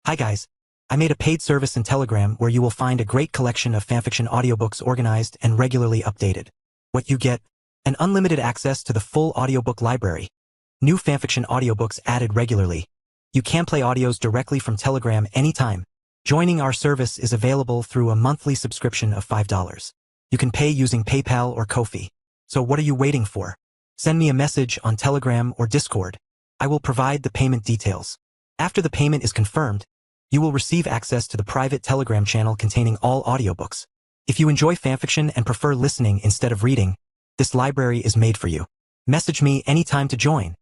Hi guys. I made a paid service in Telegram where you will find a great collection of fanfiction audiobooks organized and regularly updated. What you get? An unlimited access to the full audiobook library. New fanfiction audiobooks added regularly. You can play audios directly from Telegram anytime. Joining our service is available through a monthly subscription of $5. You can pay using PayPal or Ko-fi. So what are you waiting for? Send me a message on Telegram or Discord. I will provide the payment details. After the payment is confirmed, you will receive access to the private Telegram channel containing all audiobooks. If you enjoy fanfiction and prefer listening instead of reading, this library is made for you. Message me anytime to join.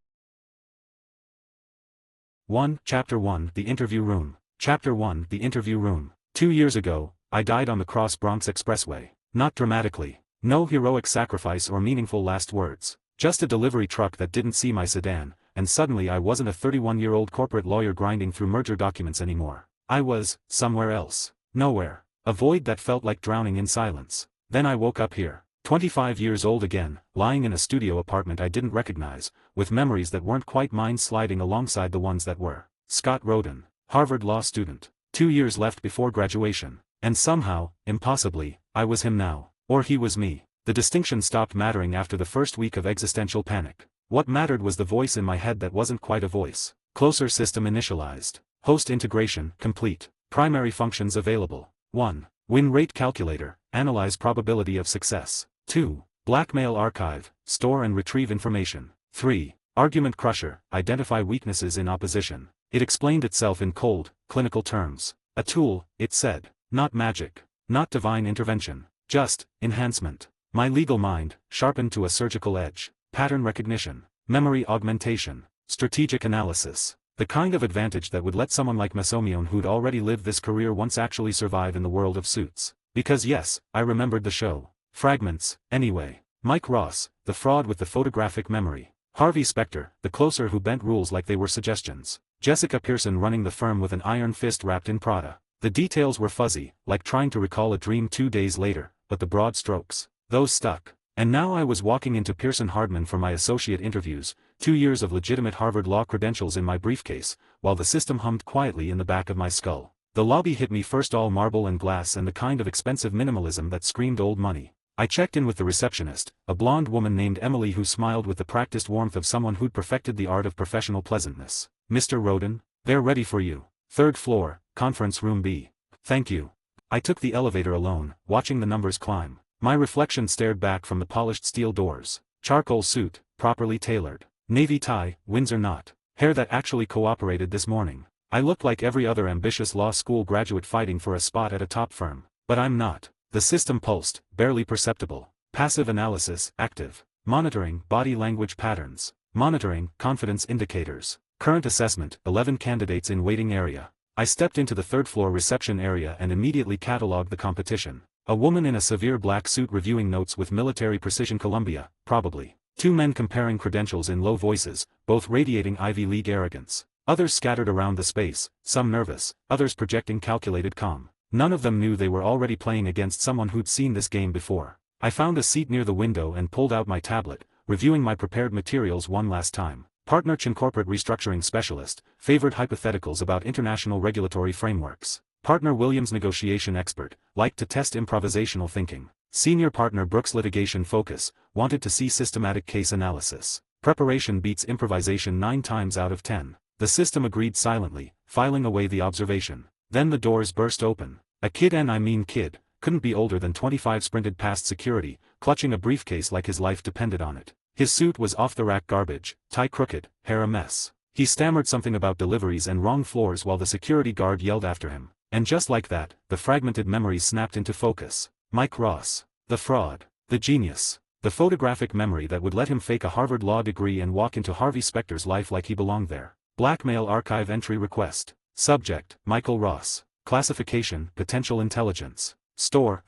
1. Chapter 1, The Interview Room. Chapter 1, The Interview Room. 2 years ago, I died on the Cross Bronx Expressway. Not dramatically. No heroic sacrifice or meaningful last words. Just a delivery truck that didn't see my sedan, and suddenly I wasn't a 31-year-old corporate lawyer grinding through merger documents anymore. I was, somewhere else. Nowhere. A void that felt like drowning in silence. Then I woke up here. 25 years old again, lying in a studio apartment I didn't recognize, with memories that weren't quite mine sliding alongside the ones that were. Scott Roden, Harvard law student. 2 years left before graduation. And somehow, impossibly, I was him now. Or he was me. The distinction stopped mattering after the first week of existential panic. What mattered was the voice in my head that wasn't quite a voice. Closer system initialized. Host integration, complete. Primary functions available. 1. Win rate calculator, analyze probability of success. 2. Blackmail archive, store and retrieve information. 3. Argument crusher, identify weaknesses in opposition. It explained itself in cold, clinical terms. A tool, it said. Not magic. Not divine intervention. Just, enhancement. My legal mind, sharpened to a surgical edge. Pattern recognition. Memory augmentation. Strategic analysis. The kind of advantage that would let someone like Masomion who'd already lived this career once actually survive in the world of Suits. Because yes, I remembered the show. Fragments, anyway. Mike Ross, the fraud with the photographic memory. Harvey Specter, the closer who bent rules like they were suggestions. Jessica Pearson running the firm with an iron fist wrapped in Prada. The details were fuzzy, like trying to recall a dream 2 days later, but the broad strokes, those stuck. And now I was walking into Pearson Hardman for my associate interviews, 2 years of legitimate Harvard law credentials in my briefcase, while the system hummed quietly in the back of my skull. The lobby hit me first, all marble and glass and the kind of expensive minimalism that screamed old money. I checked in with the receptionist, a blonde woman named Emily who smiled with the practiced warmth of someone who'd perfected the art of professional pleasantness. Mr. Roden, they're ready for you. 3rd floor, conference room B. Thank you. I took the elevator alone, watching the numbers climb. My reflection stared back from the polished steel doors. Charcoal suit, properly tailored. Navy tie, Windsor knot. Hair that actually cooperated this morning. I looked like every other ambitious law school graduate fighting for a spot at a top firm. But I'm not. The system pulsed, barely perceptible. Passive analysis, active. Monitoring, body language patterns. Monitoring, confidence indicators. Current assessment, 11 candidates in waiting area. I stepped into the 3rd floor reception area and immediately catalogued the competition. A woman in a severe black suit reviewing notes with military precision. Columbia, probably. 2 men comparing credentials in low voices, both radiating Ivy League arrogance. Others scattered around the space, some nervous, others projecting calculated calm. None of them knew they were already playing against someone who'd seen this game before. I found a seat near the window and pulled out my tablet, reviewing my prepared materials one last time. Partner Chin, corporate restructuring specialist, favored hypotheticals about international regulatory frameworks. Partner Williams, negotiation expert, liked to test improvisational thinking. Senior partner Brooks, litigation focus, wanted to see systematic case analysis. Preparation beats improvisation 9 times out of 10. The system agreed silently, filing away the observation. Then the doors burst open. A kid, and I mean kid, couldn't be older than 25, sprinted past security, clutching a briefcase like his life depended on it. His suit was off-the-rack garbage, tie crooked, hair a mess. He stammered something about deliveries and wrong floors while the security guard yelled after him. And just like that, the fragmented memories snapped into focus. Mike Ross. The fraud. The genius. The photographic memory that would let him fake a Harvard law degree and walk into Harvey Specter's life like he belonged there. Blackmail archive entry request. Subject, Michael Ross. Classification, potential intelligence. Store,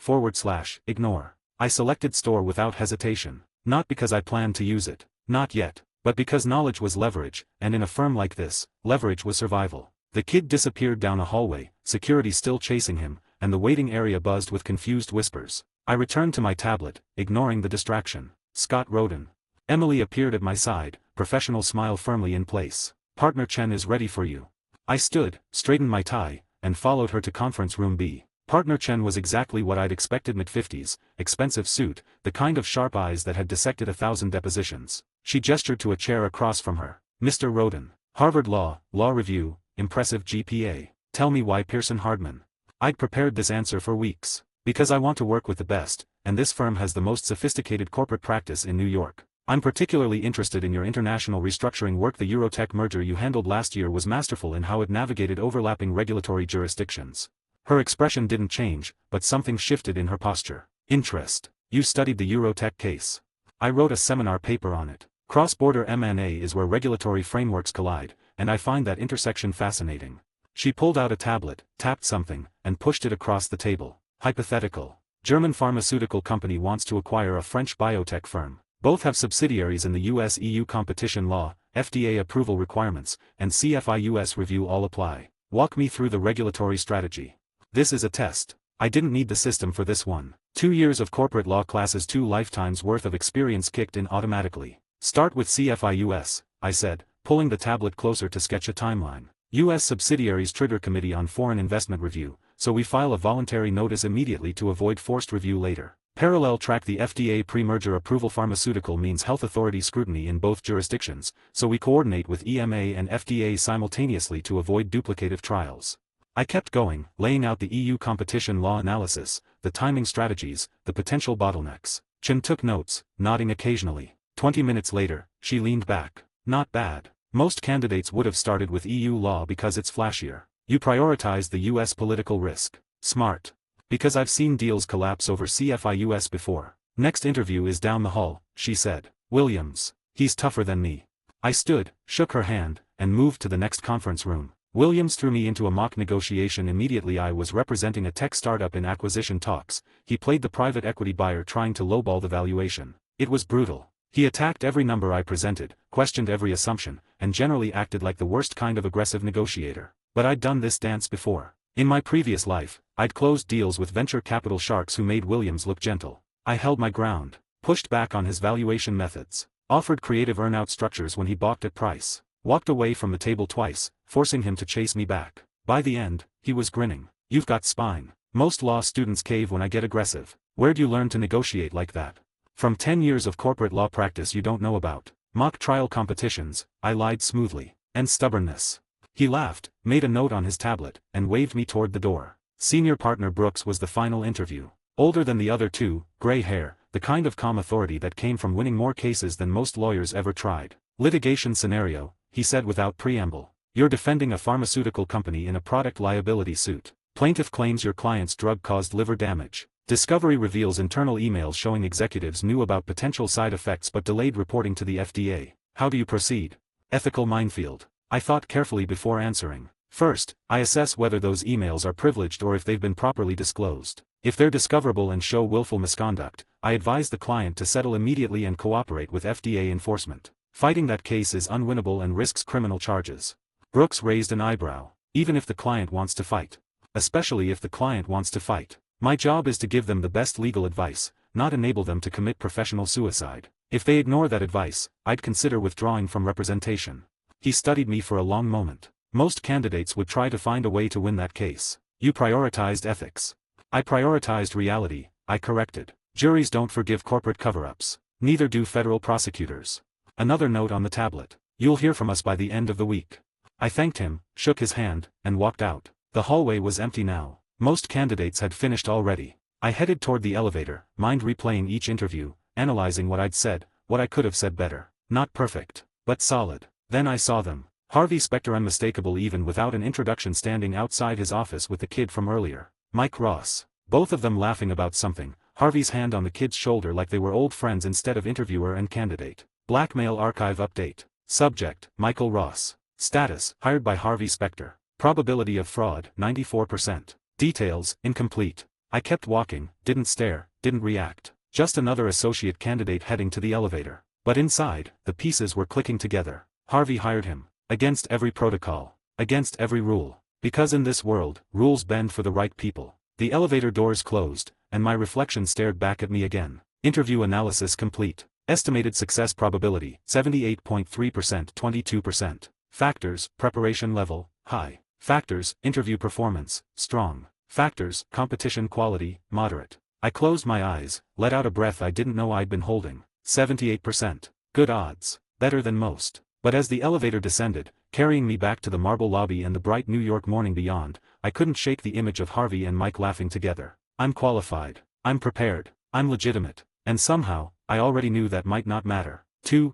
/ ignore. I selected store without hesitation. Not because I planned to use it. Not yet. But because knowledge was leverage, and in a firm like this, leverage was survival. The kid disappeared down a hallway, security still chasing him, and the waiting area buzzed with confused whispers. I returned to my tablet, ignoring the distraction. Scott Roden. Emily appeared at my side, professional smile firmly in place. Partner Chen is ready for you. I stood, straightened my tie, and followed her to conference room B. Partner Chen was exactly what I'd expected, mid-50s, expensive suit, the kind of sharp eyes that had dissected 1,000 depositions. She gestured to a chair across from her. Mr. Roden. Harvard Law Review, impressive GPA. Tell me why Pearson Hardman. I'd prepared this answer for weeks. Because I want to work with the best, and this firm has the most sophisticated corporate practice in New York. I'm particularly interested in your international restructuring work. The Eurotech merger you handled last year was masterful in how it navigated overlapping regulatory jurisdictions. Her expression didn't change, but something shifted in her posture. Interest. You studied the Eurotech case. I wrote a seminar paper on it. Cross-border M&A is where regulatory frameworks collide, and I find that intersection fascinating. She pulled out a tablet, tapped something, and pushed it across the table. Hypothetical. German pharmaceutical company wants to acquire a French biotech firm. Both have subsidiaries in the US-EU competition law, FDA approval requirements, and CFI-US review all apply. Walk me through the regulatory strategy. This is a test. I didn't need the system for this one. 2 years of corporate law classes, 2 lifetimes worth of experience kicked in automatically. Start with CFI-US, I said, pulling the tablet closer to sketch a timeline. U.S. subsidiaries trigger Committee on Foreign Investment Review, so we file a voluntary notice immediately to avoid forced review later. Parallel track the FDA pre-merger approval. Pharmaceutical means health authority scrutiny in both jurisdictions, so we coordinate with EMA and FDA simultaneously to avoid duplicative trials. I kept going, laying out the EU competition law analysis, the timing strategies, the potential bottlenecks. Chen took notes, nodding occasionally. 20 minutes later, she leaned back. Not bad. Most candidates would have started with EU law because it's flashier. You prioritize the US political risk. Smart. Because I've seen deals collapse over CFI-US before. Next interview is down the hall, she said. Williams. He's tougher than me. I stood, shook her hand, and moved to the next conference room. Williams threw me into a mock negotiation immediately. I was representing a tech startup in acquisition talks. He played the private equity buyer trying to lowball the valuation. It was brutal. He attacked every number I presented, questioned every assumption, and generally acted like the worst kind of aggressive negotiator. But I'd done this dance before. In my previous life, I'd closed deals with venture capital sharks who made Williams look gentle. I held my ground, pushed back on his valuation methods, offered creative earnout structures when he balked at price, walked away from the table twice, forcing him to chase me back. By the end, he was grinning. You've got spine. Most law students cave when I get aggressive. Where'd you learn to negotiate like that? From 10 years of corporate law practice you don't know about. Mock trial competitions, I lied smoothly. And stubbornness. He laughed, made a note on his tablet, and waved me toward the door. Senior partner Brooks was the final interview. Older than the other two, gray hair, the kind of calm authority that came from winning more cases than most lawyers ever tried. Litigation scenario, he said without preamble. You're defending a pharmaceutical company in a product liability suit. Plaintiff claims your client's drug caused liver damage. Discovery reveals internal emails showing executives knew about potential side effects but delayed reporting to the FDA. How do you proceed? Ethical minefield. I thought carefully before answering. First, I assess whether those emails are privileged or if they've been properly disclosed. If they're discoverable and show willful misconduct, I advise the client to settle immediately and cooperate with FDA enforcement. Fighting that case is unwinnable and risks criminal charges. Brooks raised an eyebrow. Even if the client wants to fight. Especially if the client wants to fight. My job is to give them the best legal advice, not enable them to commit professional suicide. If they ignore that advice, I'd consider withdrawing from representation. He studied me for a long moment. Most candidates would try to find a way to win that case. You prioritized ethics. I prioritized reality, I corrected. Juries don't forgive corporate cover-ups. Neither do federal prosecutors. Another note on the tablet. You'll hear from us by the end of the week. I thanked him, shook his hand, and walked out. The hallway was empty now. Most candidates had finished already. I headed toward the elevator, mind replaying each interview, analyzing what I'd said, what I could have said better. Not perfect, but solid. Then I saw them. Harvey Specter, unmistakable even without an introduction, standing outside his office with the kid from earlier. Mike Ross. Both of them laughing about something, Harvey's hand on the kid's shoulder like they were old friends instead of interviewer and candidate. Blackmail archive update. Subject, Michael Ross. Status, hired by Harvey Specter. Probability of fraud, 94%. Details, incomplete. I kept walking, didn't stare, didn't react. Just another associate candidate heading to the elevator. But inside, the pieces were clicking together. Harvey hired him. Against every protocol. Against every rule. Because in this world, rules bend for the right people. The elevator doors closed, and my reflection stared back at me again. Interview analysis complete. Estimated success probability, 78.3%, 22%. Factors, preparation level, high. Factors, interview performance, strong. Factors, competition quality, moderate. I closed my eyes, let out a breath I didn't know I'd been holding. 78%. Good odds. Better than most. But as the elevator descended, carrying me back to the marble lobby and the bright New York morning beyond, I couldn't shake the image of Harvey and Mike laughing together. I'm qualified. I'm prepared. I'm legitimate. And somehow, I already knew that might not matter.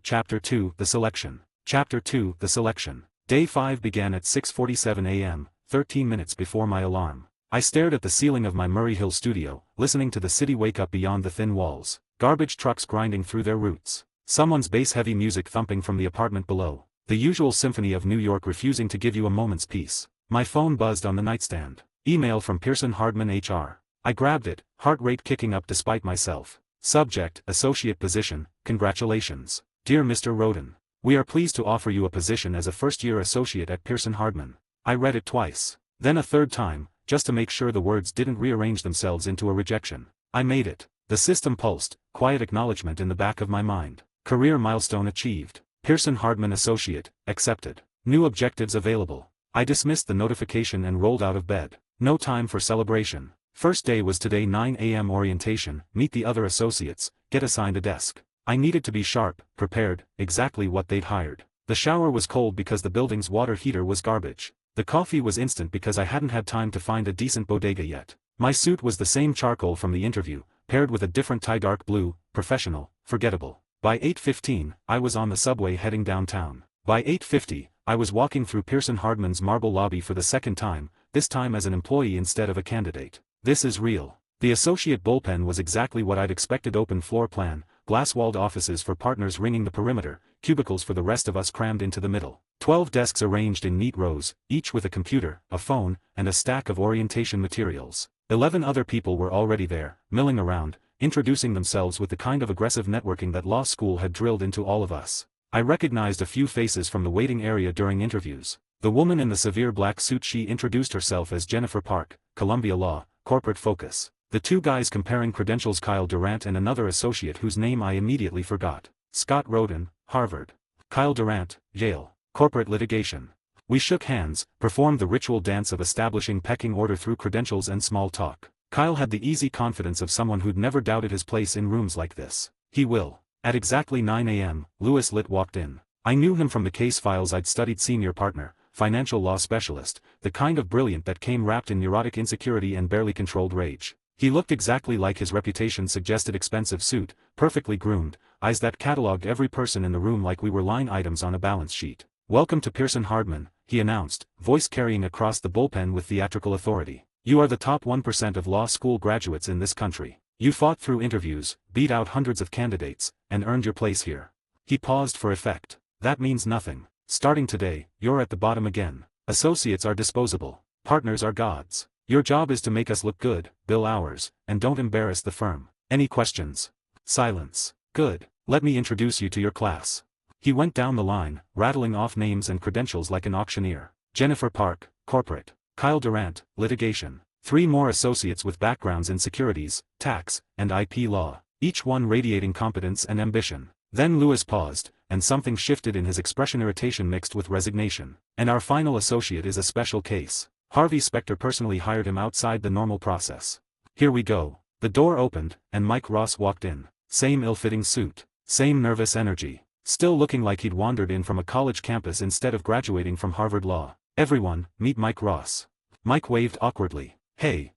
Chapter 2, The Selection. Chapter 2, The Selection. Day 5 began at 6:47 a.m., 13 minutes before my alarm. I stared at the ceiling of my Murray Hill studio, listening to the city wake up beyond the thin walls, garbage trucks grinding through their roots, someone's bass-heavy music thumping from the apartment below, the usual symphony of New York refusing to give you a moment's peace. My phone buzzed on the nightstand. Email from Pearson Hardman HR. I grabbed it, heart rate kicking up despite myself. Subject, associate position, congratulations. Dear Mr. Roden, we are pleased to offer you a position as a first-year associate at Pearson Hardman. I read it twice, then a third time, just to make sure the words didn't rearrange themselves into a rejection. I made it. The system pulsed, quiet acknowledgement in the back of my mind. Career milestone achieved. Pearson Hardman Associate, accepted. New objectives available. I dismissed the notification and rolled out of bed. No time for celebration. First day was today 9 a.m. orientation, meet the other associates, get assigned a desk. I needed to be sharp, prepared, exactly what they'd hired. The shower was cold because the building's water heater was garbage. The coffee was instant because I hadn't had time to find a decent bodega yet. My suit was the same charcoal from the interview, paired with a different tie, dark blue, professional, forgettable. By 8:15, I was on the subway heading downtown. By 8:50, I was walking through Pearson Hardman's marble lobby for the second time, this time as an employee instead of a candidate. This is real. The associate bullpen was exactly what I'd expected. Open floor plan, glass-walled offices for partners ringing the perimeter, cubicles for the rest of us crammed into the middle. 12 desks arranged in neat rows, each with a computer, a phone, and a stack of orientation materials. 11 other people were already there, milling around, introducing themselves with the kind of aggressive networking that law school had drilled into all of us. I recognized a few faces from the waiting area during interviews. The woman in the severe black suit, she introduced herself as Jennifer Park, Columbia Law, Corporate Focus. The two guys comparing credentials, Kyle Durant and another associate whose name I immediately forgot. Scott Roden, Harvard. Kyle Durant, Yale. Corporate Litigation. We shook hands, performed the ritual dance of establishing pecking order through credentials and small talk. Kyle had the easy confidence of someone who'd never doubted his place in rooms like this. He will. At exactly 9 a.m., Louis Litt walked in. I knew him from the case files I'd studied. Senior partner, financial law specialist, the kind of brilliant that came wrapped in neurotic insecurity and barely controlled rage. He looked exactly like his reputation suggested. Expensive suit, perfectly groomed, eyes that cataloged every person in the room like we were line items on a balance sheet. Welcome to Pearson Hardman, he announced, voice carrying across the bullpen with theatrical authority. You are the top 1% of law school graduates in this country. You fought through interviews, beat out hundreds of candidates, and earned your place here. He paused for effect. That means nothing. Starting today, you're at the bottom again. Associates are disposable. Partners are gods. Your job is to make us look good, bill hours, and don't embarrass the firm. Any questions? Silence. Good. Let me introduce you to your class. He went down the line, rattling off names and credentials like an auctioneer. Jennifer Park, Corporate. Kyle Durant, Litigation. 3 more associates with backgrounds in securities, tax, and IP law, each one radiating competence and ambition. Then Louis paused, and something shifted in his expression, irritation mixed with resignation. And our final associate is a special case. Harvey Specter personally hired him outside the normal process. Here we go. The door opened, and Mike Ross walked in. Same ill-fitting suit. Same nervous energy. Still looking like he'd wandered in from a college campus instead of graduating from Harvard Law. Everyone, meet Mike Ross. Mike waved awkwardly. Hey,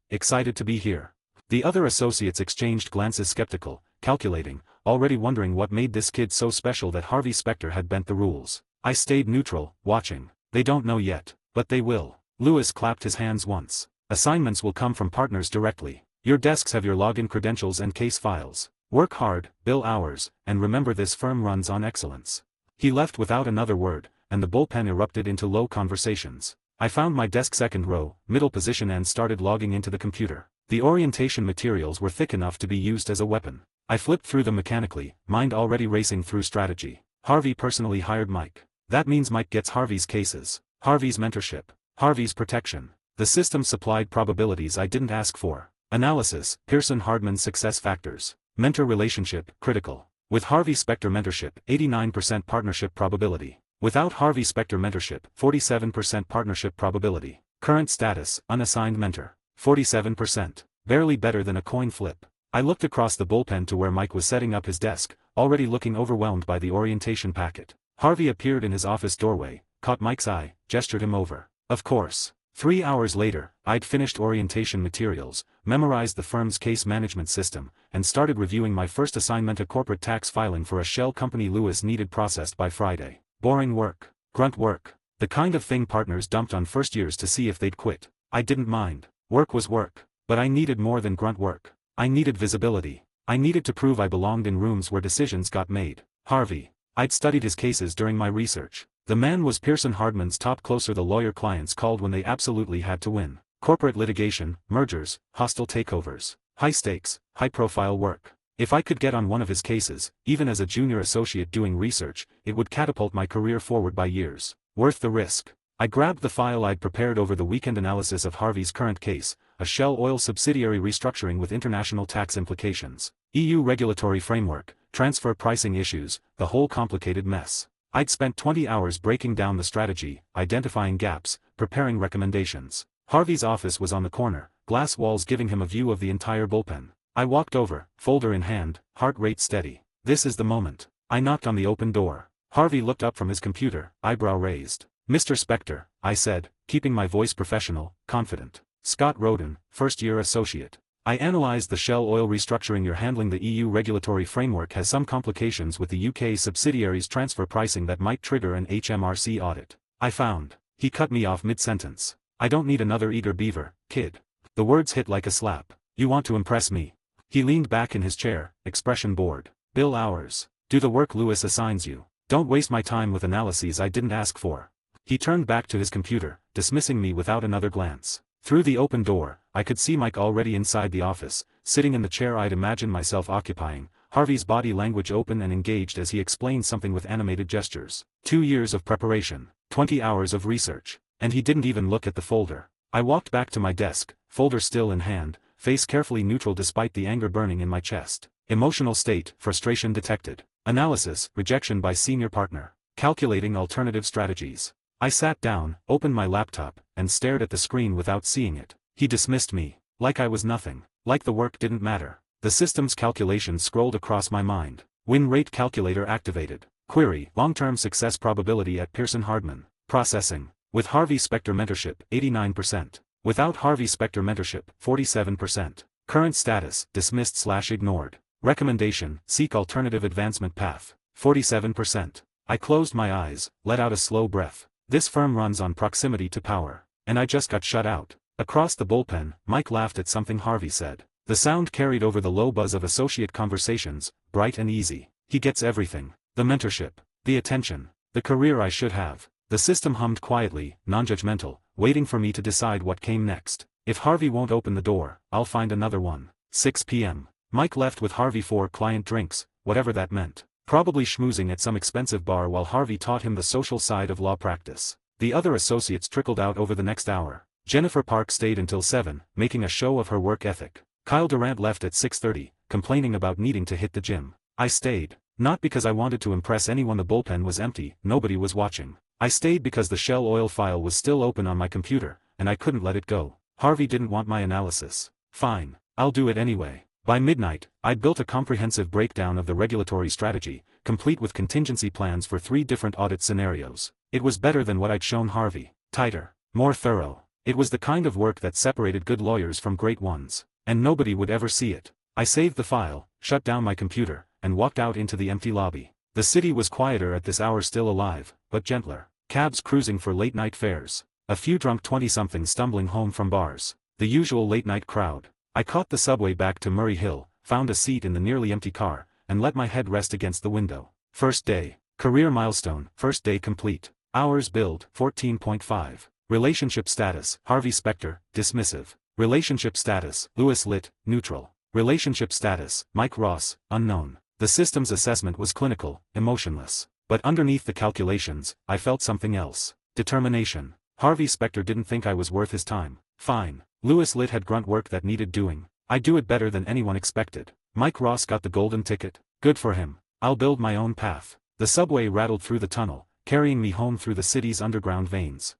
excited to be here. The other associates exchanged glances, skeptical, calculating, already wondering what made this kid so special that Harvey Specter had bent the rules. I stayed neutral, watching. They don't know yet, but they will. Louis clapped his hands once. Assignments will come from partners directly. Your desks have your login credentials and case files. Work hard, bill hours, and remember this firm runs on excellence. He left without another word, and the bullpen erupted into low conversations. I found my desk second row, middle position, and started logging into the computer. The orientation materials were thick enough to be used as a weapon. I flipped through them mechanically, mind already racing through strategy. Harvey personally hired Mike. That means Mike gets Harvey's cases, Harvey's mentorship, Harvey's protection. The system supplied probabilities I didn't ask for. Analysis, Pearson Hardman success factors. Mentor relationship, critical. With Harvey Specter mentorship, 89% partnership probability. Without Harvey Specter mentorship, 47% partnership probability. Current status, unassigned mentor. 47%. Barely better than a coin flip. I looked across the bullpen to where Mike was setting up his desk, already looking overwhelmed by the orientation packet. Harvey appeared in his office doorway, caught Mike's eye, gestured him over. Of course. 3 hours later, I'd finished orientation materials, memorized the firm's case management system, and started reviewing my first assignment, a corporate tax filing for a shell company Lewis needed processed by Friday. Boring work. Grunt work. The kind of thing partners dumped on first years to see if they'd quit. I didn't mind. Work was work. But I needed more than grunt work. I needed visibility. I needed to prove I belonged in rooms where decisions got made. Harvey. I'd studied his cases during my research. The man was Pearson Hardman's top closer the lawyer clients called when they absolutely had to win. Corporate litigation, mergers, hostile takeovers. High stakes, high profile work. If I could get on one of his cases, even as a junior associate doing research, it would catapult my career forward by years. Worth the risk. I grabbed the file I'd prepared over the weekend, analysis of Harvey's current case, a Shell Oil subsidiary restructuring with international tax implications, EU regulatory framework, transfer pricing issues, the whole complicated mess. I'd spent 20 hours breaking down the strategy, identifying gaps, preparing recommendations. Harvey's office was on the corner, glass walls giving him a view of the entire bullpen. I walked over, folder in hand, heart rate steady. This is the moment. I knocked on the open door. Harvey looked up from his computer, eyebrow raised. Mr. Specter, I said, keeping my voice professional, confident. Scott Roden, first-year associate. I analyzed the Shell Oil restructuring you're handling. The EU regulatory framework has some complications with the UK subsidiaries' transfer pricing that might trigger an HMRC audit. I found. He cut me off mid-sentence. I don't need another eager beaver, kid. The words hit like a slap. You want to impress me. He leaned back in his chair, expression bored. Bill hours. Do the work Lewis assigns you. Don't waste my time with analyses I didn't ask for. He turned back to his computer, dismissing me without another glance. Through the open door, I could see Mike already inside the office, sitting in the chair I'd imagined myself occupying, Harvey's body language open and engaged as he explained something with animated gestures. 2 years of preparation, 20 hours of research, and he didn't even look at the folder. I walked back to my desk, folder still in hand, face carefully neutral despite the anger burning in my chest. Emotional state, frustration detected. Analysis, rejection by senior partner. Calculating alternative strategies. I sat down, opened my laptop, and stared at the screen without seeing it. He dismissed me. Like I was nothing. Like the work didn't matter. The system's calculations scrolled across my mind. Win rate calculator activated. Query, long-term success probability at Pearson Hardman. Processing. With Harvey Specter mentorship, 89%. Without Harvey Specter mentorship, 47%. Current status, dismissed/ignored. Recommendation, seek alternative advancement path. 47%. I closed my eyes, let out a slow breath. This firm runs on proximity to power. And I just got shut out. Across the bullpen, Mike laughed at something Harvey said. The sound carried over the low buzz of associate conversations, bright and easy. He gets everything. The mentorship. The attention. The career I should have. The system hummed quietly, non-judgmental, waiting for me to decide what came next. If Harvey won't open the door, I'll find another one. 6 p.m. Mike left with Harvey for client drinks, whatever that meant. Probably schmoozing at some expensive bar while Harvey taught him the social side of law practice. The other associates trickled out over the next hour. Jennifer Park stayed until 7, making a show of her work ethic. Kyle Durant left at 6:30, complaining about needing to hit the gym. I stayed. Not because I wanted to impress anyone. The bullpen was empty, nobody was watching. I stayed because the Shell Oil file was still open on my computer, and I couldn't let it go. Harvey didn't want my analysis. Fine. I'll do it anyway. By midnight, I'd built a comprehensive breakdown of the regulatory strategy, complete with contingency plans for 3 different audit scenarios. It was better than what I'd shown Harvey. Tighter. More thorough. It was the kind of work that separated good lawyers from great ones. And nobody would ever see it. I saved the file, shut down my computer, and walked out into the empty lobby. The city was quieter at this hour, still alive, but gentler. Cabs cruising for late-night fares. A few drunk 20-somethings stumbling home from bars. The usual late-night crowd. I caught the subway back to Murray Hill, found a seat in the nearly empty car, and let my head rest against the window. First day. Career milestone, first day complete. Hours billed, 14.5. Relationship status, Harvey Specter, dismissive. Relationship status, Lewis Litt, neutral. Relationship status, Mike Ross, unknown. The system's assessment was clinical, emotionless. But underneath the calculations, I felt something else. Determination. Harvey Specter didn't think I was worth his time. Fine. Lewis Litt had grunt work that needed doing. I'd do it better than anyone expected. Mike Ross got the golden ticket. Good for him. I'll build my own path. The subway rattled through the tunnel, carrying me home through the city's underground veins.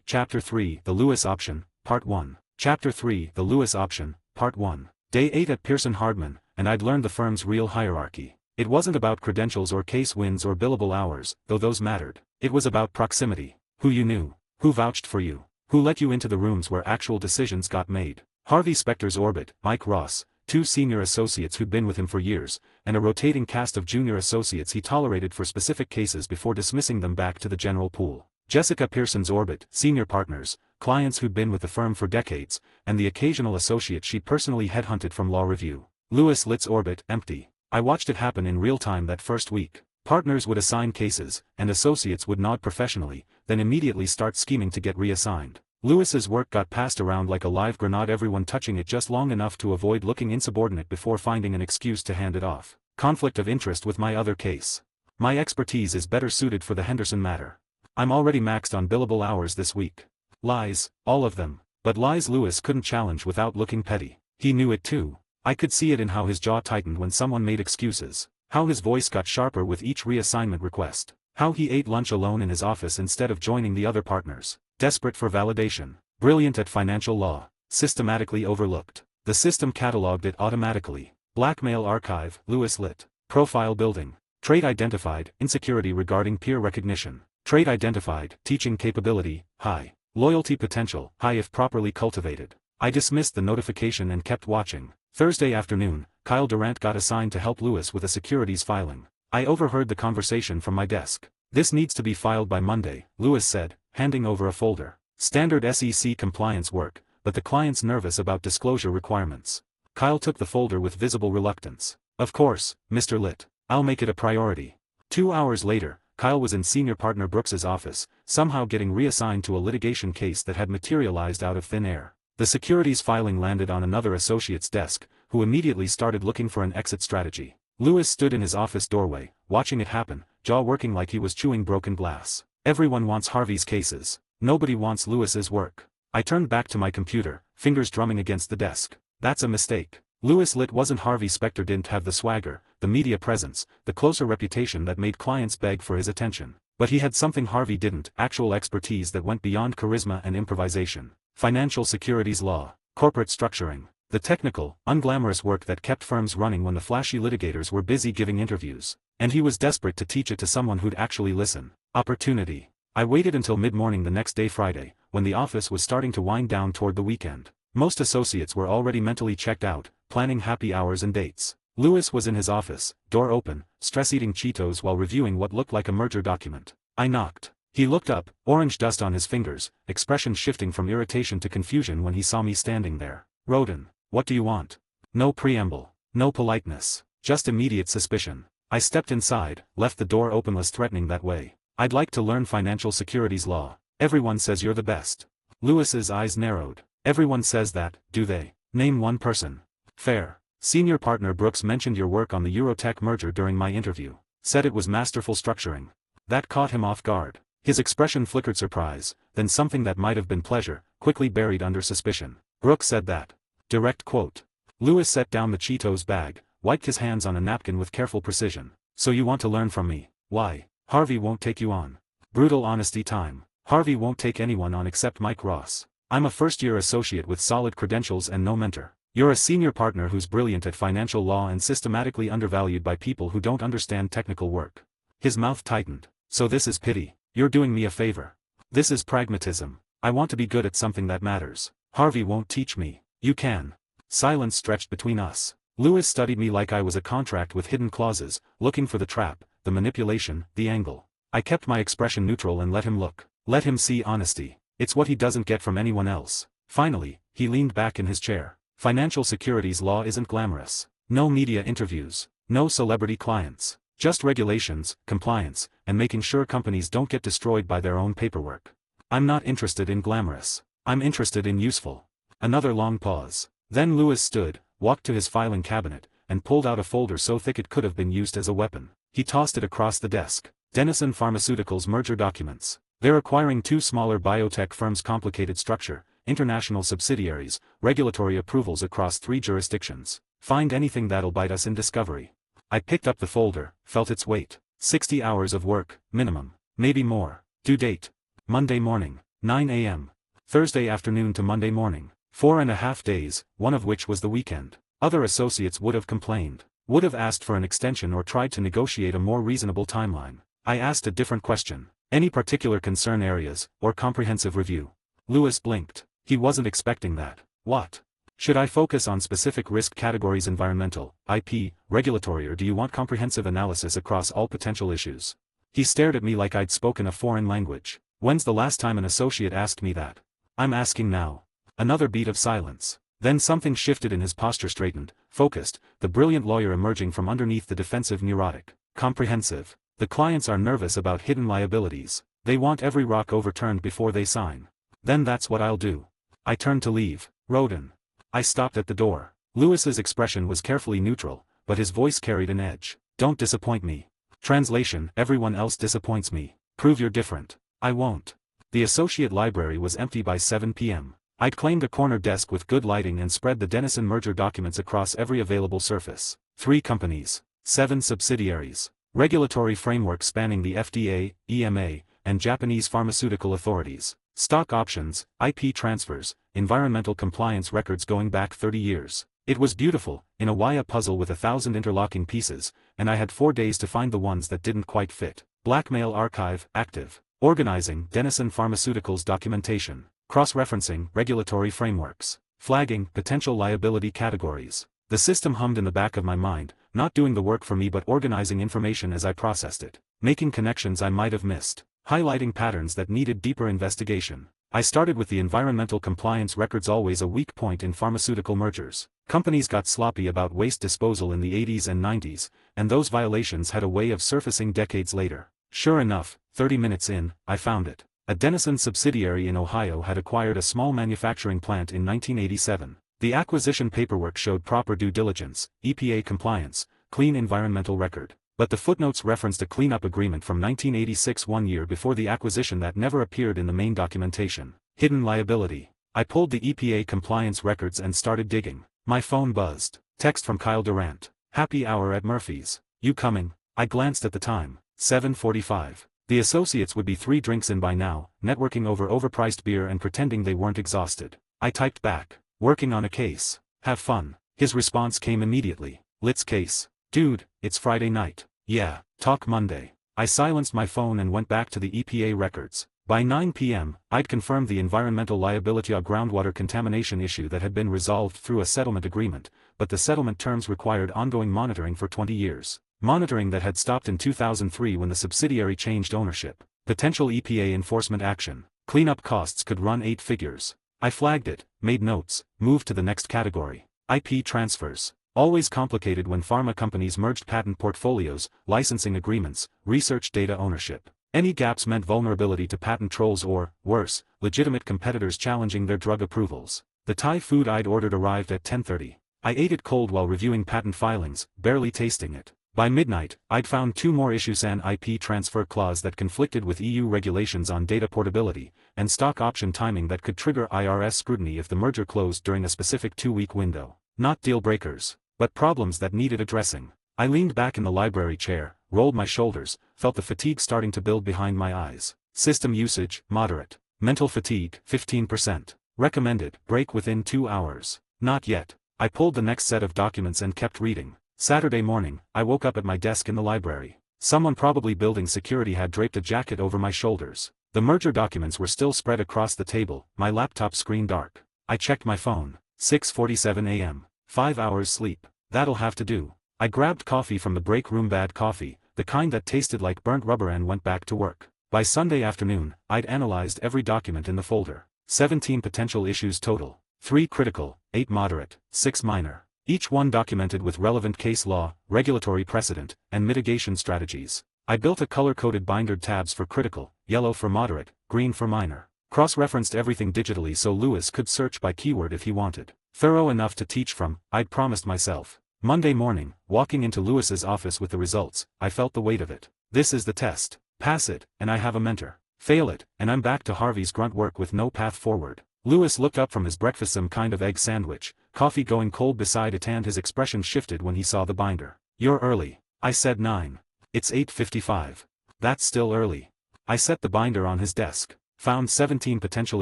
Chapter 3 The Lewis Option, Part 1. Chapter 3 The Lewis Option, Part 1. Day 8 at Pearson Hardman, and I'd learned the firm's real hierarchy. It wasn't about credentials or case wins or billable hours, though those mattered. It was about proximity. Who you knew. Who vouched for you. Who let you into the rooms where actual decisions got made. Harvey Specter's orbit, Mike Ross, 2 senior associates who'd been with him for years, and a rotating cast of junior associates he tolerated for specific cases before dismissing them back to the general pool. Jessica Pearson's orbit, senior partners, clients who'd been with the firm for decades, and the occasional associate she personally headhunted from law review. Lewis Litt's orbit, empty. I watched it happen in real time that first week. Partners would assign cases, and associates would nod professionally, then immediately start scheming to get reassigned. Lewis's work got passed around like a live grenade, everyone touching it just long enough to avoid looking insubordinate before finding an excuse to hand it off. Conflict of interest with my other case. My expertise is better suited for the Henderson matter. I'm already maxed on billable hours this week. Lies, all of them, but lies Lewis couldn't challenge without looking petty. He knew it too. I could see it in how his jaw tightened when someone made excuses, how his voice got sharper with each reassignment request, how he ate lunch alone in his office instead of joining the other partners, desperate for validation, brilliant at financial law, systematically overlooked. The system cataloged it automatically. Blackmail archive, Lewis Litt. Profile building. Trait identified, insecurity regarding peer recognition. Trait identified, teaching capability, high. Loyalty potential, high if properly cultivated. I dismissed the notification and kept watching. Thursday afternoon, Kyle Durant got assigned to help Lewis with a securities filing. I overheard the conversation from my desk. This needs to be filed by Monday, Lewis said, handing over a folder. Standard SEC compliance work, but the client's nervous about disclosure requirements. Kyle took the folder with visible reluctance. Of course, Mr. Litt. I'll make it a priority. 2 hours later, Kyle was in senior partner Brooks's office, somehow getting reassigned to a litigation case that had materialized out of thin air. The securities filing landed on another associate's desk, who immediately started looking for an exit strategy. Lewis stood in his office doorway, watching it happen, jaw working like he was chewing broken glass. Everyone wants Harvey's cases. Nobody wants Lewis's work. I turned back to my computer, fingers drumming against the desk. That's a mistake. Lewis Litt wasn't Harvey Specter, didn't have the swagger, the media presence, the closer reputation that made clients beg for his attention. But he had something Harvey didn't, actual expertise that went beyond charisma and improvisation. Financial securities law, corporate structuring, the technical, unglamorous work that kept firms running when the flashy litigators were busy giving interviews. And he was desperate to teach it to someone who'd actually listen. Opportunity. I waited until mid-morning the next day, Friday, when the office was starting to wind down toward the weekend. Most associates were already mentally checked out, planning happy hours and dates. Lewis was in his office, door open, stress-eating Cheetos while reviewing what looked like a merger document. I knocked. He looked up, orange dust on his fingers, expression shifting from irritation to confusion when he saw me standing there. Roden, what do you want? No preamble, no politeness, just immediate suspicion. I stepped inside, left the door open, less threatening that way. I'd like to learn financial securities law. Everyone says you're the best. Lewis's eyes narrowed. Everyone says that, do they? Name one person. Fair. Senior partner Brooks mentioned your work on the Eurotech merger during my interview. Said it was masterful structuring. That caught him off guard. His expression flickered surprise, then something that might have been pleasure, quickly buried under suspicion. Brooks said that. Direct quote. Lewis set down the Cheetos bag, wiped his hands on a napkin with careful precision. So you want to learn from me? Why? Harvey won't take you on. Brutal honesty time. Harvey won't take anyone on except Mike Ross. I'm a first-year associate with solid credentials and no mentor. You're a senior partner who's brilliant at financial law and systematically undervalued by people who don't understand technical work. His mouth tightened. So this is pity. You're doing me a favor. This is pragmatism. I want to be good at something that matters. Harvey won't teach me. You can. Silence stretched between us. Lewis studied me like I was a contract with hidden clauses, looking for the trap, the manipulation, the angle. I kept my expression neutral and let him look. Let him see honesty. It's what he doesn't get from anyone else. Finally, he leaned back in his chair. Financial securities law isn't glamorous. No media interviews. No celebrity clients. Just regulations, compliance, and making sure companies don't get destroyed by their own paperwork. I'm not interested in glamorous. I'm interested in useful. Another long pause. Then Lewis stood, walked to his filing cabinet, and pulled out a folder so thick it could have been used as a weapon. He tossed it across the desk. Denison Pharmaceuticals merger documents. They're acquiring 2 smaller biotech firms, complicated structure, international subsidiaries, regulatory approvals across 3 jurisdictions. Find anything that'll bite us in discovery. I picked up the folder, felt its weight. 60 hours of work, minimum. maybe more. Due date: Monday morning, 9 a.m. Thursday afternoon to Monday morning. 4.5 days, one of which was the weekend. Other associates would have complained, would have asked for an extension or tried to negotiate a more reasonable timeline. I asked a different question. Any particular concern areas, or comprehensive review? Lewis blinked. He wasn't expecting that. What? Should I focus on specific risk categories, environmental, IP, regulatory, or do you want comprehensive analysis across all potential issues? He stared at me like I'd spoken a foreign language. When's the last time an associate asked me that? I'm asking now. Another beat of silence. Then something shifted and his posture straightened, focused, the brilliant lawyer emerging from underneath the defensive neurotic. Comprehensive. The clients are nervous about hidden liabilities. They want every rock overturned before they sign. Then that's what I'll do. I turned to leave. Roden. I stopped at the door. Lewis's expression was carefully neutral, but his voice carried an edge. Don't disappoint me. Translation: everyone else disappoints me. Prove you're different. I won't. The associate library was empty by 7 p.m. I'd claimed a corner desk with good lighting and spread the Denison merger documents across every available surface. 3 companies. 7 subsidiaries. Regulatory framework spanning the FDA, EMA, and Japanese pharmaceutical authorities. Stock options, IP transfers, environmental compliance records going back 30 years. It was beautiful, in a wire puzzle with 1,000 interlocking pieces, and I had 4 days to find the ones that didn't quite fit. Blackmail archive, active. Organizing, Denison Pharmaceuticals documentation. Cross-referencing, regulatory frameworks. Flagging, potential liability categories. The system hummed in the back of my mind, not doing the work for me but organizing information as I processed it. Making connections I might have missed. Highlighting patterns that needed deeper investigation. I started with the environmental compliance records, always a weak point in pharmaceutical mergers. Companies got sloppy about waste disposal in the 80s and 90s, and those violations had a way of surfacing decades later. Sure enough, 30 minutes in, I found it. A Denison subsidiary in Ohio had acquired a small manufacturing plant in 1987. The acquisition paperwork showed proper due diligence, EPA compliance, clean environmental record. But the footnotes referenced a cleanup agreement from 1986, 1 year before the acquisition, that never appeared in the main documentation. Hidden liability. I pulled the EPA compliance records and started digging. My phone buzzed. Text from Kyle Durant. Happy hour at Murphy's. You coming? I glanced at the time. 7:45. The associates would be 3 drinks in by now, networking over overpriced beer and pretending they weren't exhausted. I typed back. Working on a case. Have fun. His response came immediately. Lit's case. Dude, it's Friday night. Yeah, talk Monday. I silenced my phone and went back to the EPA records. By 9 p.m., I'd confirmed the environmental liability, a groundwater contamination issue that had been resolved through a settlement agreement, but the settlement terms required ongoing monitoring for 20 years. Monitoring that had stopped in 2003 when the subsidiary changed ownership. Potential EPA enforcement action. Cleanup costs could run 8 figures. I flagged it, made notes, moved to the next category. IP transfers. Always complicated when pharma companies merged patent portfolios, licensing agreements, research data ownership. Any gaps meant vulnerability to patent trolls or, worse, legitimate competitors challenging their drug approvals. The Thai food I'd ordered arrived at 10:30. I ate it cold while reviewing patent filings, barely tasting it. By midnight, I'd found 2 more issues: an IP transfer clause that conflicted with EU regulations on data portability, and stock option timing that could trigger IRS scrutiny if the merger closed during a specific 2-week window. Not deal breakers, but problems that needed addressing. I leaned back in the library chair, rolled my shoulders, felt the fatigue starting to build behind my eyes. System usage, moderate. Mental fatigue, 15%. Recommended, break within 2 hours. Not yet. I pulled the next set of documents and kept reading. Saturday morning, I woke up at my desk in the library. Someone, probably building security, had draped a jacket over my shoulders. The merger documents were still spread across the table, my laptop screen dark. I checked my phone. 6:47 a.m. 5 hours sleep. That'll have to do. I grabbed coffee from the break room, bad coffee, the kind that tasted like burnt rubber, and went back to work. By Sunday afternoon, I'd analyzed every document in the folder. 17 potential issues total. 3 critical, 8 moderate, 6 minor. Each one documented with relevant case law, regulatory precedent, and mitigation strategies. I built a color-coded binder, tabs for critical, yellow for moderate, green for minor. Cross-referenced everything digitally so Lewis could search by keyword if he wanted. Thorough enough to teach from, I'd promised myself. Monday morning, walking into Lewis's office with the results, I felt the weight of it. This is the test. Pass it, and I have a mentor. Fail it, and I'm back to Harvey's grunt work with no path forward. Lewis looked up from his breakfast, some kind of egg sandwich, coffee going cold beside it, and his expression shifted when he saw the binder. You're early. I said 9. It's 8:55. That's still early. I set the binder on his desk. Found 17 potential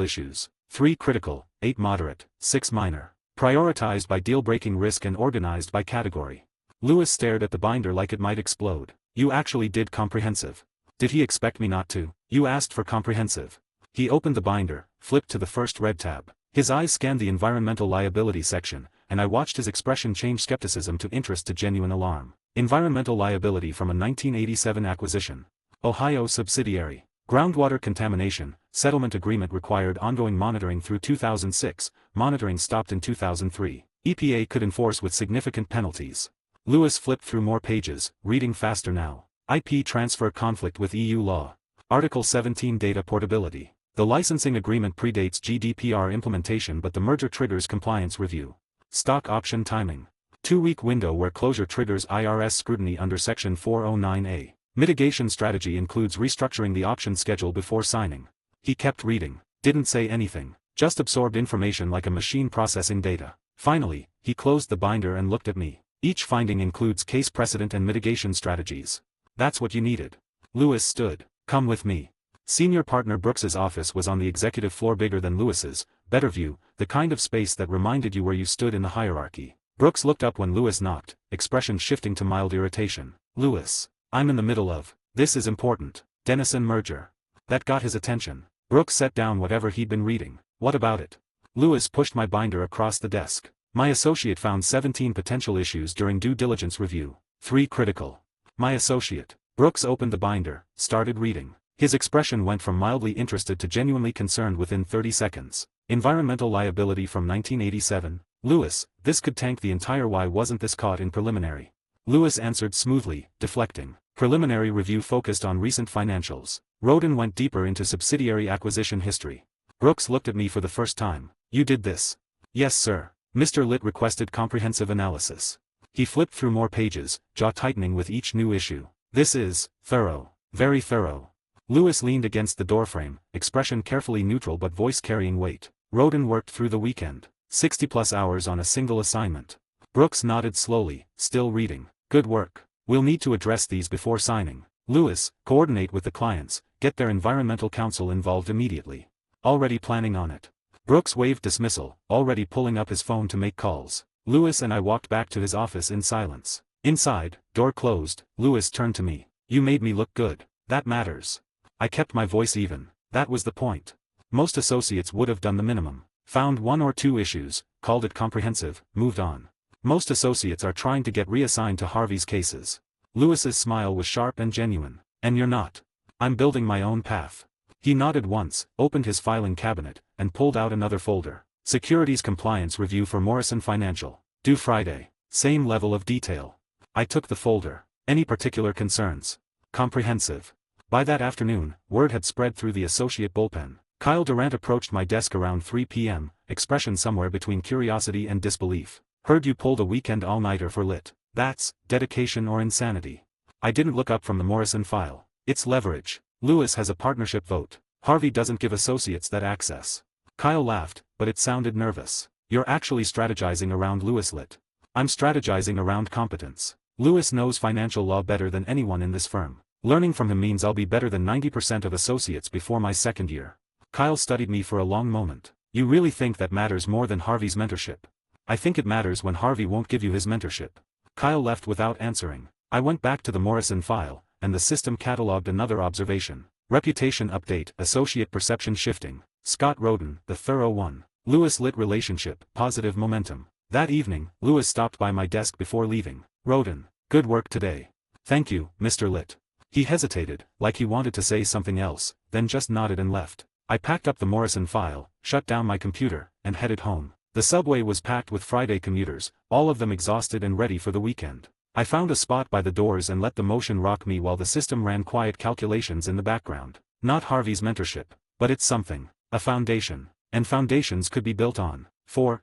issues. 3 critical, 8 moderate, 6 minor. Prioritized by deal-breaking risk and organized by category. Lewis stared at the binder like it might explode. You actually did comprehensive. Did he expect me not to? You asked for comprehensive. He opened the binder, flipped to the first red tab. His eyes scanned the environmental liability section, and I watched his expression change skepticism to interest to genuine alarm. Environmental liability from a 1987 acquisition. Ohio subsidiary. Groundwater contamination, settlement agreement required ongoing monitoring through 2006, monitoring stopped in 2003. EPA could enforce with significant penalties. Lewis flipped through more pages, reading faster now. IP transfer conflict with EU law. Article 17 data portability. The licensing agreement predates GDPR implementation but the merger triggers compliance review. Stock option timing. 2-week window where closure triggers IRS scrutiny under Section 409A. Mitigation strategy includes restructuring the option schedule before signing. He kept reading, didn't say anything, just absorbed information like a machine processing data. Finally, he closed the binder and looked at me. Each finding includes case precedent and mitigation strategies. That's what you needed. Lewis stood. Come with me. Senior partner Brooks's office was on the executive floor, bigger than Lewis's, better view, the kind of space that reminded you where you stood in the hierarchy. Brooks looked up when Lewis knocked, expression shifting to mild irritation. Lewis. I'm in the middle of. This is important. Denison merger. That got his attention. Brooks set down whatever he'd been reading. What about it? Lewis pushed my binder across the desk. My associate found 17 potential issues during due diligence review. 3 critical. My associate. Brooks opened the binder, started reading. His expression went from mildly interested to genuinely concerned within 30 seconds. Environmental liability from 1987. Lewis, this could tank the entire. Why wasn't this caught in preliminary? Lewis answered smoothly, deflecting. Preliminary review focused on recent financials. Roden went deeper into subsidiary acquisition history. Brooks looked at me for the first time. You did this? Yes, sir. Mr. Litt requested comprehensive analysis. He flipped through more pages, jaw tightening with each new issue. This is thorough. Very thorough. Lewis leaned against the doorframe, expression carefully neutral but voice carrying weight. Roden worked through the weekend. 60+ hours on a single assignment. Brooks nodded slowly, still reading. Good work. We'll need to address these before signing. Lewis, coordinate with the clients, get their environmental counsel involved immediately. Already planning on it. Brooks waved dismissal, already pulling up his phone to make calls. Lewis and I walked back to his office in silence. Inside, door closed, Lewis turned to me. You made me look good. That matters. I kept my voice even. That was the point. Most associates would have done the minimum. Found 1 or 2 issues, called it comprehensive, moved on. Most associates are trying to get reassigned to Harvey's cases. Lewis's smile was sharp and genuine. And you're not. I'm building my own path. He nodded once, opened his filing cabinet, and pulled out another folder. Securities compliance review for Morrison Financial. Due Friday. Same level of detail. I took the folder. Any particular concerns? Comprehensive. By that afternoon, word had spread through the associate bullpen. Kyle Durant approached my desk around 3 p.m., expression somewhere between curiosity and disbelief. Heard you pulled a weekend all-nighter for Lit. That's dedication or insanity. I didn't look up from the Morrison file. It's leverage. Lewis has a partnership vote. Harvey doesn't give associates that access. Kyle laughed, but it sounded nervous. You're actually strategizing around Lewis Lit. I'm strategizing around competence. Lewis knows financial law better than anyone in this firm. Learning from him means I'll be better than 90% of associates before my second year. Kyle studied me for a long moment. You really think that matters more than Harvey's mentorship? I think it matters when Harvey won't give you his mentorship. Kyle left without answering. I went back to the Morrison file, and the system cataloged another observation. Reputation update, associate perception shifting. Scott Roden, the thorough one. Lewis Lit relationship, positive momentum. That evening, Lewis stopped by my desk before leaving. Roden, good work today. Thank you, Mr. Lit. He hesitated, like he wanted to say something else, then just nodded and left. I packed up the Morrison file, shut down my computer, and headed home. The subway was packed with Friday commuters, all of them exhausted and ready for the weekend. I found a spot by the doors and let the motion rock me while the system ran quiet calculations in the background. Not Harvey's mentorship, but it's something. A foundation. And foundations could be built on.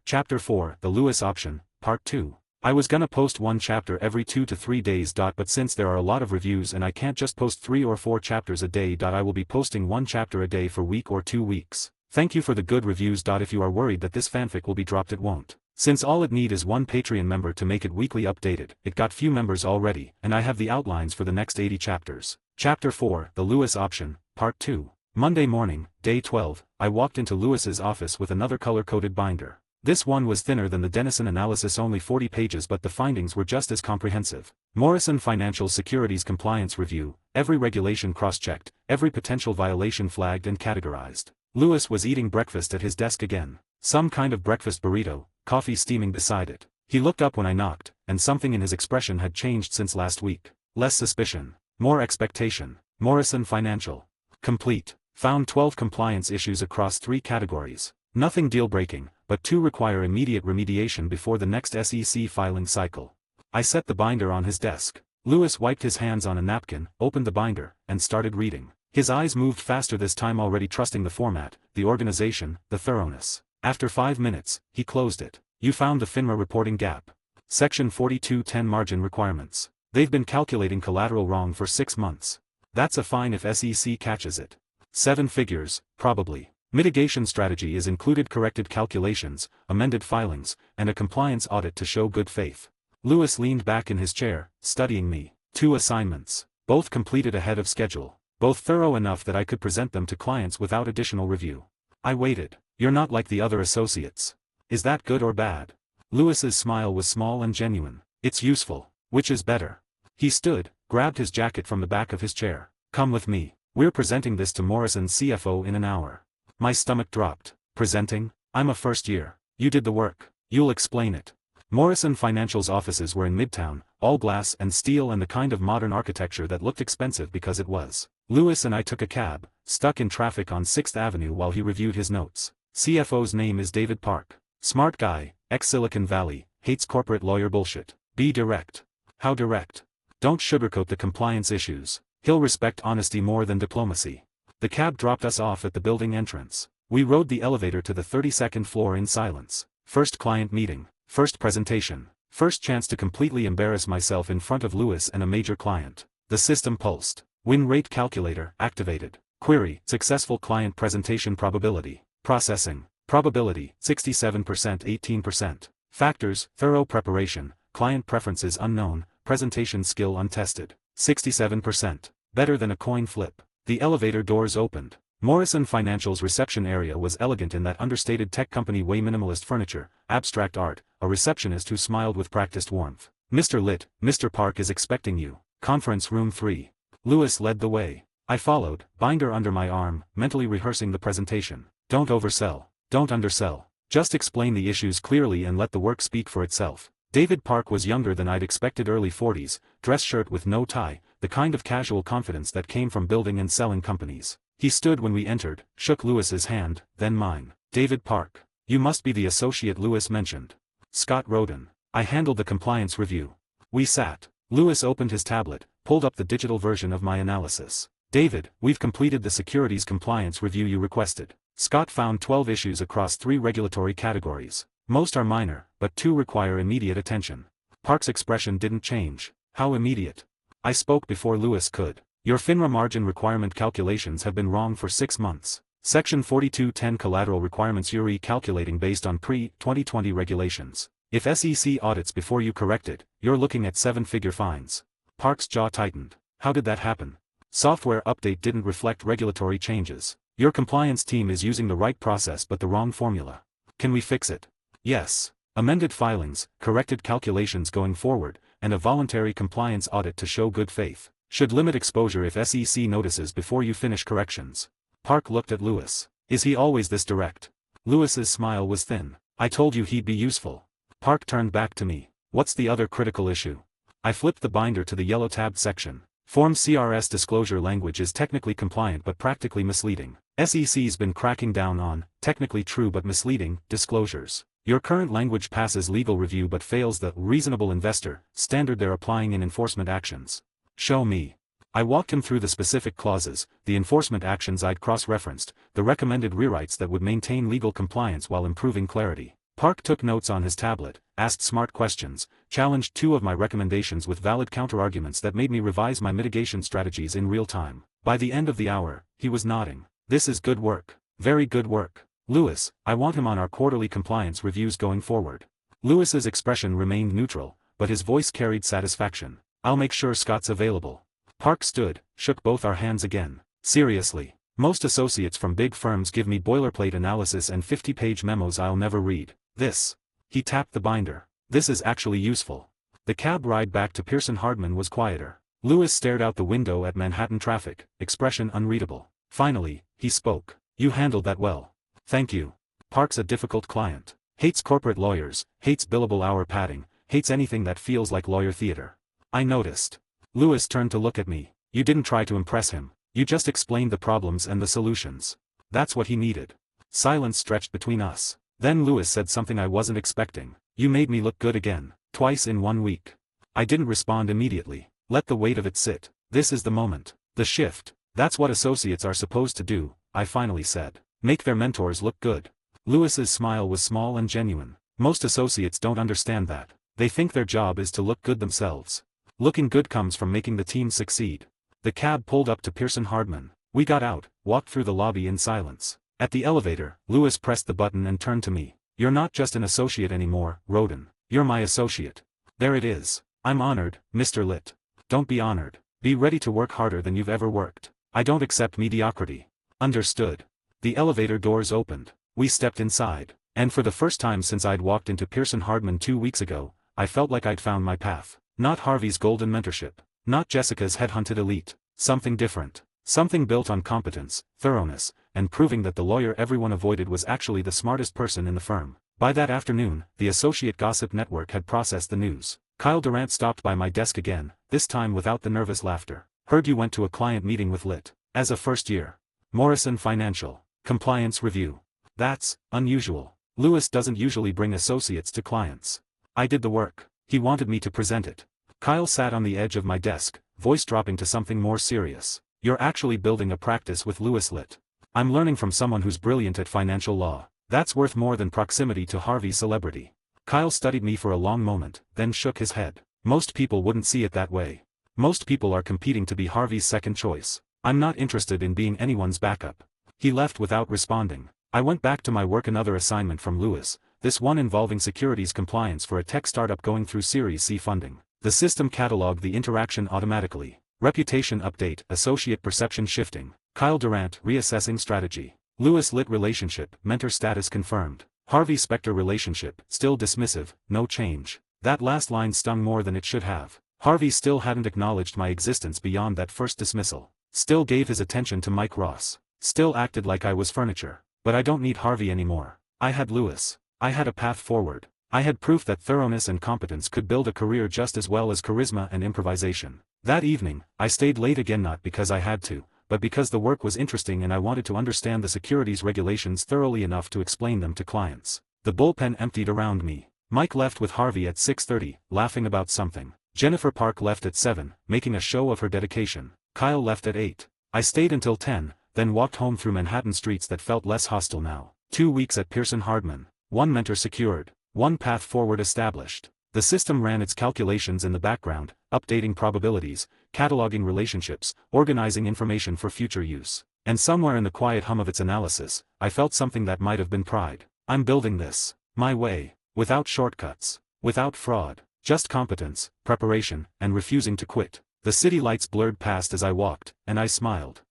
Chapter 4, The Lewis Option, Part 2. I was gonna post 1 chapter every 2 to 3 days. But since there are a lot of reviews and I can't just post 3 or 4 chapters a day. I will be posting 1 chapter a day for week or 2 weeks. Thank you for the good reviews. If you are worried that this fanfic will be dropped, it won't. Since all it need is 1 Patreon member to make it weekly updated, it got few members already, and I have the outlines for the next 80 chapters. Chapter 4, The Lewis Option, Part 2. Monday morning, Day 12, I walked into Lewis's office with another color-coded binder. This one was thinner than the Denison analysis, only 40 pages, but the findings were just as comprehensive. Morrison Financial Securities Compliance Review, every regulation cross-checked, every potential violation flagged and categorized. Lewis was eating breakfast at his desk again. Some kind of breakfast burrito, coffee steaming beside it. He looked up when I knocked, and something in his expression had changed since last week. Less suspicion. More expectation. Morrison Financial. Complete. Found 12 compliance issues across 3 categories. Nothing deal-breaking, but 2 require immediate remediation before the next SEC filing cycle. I set the binder on his desk. Lewis wiped his hands on a napkin, opened the binder, and started reading. His eyes moved faster this time, already trusting the format, the organization, the thoroughness. After 5 minutes, he closed it. You found the FINRA reporting gap. Section 4210 margin requirements. They've been calculating collateral wrong for 6 months. That's a fine if SEC catches it. 7 figures, probably. Mitigation strategy is included: corrected calculations, amended filings, and a compliance audit to show good faith. Lewis leaned back in his chair, studying me. 2 assignments. Both completed ahead of schedule. Both thorough enough that I could present them to clients without additional review. I waited. You're not like the other associates. Is that good or bad? Lewis's smile was small and genuine. It's useful. Which is better? He stood, grabbed his jacket from the back of his chair. Come with me. We're presenting this to Morrison's CFO in an hour. My stomach dropped. Presenting? I'm a first year. You did the work. You'll explain it. Morrison Financial's offices were in Midtown, all glass and steel and the kind of modern architecture that looked expensive because it was. Lewis and I took a cab, stuck in traffic on 6th Avenue while he reviewed his notes. CFO's name is David Park. Smart guy, ex-Silicon Valley, hates corporate lawyer bullshit. Be direct. How direct? Don't sugarcoat the compliance issues. He'll respect honesty more than diplomacy. The cab dropped us off at the building entrance. We rode the elevator to the 32nd floor in silence. First client meeting. First presentation. First chance to completely embarrass myself in front of Lewis and a major client. The system pulsed. Win rate calculator activated. Query: successful client presentation probability. Processing. Probability: 67%, 18%. Factors: thorough preparation, client preferences unknown, presentation skill untested. 67%. Better than a coin flip. The elevator doors opened. Morrison Financial's reception area was elegant in that understated tech company way: minimalist furniture, abstract art, a receptionist who smiled with practiced warmth. Mr. Litt, Mr. Park is expecting you. Conference room 3. Lewis led the way. I followed, binder under my arm, mentally rehearsing the presentation. Don't oversell. Don't undersell. Just explain the issues clearly and let the work speak for itself. David Park was younger than I'd expected, early 40s, dress shirt with no tie, the kind of casual confidence that came from building and selling companies. He stood when we entered, shook Lewis's hand, then mine. David Park. You must be the associate Lewis mentioned. Scott Roden. I handled the compliance review. We sat. Lewis opened his tablet, pulled up the digital version of my analysis. David, we've completed the securities compliance review you requested. Scott found 12 issues across 3 regulatory categories. Most are minor, but 2 require immediate attention. Park's expression didn't change. How immediate? I spoke before Lewis could. Your FINRA margin requirement calculations have been wrong for 6 months. Section 4210 collateral requirements you're calculating based on pre-2020 regulations. If SEC audits before you correct it, you're looking at 7-figure fines. Park's jaw tightened. How did that happen? Software update didn't reflect regulatory changes. Your compliance team is using the right process but the wrong formula. Can we fix it? Yes. Amended filings, corrected calculations going forward, and a voluntary compliance audit to show good faith. Should limit exposure if SEC notices before you finish corrections. Park looked at Lewis. Is he always this direct? Lewis's smile was thin. I told you he'd be useful. Park turned back to me. What's the other critical issue? I flipped the binder to the yellow tabbed section. Form CRS disclosure language is technically compliant but practically misleading. SEC's been cracking down on, technically true but misleading, disclosures. Your current language passes legal review but fails the reasonable investor standard they're applying in enforcement actions. Show me. I walked him through the specific clauses, the enforcement actions I'd cross-referenced, the recommended rewrites that would maintain legal compliance while improving clarity. Park took notes on his tablet, asked smart questions, challenged 2 of my recommendations with valid counterarguments that made me revise my mitigation strategies in real time. By the end of the hour, he was nodding. This is good work. Very good work. Lewis, I want him on our quarterly compliance reviews going forward. Lewis's expression remained neutral, but his voice carried satisfaction. I'll make sure Scott's available. Park stood, shook both our hands again. Seriously. Most associates from big firms give me boilerplate analysis and 50-page memos I'll never read. This. He tapped the binder. This is actually useful. The cab ride back to Pearson Hardman was quieter. Lewis stared out the window at Manhattan traffic, expression unreadable. Finally, he spoke. You handled that well. Thank you. Park's a difficult client. Hates corporate lawyers, hates billable hour padding, hates anything that feels like lawyer theater. I noticed. Lewis turned to look at me. You didn't try to impress him. You just explained the problems and the solutions. That's what he needed. Silence stretched between us. Then Lewis said something I wasn't expecting. You made me look good again. Twice in 1 week. I didn't respond immediately. Let the weight of it sit. This is the moment. The shift. That's what associates are supposed to do, I finally said. Make their mentors look good. Lewis's smile was small and genuine. Most associates don't understand that. They think their job is to look good themselves. Looking good comes from making the team succeed. The cab pulled up to Pearson Hardman. We got out, walked through the lobby in silence. At the elevator, Lewis pressed the button and turned to me. You're not just an associate anymore, Roden. You're my associate. There it is. I'm honored, Mr. Litt. Don't be honored. Be ready to work harder than you've ever worked. I don't accept mediocrity. Understood. The elevator doors opened. We stepped inside. And for the first time since I'd walked into Pearson Hardman 2 weeks ago, I felt like I'd found my path. Not Harvey's golden mentorship. Not Jessica's headhunted elite. Something different. Something built on competence, thoroughness, and proving that the lawyer everyone avoided was actually the smartest person in the firm. By that afternoon, the Associate Gossip Network had processed the news. Kyle Durant stopped by my desk again, this time without the nervous laughter. Heard you went to a client meeting with Litt. As a first year. Morrison Financial. Compliance review. That's unusual. Lewis doesn't usually bring associates to clients. I did the work. He wanted me to present it. Kyle sat on the edge of my desk, voice dropping to something more serious. You're actually building a practice with Lewis Litt. I'm learning from someone who's brilliant at financial law. That's worth more than proximity to Harvey's celebrity. Kyle studied me for a long moment, then shook his head. Most people wouldn't see it that way. Most people are competing to be Harvey's second choice. I'm not interested in being anyone's backup. He left without responding. I went back to my work. Another assignment from Lewis, this one involving securities compliance for a tech startup going through Series C funding. The system cataloged the interaction automatically. Reputation update, associate perception shifting. Kyle Durant reassessing strategy. Lewis Litt relationship, mentor status confirmed. Harvey Specter relationship, still dismissive, no change. That last line stung more than it should have. Harvey still hadn't acknowledged my existence beyond that first dismissal. Still gave his attention to Mike Ross. Still acted like I was furniture. But I don't need Harvey anymore. I had Lewis. I had a path forward. I had proof that thoroughness and competence could build a career just as well as charisma and improvisation. That evening, I stayed late again, not because I had to, but because the work was interesting and I wanted to understand the securities regulations thoroughly enough to explain them to clients. The bullpen emptied around me. Mike left with Harvey at 6:30, laughing about something. Jennifer Park left at 7, making a show of her dedication. Kyle left at 8. I stayed until 10, then walked home through Manhattan streets that felt less hostile now. 2 weeks at Pearson Hardman. 1 mentor secured. 1 path forward established. The system ran its calculations in the background, updating probabilities, cataloging relationships, organizing information for future use. And somewhere in the quiet hum of its analysis, I felt something that might have been pride. I'm building this. My way. Without shortcuts. Without fraud. Just competence, preparation, and refusing to quit. The city lights blurred past as I walked, and I smiled.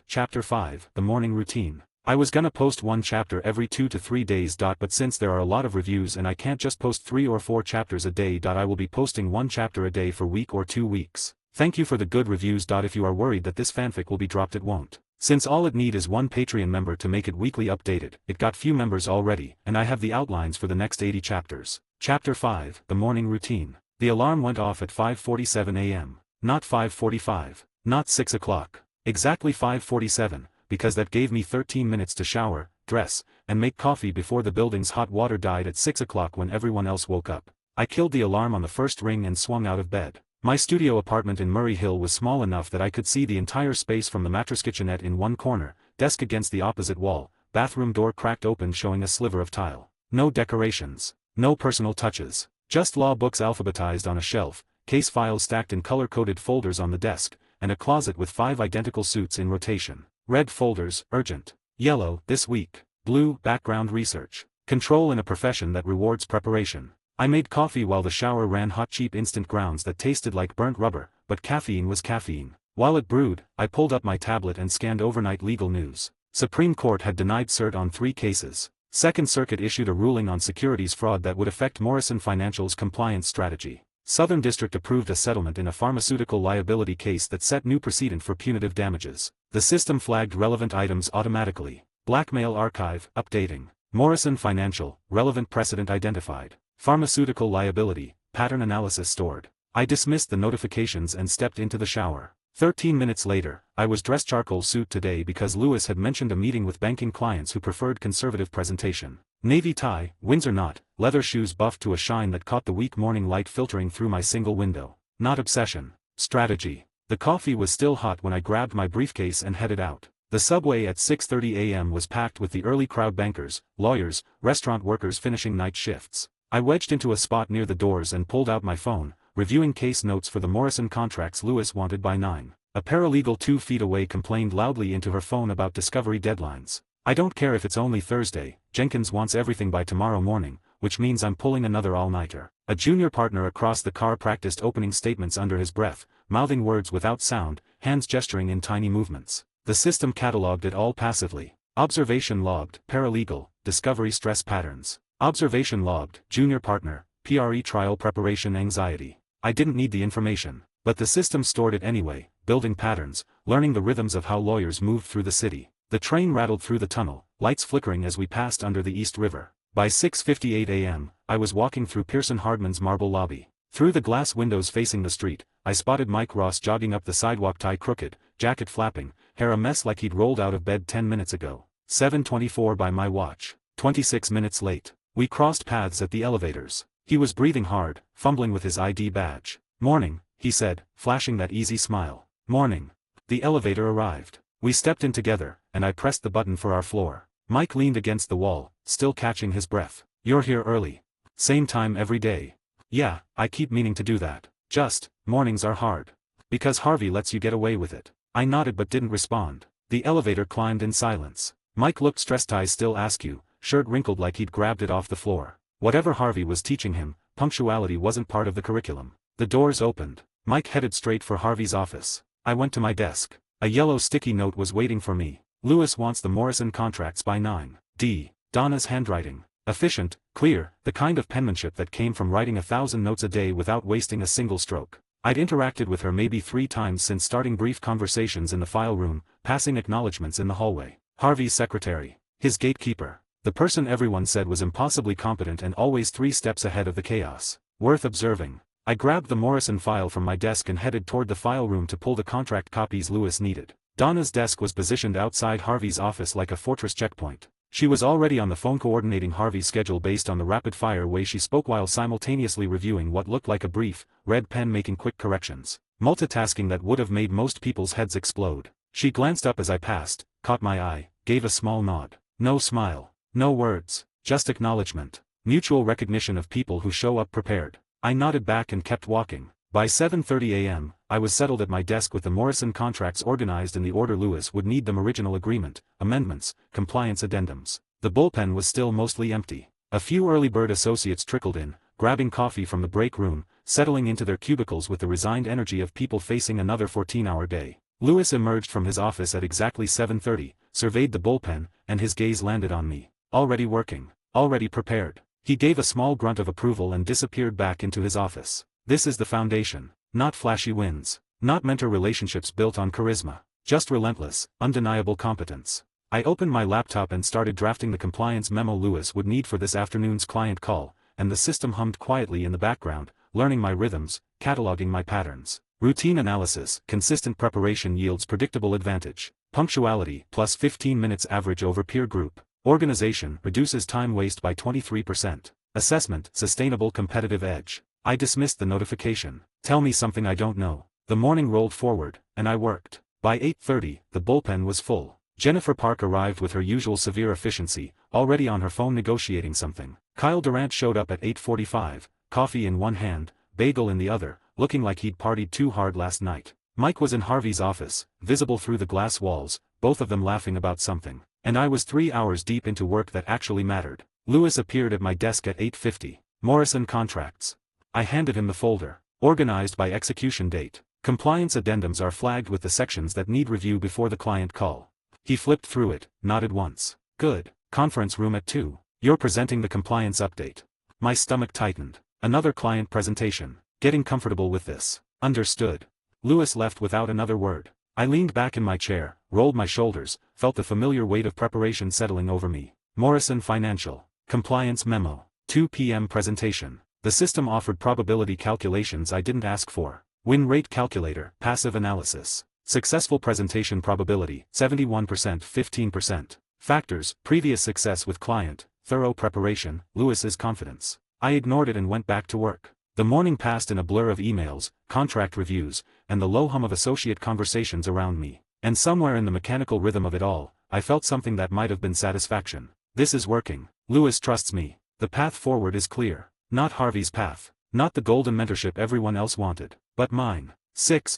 Chapter 5, The Morning Routine. I was gonna post 1 chapter every 2 to 3 days. But since there are a lot of reviews and I can't just post 3 or 4 chapters a day. I will be posting 1 chapter a day for week or 2 weeks. Thank you for the good reviews. If you are worried that this fanfic will be dropped, it won't. Since all it need is 1 Patreon member to make it weekly updated. It got few members already, and I have the outlines for the next 80 chapters. Chapter 5, The Morning Routine. The alarm went off at 5:47 a.m. Not 5:45. Not 6 o'clock. Exactly 5:47. Because that gave me 13 minutes to shower, dress, and make coffee before the building's hot water died at 6 o'clock when everyone else woke up. I killed the alarm on the first ring and swung out of bed. My studio apartment in Murray Hill was small enough that I could see the entire space from the mattress kitchenette in one corner, desk against the opposite wall, bathroom door cracked open showing a sliver of tile. No decorations. No personal touches. Just law books alphabetized on a shelf, case files stacked in color-coded folders on the desk, and a closet with 5 identical suits in rotation. Red folders, urgent. Yellow, this week. Blue, background research. Control in a profession that rewards preparation. I made coffee while the shower ran hot, cheap instant grounds that tasted like burnt rubber, but caffeine was caffeine. While it brewed, I pulled up my tablet and scanned overnight legal news. Supreme Court had denied cert on 3 cases. Second Circuit issued a ruling on securities fraud that would affect Morrison Financial's compliance strategy. Southern District approved a settlement in a pharmaceutical liability case that set new precedent for punitive damages. The system flagged relevant items automatically. Blackmail archive, updating. Morrison Financial, relevant precedent identified. Pharmaceutical liability, pattern analysis stored. I dismissed the notifications and stepped into the shower. 13 minutes later, I was dressed charcoal suit today because Lewis had mentioned a meeting with banking clients who preferred conservative presentation. Navy tie, Windsor knot, leather shoes buffed to a shine that caught the weak morning light filtering through my single window. Not obsession. Strategy. The coffee was still hot when I grabbed my briefcase and headed out. The subway at 6:30 a.m. was packed with the early crowd, bankers, lawyers, restaurant workers finishing night shifts. I wedged into a spot near the doors and pulled out my phone, reviewing case notes for the Morrison contracts Lewis wanted by 9. A paralegal 2 feet away complained loudly into her phone about discovery deadlines. I don't care if it's only Thursday, Jenkins wants everything by tomorrow morning, which means I'm pulling another all-nighter. A junior partner across the car practiced opening statements under his breath, mouthing words without sound, hands gesturing in tiny movements. The system catalogued it all passively. Observation logged, paralegal, discovery stress patterns. Observation logged, junior partner, PRE trial preparation anxiety. I didn't need the information, but the system stored it anyway, building patterns, learning the rhythms of how lawyers moved through the city. The train rattled through the tunnel, lights flickering as we passed under the East River. By 6:58 a.m., I was walking through Pearson Hardman's marble lobby. Through the glass windows facing the street, I spotted Mike Ross jogging up the sidewalk, tie crooked, jacket flapping, hair a mess like he'd rolled out of bed 10 minutes ago. 7:24 by my watch. 26 minutes late. We crossed paths at the elevators. He was breathing hard, fumbling with his ID badge. "Morning," he said, flashing that easy smile. "Morning." The elevator arrived. We stepped in together, and I pressed the button for our floor. Mike leaned against the wall, still catching his breath. "You're here early. Same time every day." "Yeah, I keep meaning to do that. Just, mornings are hard. Because Harvey lets you get away with it." I nodded but didn't respond. The elevator climbed in silence. Mike looked stressed, eyes still askew, shirt wrinkled like he'd grabbed it off the floor. Whatever Harvey was teaching him, punctuality wasn't part of the curriculum. The doors opened. Mike headed straight for Harvey's office. I went to my desk. A yellow sticky note was waiting for me. "Lewis wants the Morrison contracts by 9. D. Donna's handwriting. Efficient, clear, the kind of penmanship that came from writing 1,000 notes a day without wasting a single stroke. I'd interacted with her maybe 3 times since starting brief conversations in the file room, passing acknowledgments in the hallway. Harvey's secretary. His gatekeeper. The person everyone said was impossibly competent and always 3 steps ahead of the chaos. Worth observing. I grabbed the Morrison file from my desk and headed toward the file room to pull the contract copies Lewis needed. Donna's desk was positioned outside Harvey's office like a fortress checkpoint. She was already on the phone coordinating Harvey's schedule based on the rapid-fire way she spoke while simultaneously reviewing what looked like a brief, red pen, making quick corrections. Multitasking that would have made most people's heads explode. She glanced up as I passed, caught my eye, gave a small nod. No smile. No words. Just acknowledgement. Mutual recognition of people who show up prepared. I nodded back and kept walking. By 7:30 a.m., I was settled at my desk with the Morrison contracts organized in the order Lewis would need them: original agreement, amendments, compliance addendums. The bullpen was still mostly empty. A few early bird associates trickled in, grabbing coffee from the break room, settling into their cubicles with the resigned energy of people facing another 14-hour day. Lewis emerged from his office at exactly 7:30, surveyed the bullpen, and his gaze landed on me. Already working. Already prepared. He gave a small grunt of approval and disappeared back into his office. This is the foundation. Not flashy wins. Not mentor relationships built on charisma. Just relentless, undeniable competence. I opened my laptop and started drafting the compliance memo Lewis would need for this afternoon's client call, and the system hummed quietly in the background, learning my rhythms, cataloging my patterns. Routine analysis, consistent preparation yields predictable advantage. Punctuality, plus 15 minutes average over peer group. Organization, reduces time waste by 23%. Assessment, sustainable competitive edge. I dismissed the notification. Tell me something I don't know. The morning rolled forward, and I worked. By 8:30, the bullpen was full. Jennifer Park arrived with her usual severe efficiency, already on her phone negotiating something. Kyle Durant showed up at 8:45, coffee in one hand, bagel in the other, looking like he'd partied too hard last night. Mike was in Harvey's office, visible through the glass walls, both of them laughing about something. And I was 3 hours deep into work that actually mattered. Lewis appeared at my desk at 8:50. Morrison contracts. I handed him the folder. Organized by execution date. Compliance addendums are flagged with the sections that need review before the client call. He flipped through it, nodded once. Good. Conference room at 2. You're presenting the compliance update. My stomach tightened. Another client presentation. Getting comfortable with this. Understood. Lewis left without another word. I leaned back in my chair, rolled my shoulders, felt the familiar weight of preparation settling over me. Morrison Financial. Compliance memo. 2 p.m. presentation. The system offered probability calculations I didn't ask for. Win rate calculator, passive analysis. Successful presentation probability, 71%, 15%. Factors, previous success with client, thorough preparation, Lewis's confidence. I ignored it and went back to work. The morning passed in a blur of emails, contract reviews, and the low hum of associate conversations around me. And somewhere in the mechanical rhythm of it all, I felt something that might have been satisfaction. This is working. Lewis trusts me. The path forward is clear. Not Harvey's path. Not the golden mentorship everyone else wanted, but mine.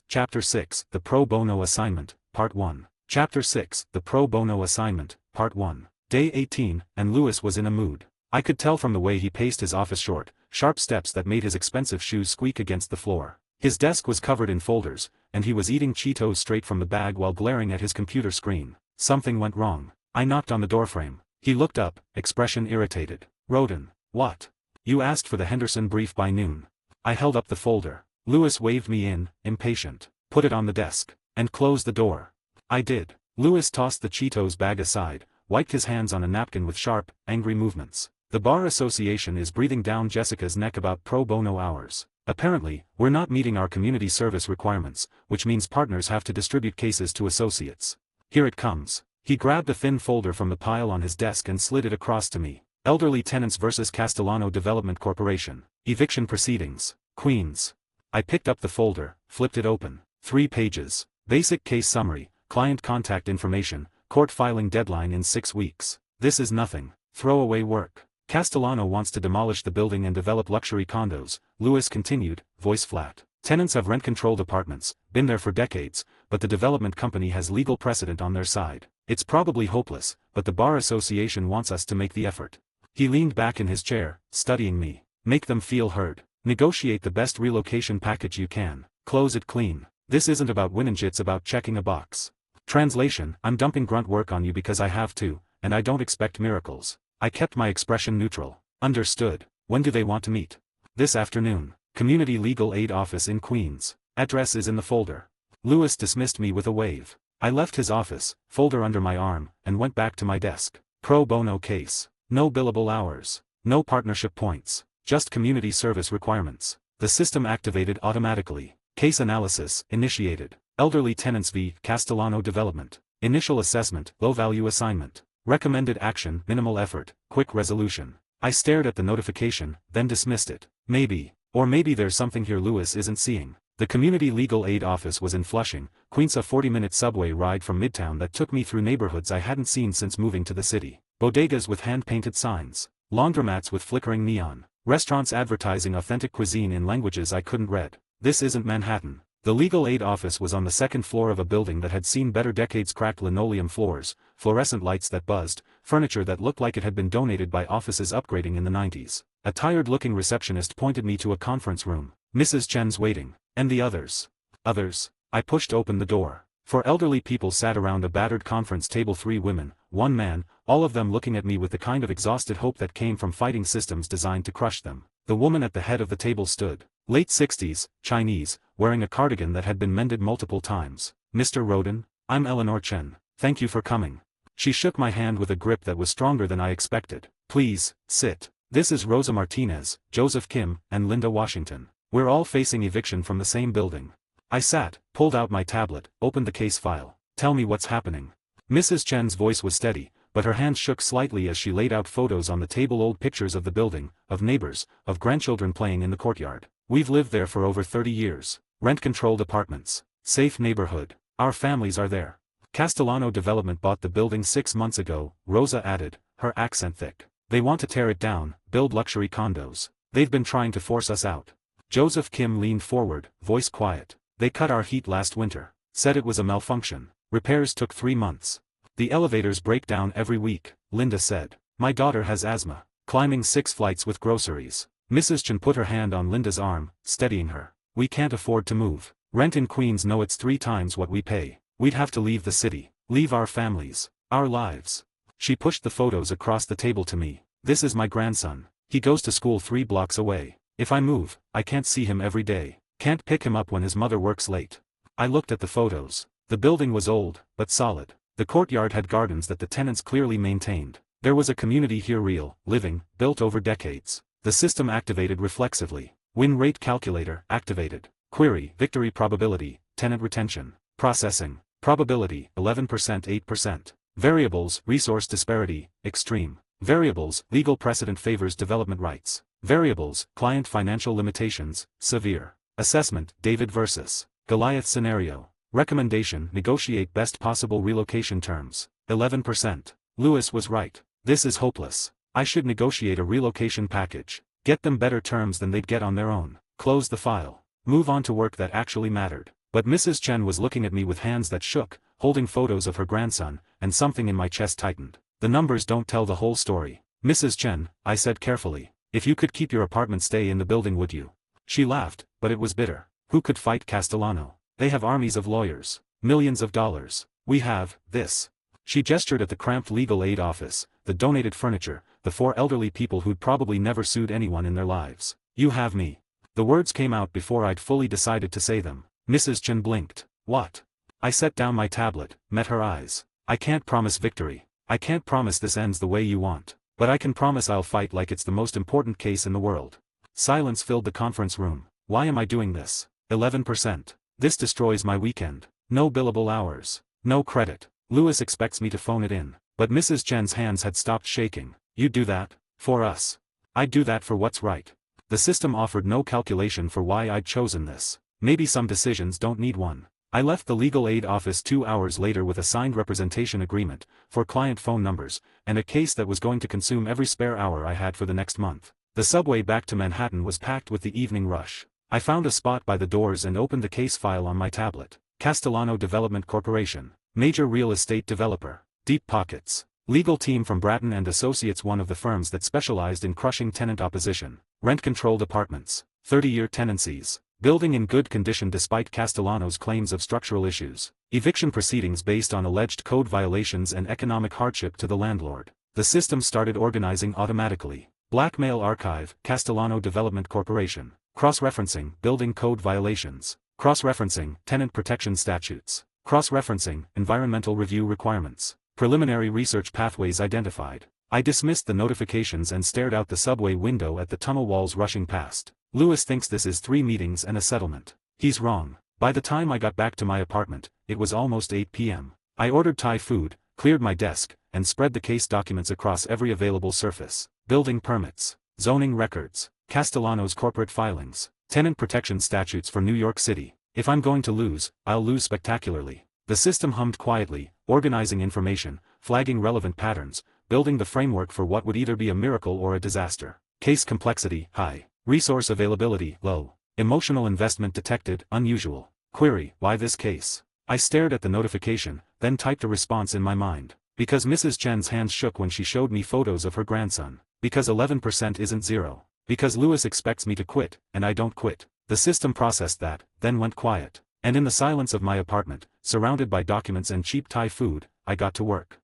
Chapter 6, The Pro Bono Assignment, Part 1. Chapter 6, The Pro Bono Assignment, Part 1. Day 18, and Lewis was in a mood. I could tell from the way he paced his office short, sharp steps that made his expensive shoes squeak against the floor. His desk was covered in folders, and he was eating Cheetos straight from the bag while glaring at his computer screen. Something went wrong. I knocked on the doorframe. He looked up, expression irritated. Roden. What? You asked for the Henderson brief by noon. I held up the folder. Lewis waved me in, impatient. Put it on the desk. And close the door. I did. Lewis tossed the Cheetos bag aside, wiped his hands on a napkin with sharp, angry movements. The Bar Association is breathing down Jessica's neck about pro bono hours. Apparently, we're not meeting our community service requirements, which means partners have to distribute cases to associates. Here it comes. He grabbed a thin folder from the pile on his desk and slid it across to me. Elderly Tenants vs. Castellano Development Corporation. Eviction Proceedings. Queens. I picked up the folder, flipped it open. 3 pages. Basic case summary, client contact information, court filing deadline in 6 weeks. This is nothing. Throwaway work. Castellano wants to demolish the building and develop luxury condos, Lewis continued, voice flat. Tenants have rent-controlled apartments, been there for decades, but the development company has legal precedent on their side. It's probably hopeless, but the Bar Association wants us to make the effort. He leaned back in his chair, studying me. Make them feel heard. Negotiate the best relocation package you can. Close it clean. This isn't about winning, it's about checking a box. Translation, I'm dumping grunt work on you because I have to, and I don't expect miracles. I kept my expression neutral. Understood. When do they want to meet? This afternoon. Community Legal Aid Office in Queens. Address is in the folder. Lewis dismissed me with a wave. I left his office, folder under my arm, and went back to my desk. Pro bono case. No billable hours. No partnership points. Just community service requirements. The system activated automatically. Case analysis, initiated. Elderly Tenants v. Castellano Development. Initial assessment, low-value assignment. Recommended action, minimal effort, quick resolution. I stared at the notification, then dismissed it. Maybe. Or maybe there's something here Lewis isn't seeing. The Community Legal Aid Office was in Flushing, Queens, a 40-minute subway ride from Midtown that took me through neighborhoods I hadn't seen since moving to the city. Bodegas with hand-painted signs. Laundromats with flickering neon. Restaurants advertising authentic cuisine in languages I couldn't read. This isn't Manhattan. The legal aid office was on the second floor of a building that had seen better decades. Cracked linoleum floors, fluorescent lights that buzzed, furniture that looked like it had been donated by offices upgrading in the 90s. A tired-looking receptionist pointed me to a conference room. Mrs. Chen's waiting. And the others. Others. I pushed open the door. 4 elderly people sat around a battered conference table. 3 women, 1 man, all of them looking at me with the kind of exhausted hope that came from fighting systems designed to crush them. The woman at the head of the table stood. Late 60s, Chinese, wearing a cardigan that had been mended multiple times. Mr. Roden, I'm Eleanor Chen. Thank you for coming. She shook my hand with a grip that was stronger than I expected. Please, sit. This is Rosa Martinez, Joseph Kim, and Linda Washington. We're all facing eviction from the same building. I sat, pulled out my tablet, opened the case file. Tell me what's happening. Mrs. Chen's voice was steady, but her hands shook slightly as she laid out photos on the table. Old pictures of the building, of neighbors, of grandchildren playing in the courtyard. We've lived there for over 30 years. Rent-controlled apartments. Safe neighborhood. Our families are there. Castellano Development bought the building 6 months ago, Rosa added, her accent thick. They want to tear it down, build luxury condos. They've been trying to force us out. Joseph Kim leaned forward, voice quiet. They cut our heat last winter. Said it was a malfunction. Repairs took 3 months. The elevators break down every week, Linda said. My daughter has asthma. Climbing 6 flights with groceries. Mrs. Chen put her hand on Linda's arm, steadying her. We can't afford to move. Rent in Queens, no, it's 3 times what we pay. We'd have to leave the city, leave our families, our lives. She pushed the photos across the table to me. This is my grandson. He goes to school 3 blocks away. If I move, I can't see him every day. Can't pick him up when his mother works late. I looked at the photos. The building was old, but solid. The courtyard had gardens that the tenants clearly maintained. There was a community here, real, living, built over decades. The system activated reflexively. Win rate calculator activated. Query, victory probability, tenant retention. Processing. Probability, 11%, 8%. Variables, resource disparity, extreme. Variables, legal precedent favors development rights. Variables, client financial limitations, severe. Assessment, David versus Goliath scenario. Recommendation, negotiate best possible relocation terms. 11%. Lewis was right. This is hopeless. I should negotiate a relocation package. Get them better terms than they'd get on their own. Close the file. Move on to work that actually mattered. But Mrs. Chen was looking at me with hands that shook, holding photos of her grandson, and something in my chest tightened. The numbers don't tell the whole story. Mrs. Chen, I said carefully, if you could keep your apartment, stay in the building, would you? She laughed, but it was bitter. Who could fight Castellano? They have armies of lawyers. Millions of dollars. We have this. She gestured at the cramped legal aid office, the donated furniture, the 4 elderly people who'd probably never sued anyone in their lives. You have me. The words came out before I'd fully decided to say them. Mrs. Chen blinked. What? I set down my tablet, met her eyes. I can't promise victory. I can't promise this ends the way you want. But I can promise I'll fight like it's the most important case in the world. Silence filled the conference room. Why am I doing this? 11%. This destroys my weekend. No billable hours. No credit. Lewis expects me to phone it in. But Mrs. Chen's hands had stopped shaking. You do that? For us. I'd do that for what's right. The system offered no calculation for why I'd chosen this. Maybe some decisions don't need one. I left the legal aid office 2 hours later with a signed representation agreement, for client phone numbers, and a case that was going to consume every spare hour I had for the next month. The subway back to Manhattan was packed with the evening rush. I found a spot by the doors and opened the case file on my tablet. Castellano Development Corporation. Major real estate developer. Deep pockets. Legal team from Bratton and Associates, one of the firms that specialized in crushing tenant opposition. Rent-controlled apartments. 30-year tenancies. Building in good condition despite Castellano's claims of structural issues. Eviction proceedings based on alleged code violations and economic hardship to the landlord. The system started organizing automatically. Blackmail archive, Castellano Development Corporation. Cross-referencing, building code violations. Cross-referencing, tenant protection statutes. Cross-referencing, environmental review requirements. Preliminary research pathways identified. I dismissed the notifications and stared out the subway window at the tunnel walls rushing past. Lewis thinks this is 3 meetings and a settlement. He's wrong. By the time I got back to my apartment, it was almost 8 p.m. I ordered Thai food, cleared my desk, and spread the case documents across every available surface. Building permits. Zoning records. Castellano's corporate filings. Tenant protection statutes for New York City. If I'm going to lose, I'll lose spectacularly. The system hummed quietly, organizing information, flagging relevant patterns, building the framework for what would either be a miracle or a disaster. Case complexity, high. Resource availability, low. Emotional investment detected, unusual. Query, why this case? I stared at the notification, then typed a response in my mind. Because Mrs. Chen's hands shook when she showed me photos of her grandson. Because 11% isn't 0. Because Lewis expects me to quit, and I don't quit. The system processed that, then went quiet. And in the silence of my apartment, surrounded by documents and cheap Thai food, I got to work.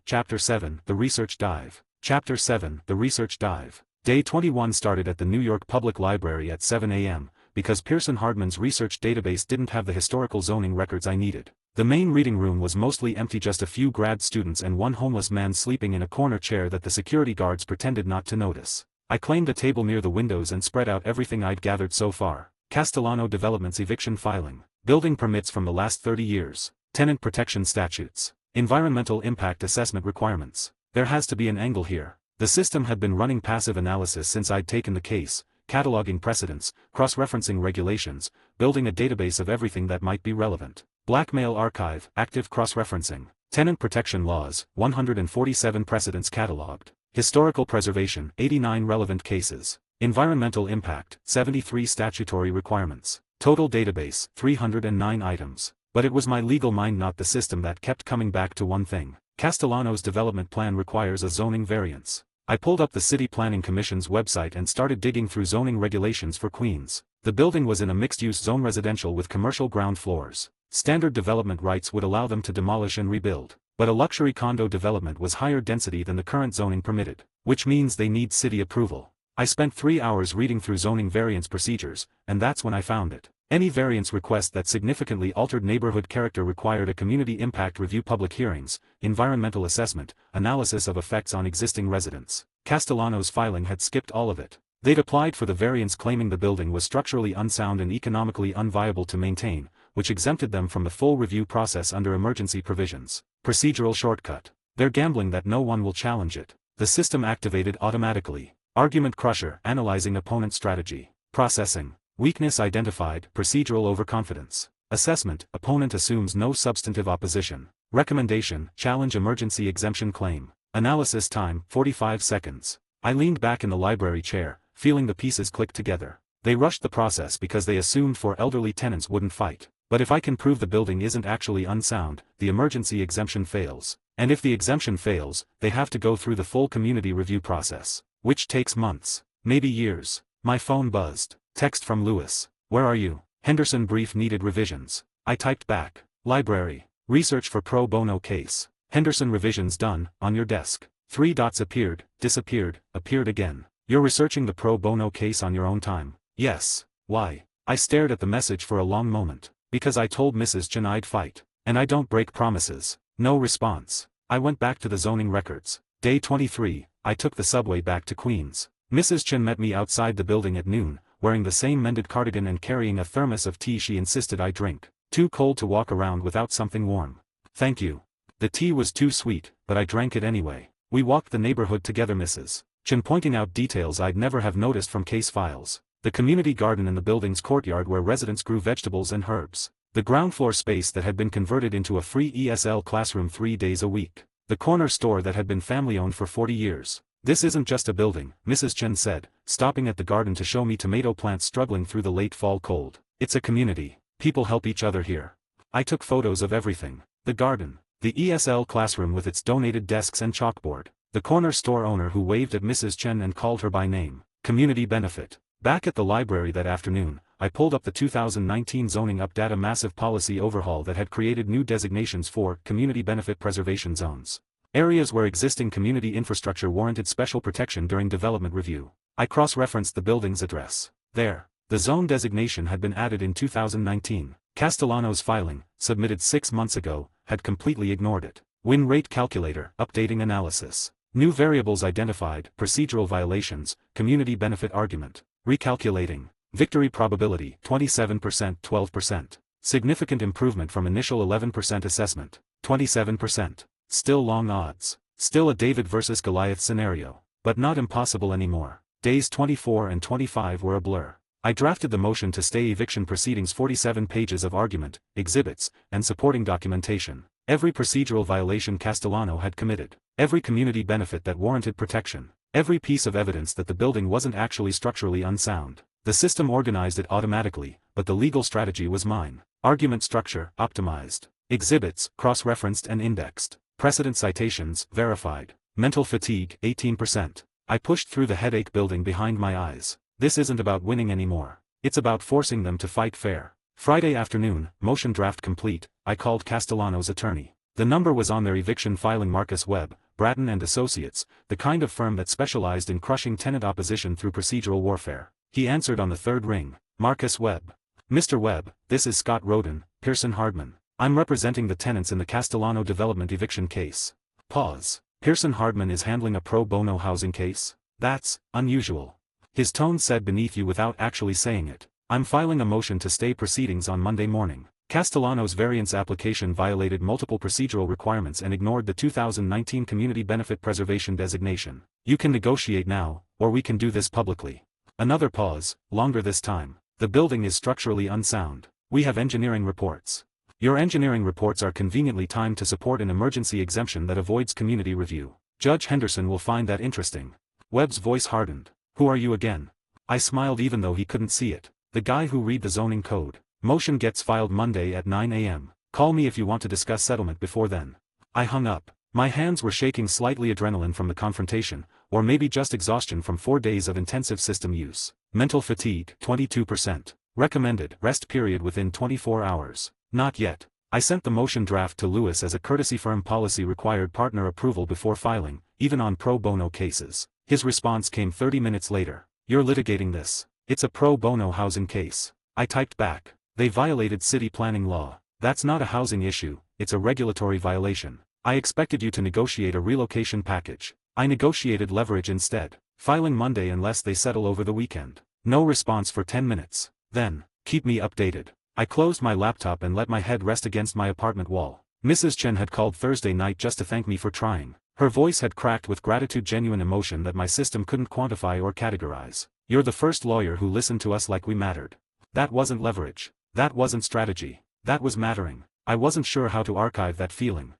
Chapter 7, The Research Dive. Chapter 7, The Research Dive. Day 21 started at the New York Public Library at 7 a.m., because Pearson Hardman's research database didn't have the historical zoning records I needed. The main reading room was mostly empty, just a few grad students and one homeless man sleeping in a corner chair that the security guards pretended not to notice. I claimed a table near the windows and spread out everything I'd gathered so far. Castellano Development's eviction filing. Building permits from the last 30 years. Tenant protection statutes. Environmental impact assessment requirements. There has to be an angle here. The system had been running passive analysis since I'd taken the case, cataloging precedents, cross-referencing regulations, building a database of everything that might be relevant. Blackmail archive, active cross-referencing. Tenant protection laws, 147 precedents cataloged. Historical preservation, 89 relevant cases. Environmental impact, 73 statutory requirements. Total database, 309 items. But it was my legal mind, not the system, that kept coming back to one thing. Castellano's development plan requires a zoning variance. I pulled up the City Planning Commission's website and started digging through zoning regulations for Queens. The building was in a mixed-use zone residential with commercial ground floors. Standard development rights would allow them to demolish and rebuild, but a luxury condo development was higher density than the current zoning permitted, which means they need city approval. I spent 3 hours reading through zoning variance procedures, and that's when I found it. Any variance request that significantly altered neighborhood character required a community impact review, public hearings, environmental assessment, analysis of effects on existing residents. Castellano's filing had skipped all of it. They'd applied for the variance claiming the building was structurally unsound and economically unviable to maintain, which exempted them from the full review process under emergency provisions. Procedural shortcut. They're gambling that no one will challenge it. The system activated automatically. Argument crusher, analyzing opponent strategy. Processing. Weakness identified, procedural overconfidence. Assessment, opponent assumes no substantive opposition. Recommendation, challenge emergency exemption claim. Analysis time, 45 seconds. I leaned back in the library chair, feeling the pieces click together. They rushed the process because they assumed 4 elderly tenants wouldn't fight. But if I can prove the building isn't actually unsound, the emergency exemption fails. And if the exemption fails, they have to go through the full community review process, which takes months, maybe years. My phone buzzed. Text from Lewis. Where are you? Henderson brief needed revisions. I typed back. Library. Research for pro bono case. Henderson revisions done, on your desk. 3 dots appeared, disappeared, appeared again. You're researching the pro bono case on your own time. Yes. Why? I stared at the message for a long moment. Because I told Mrs. Chen I'd fight. And I don't break promises. No response. I went back to the zoning records. Day 23, I took the subway back to Queens. Mrs. Chen met me outside the building at noon, wearing the same mended cardigan and carrying a thermos of tea she insisted I drink. Too cold to walk around without something warm. Thank you. The tea was too sweet, but I drank it anyway. We walked the neighborhood together, Mrs. Chen pointing out details I'd never have noticed from case files. The community garden in the building's courtyard where residents grew vegetables and herbs. The ground floor space that had been converted into a free ESL classroom 3 days a week. The corner store that had been family-owned for 40 years. This isn't just a building, Mrs. Chen said, stopping at the garden to show me tomato plants struggling through the late fall cold. It's a community. People help each other here. I took photos of everything. The garden. The ESL classroom with its donated desks and chalkboard. The corner store owner who waved at Mrs. Chen and called her by name. Community benefit. Back at the library that afternoon, I pulled up the 2019 zoning update, a massive policy overhaul that had created new designations for community benefit preservation zones. Areas where existing community infrastructure warranted special protection during development review. I cross-referenced the building's address. There. The zone designation had been added in 2019. Castellano's filing, submitted 6 months ago, had completely ignored it. Win rate calculator, updating analysis. New variables identified, procedural violations, community benefit argument. Recalculating. Victory probability, 27%, 12%. Significant improvement from initial 11% assessment. 27%. Still long odds. Still a David versus Goliath scenario. But not impossible anymore. Days 24 and 25 were a blur. I drafted the motion to stay eviction proceedings, 47 pages of argument, exhibits, and supporting documentation. Every procedural violation Castellano had committed. Every community benefit that warranted protection. Every piece of evidence that the building wasn't actually structurally unsound. The system organized it automatically, but the legal strategy was mine. Argument structure, optimized. Exhibits, cross-referenced and indexed. Precedent citations, verified. Mental fatigue, 18%. I pushed through the headache building behind my eyes. This isn't about winning anymore. It's about forcing them to fight fair. Friday afternoon, motion draft complete, I called Castellano's attorney. The number was on their eviction filing, Marcus Webb, Bratton and Associates, the kind of firm that specialized in crushing tenant opposition through procedural warfare. He answered on the third ring. Marcus Webb. Mr. Webb, this is Scott Roden, Pearson Hardman. I'm representing the tenants in the Castellano development eviction case. Pause. Pearson Hardman is handling a pro bono housing case? That's unusual. His tone said beneath you without actually saying it. I'm filing a motion to stay proceedings on Monday morning. Castellano's variance application violated multiple procedural requirements and ignored the 2019 Community Benefit Preservation designation. You can negotiate now, or we can do this publicly. Another pause, longer this time. The building is structurally unsound. We have engineering reports. Your engineering reports are conveniently timed to support an emergency exemption that avoids community review. Judge Henderson will find that interesting. Webb's voice hardened. Who are you again? I smiled even though he couldn't see it. The guy who read the zoning code. Motion gets filed Monday at 9 a.m. Call me if you want to discuss settlement before then. I hung up. My hands were shaking slightly, adrenaline from the confrontation, or maybe just exhaustion from 4 days of intensive system use. Mental fatigue, 22%. Recommended rest period within 24 hours. Not yet. I sent the motion draft to Lewis as a courtesy firm policy required partner approval before filing, even on pro bono cases. His response came 30 minutes later. You're litigating this. It's a pro bono housing case. I typed back. They violated city planning law. That's not a housing issue, it's a regulatory violation. I expected you to negotiate a relocation package. I negotiated leverage instead. Filing Monday unless they settle over the weekend. No response for 10 minutes. Then, keep me updated. I closed my laptop and let my head rest against my apartment wall. Mrs. Chen had called Thursday night just to thank me for trying. Her voice had cracked with gratitude, genuine emotion that my system couldn't quantify or categorize. You're the first lawyer who listened to us like we mattered. That wasn't leverage. That wasn't strategy. That was mattering. I wasn't sure how to archive that feeling.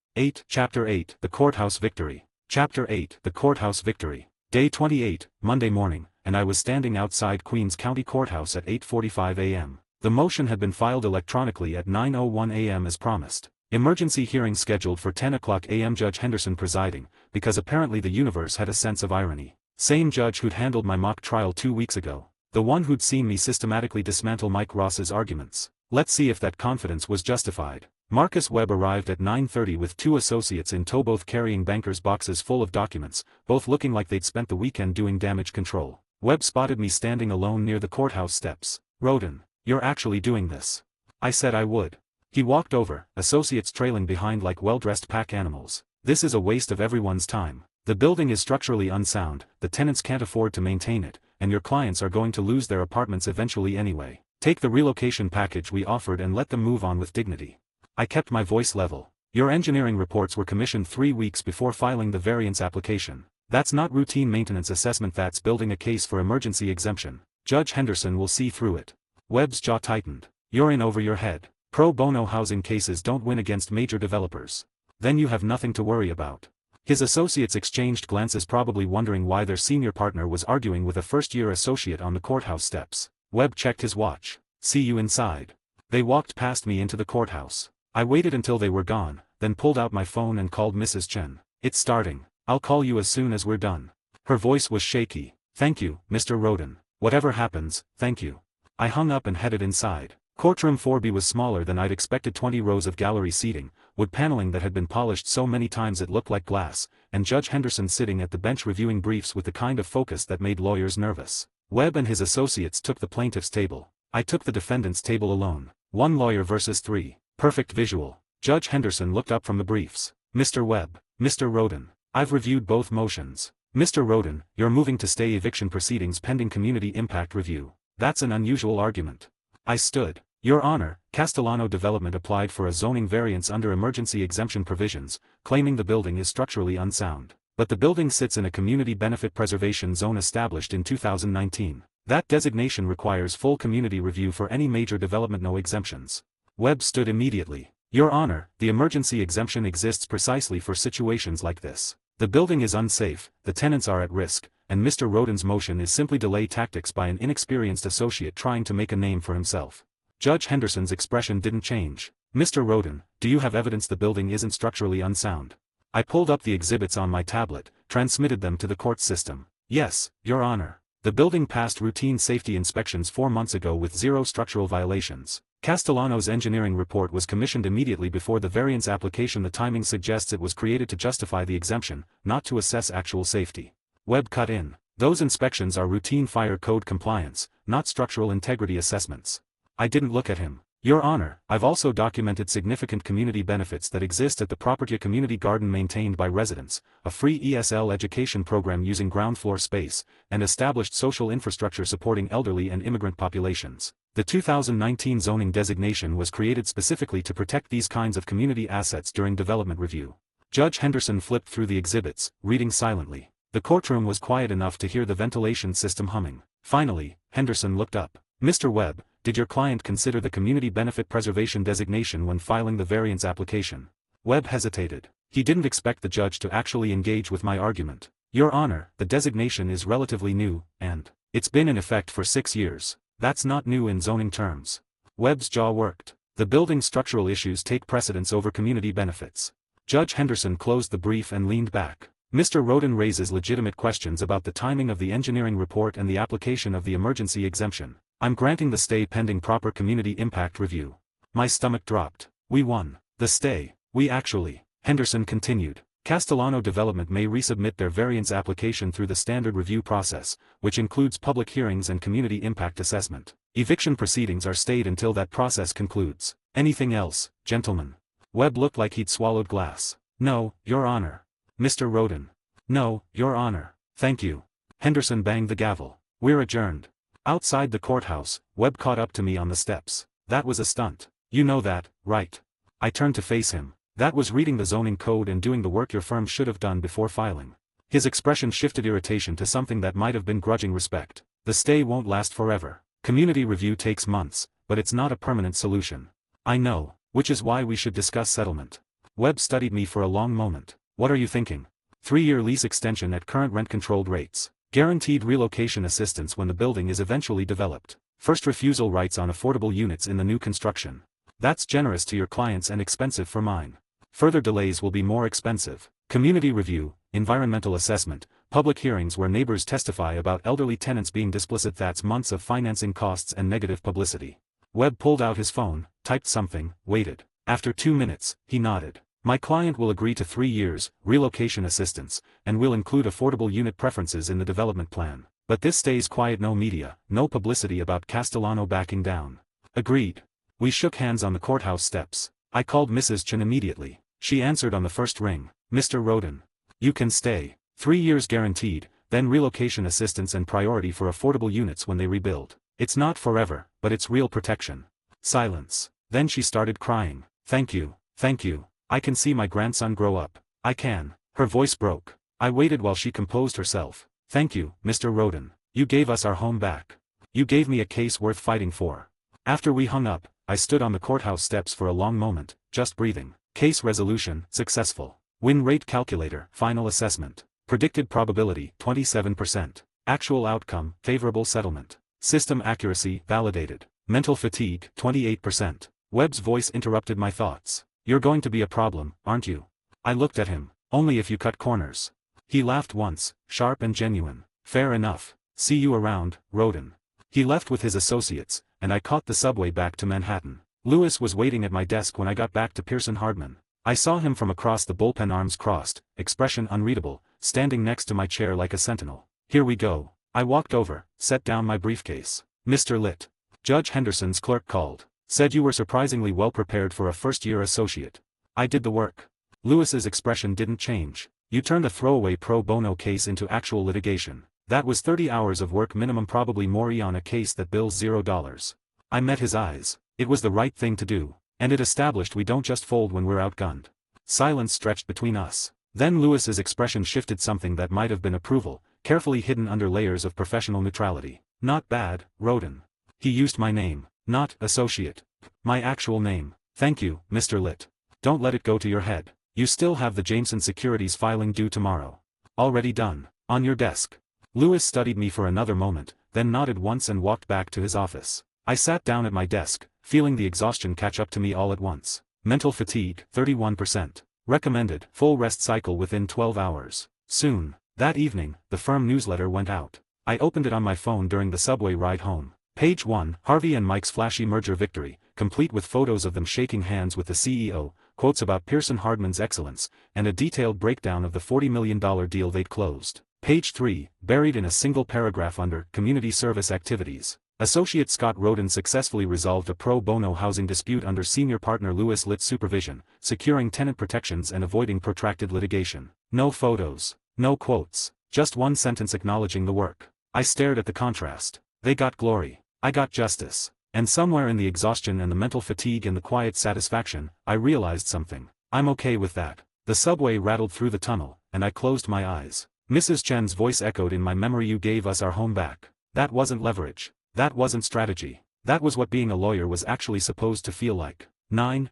Chapter 8, The Courthouse Victory. Chapter 8, The Courthouse Victory. Day 28, Monday morning, and I was standing outside Queens County Courthouse at 8:45 a.m. The motion had been filed electronically at 9:01 a.m. as promised. Emergency hearing scheduled for 10 o'clock a.m. Judge Henderson presiding, because apparently the universe had a sense of irony. Same judge who'd handled my mock trial 2 weeks ago. The one who'd seen me systematically dismantle Mike Ross's arguments. Let's see if that confidence was justified. Marcus Webb arrived at 9:30 with 2 associates in tow, both carrying bankers' boxes full of documents, both looking like they'd spent the weekend doing damage control. Webb spotted me standing alone near the courthouse steps. "Roden, you're actually doing this." I said I would. He walked over, associates trailing behind like well-dressed pack animals. "This is a waste of everyone's time. The building is structurally unsound, the tenants can't afford to maintain it, and your clients are going to lose their apartments eventually anyway. Take the relocation package we offered and let them move on with dignity." I kept my voice level. "Your engineering reports were commissioned 3 weeks before filing the variance application. That's not routine maintenance assessment, that's building a case for emergency exemption. Judge Henderson will see through it." Webb's jaw tightened. "You're in over your head. Pro bono housing cases don't win against major developers. Then you have nothing to worry about." His associates exchanged glances, probably wondering why their senior partner was arguing with a first-year associate on the courthouse steps. Webb checked his watch. "See you inside." They walked past me into the courthouse. I waited until they were gone, then pulled out my phone and called Mrs. Chen. "It's starting. I'll call you as soon as we're done." Her voice was shaky. "Thank you, Mr. Roden. Whatever happens, thank you." I hung up and headed inside. Courtroom 4B was smaller than I'd expected, 20 rows of gallery seating, wood paneling that had been polished so many times it looked like glass, and Judge Henderson sitting at the bench reviewing briefs with the kind of focus that made lawyers nervous. Webb and his associates took the plaintiff's table. I took the defendant's table alone. 1 lawyer versus 3. Perfect visual. Judge Henderson looked up from the briefs. "Mr. Webb, Mr. Roden, I've reviewed both motions. Mr. Roden, you're moving to stay eviction proceedings pending community impact review. That's an unusual argument." I stood. "Your Honor, Castellano Development applied for a zoning variance under emergency exemption provisions, claiming the building is structurally unsound. But the building sits in a community benefit preservation zone established in 2019. That designation requires full community review for any major development, no exemptions." Webb stood immediately. "Your Honor, the emergency exemption exists precisely for situations like this. The building is unsafe, the tenants are at risk, and Mr. Roden's motion is simply delay tactics by an inexperienced associate trying to make a name for himself." Judge Henderson's expression didn't change. "Mr. Roden, do you have evidence the building isn't structurally unsound?" I pulled up the exhibits on my tablet, transmitted them to the court system. "Yes, Your Honor. The building passed routine safety inspections 4 months ago with 0 structural violations. Castellano's engineering report was commissioned immediately before the variance application. The timing suggests it was created to justify the exemption, not to assess actual safety." Webb cut in. "Those inspections are routine fire code compliance, not structural integrity assessments." I didn't look at him. "Your Honor, I've also documented significant community benefits that exist at the property: a community garden maintained by residents, a free ESL education program using ground floor space, and established social infrastructure supporting elderly and immigrant populations. The 2019 zoning designation was created specifically to protect these kinds of community assets during development review." Judge Henderson flipped through the exhibits, reading silently. The courtroom was quiet enough to hear the ventilation system humming. Finally, Henderson looked up. "Mr. Webb, did your client consider the community benefit preservation designation when filing the variance application?" Webb hesitated. He didn't expect the judge to actually engage with my argument. "Your Honor, the designation is relatively new, and it's been in effect for 6 years. That's not new in zoning terms." Webb's jaw worked. "The building's structural issues take precedence over community benefits." Judge Henderson closed the brief and leaned back. Mr. Roden raises legitimate questions about the timing of the engineering report and the application of the emergency exemption. I'm granting the stay pending proper community impact review. My stomach dropped. We won. The stay. We actually. Henderson continued. Castellano Development may resubmit their variance application through the standard review process, which includes public hearings and community impact assessment. Eviction proceedings are stayed until that process concludes. Anything else, gentlemen? Webb looked like he'd swallowed glass. No, Your Honor. Mr. Roden. No, Your Honor. Thank you. Henderson banged the gavel. We're adjourned. Outside the courthouse, Webb caught up to me on the steps. That was a stunt. You know that, right? I turned to face him. That was reading the zoning code and doing the work your firm should have done before filing. His expression shifted irritation to something that might have been grudging respect. The stay won't last forever. Community review takes months, but it's not a permanent solution. I know, which is why we should discuss settlement. Webb studied me for a long moment. What are you thinking? 3-year lease extension at current rent-controlled rates. Guaranteed relocation assistance when the building is eventually developed. First refusal rights on affordable units in the new construction. That's generous to your clients and expensive for mine. Further delays will be more expensive. Community review, environmental assessment, public hearings where neighbors testify about elderly tenants being displaced. That's months of financing costs and negative publicity. Webb pulled out his phone, typed something, waited. After 2 minutes, he nodded. My client will agree to 3 years, relocation assistance, and will include affordable unit preferences in the development plan. But this stays quiet. No media, no publicity about Castellano backing down. Agreed. We shook hands on the courthouse steps. I called Mrs. Chen immediately. She answered on the first ring. Mr. Roden. You can stay. 3 years guaranteed, then relocation assistance and priority for affordable units when they rebuild. It's not forever, but it's real protection. Silence. Then she started crying. Thank you, thank you. I can see my grandson grow up. I can. Her voice broke. I waited while she composed herself. Thank you, Mr. Roden. You gave us our home back. You gave me a case worth fighting for. After we hung up, I stood on the courthouse steps for a long moment, just breathing. Case resolution, successful. Win rate calculator, final assessment. Predicted probability, 27%. Actual outcome, favorable settlement. System accuracy, validated. Mental fatigue, 28%. Webb's voice interrupted my thoughts. You're going to be a problem, aren't you? I looked at him. Only if you cut corners. He laughed once, sharp and genuine. Fair enough. See you around, Roden. He left with his associates, and I caught the subway back to Manhattan. Lewis was waiting at my desk when I got back to Pearson Hardman. I saw him from across the bullpen, arms crossed, expression unreadable, standing next to my chair like a sentinel. Here we go. I walked over, set down my briefcase. Mr. Litt. Judge Henderson's clerk called. Said you were surprisingly well prepared for a first-year associate. I did the work. Lewis's expression didn't change. You turned a throwaway pro bono case into actual litigation. That was 30 hours of work minimum, probably more, on a case that bills $0. I met his eyes. It was the right thing to do. And it established we don't just fold when we're outgunned. Silence stretched between us. Then Lewis's expression shifted, something that might have been approval, carefully hidden under layers of professional neutrality. Not bad, Roden. He used my name. Not associate. My actual name. Thank you, Mr. Litt. Don't let it go to your head. You still have the Jameson Securities filing due tomorrow. Already done. On your desk. Lewis studied me for another moment, then nodded once and walked back to his office. I sat down at my desk, feeling the exhaustion catch up to me all at once. Mental fatigue, 31%. Recommended full rest cycle within 12 hours. Soon. That evening, the firm newsletter went out. I opened it on my phone during the subway ride home. Page 1, Harvey and Mike's flashy merger victory, complete with photos of them shaking hands with the CEO, quotes about Pearson Hardman's excellence, and a detailed breakdown of the $40 million deal they'd closed. Page 3, buried in a single paragraph under Community Service Activities. Associate Scott Roden successfully resolved a pro bono housing dispute under senior partner Lewis Litt's supervision, securing tenant protections and avoiding protracted litigation. No photos. No quotes. Just one sentence acknowledging the work. I stared at the contrast. They got glory. I got justice. And somewhere in the exhaustion and the mental fatigue and the quiet satisfaction, I realized something. I'm okay with that. The subway rattled through the tunnel, and I closed my eyes. Mrs. Chen's voice echoed in my memory. You gave us our home back. That wasn't leverage. That wasn't strategy. That was what being a lawyer was actually supposed to feel like.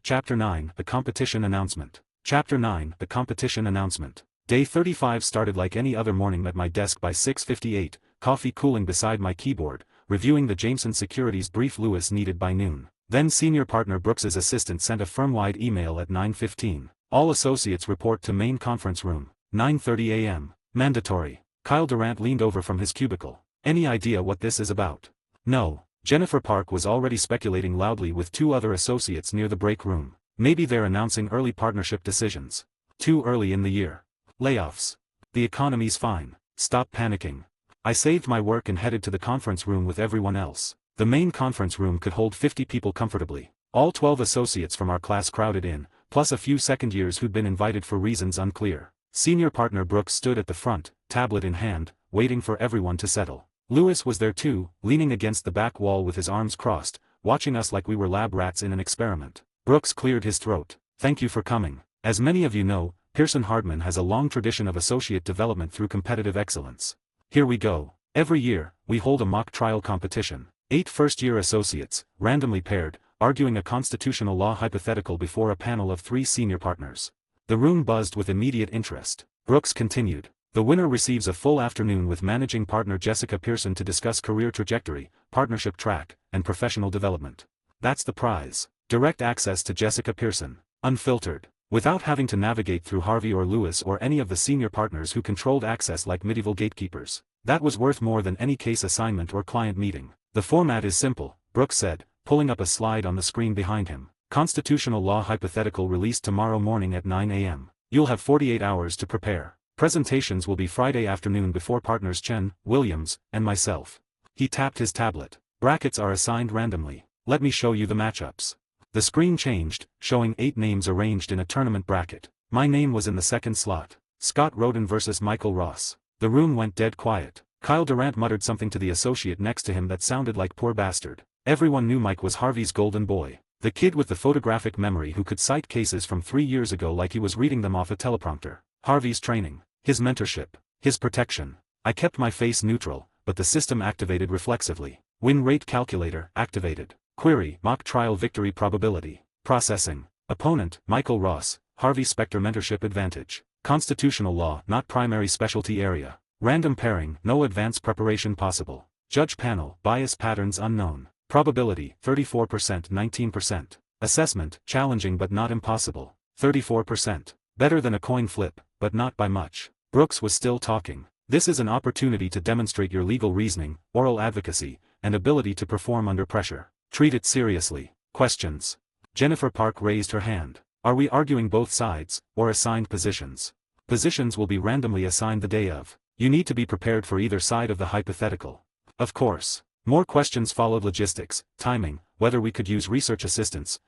Chapter 9, The Competition Announcement. Chapter 9, The Competition Announcement. Day 35 started like any other morning at my desk by 6:58, coffee cooling beside my keyboard, reviewing the Jameson Securities brief Lewis needed by noon. Then senior partner Brooks's assistant sent a firm-wide email at 9:15. All associates report to main conference room. 9:30 a.m. Mandatory. Kyle Durant leaned over from his cubicle. Any idea what this is about? No. Jennifer Park was already speculating loudly with two other associates near the break room. Maybe they're announcing early partnership decisions. Too early in the year. Layoffs. The economy's fine. Stop panicking. I saved my work and headed to the conference room with everyone else. The main conference room could hold 50 people comfortably. All 12 associates from our class crowded in, plus a few second years who'd been invited for reasons unclear. Senior partner Brooks stood at the front, tablet in hand, waiting for everyone to settle. Lewis was there too, leaning against the back wall with his arms crossed, watching us like we were lab rats in an experiment. Brooks cleared his throat. Thank you for coming. As many of you know, Pearson Hardman has a long tradition of associate development through competitive excellence. Here we go. Every year, we hold a mock trial competition. 8 first-year associates, randomly paired, arguing a constitutional law hypothetical before a panel of 3 senior partners. The room buzzed with immediate interest. Brooks continued. The winner receives a full afternoon with managing partner Jessica Pearson to discuss career trajectory, partnership track, and professional development. That's the prize. Direct access to Jessica Pearson, unfiltered, without having to navigate through Harvey or Lewis or any of the senior partners who controlled access like medieval gatekeepers. That was worth more than any case assignment or client meeting. The format is simple, Brooks said, pulling up a slide on the screen behind him. Constitutional law hypothetical released tomorrow morning at 9 a.m. You'll have 48 hours to prepare. Presentations will be Friday afternoon before partners Chen, Williams, and myself. He tapped his tablet. Brackets are assigned randomly. Let me show you the matchups. The screen changed, showing 8 names arranged in a tournament bracket. My name was in the second slot. Scott Roden versus Michael Ross. The room went dead quiet. Kyle Durant muttered something to the associate next to him that sounded like poor bastard. Everyone knew Mike was Harvey's golden boy. The kid with the photographic memory who could cite cases from 3 years ago like he was reading them off a teleprompter. Harvey's training. His mentorship. His protection. I kept my face neutral, but the system activated reflexively. Win rate calculator activated. Query, mock trial victory probability. Processing. Opponent, Michael Ross, Harvey Specter mentorship advantage. Constitutional law, not primary specialty area. Random pairing, no advance preparation possible. Judge panel, bias patterns unknown. Probability, 34%, 19%. Assessment, challenging but not impossible. 34%. Better than a coin flip, but not by much. Brooks was still talking. This is an opportunity to demonstrate your legal reasoning, oral advocacy, and ability to perform under pressure. Treat it seriously. Questions. Jennifer Park raised her hand. Are we arguing both sides, or assigned positions? Positions will be randomly assigned the day of. You need to be prepared for either side of the hypothetical. Of course. More questions followed. Logistics, timing, whether we could use research assistants,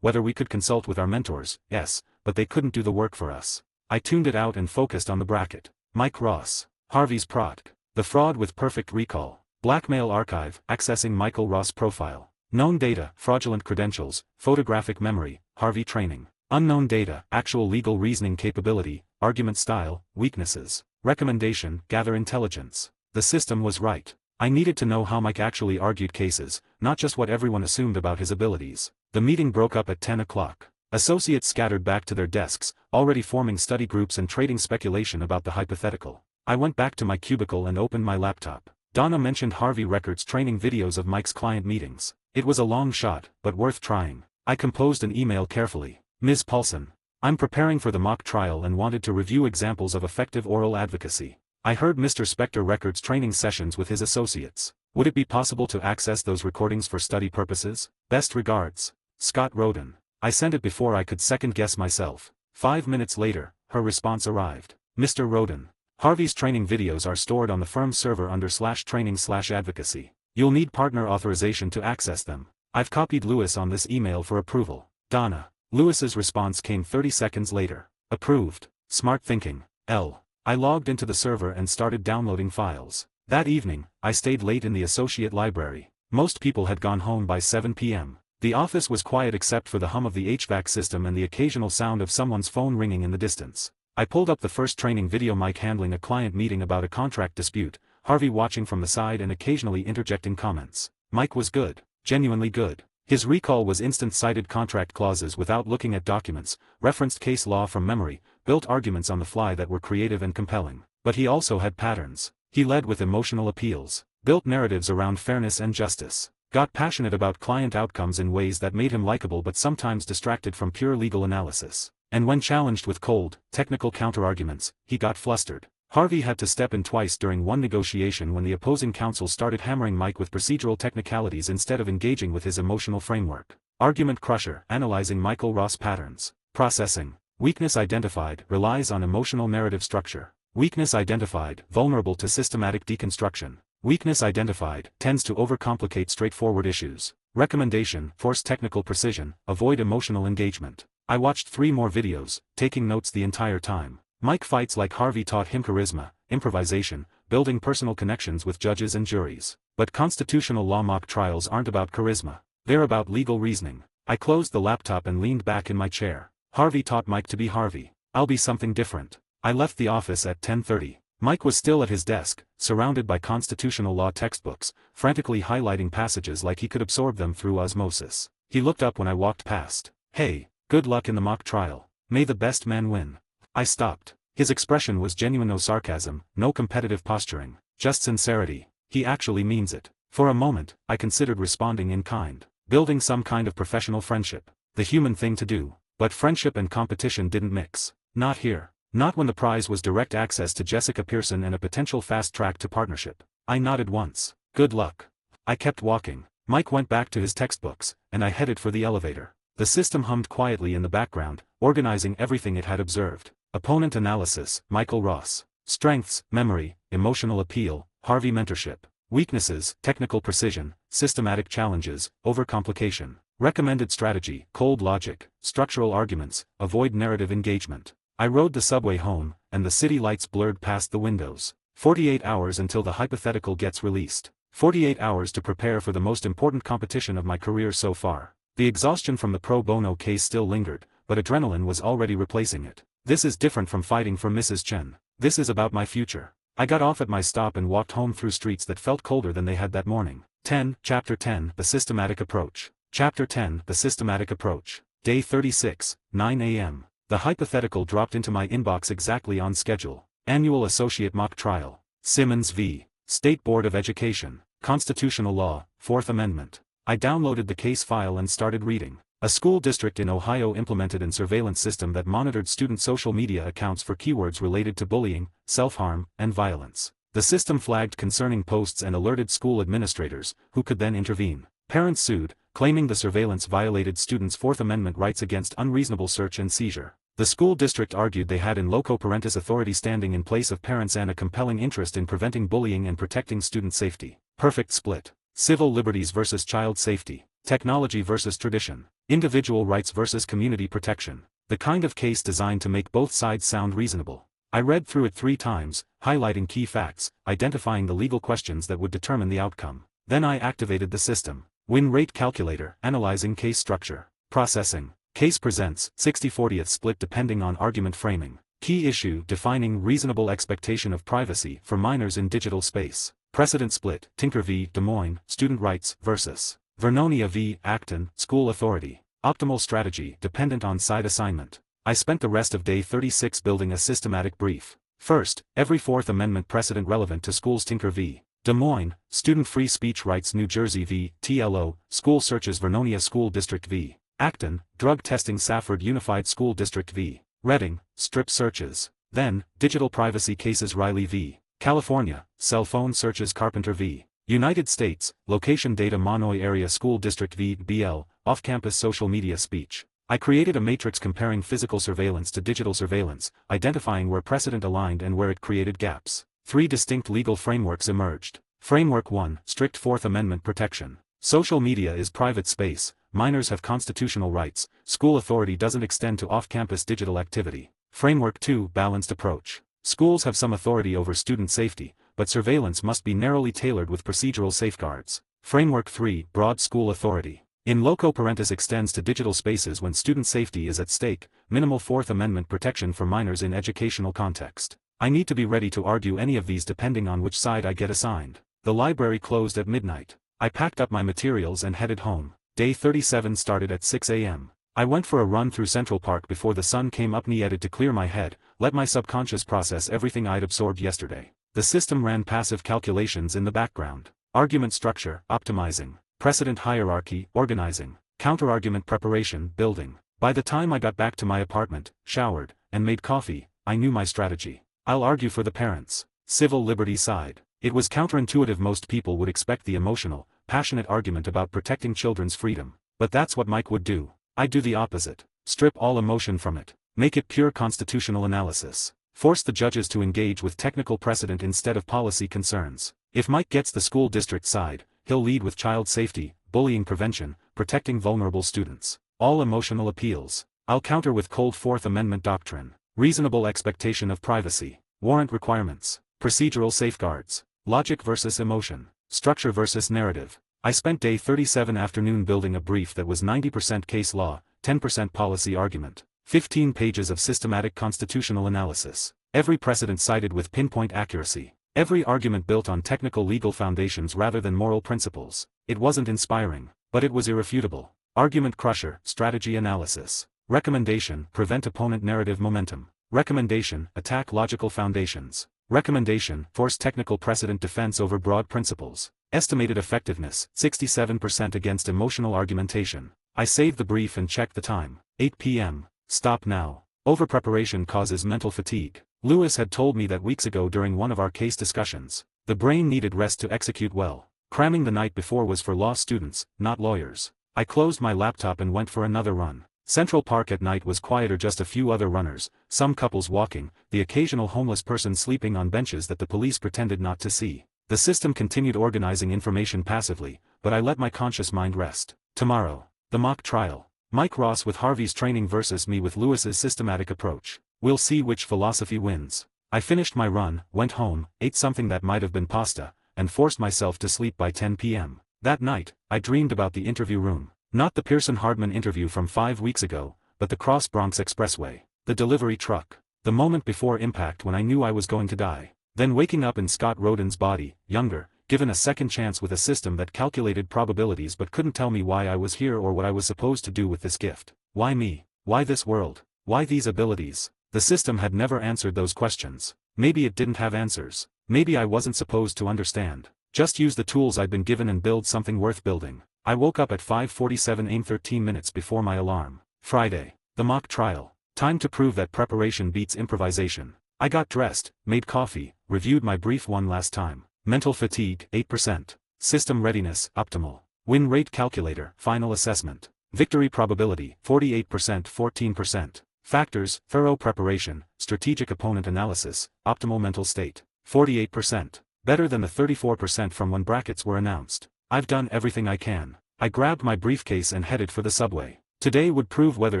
whether we could consult with our mentors, yes, but they couldn't do the work for us. I tuned it out and focused on the bracket. Mike Ross. Harvey's product. The fraud with perfect recall. Blackmail archive, accessing Michael Ross profile. Known data, fraudulent credentials, photographic memory, Harvey training. Unknown data, actual legal reasoning capability, argument style, weaknesses. Recommendation, gather intelligence. The system was right. I needed to know how Mike actually argued cases, not just what everyone assumed about his abilities. The meeting broke up at 10 o'clock. Associates scattered back to their desks, already forming study groups and trading speculation about the hypothetical. I went back to my cubicle and opened my laptop. Donna mentioned Harvey Records training videos of Mike's client meetings. It was a long shot, but worth trying. I composed an email carefully. Ms. Paulson. I'm preparing for the mock trial and wanted to review examples of effective oral advocacy. I heard Mr. Specter records training sessions with his associates. Would it be possible to access those recordings for study purposes? Best regards. Scott Roden. I sent it before I could second-guess myself. 5 minutes later, her response arrived. Mr. Roden. Harvey's training videos are stored on the firm's server under /training/advocacy. You'll need partner authorization to access them. I've copied Lewis on this email for approval. Donna. Lewis's response came 30 seconds later. Approved. Smart thinking. L. I logged into the server and started downloading files. That evening, I stayed late in the associate library. Most people had gone home by 7 p.m. The office was quiet except for the hum of the HVAC system and the occasional sound of someone's phone ringing in the distance. I pulled up the first training video. Mike handling a client meeting about a contract dispute, Harvey watching from the side and occasionally interjecting comments. Mike was good. Genuinely good. His recall was instant, cited contract clauses without looking at documents, referenced case law from memory, built arguments on the fly that were creative and compelling. But he also had patterns. He led with emotional appeals, built narratives around fairness and justice, got passionate about client outcomes in ways that made him likable but sometimes distracted from pure legal analysis. And when challenged with cold, technical counterarguments, he got flustered. Harvey had to step in twice during one negotiation when the opposing counsel started hammering Mike with procedural technicalities instead of engaging with his emotional framework. Argument crusher, analyzing Michael Ross patterns. Processing. Weakness identified, relies on emotional narrative structure. Weakness identified, vulnerable to systematic deconstruction. Weakness identified, tends to overcomplicate straightforward issues. Recommendation, force technical precision, avoid emotional engagement. I watched 3 more videos, taking notes the entire time. Mike fights like Harvey taught him charisma, improvisation, building personal connections with judges and juries. But constitutional law mock trials aren't about charisma. They're about legal reasoning. I closed the laptop and leaned back in my chair. Harvey taught Mike to be Harvey. I'll be something different. I left the office at 10:30. Mike was still at his desk, surrounded by constitutional law textbooks, frantically highlighting passages like he could absorb them through osmosis. He looked up when I walked past. "Hey, good luck in the mock trial. May the best man win." I stopped. His expression was genuine, no sarcasm, no competitive posturing, just sincerity. He actually means it. For a moment, I considered responding in kind, building some kind of professional friendship. The human thing to do. But friendship and competition didn't mix. Not here. Not when the prize was direct access to Jessica Pearson and a potential fast track to partnership. I nodded once. Good luck. I kept walking. Mike went back to his textbooks, and I headed for the elevator. The system hummed quietly in the background, organizing everything it had observed. Opponent analysis, Michael Ross. Strengths, memory, emotional appeal, Harvey mentorship. Weaknesses, technical precision, systematic challenges, overcomplication. Recommended strategy, cold logic, structural arguments, avoid narrative engagement. I rode the subway home, and the city lights blurred past the windows. 48 hours until the hypothetical gets released. 48 hours to prepare for the most important competition of my career so far. The exhaustion from the pro bono case still lingered, but adrenaline was already replacing it. This is different from fighting for Mrs. Chen. This is about my future. I got off at my stop and walked home through streets that felt colder than they had that morning. Chapter 10, The Systematic Approach. Chapter 10, The Systematic Approach. Day 36, 9 a.m. The hypothetical dropped into my inbox exactly on schedule. Annual Associate Mock Trial. Simmons v. State Board of Education. Constitutional Law, 4th Amendment. I downloaded the case file and started reading. A school district in Ohio implemented a surveillance system that monitored student social media accounts for keywords related to bullying, self-harm, and violence. The system flagged concerning posts and alerted school administrators, who could then intervene. Parents sued, claiming the surveillance violated students' 4th Amendment rights against unreasonable search and seizure. The school district argued they had in loco parentis authority standing in place of parents and a compelling interest in preventing bullying and protecting student safety. Perfect split. Civil liberties versus child safety. Technology versus tradition. Individual rights versus community protection. The kind of case designed to make both sides sound reasonable. I read through it 3 times, highlighting key facts, identifying the legal questions that would determine the outcome. Then I activated the system. Win rate calculator, analyzing case structure. Processing. Case presents, 60/40th split depending on argument framing. Key issue, defining reasonable expectation of privacy for minors in digital space. Precedent split, Tinker v. Des Moines, student rights, versus Vernonia v. Acton, school authority. Optimal strategy, dependent on side assignment. I spent the rest of day 36 building a systematic brief. First, every 4th Amendment precedent relevant to schools. Tinker v. Des Moines, student free speech rights. New Jersey v. TLO, school searches. Vernonia School District v. Acton, drug testing. Safford Unified School District v. Reading, strip searches. Then, digital privacy cases. Riley v. California, cell phone searches. Carpenter v. United States, location data. Monoy Area School District v. BL, off-campus social media speech. I created a matrix comparing physical surveillance to digital surveillance, identifying where precedent aligned and where it created gaps. 3 distinct legal frameworks emerged. Framework 1, strict 4th Amendment protection. Social media is private space, minors have constitutional rights, school authority doesn't extend to off-campus digital activity. Framework 2, balanced approach. Schools have some authority over student safety, but surveillance must be narrowly tailored with procedural safeguards. Framework 3, broad school authority. In loco parentis extends to digital spaces when student safety is at stake, minimal 4th Amendment protection for minors in educational context. I need to be ready to argue any of these depending on which side I get assigned. The library closed at midnight. I packed up my materials and headed home. Day 37 started at 6 a.m. I went for a run through Central Park before the sun came up. Needed to clear my head, let my subconscious process everything I'd absorbed yesterday. The system ran passive calculations in the background. Argument structure, optimizing. Precedent hierarchy, organizing. Counterargument preparation, building. By the time I got back to my apartment, showered, and made coffee, I knew my strategy. I'll argue for the parents' civil liberties side. It was counterintuitive. Most people would expect the emotional, passionate argument about protecting children's freedom. But that's what Mike would do. I'd do the opposite. Strip all emotion from it. Make it pure constitutional analysis. Force the judges to engage with technical precedent instead of policy concerns. If Mike gets the school district side, he'll lead with child safety, bullying prevention, protecting vulnerable students. All emotional appeals. I'll counter with cold Fourth Amendment doctrine. Reasonable expectation of privacy. Warrant requirements. Procedural safeguards. Logic versus emotion. Structure versus narrative. I spent day 37 afternoon building a brief that was 90% case law, 10% policy argument. 15 pages of systematic constitutional analysis. Every precedent cited with pinpoint accuracy. Every argument built on technical legal foundations rather than moral principles. It wasn't inspiring, but it was irrefutable. Argument crusher, strategy analysis. Recommendation, prevent opponent narrative momentum. Recommendation, attack logical foundations. Recommendation, force technical precedent defense over broad principles. Estimated effectiveness, 67% against emotional argumentation. I saved the brief and checked the time. 8 p.m. Stop now. Overpreparation causes mental fatigue. Lewis had told me that weeks ago during one of our case discussions. The brain needed rest to execute well. Cramming the night before was for law students, not lawyers. I closed my laptop and went for another run. Central Park at night was quieter, just a few other runners, some couples walking, the occasional homeless person sleeping on benches that the police pretended not to see. The system continued organizing information passively, but I let my conscious mind rest. Tomorrow. The mock trial. Mike Ross with Harvey's training versus me with Lewis's systematic approach. We'll see which philosophy wins. I finished my run, went home, ate something that might have been pasta, and forced myself to sleep by 10 p.m. That night, I dreamed about the interview room. Not the Pearson-Hardman interview from 5 weeks ago, but the Cross Bronx Expressway. The delivery truck. The moment before impact when I knew I was going to die. Then waking up in Scott Rhoden's body, younger, given a second chance with a system that calculated probabilities but couldn't tell me why I was here or what I was supposed to do with this gift. Why me? Why this world? Why these abilities? The system had never answered those questions. Maybe it didn't have answers. Maybe I wasn't supposed to understand. Just use the tools I'd been given and build something worth building. I woke up at 5:47 a.m. 13 minutes before my alarm. Friday. The mock trial. Time to prove that preparation beats improvisation. I got dressed, made coffee, reviewed my brief one last time. Mental fatigue, 8%. System readiness, optimal. Win rate calculator, final assessment. Victory probability, 48%, 14%. Factors, thorough preparation, strategic opponent analysis, optimal mental state, 48%. Better than the 34% from when brackets were announced. I've done everything I can. I grabbed my briefcase and headed for the subway. Today would prove whether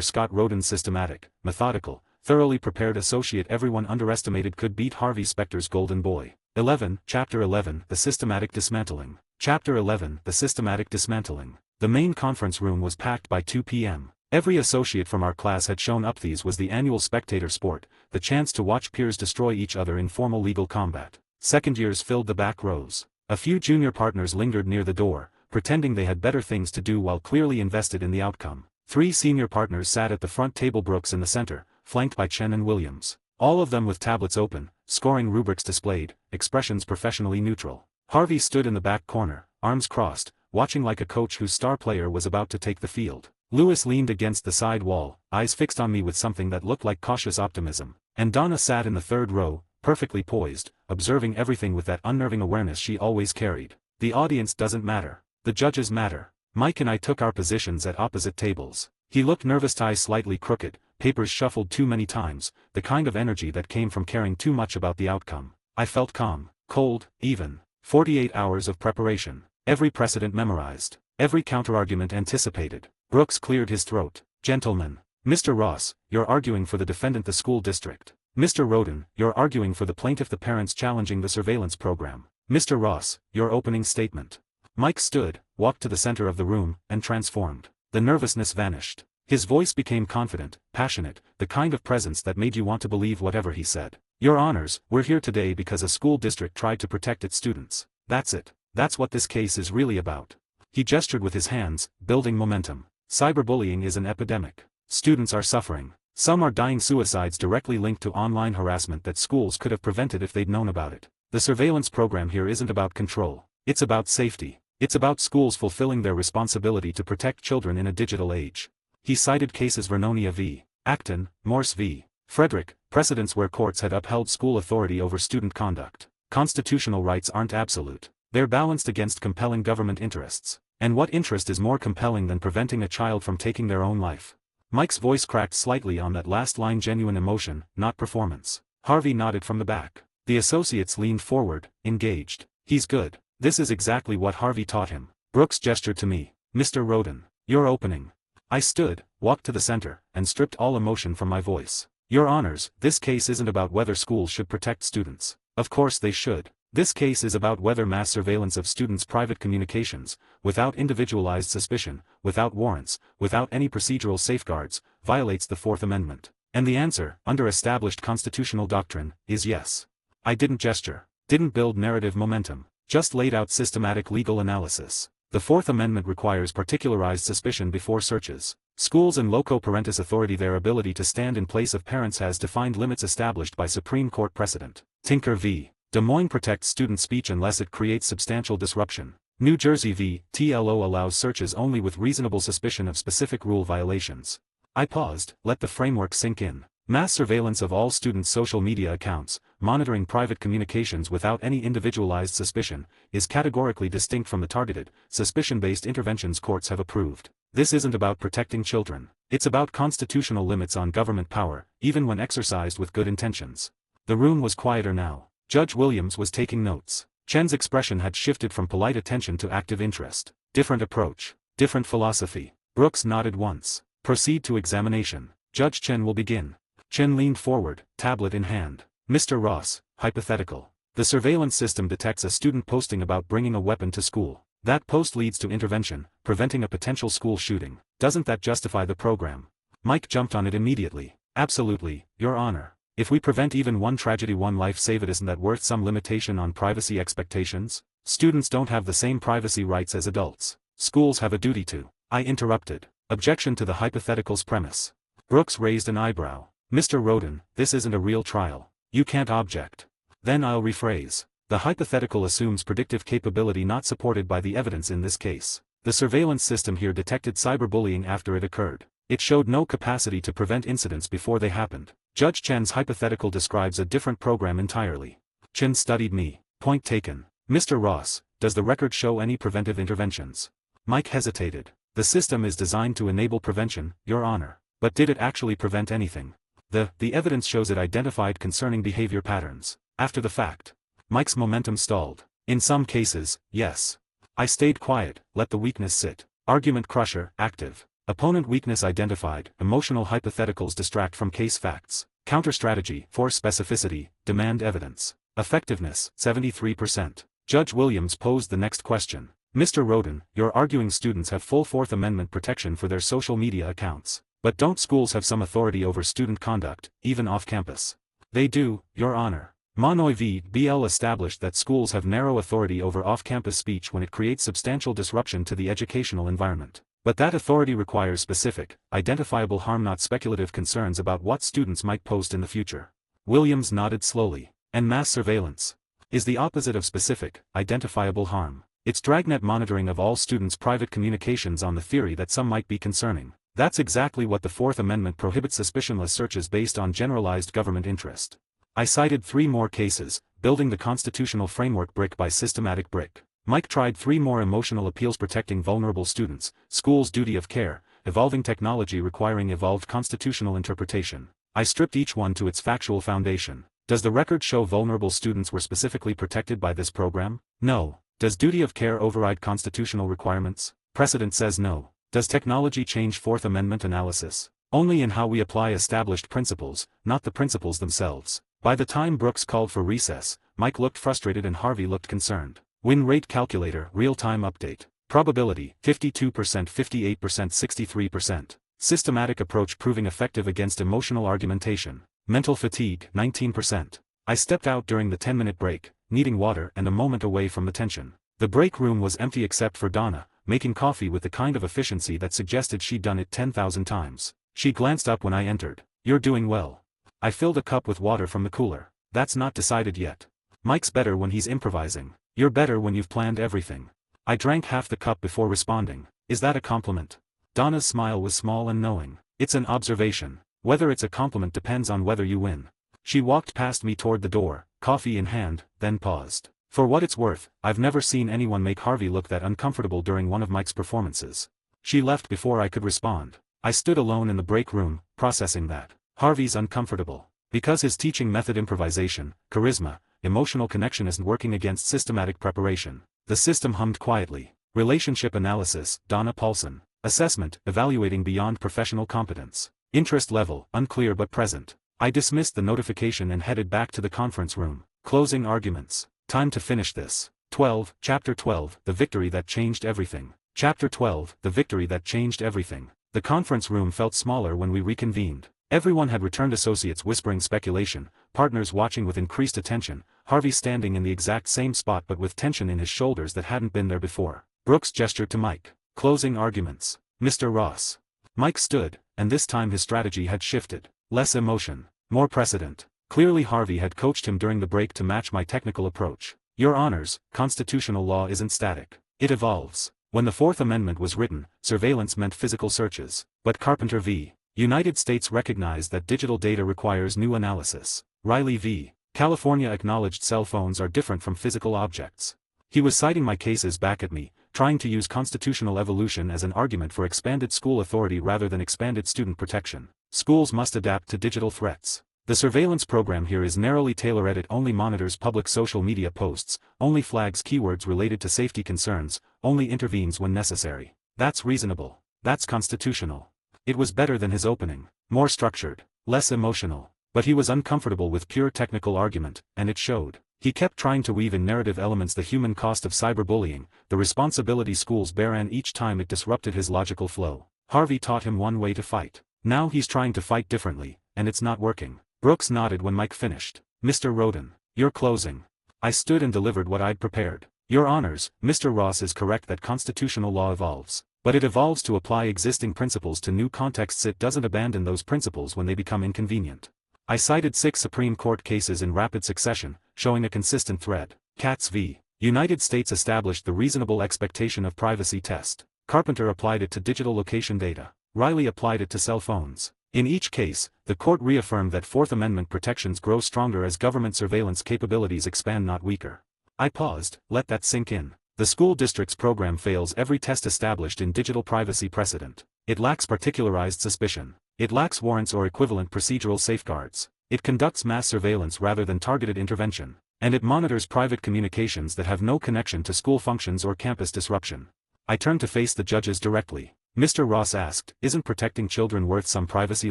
Scott Rhoden's systematic, methodical, thoroughly prepared associate everyone underestimated could beat Harvey Specter's golden boy. 11, Chapter 11, The Systematic Dismantling. Chapter 11, The Systematic Dismantling. The main conference room was packed by 2 p.m. Every associate from our class had shown up. These was the annual spectator sport, the chance to watch peers destroy each other in formal legal combat. Second years filled the back rows. A few junior partners lingered near the door, pretending they had better things to do while clearly invested in the outcome. 3 senior partners sat at the front table, Brooks in the center, flanked by Chen and Williams. All of them with tablets open, scoring rubrics displayed, expressions professionally neutral. Harvey stood in the back corner, arms crossed, watching like a coach whose star player was about to take the field. Lewis leaned against the side wall, eyes fixed on me with something that looked like cautious optimism. And Donna sat in the third row, perfectly poised, observing everything with that unnerving awareness she always carried. The audience doesn't matter. The judges matter. Mike and I took our positions at opposite tables. He looked nervous, tie slightly crooked, papers shuffled too many times, the kind of energy that came from caring too much about the outcome. I felt calm, cold, even. 48 hours of preparation. Every precedent memorized. Every counterargument anticipated. Brooks cleared his throat. Gentlemen. Mr. Ross, you're arguing for the defendant, the school district. Mr. Rhoden, you're arguing for the plaintiff, the parents challenging the surveillance program. Mr. Ross, your opening statement. Mike stood, walked to the center of the room, and transformed. The nervousness vanished. His voice became confident, passionate, the kind of presence that made you want to believe whatever he said. Your honors, we're here today because a school district tried to protect its students. That's it. That's what this case is really about. He gestured with his hands, building momentum. Cyberbullying is an epidemic. Students are suffering. Some are dying, suicides directly linked to online harassment that schools could have prevented if they'd known about it. The surveillance program here isn't about control. It's about safety. It's about schools fulfilling their responsibility to protect children in a digital age. He cited cases Vernonia v. Acton, Morse v. Frederick, precedents where courts had upheld school authority over student conduct. Constitutional rights aren't absolute. They're balanced against compelling government interests. And what interest is more compelling than preventing a child from taking their own life? Mike's voice cracked slightly on that last line, genuine emotion, not performance. Harvey nodded from the back. The associates leaned forward, engaged. He's good. This is exactly what Harvey taught him. Brooks gestured to me. Mr. Roden, your opening. I stood, walked to the center, and stripped all emotion from my voice. Your Honors, this case isn't about whether schools should protect students. Of course they should. This case is about whether mass surveillance of students' private communications, without individualized suspicion, without warrants, without any procedural safeguards, violates the Fourth Amendment. And the answer, under established constitutional doctrine, is yes. I didn't gesture, didn't build narrative momentum, just laid out systematic legal analysis. The Fourth Amendment requires particularized suspicion before searches. Schools and loco parentis authority, their ability to stand in place of parents, has defined limits established by Supreme Court precedent. Tinker v. Des Moines protects student speech unless it creates substantial disruption. New Jersey v. TLO allows searches only with reasonable suspicion of specific rule violations. I paused, let the framework sink in. Mass surveillance of all students' social media accounts, monitoring private communications without any individualized suspicion, is categorically distinct from the targeted, suspicion-based interventions courts have approved. This isn't about protecting children. It's about constitutional limits on government power, even when exercised with good intentions. The room was quieter now. Judge Williams was taking notes. Chen's expression had shifted from polite attention to active interest. Different approach. Different philosophy. Brooks nodded once. Proceed to examination. Judge Chen will begin. Chen leaned forward, tablet in hand. Mr. Ross, hypothetical. The surveillance system detects a student posting about bringing a weapon to school. That post leads to intervention, preventing a potential school shooting. Doesn't that justify the program? Mike jumped on it immediately. Absolutely, Your Honor. If we prevent even one tragedy, one life saved, isn't that worth some limitation on privacy expectations? Students don't have the same privacy rights as adults. Schools have a duty to. I interrupted. Objection to the hypothetical's premise. Brooks raised an eyebrow. Mr. Roden, this isn't a real trial. You can't object. Then I'll rephrase. The hypothetical assumes predictive capability not supported by the evidence in this case. The surveillance system here detected cyberbullying after it occurred. It showed no capacity to prevent incidents before they happened. Judge Chen's hypothetical describes a different program entirely. Chen studied me. Point taken. Mr. Ross, does the record show any preventive interventions? Mike hesitated. The system is designed to enable prevention, Your Honor. But did it actually prevent anything? The evidence shows it identified concerning behavior patterns. After the fact. Mike's momentum stalled. In some cases, yes. I stayed quiet, let the weakness sit. Argument crusher, active. Opponent weakness identified, emotional hypotheticals distract from case facts. Counter-strategy, force specificity, demand evidence. Effectiveness, 73%. Judge Williams posed the next question. Mr. Roden, you're arguing students have full Fourth Amendment protection for their social media accounts. But don't schools have some authority over student conduct, even off-campus? They do, Your Honor. Monoy v. BL established that schools have narrow authority over off-campus speech when it creates substantial disruption to the educational environment. But that authority requires specific, identifiable harm, not speculative concerns about what students might post in the future. Williams nodded slowly. And mass surveillance is the opposite of specific, identifiable harm. It's dragnet monitoring of all students' private communications on the theory that some might be concerning. That's exactly what the Fourth Amendment prohibits: suspicionless searches based on generalized government interest. I cited 3 more cases, building the constitutional framework brick by systematic brick. Mike tried 3 more: emotional appeals protecting vulnerable students, schools' duty of care, evolving technology requiring evolved constitutional interpretation. I stripped each one to its factual foundation. Does the record show vulnerable students were specifically protected by this program? No. Does duty of care override constitutional requirements? Precedent says no. Does technology change Fourth Amendment analysis? Only in how we apply established principles, not the principles themselves. By the time Brooks called for recess, Mike looked frustrated and Harvey looked concerned. Win rate calculator, real-time update. Probability, 52%, 58%, 63%. Systematic approach proving effective against emotional argumentation. Mental fatigue, 19%. I stepped out during the 10-minute break, needing water and a moment away from the tension. The break room was empty except for Donna, making coffee with the kind of efficiency that suggested she'd done it 10,000 times. She glanced up when I entered. You're doing well. I filled a cup with water from the cooler. That's not decided yet. Mike's better when he's improvising. You're better when you've planned everything. I drank half the cup before responding. Is that a compliment? Donna's smile was small and knowing. It's an observation. Whether it's a compliment depends on whether you win. She walked past me toward the door, coffee in hand, then paused. For what it's worth, I've never seen anyone make Harvey look that uncomfortable during one of Mike's performances. She left before I could respond. I stood alone in the break room, processing that. Harvey's uncomfortable. Because his teaching method improvisation, charisma, emotional connection isn't working against systematic preparation. The system hummed quietly. Relationship analysis, Donna Paulson. Assessment, evaluating beyond professional competence. Interest level, unclear but present. I dismissed the notification and headed back to the conference room. Closing arguments. Time to finish this. 12, Chapter 12, The Victory That Changed Everything. Chapter 12, The Victory That Changed Everything. The conference room felt smaller when we reconvened. Everyone had returned, associates whispering speculation, partners watching with increased attention, Harvey standing in the exact same spot but with tension in his shoulders that hadn't been there before. Brooks gestured to Mike. Closing arguments. Mr. Ross. Mike stood, and this time his strategy had shifted. Less emotion, more precedent. Clearly Harvey had coached him during the break to match my technical approach. Your Honors, constitutional law isn't static. It evolves. When the Fourth Amendment was written, surveillance meant physical searches. But Carpenter v. United States recognized that digital data requires new analysis. Riley v. California acknowledged cell phones are different from physical objects. He was citing my cases back at me, trying to use constitutional evolution as an argument for expanded school authority rather than expanded student protection. Schools must adapt to digital threats. The surveillance program here is narrowly tailored. It only monitors public social media posts, only flags keywords related to safety concerns, only intervenes when necessary. That's reasonable. That's constitutional. It was better than his opening, more structured, less emotional. But he was uncomfortable with pure technical argument, and it showed. He kept trying to weave in narrative elements the human cost of cyberbullying, the responsibility schools bear, and each time it disrupted his logical flow. Harvey taught him one way to fight. Now he's trying to fight differently, and it's not working. Brooks nodded when Mike finished. Mr. Roden, you're closing. I stood and delivered what I'd prepared. Your Honors, Mr. Ross is correct that constitutional law evolves. But it evolves to apply existing principles to new contexts. It doesn't abandon those principles when they become inconvenient. I cited 6 Supreme Court cases in rapid succession, showing a consistent thread. Katz v. United States established the reasonable expectation of privacy test. Carpenter applied it to digital location data. Riley applied it to cell phones. In each case, the court reaffirmed that Fourth Amendment protections grow stronger as government surveillance capabilities expand, not weaker. I paused, let that sink in. The school district's program fails every test established in digital privacy precedent. It lacks particularized suspicion. It lacks warrants or equivalent procedural safeguards. It conducts mass surveillance rather than targeted intervention. And it monitors private communications that have no connection to school functions or campus disruption. I turned to face the judges directly. Mr. Ross asked, isn't protecting children worth some privacy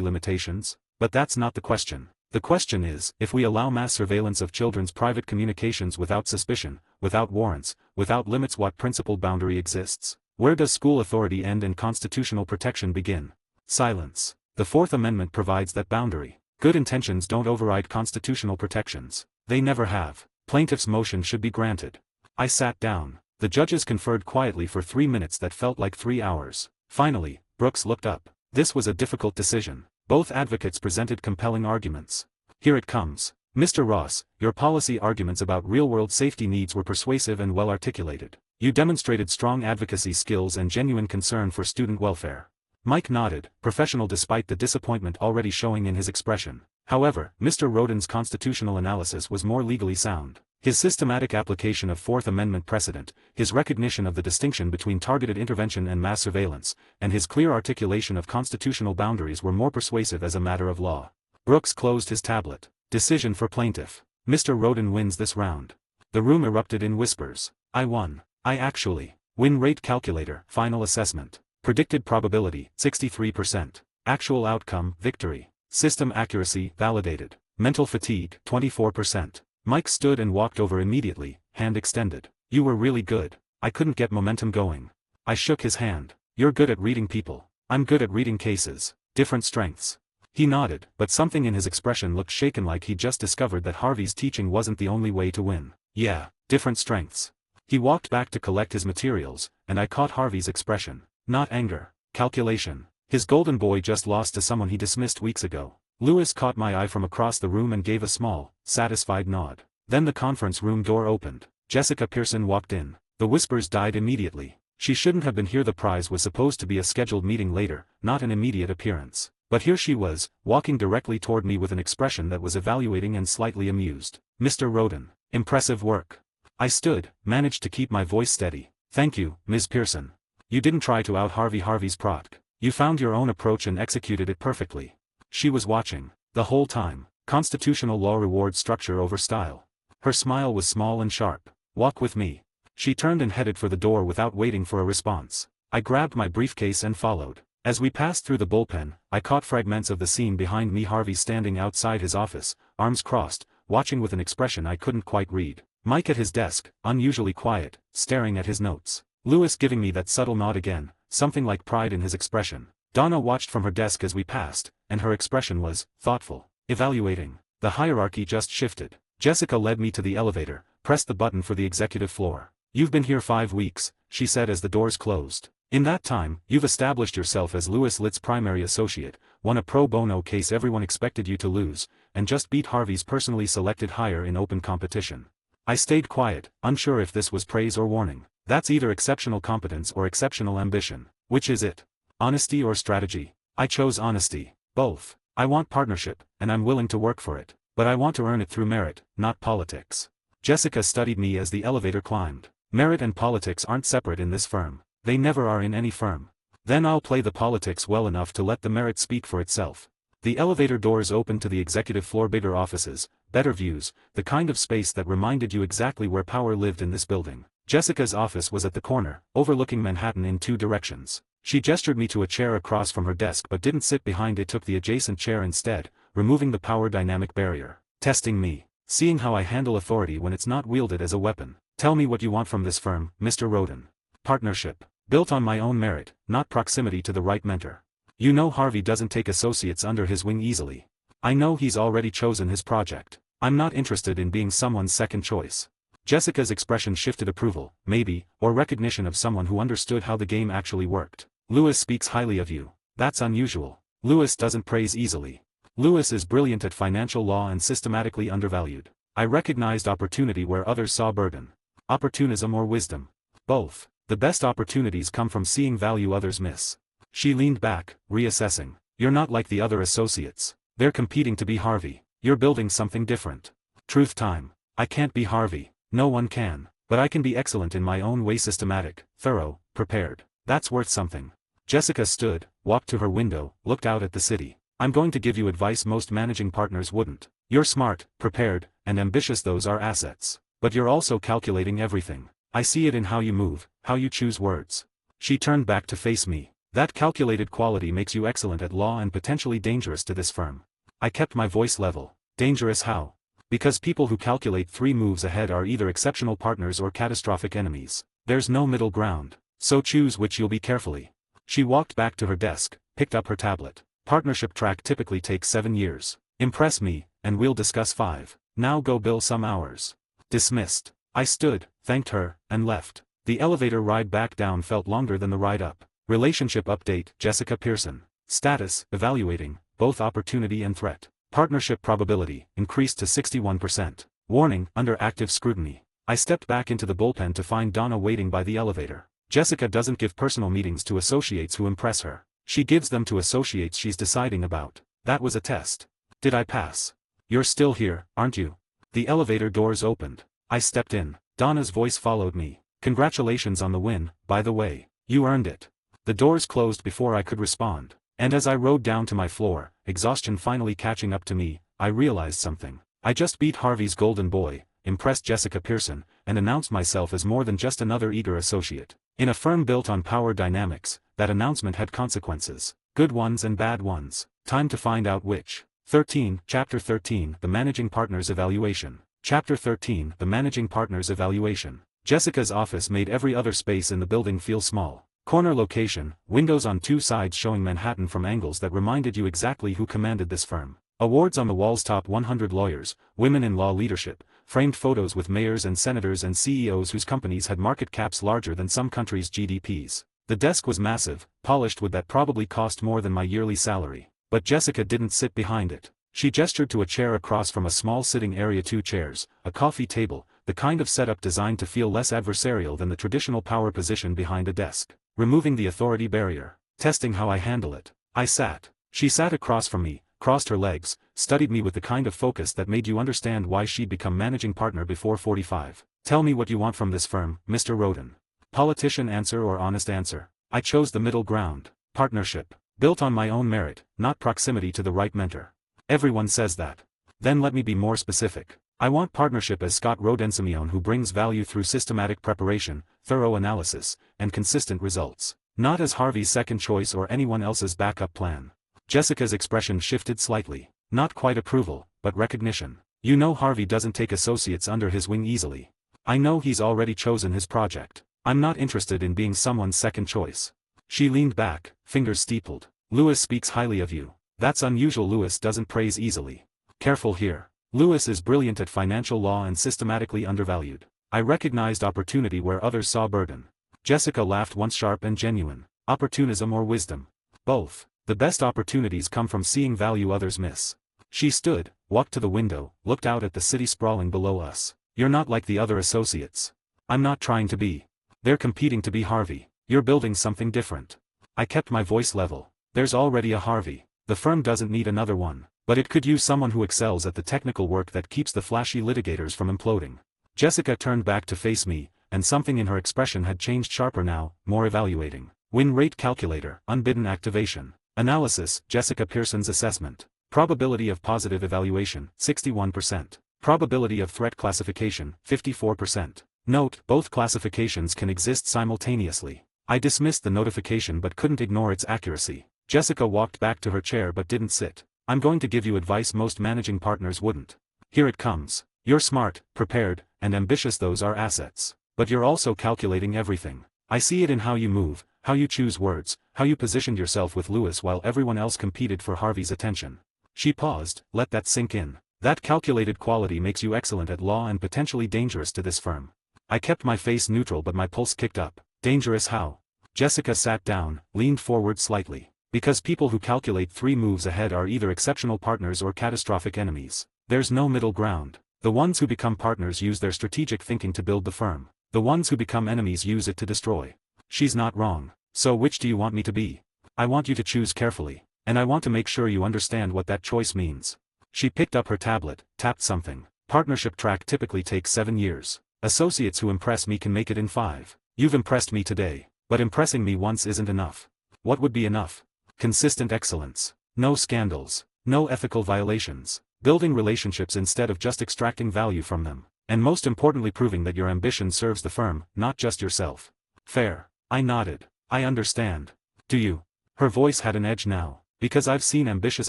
limitations? But that's not the question. The question is, if we allow mass surveillance of children's private communications without suspicion, without warrants, without limits, what principled boundary exists? Where does school authority end and constitutional protection begin? Silence. The Fourth Amendment provides that boundary. Good intentions don't override constitutional protections. They never have. Plaintiff's motion should be granted. I sat down. The judges conferred quietly for 3 minutes that felt like 3 hours. Finally, Brooks looked up. This was a difficult decision. Both advocates presented compelling arguments. Here it comes. Mr. Ross, your policy arguments about real-world safety needs were persuasive and well-articulated. You demonstrated strong advocacy skills and genuine concern for student welfare. Mike nodded, professional despite the disappointment already showing in his expression. However, Mr. Roden's constitutional analysis was more legally sound. His systematic application of Fourth Amendment precedent, his recognition of the distinction between targeted intervention and mass surveillance, and his clear articulation of constitutional boundaries were more persuasive as a matter of law. Brooks closed his tablet. Decision for plaintiff. Mr. Roden wins this round. The room erupted in whispers. I won. I actually. Win rate calculator, final assessment. Predicted probability, 63%. Actual outcome, victory. System accuracy, validated. Mental fatigue, 24%. Mike stood and walked over immediately, hand extended. You were really good. I couldn't get momentum going. I shook his hand. You're good at reading people. I'm good at reading cases. Different strengths. He nodded, but something in his expression looked shaken, like he just discovered that Harvey's teaching wasn't the only way to win. Yeah, different strengths. He walked back to collect his materials, and I caught Harvey's expression. Not anger. Calculation. His golden boy just lost to someone he dismissed weeks ago. Lewis caught my eye from across the room and gave a small, satisfied nod. Then the conference room door opened. Jessica Pearson walked in. The whispers died immediately. She shouldn't have been here. The prize was supposed to be a scheduled meeting later, not an immediate appearance. But here she was, walking directly toward me with an expression that was evaluating and slightly amused. Mr. Roden, impressive work. I stood, managed to keep my voice steady. Thank you, Ms. Pearson. You didn't try to out Harvey's product. You found your own approach and executed it perfectly. She was watching, the whole time. Constitutional law rewards structure over style. Her smile was small and sharp. Walk with me. She turned and headed for the door without waiting for a response. I grabbed my briefcase and followed. As we passed through the bullpen, I caught fragments of the scene behind me. Harvey standing outside his office, arms crossed, watching with an expression I couldn't quite read. Mike at his desk, unusually quiet, staring at his notes. Louis giving me that subtle nod again, something like pride in his expression. Donna watched from her desk as we passed, and her expression was thoughtful, evaluating. The hierarchy just shifted. Jessica led me to the elevator, pressed the button for the executive floor. You've been here 5 weeks, she said as the doors closed. In that time, you've established yourself as Louis Litt's primary associate, won a pro bono case everyone expected you to lose, and just beat Harvey's personally selected hire in open competition. I stayed quiet, unsure if this was praise or warning. That's either exceptional competence or exceptional ambition. Which is it? Honesty or strategy? I chose honesty. Both. I want partnership, and I'm willing to work for it. But I want to earn it through merit, not politics. Jessica studied me as the elevator climbed. Merit and politics aren't separate in this firm. They never are in any firm. Then I'll play the politics well enough to let the merit speak for itself. The elevator doors opened to the executive floor. Bigger offices, better views, the kind of space that reminded you exactly where power lived in this building. Jessica's office was at the corner, overlooking Manhattan in 2 directions. She gestured me to a chair across from her desk but didn't sit behind it. Took the adjacent chair instead, removing the power dynamic barrier. Testing me. Seeing how I handle authority when it's not wielded as a weapon. Tell me what you want from this firm, Mr. Roden. Partnership. Built on my own merit, not proximity to the right mentor. You know Harvey doesn't take associates under his wing easily. I know he's already chosen his project. I'm not interested in being someone's second choice. Jessica's expression shifted. Approval, maybe, or recognition of someone who understood how the game actually worked. Louis speaks highly of you. That's unusual. Louis doesn't praise easily. Louis is brilliant at financial law and systematically undervalued. I recognized opportunity where others saw burden. Opportunism or wisdom? Both. The best opportunities come from seeing value others miss. She leaned back, reassessing. You're not like the other associates. They're competing to be Harvey. You're building something different. Truth time. I can't be Harvey. No one can. But I can be excellent in my own way. Systematic, thorough, prepared. That's worth something. Jessica stood, walked to her window, looked out at the city. I'm going to give you advice most managing partners wouldn't. You're smart, prepared, and ambitious. Those are assets. But you're also calculating everything. I see it in how you move, how you choose words. She turned back to face me. That calculated quality makes you excellent at law and potentially dangerous to this firm. I kept my voice level. Dangerous how? Because people who calculate 3 moves ahead are either exceptional partners or catastrophic enemies. There's no middle ground. So choose which you'll be carefully. She walked back to her desk, picked up her tablet. Partnership track typically takes 7 years. Impress me, and we'll discuss 5. Now go bill some hours. Dismissed. I stood, thanked her, and left. The elevator ride back down felt longer than the ride up. Relationship update. Jessica Pearson. Status, evaluating, both opportunity and threat. Partnership probability, increased to 61%. Warning, under active scrutiny. I stepped back into the bullpen to find Donna waiting by the elevator. Jessica doesn't give personal meetings to associates who impress her. She gives them to associates she's deciding about. That was a test. Did I pass? You're still here, aren't you? The elevator doors opened. I stepped in. Donna's voice followed me. Congratulations on the win, by the way. You earned it. The doors closed before I could respond. And as I rode down to my floor, exhaustion finally catching up to me, I realized something. I just beat Harvey's golden boy, impressed Jessica Pearson, and announced myself as more than just another eager associate. In a firm built on power dynamics, that announcement had consequences. Good ones and bad ones. Time to find out which. 13, Chapter 13, The Managing Partner's Evaluation. Chapter 13, The Managing Partner's Evaluation. Jessica's office made every other space in the building feel small. Corner location, windows on 2 sides showing Manhattan from angles that reminded you exactly who commanded this firm. Awards on the walls. Top 100 lawyers, women in law leadership, framed photos with mayors and senators and CEOs whose companies had market caps larger than some countries' GDPs. The desk was massive, polished wood that probably cost more than my yearly salary. But Jessica didn't sit behind it. She gestured to a chair across from a small sitting area. 2 chairs, a coffee table, the kind of setup designed to feel less adversarial than the traditional power position behind a desk. Removing the authority barrier. Testing how I handle it. I sat. She sat across from me, crossed her legs, studied me with the kind of focus that made you understand why she'd become managing partner before 45. Tell me what you want from this firm, Mr. Roden. Politician answer or honest answer? I chose the middle ground. Partnership. Built on my own merit, not proximity to the right mentor. Everyone says that. Then let me be more specific. I want partnership as Scott Roden-Simeon, who brings value through systematic preparation, thorough analysis, and consistent results. Not as Harvey's second choice or anyone else's backup plan. Jessica's expression shifted slightly. Not quite approval, but recognition. You know Harvey doesn't take associates under his wing easily. I know he's already chosen his project. I'm not interested in being someone's second choice. She leaned back, fingers steepled. Lewis speaks highly of you. That's unusual. Lewis doesn't praise easily. Careful here. Lewis is brilliant at financial law and systematically undervalued. I recognized opportunity where others saw burden. Jessica laughed once, sharp and genuine. Opportunism or wisdom? Both. The best opportunities come from seeing value others miss. She stood, walked to the window, looked out at the city sprawling below us. You're not like the other associates. I'm not trying to be. They're competing to be Harvey. You're building something different. I kept my voice level. There's already a Harvey. The firm doesn't need another one. But it could use someone who excels at the technical work that keeps the flashy litigators from imploding. Jessica turned back to face me, and something in her expression had changed, sharper now, more evaluating. Win rate calculator, unbidden activation. Analysis, Jessica Pearson's assessment. Probability of positive evaluation, 61%. Probability of threat classification, 54%. Note, both classifications can exist simultaneously. I dismissed the notification but couldn't ignore its accuracy. Jessica walked back to her chair but didn't sit. I'm going to give you advice most managing partners wouldn't. Here it comes. You're smart, prepared, and ambitious. Those are assets. But you're also calculating everything. I see it in how you move, how you choose words, how you positioned yourself with Lewis while everyone else competed for Harvey's attention. She paused, let that sink in. That calculated quality makes you excellent at law and potentially dangerous to this firm. I kept my face neutral but my pulse kicked up. Dangerous how? Jessica sat down, leaned forward slightly. Because people who calculate 3 moves ahead are either exceptional partners or catastrophic enemies. There's no middle ground. The ones who become partners use their strategic thinking to build the firm. The ones who become enemies use it to destroy. She's not wrong. So which do you want me to be? I want you to choose carefully. And I want to make sure you understand what that choice means. She picked up her tablet, tapped something. Partnership track typically takes 7 years. Associates who impress me can make it in 5. You've impressed me today. But impressing me once isn't enough. What would be enough? Consistent excellence. No scandals. No ethical violations. Building relationships instead of just extracting value from them. And most importantly, proving that your ambition serves the firm, not just yourself. Fair. I nodded. I understand. Do you? Her voice had an edge now. Because I've seen ambitious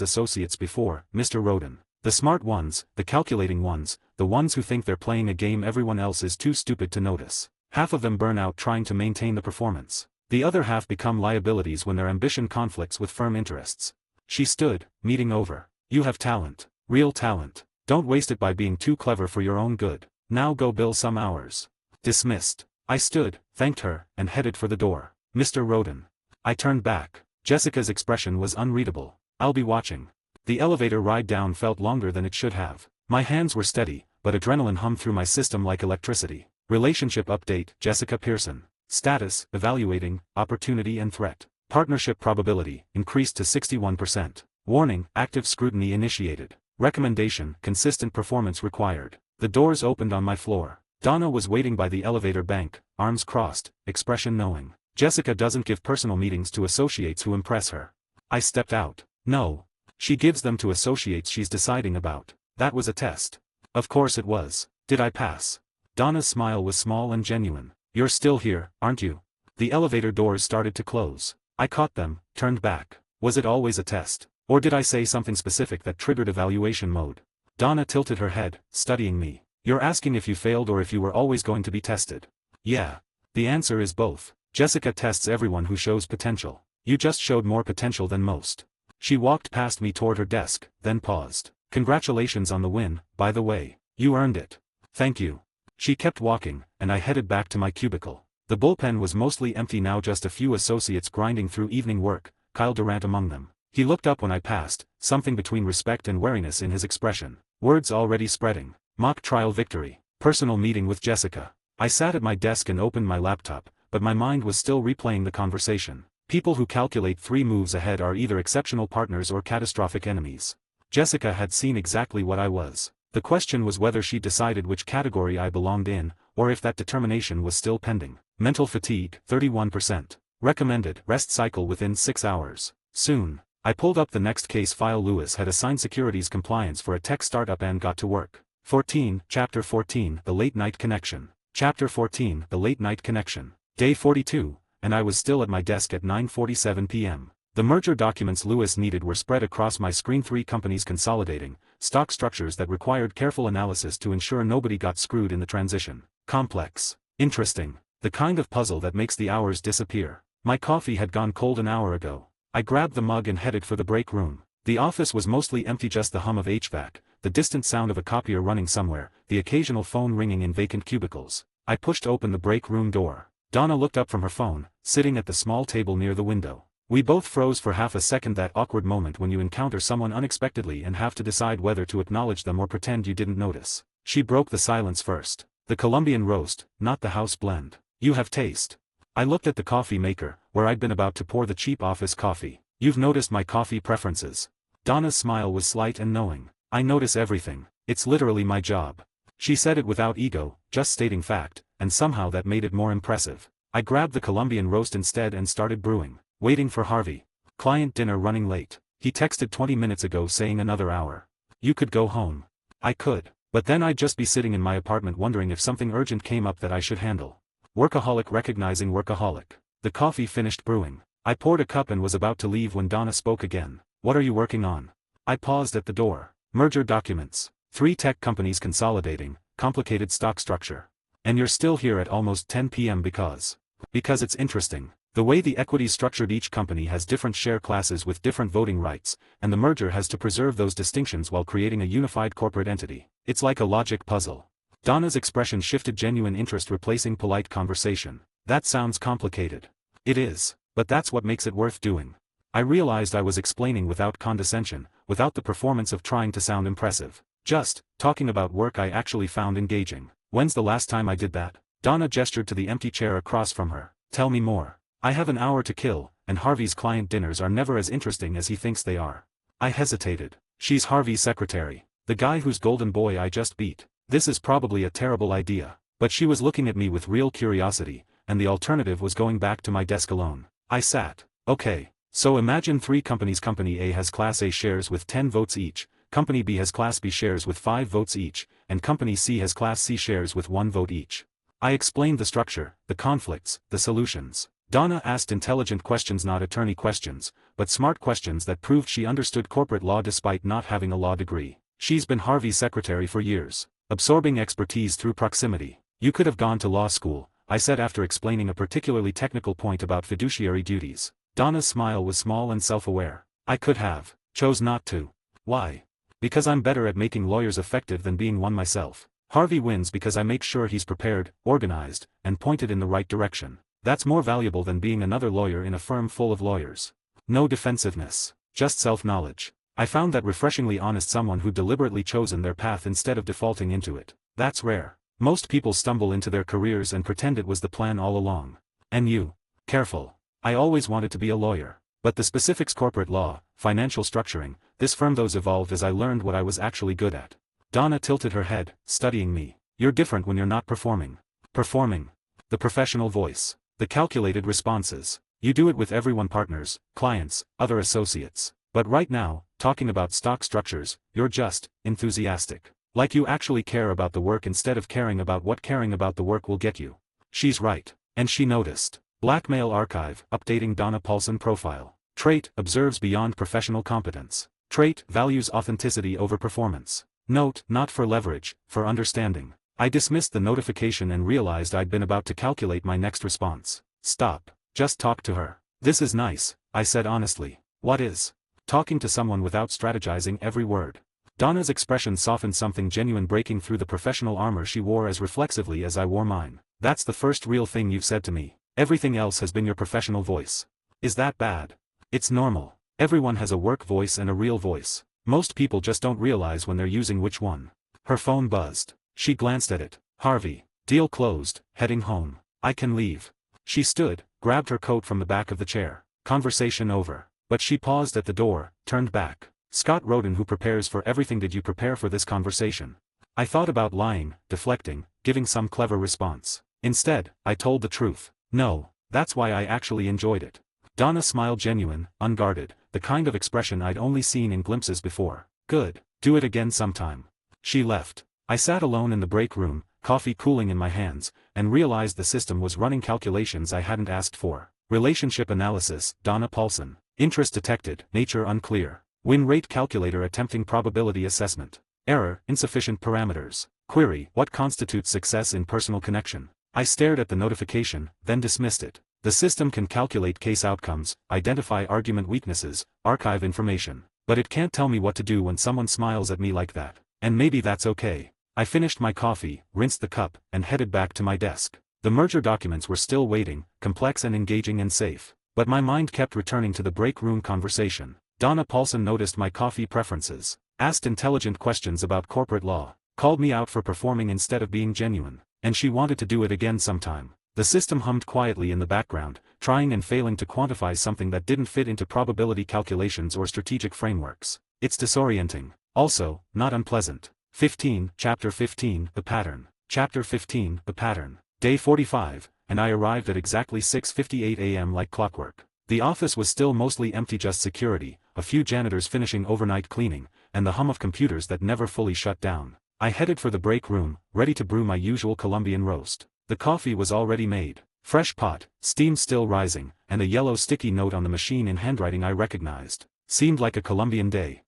associates before, Mr. Roden. The smart ones, the calculating ones, the ones who think they're playing a game everyone else is too stupid to notice. Half of them burn out trying to maintain the performance. The other half become liabilities when their ambition conflicts with firm interests. She stood, meeting over. You have talent. Real talent. Don't waste it by being too clever for your own good. Now go bill some hours. Dismissed. I stood, thanked her, and headed for the door. Mr. Roden. I turned back. Jessica's expression was unreadable. I'll be watching. The elevator ride down felt longer than it should have. My hands were steady, but adrenaline hummed through my system like electricity. Relationship update, Jessica Pearson. Status, evaluating, opportunity and threat. Partnership probability, increased to 61%. Warning, active scrutiny initiated. Recommendation, consistent performance required. The doors opened on my floor. Donna was waiting by the elevator bank, arms crossed, expression knowing. Jessica doesn't give personal meetings to associates who impress her. I stepped out. No. She gives them to associates she's deciding about. That was a test. Of course it was. Did I pass? Donna's smile was small and genuine. You're still here, aren't you? The elevator doors started to close. I caught them, turned back. Was it always a test? Or did I say something specific that triggered evaluation mode? Donna tilted her head, studying me. You're asking if you failed or if you were always going to be tested. Yeah. The answer is both. Jessica tests everyone who shows potential. You just showed more potential than most. She walked past me toward her desk, then paused. Congratulations on the win, by the way. You earned it. Thank you. She kept walking, and I headed back to my cubicle. The bullpen was mostly empty now, just a few associates grinding through evening work, Kyle Durant among them. He looked up when I passed, something between respect and wariness in his expression. Words already spreading. Mock trial victory. Personal meeting with Jessica. I sat at my desk and opened my laptop, but my mind was still replaying the conversation. People who calculate 3 moves ahead are either exceptional partners or catastrophic enemies. Jessica had seen exactly what I was. The question was whether she decided which category I belonged in, or if that determination was still pending. Mental fatigue, 31%. Recommended rest cycle within 6 hours. Soon. I pulled up the next case file. Lewis had assigned securities compliance for a tech startup and got to work. 14, Chapter 14, The Late Night Connection. Chapter 14, The Late Night Connection. Day 42, and I was still at my desk at 9:47 p.m. The merger documents Lewis needed were spread across my screen. 3 companies consolidating, stock structures that required careful analysis to ensure nobody got screwed in the transition. Complex. Interesting. The kind of puzzle that makes the hours disappear. My coffee had gone cold an hour ago. I grabbed the mug and headed for the break room. The office was mostly empty, just the hum of HVAC, the distant sound of a copier running somewhere, the occasional phone ringing in vacant cubicles. I pushed open the break room door. Donna looked up from her phone, sitting at the small table near the window. We both froze for half a second, that awkward moment when you encounter someone unexpectedly and have to decide whether to acknowledge them or pretend you didn't notice. She broke the silence first. The Colombian roast, not the house blend. You have taste. I looked at the coffee maker, where I'd been about to pour the cheap office coffee. You've noticed my coffee preferences. Donna's smile was slight and knowing. I notice everything. It's literally my job. She said it without ego, just stating fact, and somehow that made it more impressive. I grabbed the Colombian roast instead and started brewing. Waiting for Harvey. Client dinner running late. He texted 20 minutes ago saying another hour. You could go home. I could. But then I'd just be sitting in my apartment wondering if something urgent came up that I should handle. Workaholic recognizing workaholic. The coffee finished brewing. I poured a cup and was about to leave when Donna spoke again. What are you working on? I paused at the door. Merger documents. 3 tech companies consolidating, complicated stock structure. And you're still here at almost 10 p.m. because it's interesting. The way the equity structured, each company has different share classes with different voting rights, and the merger has to preserve those distinctions while creating a unified corporate entity. It's like a logic puzzle. Donna's expression shifted, genuine interest replacing polite conversation. That sounds complicated. It is, but that's what makes it worth doing. I realized I was explaining without condescension, without the performance of trying to sound impressive. Just talking about work I actually found engaging. When's the last time I did that? Donna gestured to the empty chair across from her. Tell me more. I have an hour to kill, and Harvey's client dinners are never as interesting as he thinks they are. I hesitated. She's Harvey's secretary. The guy whose golden boy I just beat. This is probably a terrible idea. But she was looking at me with real curiosity, and the alternative was going back to my desk alone. I sat. Okay. So imagine 3 companies. Company A has Class A shares with 10 votes each, Company B has Class B shares with 5 votes each, and Company C has Class C shares with 1 vote each. I explained the structure, the conflicts, the solutions. Donna asked intelligent questions, not attorney questions, but smart questions that proved she understood corporate law despite not having a law degree. She's been Harvey's secretary for years, absorbing expertise through proximity. You could have gone to law school, I said after explaining a particularly technical point about fiduciary duties. Donna's smile was small and self-aware. I could have. Chose not to. Why? Because I'm better at making lawyers effective than being one myself. Harvey wins because I make sure he's prepared, organized, and pointed in the right direction. That's more valuable than being another lawyer in a firm full of lawyers. No defensiveness. Just self-knowledge. I found that refreshingly honest, someone who deliberately chosen their path instead of defaulting into it. That's rare. Most people stumble into their careers and pretend it was the plan all along. And you? Careful. I always wanted to be a lawyer. But the specifics, corporate law, financial structuring, this firm, those evolved as I learned what I was actually good at. Donna tilted her head, studying me. You're different when you're not performing. Performing. The professional voice. The calculated responses. You do it with everyone, partners, clients, other associates. But right now, talking about stock structures, you're just enthusiastic. Like you actually care about the work instead of caring about what caring about the work will get you. She's right. And she noticed. Blackmail archive, updating Donna Paulson profile. Trait, observes beyond professional competence. Trait, values authenticity over performance. Note, not for leverage, for understanding. I dismissed the notification and realized I'd been about to calculate my next response. Stop. Just talk to her. This is nice, I said honestly. What is? Talking to someone without strategizing every word. Donna's expression softened, something genuine breaking through the professional armor she wore as reflexively as I wore mine. That's the first real thing you've said to me. Everything else has been your professional voice. Is that bad? It's normal. Everyone has a work voice and a real voice. Most people just don't realize when they're using which one. Her phone buzzed. She glanced at it. Harvey. Deal closed, heading home. I can leave. She stood, grabbed her coat from the back of the chair. Conversation over. But she paused at the door, turned back. Scott Roden, who prepares for everything. Did you prepare for this conversation? I thought about lying, deflecting, giving some clever response. Instead, I told the truth. No, that's why I actually enjoyed it. Donna smiled, genuine, unguarded, the kind of expression I'd only seen in glimpses before. Good. Do it again sometime. She left. I sat alone in the break room, coffee cooling in my hands, and realized the system was running calculations I hadn't asked for. Relationship analysis, Donna Paulson. Interest detected, nature unclear. Win rate calculator attempting probability assessment. Error, insufficient parameters. Query, what constitutes success in personal connection? I stared at the notification, then dismissed it. The system can calculate case outcomes, identify argument weaknesses, archive information. But it can't tell me what to do when someone smiles at me like that. And maybe that's okay. I finished my coffee, rinsed the cup, and headed back to my desk. The merger documents were still waiting, complex and engaging and safe. But my mind kept returning to the break room conversation. Donna Paulson noticed my coffee preferences, asked intelligent questions about corporate law, called me out for performing instead of being genuine, and she wanted to do it again sometime. The system hummed quietly in the background, trying and failing to quantify something that didn't fit into probability calculations or strategic frameworks. It's disorienting. Also, not unpleasant. 15, Chapter 15, The Pattern. Chapter 15, The Pattern. Day 45, and I arrived at exactly 6:58 a.m. like clockwork. The office was still mostly empty, just security, a few janitors finishing overnight cleaning, and the hum of computers that never fully shut down. I headed for the break room, ready to brew my usual Colombian roast. The coffee was already made. Fresh pot, steam still rising, and a yellow sticky note on the machine in handwriting I recognized. Seemed like a Colombian day.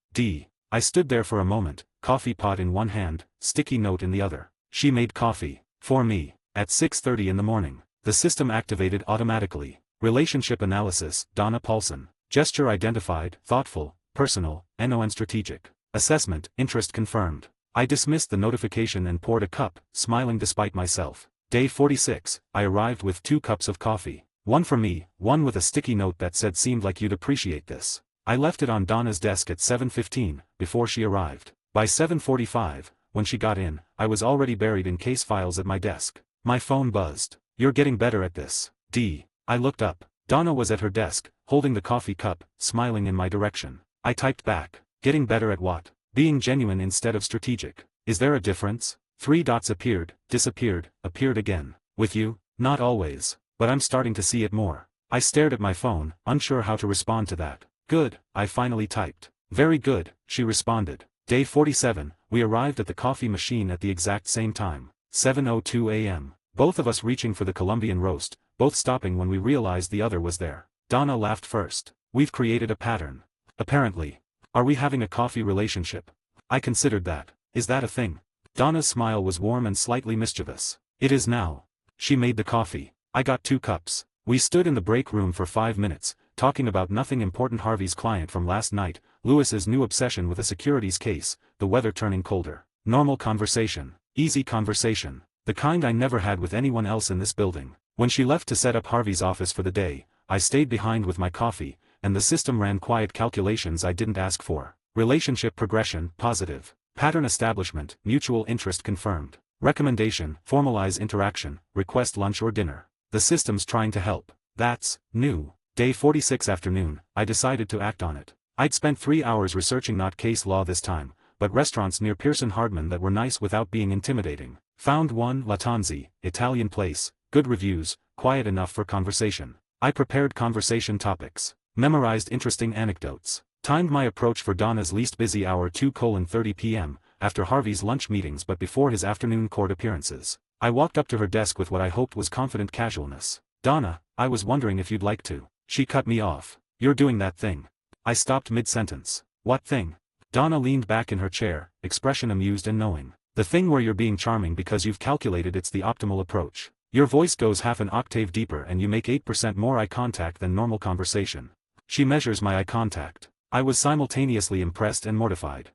I stood there for a moment, coffee pot in one hand, sticky note in the other. She made coffee. For me. At 6:30 in the morning. The system activated automatically. Relationship analysis, Donna Paulson. Gesture identified, thoughtful, personal, and strategic. Assessment, interest confirmed. I dismissed the notification and poured a cup, smiling despite myself. Day 46, I arrived with 2 cups of coffee. One for me, one with a sticky note that said seemed like you'd appreciate this. I left it on Donna's desk at 7:15, before she arrived. By 7:45, when she got in, I was already buried in case files at my desk. My phone buzzed. You're getting better at this. I looked up. Donna was at her desk, holding the coffee cup, smiling in my direction. I typed back. Getting better at what? Being genuine instead of strategic. Is there a difference? 3 dots appeared, disappeared, appeared again. With you? Not always. But I'm starting to see it more. I stared at my phone, unsure how to respond to that. Good, I finally typed. Very good, she responded. Day 47, we arrived at the coffee machine at the exact same time. 7:02 a.m. Both of us reaching for the Colombian roast, both stopping when we realized the other was there. Donna laughed first. We've created a pattern. Apparently. Are we having a coffee relationship? I considered that. Is that a thing? Donna's smile was warm and slightly mischievous. It is now. She made the coffee. I got 2 cups. We stood in the break room for 5 minutes, talking about nothing important. Harvey's client from last night, Lewis's new obsession with a securities case, the weather turning colder. Normal conversation. Easy conversation. The kind I never had with anyone else in this building. When she left to set up Harvey's office for the day, I stayed behind with my coffee, and the system ran quiet calculations I didn't ask for. Relationship progression, positive. Pattern establishment, mutual interest confirmed. Recommendation, formalize interaction, request lunch or dinner. The system's trying to help. That's new. Day 46 afternoon, I decided to act on it. I'd spent 3 hours researching not case law this time, but restaurants near Pearson Hardman that were nice without being intimidating. Found one, La Tanzi, Italian place, good reviews, quiet enough for conversation. I prepared conversation topics. Memorized interesting anecdotes. Timed my approach for Donna's least busy hour 2:30 p.m., after Harvey's lunch meetings but before his afternoon court appearances. I walked up to her desk with what I hoped was confident casualness. Donna, I was wondering if you'd like to. She cut me off. You're doing that thing. I stopped mid-sentence. What thing? Donna leaned back in her chair, expression amused and knowing. The thing where you're being charming because you've calculated it's the optimal approach. Your voice goes half an octave deeper and you make 8% more eye contact than normal conversation. She measures my eye contact. I was simultaneously impressed and mortified.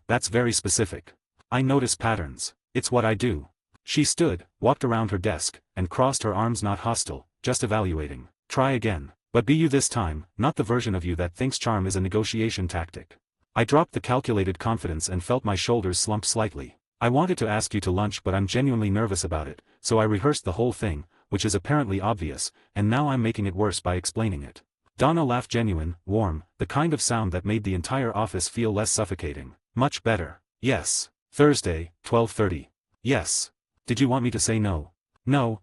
That's very specific. I notice patterns. It's what I do. She stood, walked around her desk, and crossed her arms, not hostile, just evaluating. Try again. But be you this time, not the version of you that thinks charm is a negotiation tactic. I dropped the calculated confidence and felt my shoulders slump slightly. I wanted to ask you to lunch but I'm genuinely nervous about it, so I rehearsed the whole thing, which is apparently obvious, and now I'm making it worse by explaining it. Donna laughed, genuine, warm, the kind of sound that made the entire office feel less suffocating. Much better. Yes. Thursday, 12:30. Yes. Did you want me to say no? No,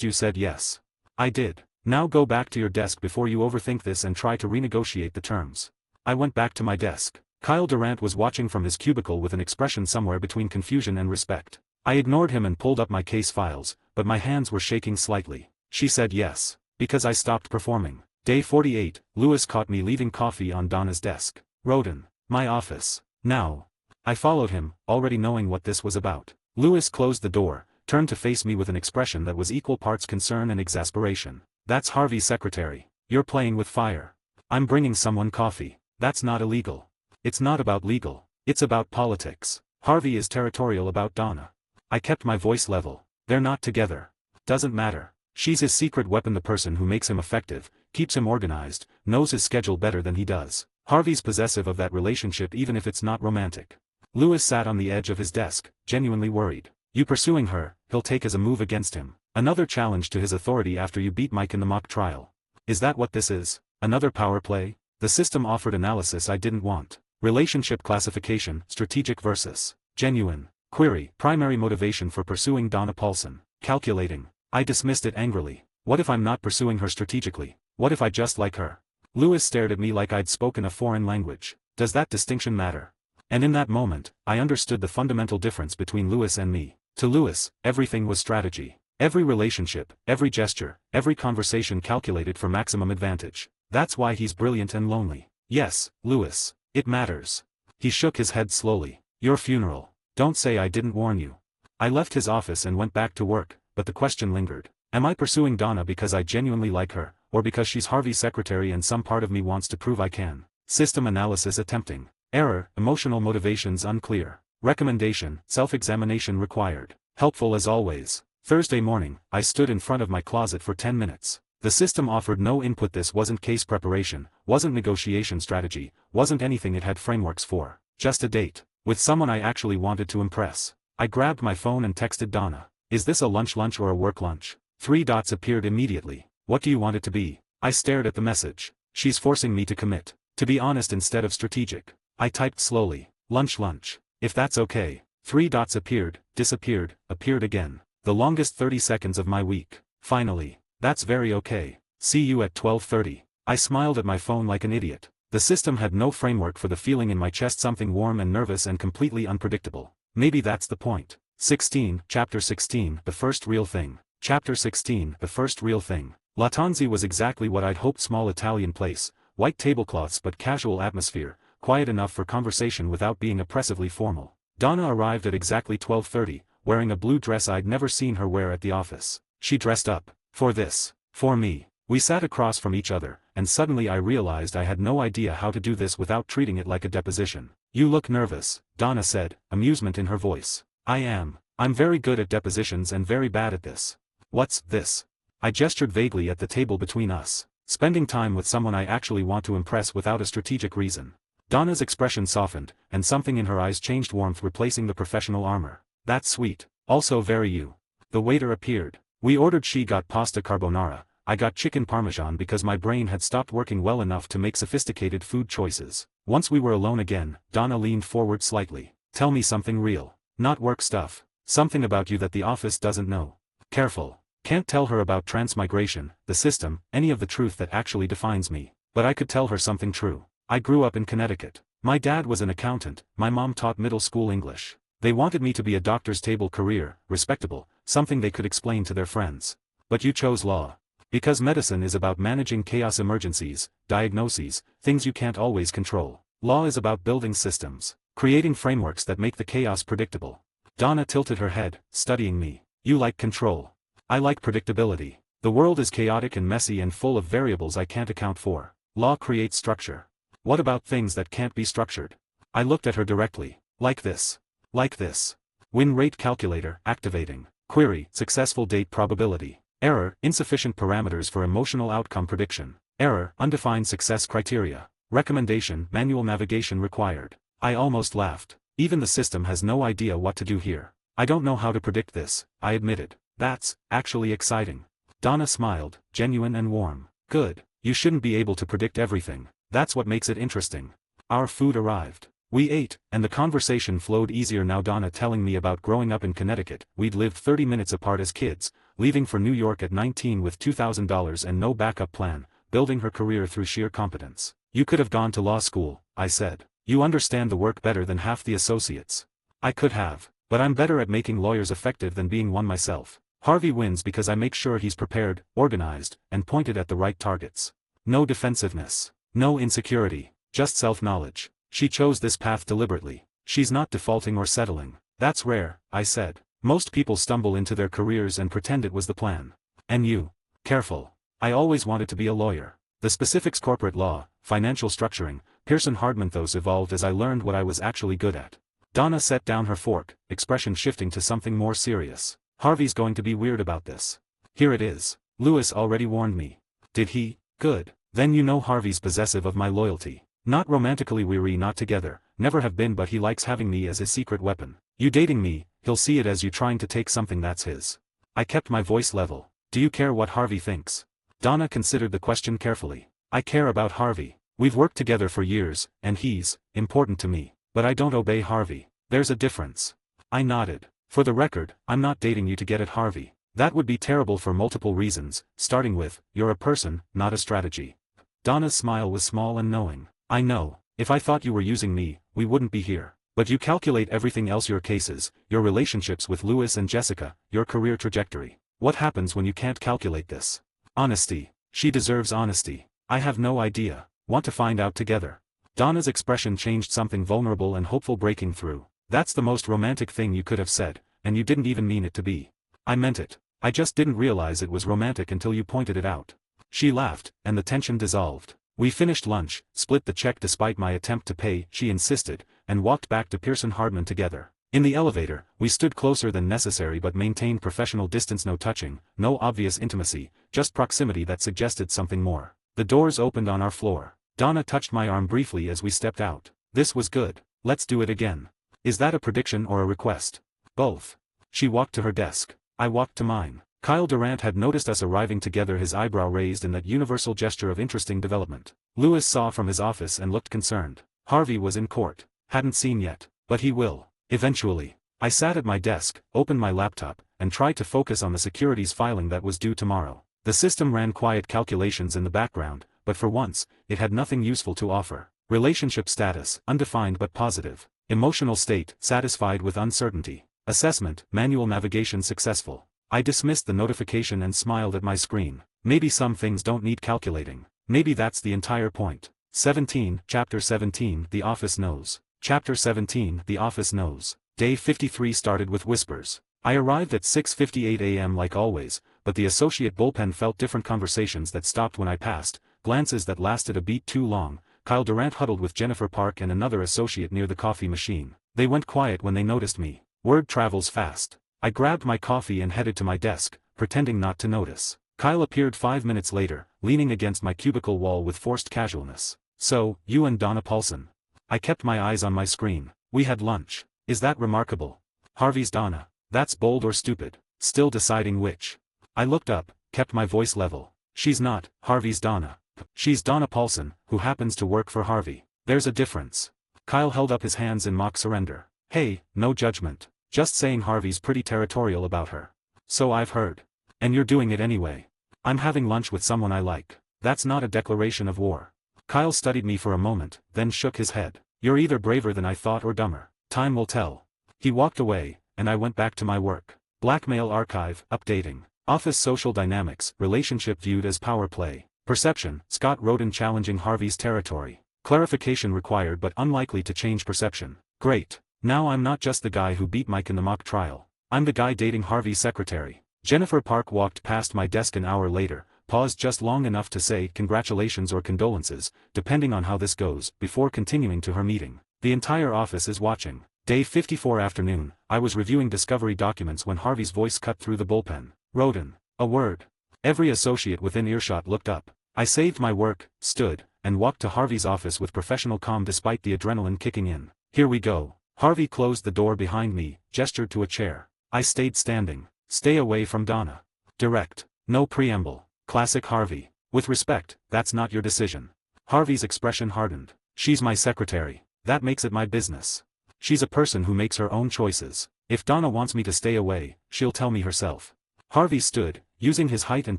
you said yes. I did. Now go back to your desk before you overthink this and try to renegotiate the terms. I went back to my desk. Kyle Durant was watching from his cubicle with an expression somewhere between confusion and respect. I ignored him and pulled up my case files, but my hands were shaking slightly. She said yes. Because I stopped performing. Day 48, Lewis caught me leaving coffee on Donna's desk. Roden. My office. Now. I followed him, already knowing what this was about. Lewis closed the door, turned to face me with an expression that was equal parts concern and exasperation. That's Harvey's secretary. You're playing with fire. I'm bringing someone coffee. That's not illegal. It's not about legal. It's about politics. Harvey is territorial about Donna. I kept my voice level. They're not together. Doesn't matter. She's his secret weapon, the person who makes him effective, keeps him organized, knows his schedule better than he does. Harvey's possessive of that relationship even if it's not romantic. Lewis sat on the edge of his desk, genuinely worried. You pursuing her, he'll take as a move against him. Another challenge to his authority after you beat Mike in the mock trial. Is that what this is? Another power play? The system offered analysis I didn't want. Relationship classification, strategic versus genuine. Query, primary motivation for pursuing Donna Paulson. Calculating. I dismissed it angrily. What if I'm not pursuing her strategically? What if I just like her? Lewis stared at me like I'd spoken a foreign language. Does that distinction matter? And in that moment, I understood the fundamental difference between Lewis and me. To Lewis, everything was strategy. Every relationship, every gesture, every conversation calculated for maximum advantage. That's why he's brilliant and lonely. Yes, Lewis. It matters. He shook his head slowly. Your funeral. Don't say I didn't warn you. I left his office and went back to work, but the question lingered. Am I pursuing Donna because I genuinely like her, or because she's Harvey's secretary and some part of me wants to prove I can? System analysis attempting. Error, emotional motivations unclear. Recommendation, self-examination required. Helpful as always. Thursday morning, I stood in front of my closet for 10 minutes. The system offered no input. This wasn't case preparation, wasn't negotiation strategy, wasn't anything it had frameworks for. Just a date. With someone I actually wanted to impress. I grabbed my phone and texted Donna. Is this a lunch or a work lunch? 3 dots appeared immediately. What do you want it to be? I stared at the message. She's forcing me to commit. To be honest instead of strategic. I typed slowly. Lunch. If that's okay. 3 dots appeared, disappeared, appeared again. The longest 30 seconds of my week. Finally. That's very okay. See you at 12:30. I smiled at my phone like an idiot. The system had no framework for the feeling in my chest, something warm and nervous and completely unpredictable. Maybe that's the point. Chapter 16, The First Real Thing. Chapter 16, The First Real Thing. La Tanzi was exactly what I'd hoped. Small Italian place, white tablecloths but casual atmosphere, quiet enough for conversation without being oppressively formal. Donna arrived at exactly 12:30, wearing a blue dress I'd never seen her wear at the office. She dressed up. For this. For me. We sat across from each other, and suddenly I realized I had no idea how to do this without treating it like a deposition. You look nervous, Donna said, amusement in her voice. I am. I'm very good at depositions and very bad at this. What's this? I gestured vaguely at the table between us. Spending time with someone I actually want to impress without a strategic reason. Donna's expression softened, and something in her eyes changed, warmth replacing the professional armor. That's sweet. Also very you. The waiter appeared. We ordered. She got pasta carbonara, I got chicken parmesan because my brain had stopped working well enough to make sophisticated food choices. Once we were alone again, Donna leaned forward slightly. Tell me something real. Not work stuff. Something about you that the office doesn't know. Careful. Can't tell her about transmigration, the system, any of the truth that actually defines me. But I could tell her something true. I grew up in Connecticut. My dad was an accountant, my mom taught middle school English. They wanted me to be a doctor's table career, respectable, something they could explain to their friends. But you chose law. Because medicine is about managing chaos, emergencies, diagnoses, things you can't always control. Law is about building systems, creating frameworks that make the chaos predictable. Donna tilted her head, studying me. You like control. I like predictability. The world is chaotic and messy and full of variables I can't account for. Law creates structure. What about things that can't be structured? I looked at her directly. Like this. Like this. Win rate calculator, activating. Query, successful date probability. Error, insufficient parameters for emotional outcome prediction. Error, undefined success criteria. Recommendation, manual navigation required. I almost laughed. Even the system has no idea what to do here. I don't know how to predict this, I admitted. That's actually exciting. Donna smiled, genuine and warm. Good. You shouldn't be able to predict everything. That's what makes it interesting. Our food arrived. We ate, and the conversation flowed easier now. Donna telling me about growing up in Connecticut. We'd lived 30 minutes apart as kids, leaving for New York at 19 with $2,000 and no backup plan, building her career through sheer competence. You could have gone to law school, I said. You understand the work better than half the associates. I could have, but I'm better at making lawyers effective than being one myself. Harvey wins because I make sure he's prepared, organized, and pointed at the right targets. No defensiveness. No insecurity. Just self-knowledge. She chose this path deliberately. She's not defaulting or settling. That's rare, I said. Most people stumble into their careers and pretend it was the plan. And you? Careful. I always wanted to be a lawyer. The specifics: corporate law, financial structuring, Pearson Hardman. Those evolved as I learned what I was actually good at. Donna set down her fork, expression shifting to something more serious. Harvey's going to be weird about this. Here it is. Lewis already warned me. Did he? Good. Then you know Harvey's possessive of my loyalty. Not romantically, we're not together, never have been, but he likes having me as his secret weapon. You dating me, he'll see it as you trying to take something that's his. I kept my voice level. Do you care what Harvey thinks? Donna considered the question carefully. I care about Harvey. We've worked together for years, and he's important to me. But I don't obey Harvey. There's a difference. I nodded. For the record, I'm not dating you to get at Harvey. That would be terrible for multiple reasons, starting with, you're a person, not a strategy. Donna's smile was small and knowing. I know. If I thought you were using me, we wouldn't be here. But you calculate everything else: your cases, your relationships with Lewis and Jessica, your career trajectory. What happens when you can't calculate this? Honesty. She deserves honesty. I have no idea. Want to find out together? Donna's expression changed, something vulnerable and hopeful breaking through. That's the most romantic thing you could have said, and you didn't even mean it to be. I meant it. I just didn't realize it was romantic until you pointed it out. She laughed, and the tension dissolved. We finished lunch, split the check despite my attempt to pay, she insisted, and walked back to Pearson Hardman together. In the elevator, we stood closer than necessary but maintained professional distance: no touching, no obvious intimacy, just proximity that suggested something more. The doors opened on our floor. Donna touched my arm briefly as we stepped out. This was good. Let's do it again. Is that a prediction or a request? Both. She walked to her desk. I walked to mine. Kyle Durant had noticed us arriving together, his eyebrow raised in that universal gesture of interesting development. Lewis saw from his office and looked concerned. Harvey was in court. Hadn't seen yet. But he will. Eventually. I sat at my desk, opened my laptop, and tried to focus on the securities filing that was due tomorrow. The system ran quiet calculations in the background, but for once, it had nothing useful to offer. Relationship status, undefined but positive. Emotional state, satisfied with uncertainty. Assessment, manual navigation successful. I dismissed the notification and smiled at my screen. Maybe some things don't need calculating. Maybe that's the entire point. 17, Chapter 17, The Office Knows. Chapter 17, The Office Knows. Day 53 started with whispers. I arrived at 6:58 a.m. like always, but the associate bullpen felt different. Conversations that stopped when I passed, glances that lasted a beat too long. Kyle Durant huddled with Jennifer Park and another associate near the coffee machine. They went quiet when they noticed me. Word travels fast. I grabbed my coffee and headed to my desk, pretending not to notice. Kyle appeared 5 minutes later, leaning against my cubicle wall with forced casualness. So, you and Donna Paulson. I kept my eyes on my screen. We had lunch. Is that remarkable? Harvey's Donna. That's bold or stupid. Still deciding which. I looked up, kept my voice level. She's not Harvey's Donna. She's Donna Paulson, who happens to work for Harvey. There's a difference. Kyle held up his hands in mock surrender. Hey, no judgment. Just saying Harvey's pretty territorial about her. So I've heard. And you're doing it anyway. I'm having lunch with someone I like. That's not a declaration of war. Kyle studied me for a moment, then shook his head. You're either braver than I thought or dumber. Time will tell. He walked away, and I went back to my work. Blackmail archive, updating. Office social dynamics, relationship viewed as power play. Perception, Scott Roden challenging Harvey's territory. Clarification required but unlikely to change perception. Great. Now I'm not just the guy who beat Mike in the mock trial. I'm the guy dating Harvey's secretary. Jennifer Park walked past my desk an hour later, paused just long enough to say congratulations or condolences, depending on how this goes, before continuing to her meeting. The entire office is watching. Day 54 afternoon, I was reviewing discovery documents when Harvey's voice cut through the bullpen. Roden. A word. Every associate within earshot looked up. I saved my work, stood, and walked to Harvey's office with professional calm despite the adrenaline kicking in. Here we go. Harvey closed the door behind me, gestured to a chair. I stayed standing. Stay away from Donna. Direct. No preamble. Classic Harvey. With respect, that's not your decision. Harvey's expression hardened. She's my secretary. That makes it my business. She's a person who makes her own choices. If Donna wants me to stay away, she'll tell me herself. Harvey stood, using his height and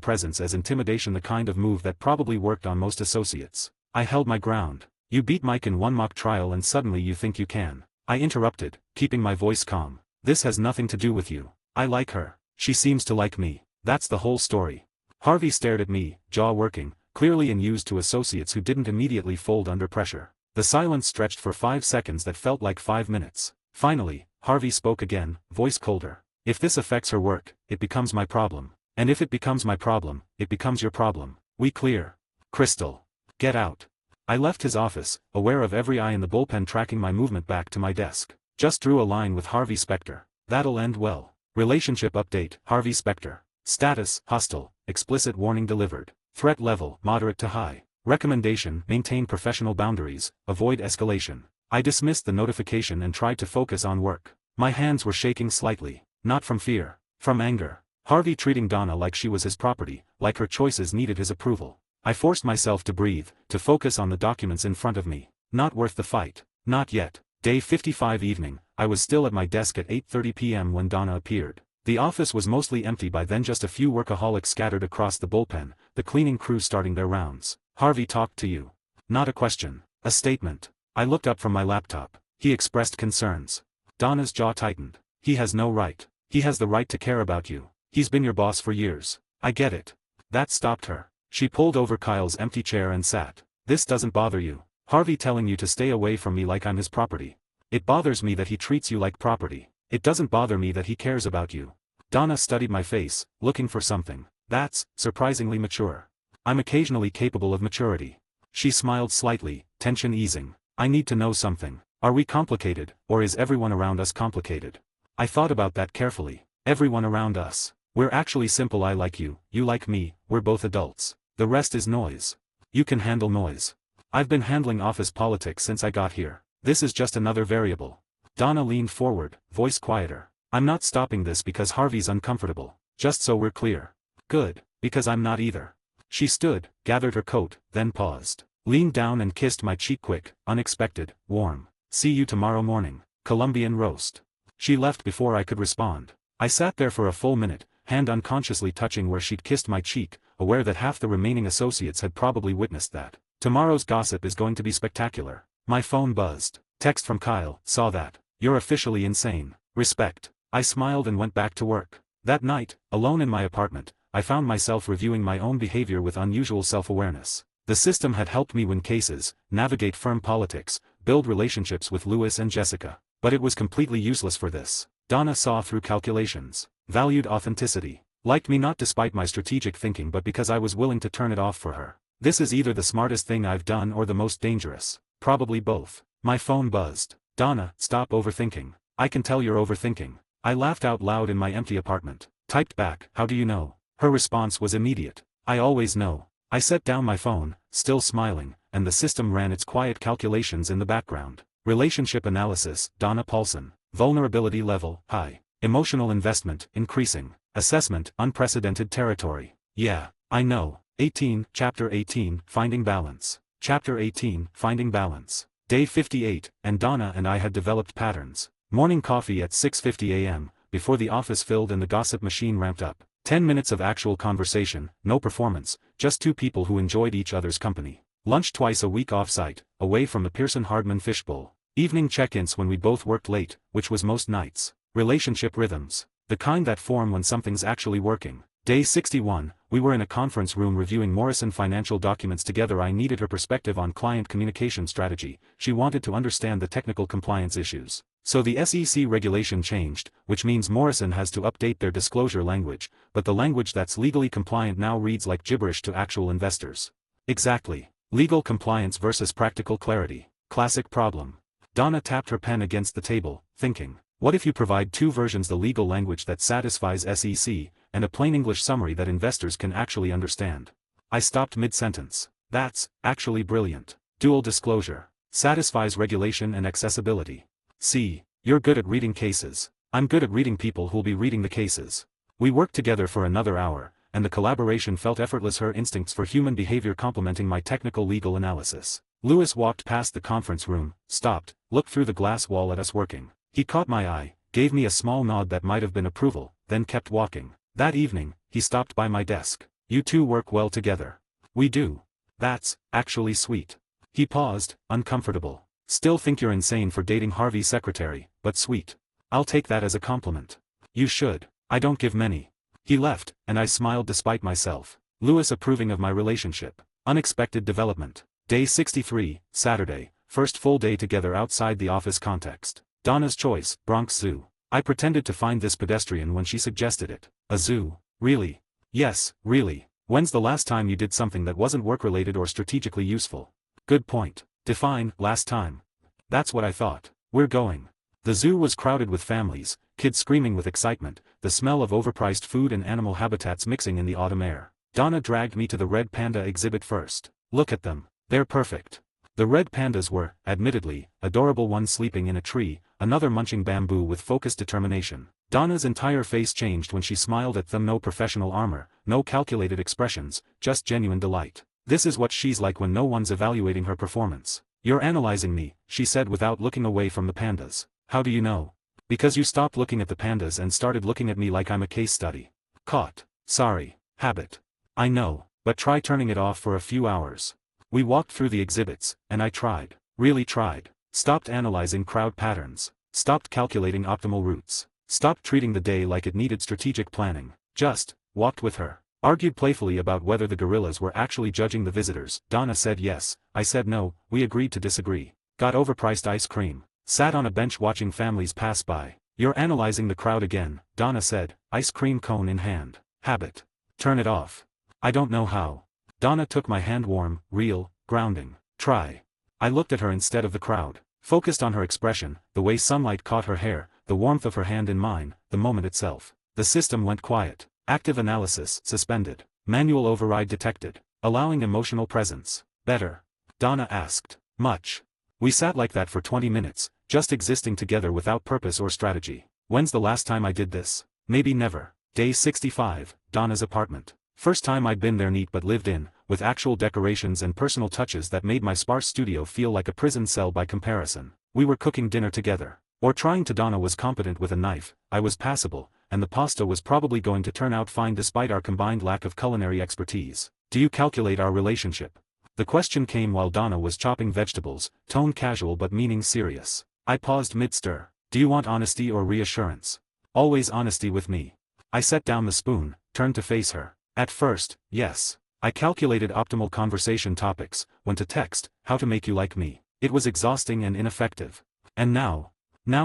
presence as intimidation, the kind of move that probably worked on most associates. I held my ground. You beat Mike in one mock trial and suddenly you think you can. I interrupted, keeping my voice calm. This has nothing to do with you. I like her. She seems to like me. That's the whole story. Harvey stared at me, jaw working, clearly unused to associates who didn't immediately fold under pressure. The silence stretched for 5 seconds that felt like 5 minutes. Finally, Harvey spoke again, voice colder. If this affects her work, it becomes my problem. And if it becomes my problem, it becomes your problem. We clear? Crystal. Get out. I left his office, aware of every eye in the bullpen tracking my movement back to my desk. Just drew a line with Harvey Specter. That'll end well. Relationship update, Harvey Specter. Status, hostile, explicit warning delivered. Threat level, moderate to high. Recommendation, maintain professional boundaries, avoid escalation. I dismissed the notification and tried to focus on work. My hands were shaking slightly. Not from fear. From anger. Harvey treating Donna like she was his property, like her choices needed his approval. I forced myself to breathe, to focus on the documents in front of me. Not worth the fight. Not yet. Day 55 evening, I was still at my desk at 8:30 p.m. when Donna appeared. The office was mostly empty by then, just a few workaholics scattered across the bullpen, the cleaning crew starting their rounds. Harvey talked to you. Not a question. A statement. I looked up from my laptop. He expressed concerns. Donna's jaw tightened. He has no right. He has the right to care about you. He's been your boss for years. I get it. That stopped her. She pulled over Kyle's empty chair and sat. This doesn't bother you. Harvey telling you to stay away from me like I'm his property. It bothers me that he treats you like property. It doesn't bother me that he cares about you. Donna studied my face, looking for something. That's surprisingly mature. I'm occasionally capable of maturity. She smiled slightly, tension easing. I need to know something. Are we complicated, or is everyone around us complicated? I thought about that carefully. Everyone around us. We're actually simple. I like you, you like me, we're both adults. The rest is noise. You can handle noise. I've been handling office politics since I got here. This is just another variable. Donna leaned forward, voice quieter. I'm not stopping this because Harvey's uncomfortable. Just so we're clear. Good, because I'm not either. She stood, gathered her coat, then paused. Leaned down and kissed my cheek quick, unexpected, warm. See you tomorrow morning. Colombian roast. She left before I could respond. I sat there for a full minute, hand unconsciously touching where she'd kissed my cheek, aware that half the remaining associates had probably witnessed that. Tomorrow's gossip is going to be spectacular. My phone buzzed. Text from Kyle, saw that. You're officially insane. Respect. I smiled and went back to work. That night, alone in my apartment, I found myself reviewing my own behavior with unusual self-awareness. The system had helped me win cases, navigate firm politics, build relationships with Louis and Jessica. But it was completely useless for this. Donna saw through calculations. Valued authenticity. Liked me not despite my strategic thinking but because I was willing to turn it off for her. This is either the smartest thing I've done or the most dangerous. Probably both. My phone buzzed. Donna, stop overthinking. I can tell you're overthinking. I laughed out loud in my empty apartment. Typed back, how do you know? Her response was immediate. I always know. I set down my phone, still smiling, and the system ran its quiet calculations in the background. Relationship analysis, Donna Paulson. Vulnerability level, high. Emotional investment, increasing. Assessment, unprecedented territory. Yeah, I know. 18, Chapter 18, Finding Balance. Chapter 18, Finding Balance. Day 58, and Donna and I had developed patterns. Morning coffee at 6:50 a.m., before the office filled and the gossip machine ramped up. 10 minutes of actual conversation, no performance, just two people who enjoyed each other's company. Lunch twice a week off-site, away from the Pearson-Hardman fishbowl. Evening check-ins when we both worked late, which was most nights. Relationship rhythms. The kind that form when something's actually working. Day 61, we were in a conference room reviewing Morrison financial documents together. I needed her perspective on client communication strategy. She wanted to understand the technical compliance issues. So the SEC regulation changed, which means Morrison has to update their disclosure language, but the language that's legally compliant now reads like gibberish to actual investors. Exactly. Legal compliance versus practical clarity. Classic problem. Donna tapped her pen against the table, thinking, what if you provide two versions: the legal language that satisfies SEC, and a plain English summary that investors can actually understand? I stopped mid-sentence. That's actually brilliant. Dual disclosure. Satisfies regulation and accessibility. See. You're good at reading cases. I'm good at reading people who'll be reading the cases. We worked together for another hour, and the collaboration felt effortless, her instincts for human behavior complementing my technical legal analysis. Lewis walked past the conference room, stopped, looked through the glass wall at us working. He caught my eye, gave me a small nod that might have been approval, then kept walking. That evening, he stopped by my desk. You two work well together. We do. That's actually sweet. He paused, uncomfortable. Still think you're insane for dating Harvey's secretary, but sweet. I'll take that as a compliment. You should. I don't give many. He left, and I smiled despite myself. Lewis approving of my relationship. Unexpected development. Day 63, Saturday, first full day together outside the office context. Donna's choice, Bronx Zoo. I pretended to find this pedestrian when she suggested it. A zoo? Really? Yes, really. When's the last time you did something that wasn't work-related or strategically useful? Good point. Define, last time. That's what I thought. We're going. The zoo was crowded with families, kids screaming with excitement, the smell of overpriced food and animal habitats mixing in the autumn air. Donna dragged me to the red panda exhibit first. Look at them. They're perfect. The red pandas were, admittedly, adorable, one sleeping in a tree, another munching bamboo with focused determination. Donna's entire face changed when she smiled at them. No professional armor, no calculated expressions, just genuine delight. This is what she's like when no one's evaluating her performance. You're analyzing me, she said without looking away from the pandas. How do you know? Because you stopped looking at the pandas and started looking at me like I'm a case study. Caught. Sorry. Habit. I know, but try turning it off for a few hours. We walked through the exhibits, and I tried. Really tried. Stopped analyzing crowd patterns. Stopped calculating optimal routes. Stopped treating the day like it needed strategic planning. Just walked with her. Argued playfully about whether the gorillas were actually judging the visitors. Donna said yes, I said no, we agreed to disagree. Got overpriced ice cream. Sat on a bench watching families pass by. You're analyzing the crowd again, Donna said, ice cream cone in hand. Habit. Turn it off. I don't know how. Donna took my hand, warm, real, grounding. Try. I looked at her instead of the crowd. Focused on her expression, the way sunlight caught her hair, the warmth of her hand in mine, the moment itself. The system went quiet. Active analysis suspended. Manual override detected. Allowing emotional presence. Better? Donna asked. Much. We sat like that for 20 minutes, just existing together without purpose or strategy. When's the last time I did this? Maybe never. Day 65, Donna's apartment. First time I'd been there, neat but lived in, with actual decorations and personal touches that made my sparse studio feel like a prison cell by comparison. We were cooking dinner together. Or trying to. Donna was competent with a knife, I was passable, and the pasta was probably going to turn out fine despite our combined lack of culinary expertise. Do you calculate our relationship? The question came while Donna was chopping vegetables, tone casual but meaning serious. I paused mid-stir. Do you want honesty or reassurance? Always honesty with me. I set down the spoon, turned to face her. At first, yes. I calculated optimal conversation topics, when to text, how to make you like me. It was exhausting and ineffective. And now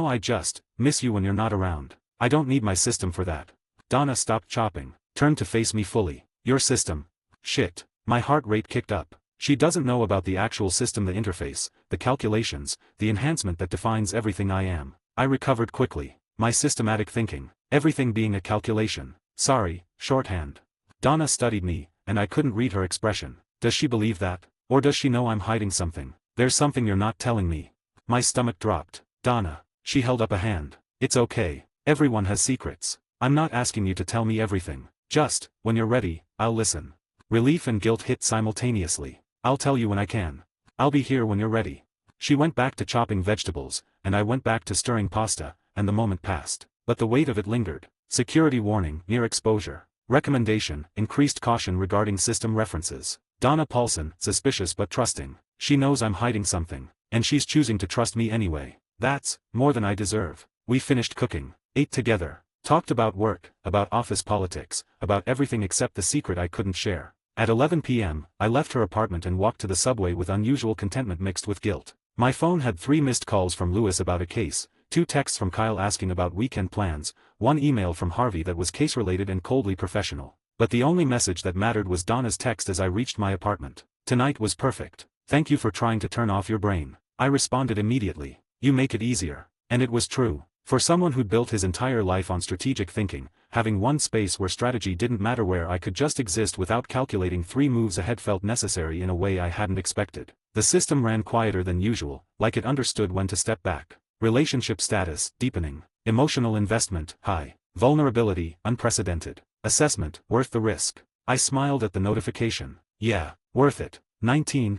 I just miss you when you're not around. I don't need my system for that. Donna stopped chopping, turned to face me fully. Your system? Shit. My heart rate kicked up. She doesn't know about the actual system, the interface, the calculations, the enhancement that defines everything I am. I recovered quickly. My systematic thinking, everything being a calculation. Sorry, shorthand. Donna studied me, and I couldn't read her expression. Does she believe that? Or does she know I'm hiding something? There's something you're not telling me. My stomach dropped. Donna. She held up a hand. It's okay. Everyone has secrets. I'm not asking you to tell me everything. Just, when you're ready, I'll listen. Relief and guilt hit simultaneously. I'll tell you when I can. I'll be here when you're ready. She went back to chopping vegetables, and I went back to stirring pasta, and the moment passed. But the weight of it lingered. Security warning, near exposure. Recommendation, increased caution regarding system references. Donna Paulson, suspicious but trusting. She knows I'm hiding something, and she's choosing to trust me anyway. That's more than I deserve. We finished cooking, ate together, talked about work, about office politics, about everything except the secret I couldn't share. At 11 p.m., I left her apartment and walked to the subway with unusual contentment mixed with guilt. My phone had 3 missed calls from Lewis about a case, 2 texts from Kyle asking about weekend plans, 1 email from Harvey that was case-related and coldly professional. But the only message that mattered was Donna's text as I reached my apartment. Tonight was perfect. Thank you for trying to turn off your brain. I responded immediately. You make it easier. And it was true. For someone who'd built his entire life on strategic thinking, having one space where strategy didn't matter, where I could just exist without calculating 3 moves ahead, felt necessary in a way I hadn't expected. The system ran quieter than usual, like it understood when to step back. Relationship status, deepening. Emotional investment, high. Vulnerability, unprecedented. Assessment, worth the risk. I smiled at the notification. Yeah, worth it.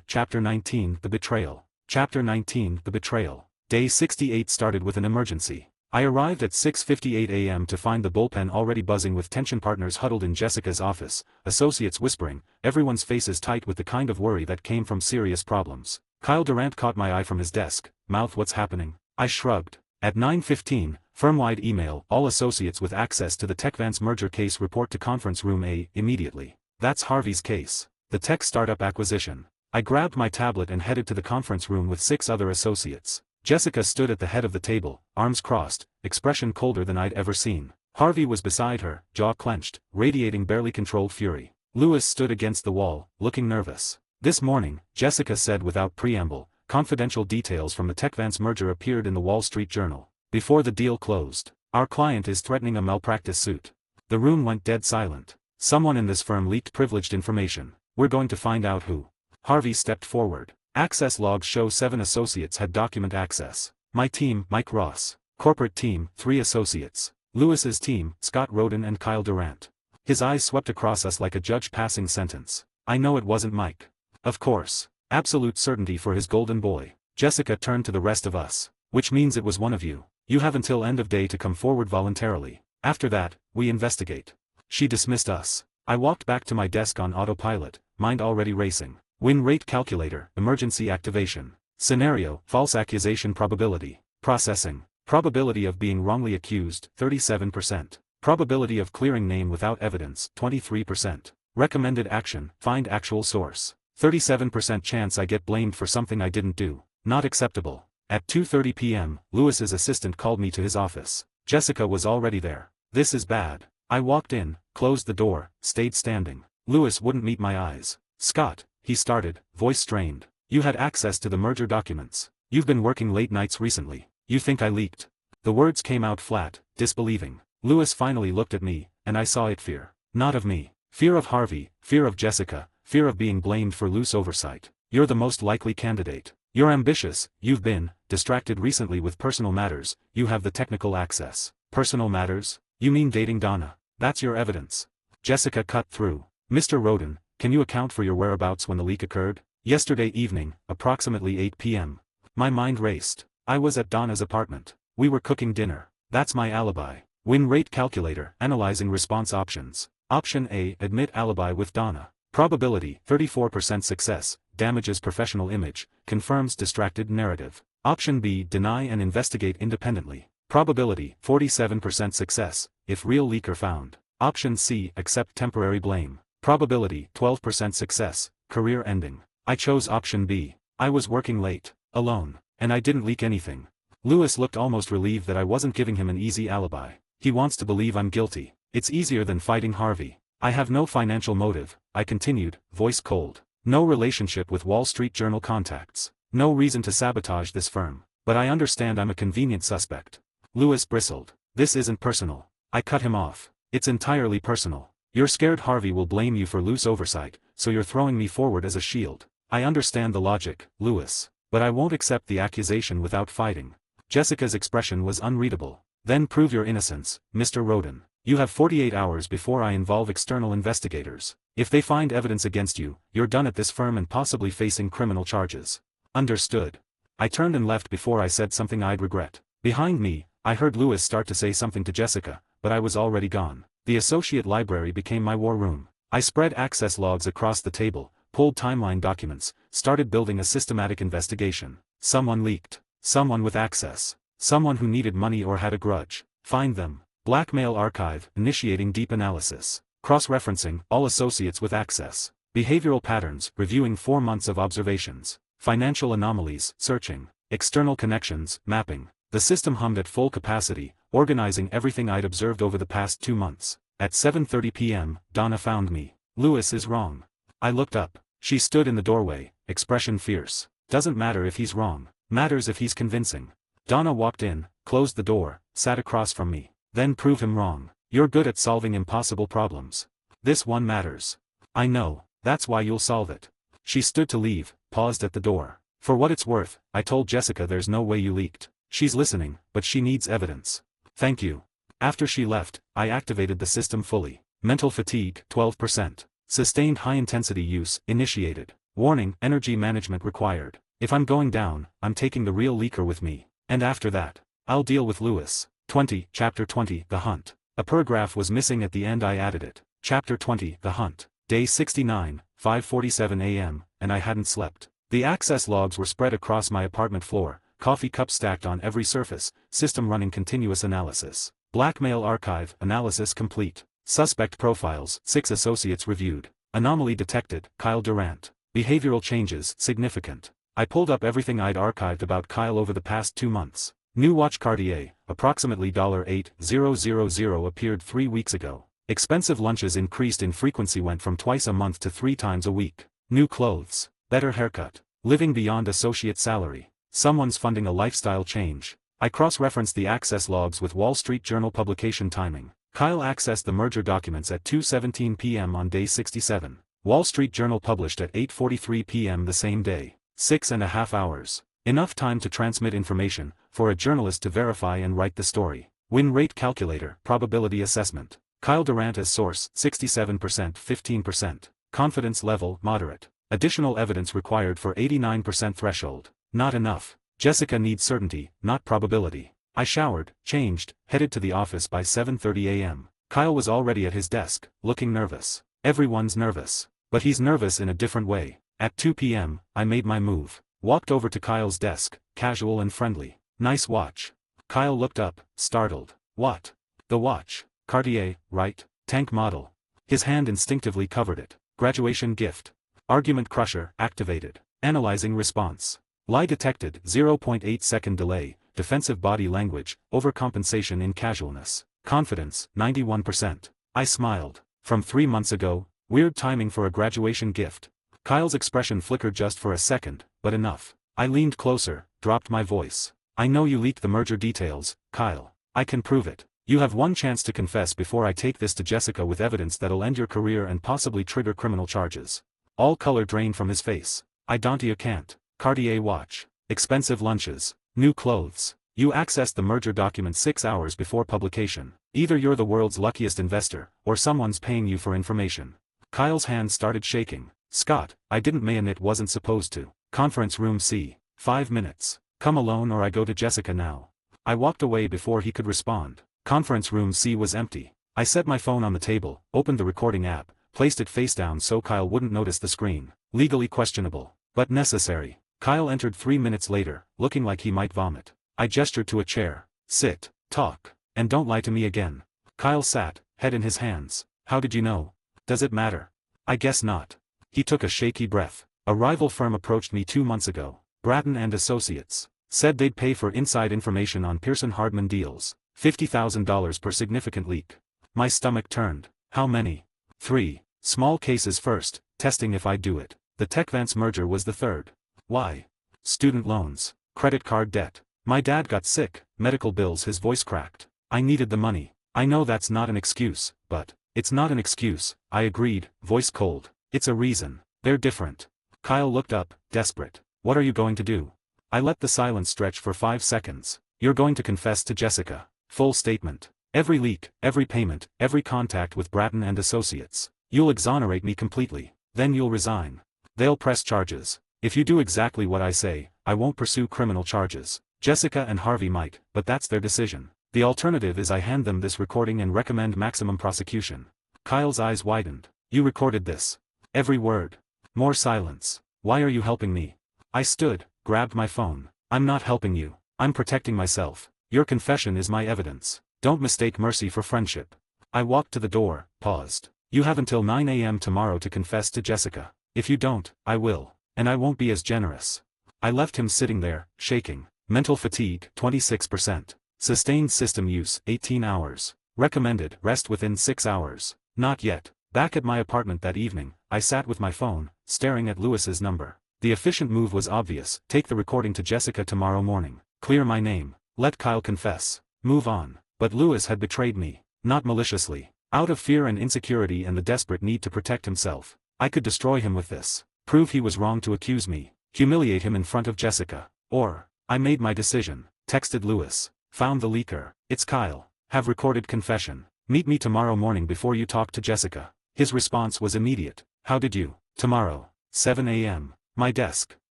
Chapter 19, The Betrayal. Chapter 19, The Betrayal. Day 68 started with an emergency. I arrived at 6:58 a.m. to find the bullpen already buzzing with tension, partners huddled in Jessica's office, associates whispering, everyone's faces tight with the kind of worry that came from serious problems. Kyle Durant caught my eye from his desk. Mouth, what's happening? I shrugged. At 9:15, firm-wide email, all associates with access to the TechVance merger case report to conference room A, immediately. That's Harvey's case. The tech startup acquisition. I grabbed my tablet and headed to the conference room with 6 other associates. Jessica stood at the head of the table, arms crossed, expression colder than I'd ever seen. Harvey was beside her, jaw clenched, radiating barely controlled fury. Lewis stood against the wall, looking nervous. This morning, Jessica said without preamble, confidential details from the TechVance merger appeared in the Wall Street Journal. Before the deal closed, our client is threatening a malpractice suit. The room went dead silent. Someone in this firm leaked privileged information. We're going to find out who. Harvey stepped forward. Access logs show 7 associates had document access. My team, Mike Ross. Corporate team, 3 associates. Lewis's team, Scott Roden and Kyle Durant. His eyes swept across us like a judge passing sentence. I know it wasn't Mike. Of course. Absolute certainty for his golden boy. Jessica turned to the rest of us. Which means it was one of you. You have until end of day to come forward voluntarily. After that, we investigate. She dismissed us. I walked back to my desk on autopilot, mind already racing. Win rate calculator, emergency activation. Scenario, false accusation probability. Processing. Probability of being wrongly accused, 37%. Probability of clearing name without evidence, 23%. Recommended action, find actual source. 37% chance I get blamed for something I didn't do. Not acceptable. At 2:30 p.m., Lewis's assistant called me to his office. Jessica was already there. This is bad. I walked in, closed the door, stayed standing. Lewis wouldn't meet my eyes. Scott, he started, voice strained. You had access to the merger documents. You've been working late nights recently. You think I leaked? The words came out flat, disbelieving. Lewis finally looked at me, and I saw it. Fear. Not of me. Fear of Harvey, fear of Jessica, fear of being blamed for loose oversight. You're the most likely candidate. You're ambitious, you've been distracted recently with personal matters, you have the technical access. Personal matters? You mean dating Donna? That's your evidence. Jessica cut through. Mr. Roden, can you account for your whereabouts when the leak occurred? Yesterday evening, approximately 8 p.m. My mind raced. I was at Donna's apartment. We were cooking dinner. That's my alibi. Win rate calculator, analyzing response options. Option A, admit alibi with Donna. Probability, 34% success, damages professional image, confirms distracted narrative. Option B, deny and investigate independently. Probability, 47% success, if real leaker found. Option C, accept temporary blame. Probability, 12% success, career ending. I chose option B. I was working late, alone, and I didn't leak anything. Lewis looked almost relieved that I wasn't giving him an easy alibi. He wants to believe I'm guilty. It's easier than fighting Harvey. I have no financial motive, I continued, voice cold. No relationship with Wall Street Journal contacts. No reason to sabotage this firm. But I understand I'm a convenient suspect. Lewis bristled. This isn't personal. I cut him off. It's entirely personal. You're scared Harvey will blame you for loose oversight, so you're throwing me forward as a shield. I understand the logic, Lewis. But I won't accept the accusation without fighting. Jessica's expression was unreadable. Then prove your innocence, Mr. Roden. You have 48 hours before I involve external investigators. If they find evidence against you, you're done at this firm and possibly facing criminal charges. Understood. I turned and left before I said something I'd regret. Behind me, I heard Lewis start to say something to Jessica, but I was already gone. The associate library became my war room. I spread access logs across the table, pulled timeline documents, started building a systematic investigation. Someone leaked. Someone with access. Someone who needed money or had a grudge. Find them. Blackmail archive, initiating deep analysis. Cross-referencing, all associates with access. Behavioral patterns, reviewing 4 months of observations. Financial anomalies, searching. External connections, mapping. The system hummed at full capacity, organizing everything I'd observed over the past 2 months. At 7:30 p.m., Donna found me. Lewis is wrong. I looked up. She stood in the doorway, expression fierce. Doesn't matter if he's wrong. Matters if he's convincing. Donna walked in, closed the door, sat across from me. Then prove him wrong. You're good at solving impossible problems. This one matters. I know, that's why you'll solve it. She stood to leave, paused at the door. For what it's worth, I told Jessica there's no way you leaked. She's listening, but she needs evidence. Thank you. After she left, I activated the system fully. Mental fatigue, 12%. Sustained high-intensity use, initiated. Warning, energy management required. If I'm going down, I'm taking the real leaker with me. And after that, I'll deal with Lewis. 20, Chapter 20, The Hunt. A paragraph was missing at the end. I added it. Chapter 20, The Hunt. Day 69, 5:47 a.m., and I hadn't slept. The access logs were spread across my apartment floor, coffee cups stacked on every surface, system running continuous analysis. Blackmail archive, analysis complete. Suspect profiles, 6 associates reviewed. Anomaly detected, Kyle Durant. Behavioral changes, significant. I pulled up everything I'd archived about Kyle over the past 2 months. New watch Cartier, approximately $8,000 appeared 3 weeks ago. Expensive lunches increased in frequency, went from twice a month to 3 times a week. New clothes, better haircut, living beyond associate salary. Someone's funding a lifestyle change. I cross-referenced the access logs with Wall Street Journal publication timing. Kyle accessed the merger documents at 2:17 p.m. on day 67. Wall Street Journal published at 8:43 p.m. the same day. 6.5 hours. Enough time to transmit information, for a journalist to verify and write the story. Win rate calculator, probability assessment. Kyle Durant as source, 67%, 15%. Confidence level, moderate. Additional evidence required for 89% threshold. Not enough. Jessica needs certainty, not probability. I showered, changed, headed to the office by 7:30 a.m. Kyle was already at his desk, looking nervous. Everyone's nervous. But he's nervous in a different way. At 2 p.m., I made my move. Walked over to Kyle's desk, casual and friendly. Nice watch. Kyle looked up, startled. What? The watch. Cartier, right? Tank model. His hand instinctively covered it. Graduation gift. Argument crusher, activated. Analyzing response. Lie detected, 0.8-second delay, defensive body language, overcompensation in casualness. Confidence, 91%. I smiled. From 3 months ago, weird timing for a graduation gift. Kyle's expression flickered just for a second, but enough. I leaned closer, dropped my voice. I know you leaked the merger details, Kyle. I can prove it. You have one chance to confess before I take this to Jessica with evidence that'll end your career and possibly trigger criminal charges. All color drained from his face. I don't. You can't. Cartier watch. Expensive lunches. New clothes. You accessed the merger document 6 hours before publication. Either you're the world's luckiest investor, or someone's paying you for information. Kyle's hand started shaking. Scott, I didn't mean it wasn't supposed to. Conference room C. 5 minutes. Come alone or I go to Jessica now. I walked away before he could respond. Conference room C was empty. I set my phone on the table, opened the recording app, placed it face down so Kyle wouldn't notice the screen. Legally questionable, but necessary. Kyle entered 3 minutes later, looking like he might vomit. I gestured to a chair. Sit, talk, and don't lie to me again. Kyle sat, head in his hands. How did you know? Does it matter? I guess not. He took a shaky breath. A rival firm approached me 2 months ago. Bratton and Associates. Said they'd pay for inside information on Pearson Hardman deals. $50,000 per significant leak. My stomach turned. How many? 3. Small cases first, testing if I'd do it. The TechVance merger was the third. Why? Student loans. Credit card debt. My dad got sick, medical bills. His voice cracked. I needed the money. I know that's not an excuse, but, it's not an excuse, I agreed, voice cold. It's a reason. They're different. Kyle looked up, desperate. What are you going to do? I let the silence stretch for 5 seconds. You're going to confess to Jessica. Full statement. Every leak, every payment, every contact with Bratton and Associates. You'll exonerate me completely. Then you'll resign. They'll press charges. If you do exactly what I say, I won't pursue criminal charges. Jessica and Harvey might, but that's their decision. The alternative is I hand them this recording and recommend maximum prosecution. Kyle's eyes widened. You recorded this. Every word. More silence. Why are you helping me? I stood, grabbed my phone. I'm not helping you. I'm protecting myself. Your confession is my evidence. Don't mistake mercy for friendship. I walked to the door, paused. You have until 9 a.m. tomorrow to confess to Jessica. If you don't, I will. And I won't be as generous. I left him sitting there, shaking. Mental fatigue, 26%. Sustained system use, 18 hours. Recommended rest within 6 hours. Not yet. Back at my apartment that evening, I sat with my phone, staring at Lewis's number. The efficient move was obvious. Take the recording to Jessica tomorrow morning. Clear my name. Let Kyle confess. Move on. But Lewis had betrayed me. Not maliciously. Out of fear and insecurity and the desperate need to protect himself. I could destroy him with this. Prove he was wrong to accuse me. Humiliate him in front of Jessica. Or, I made my decision. Texted Lewis. Found the leaker. It's Kyle. Have recorded confession. Meet me tomorrow morning before you talk to Jessica. His response was immediate. How did you? Tomorrow. 7 a.m. My desk.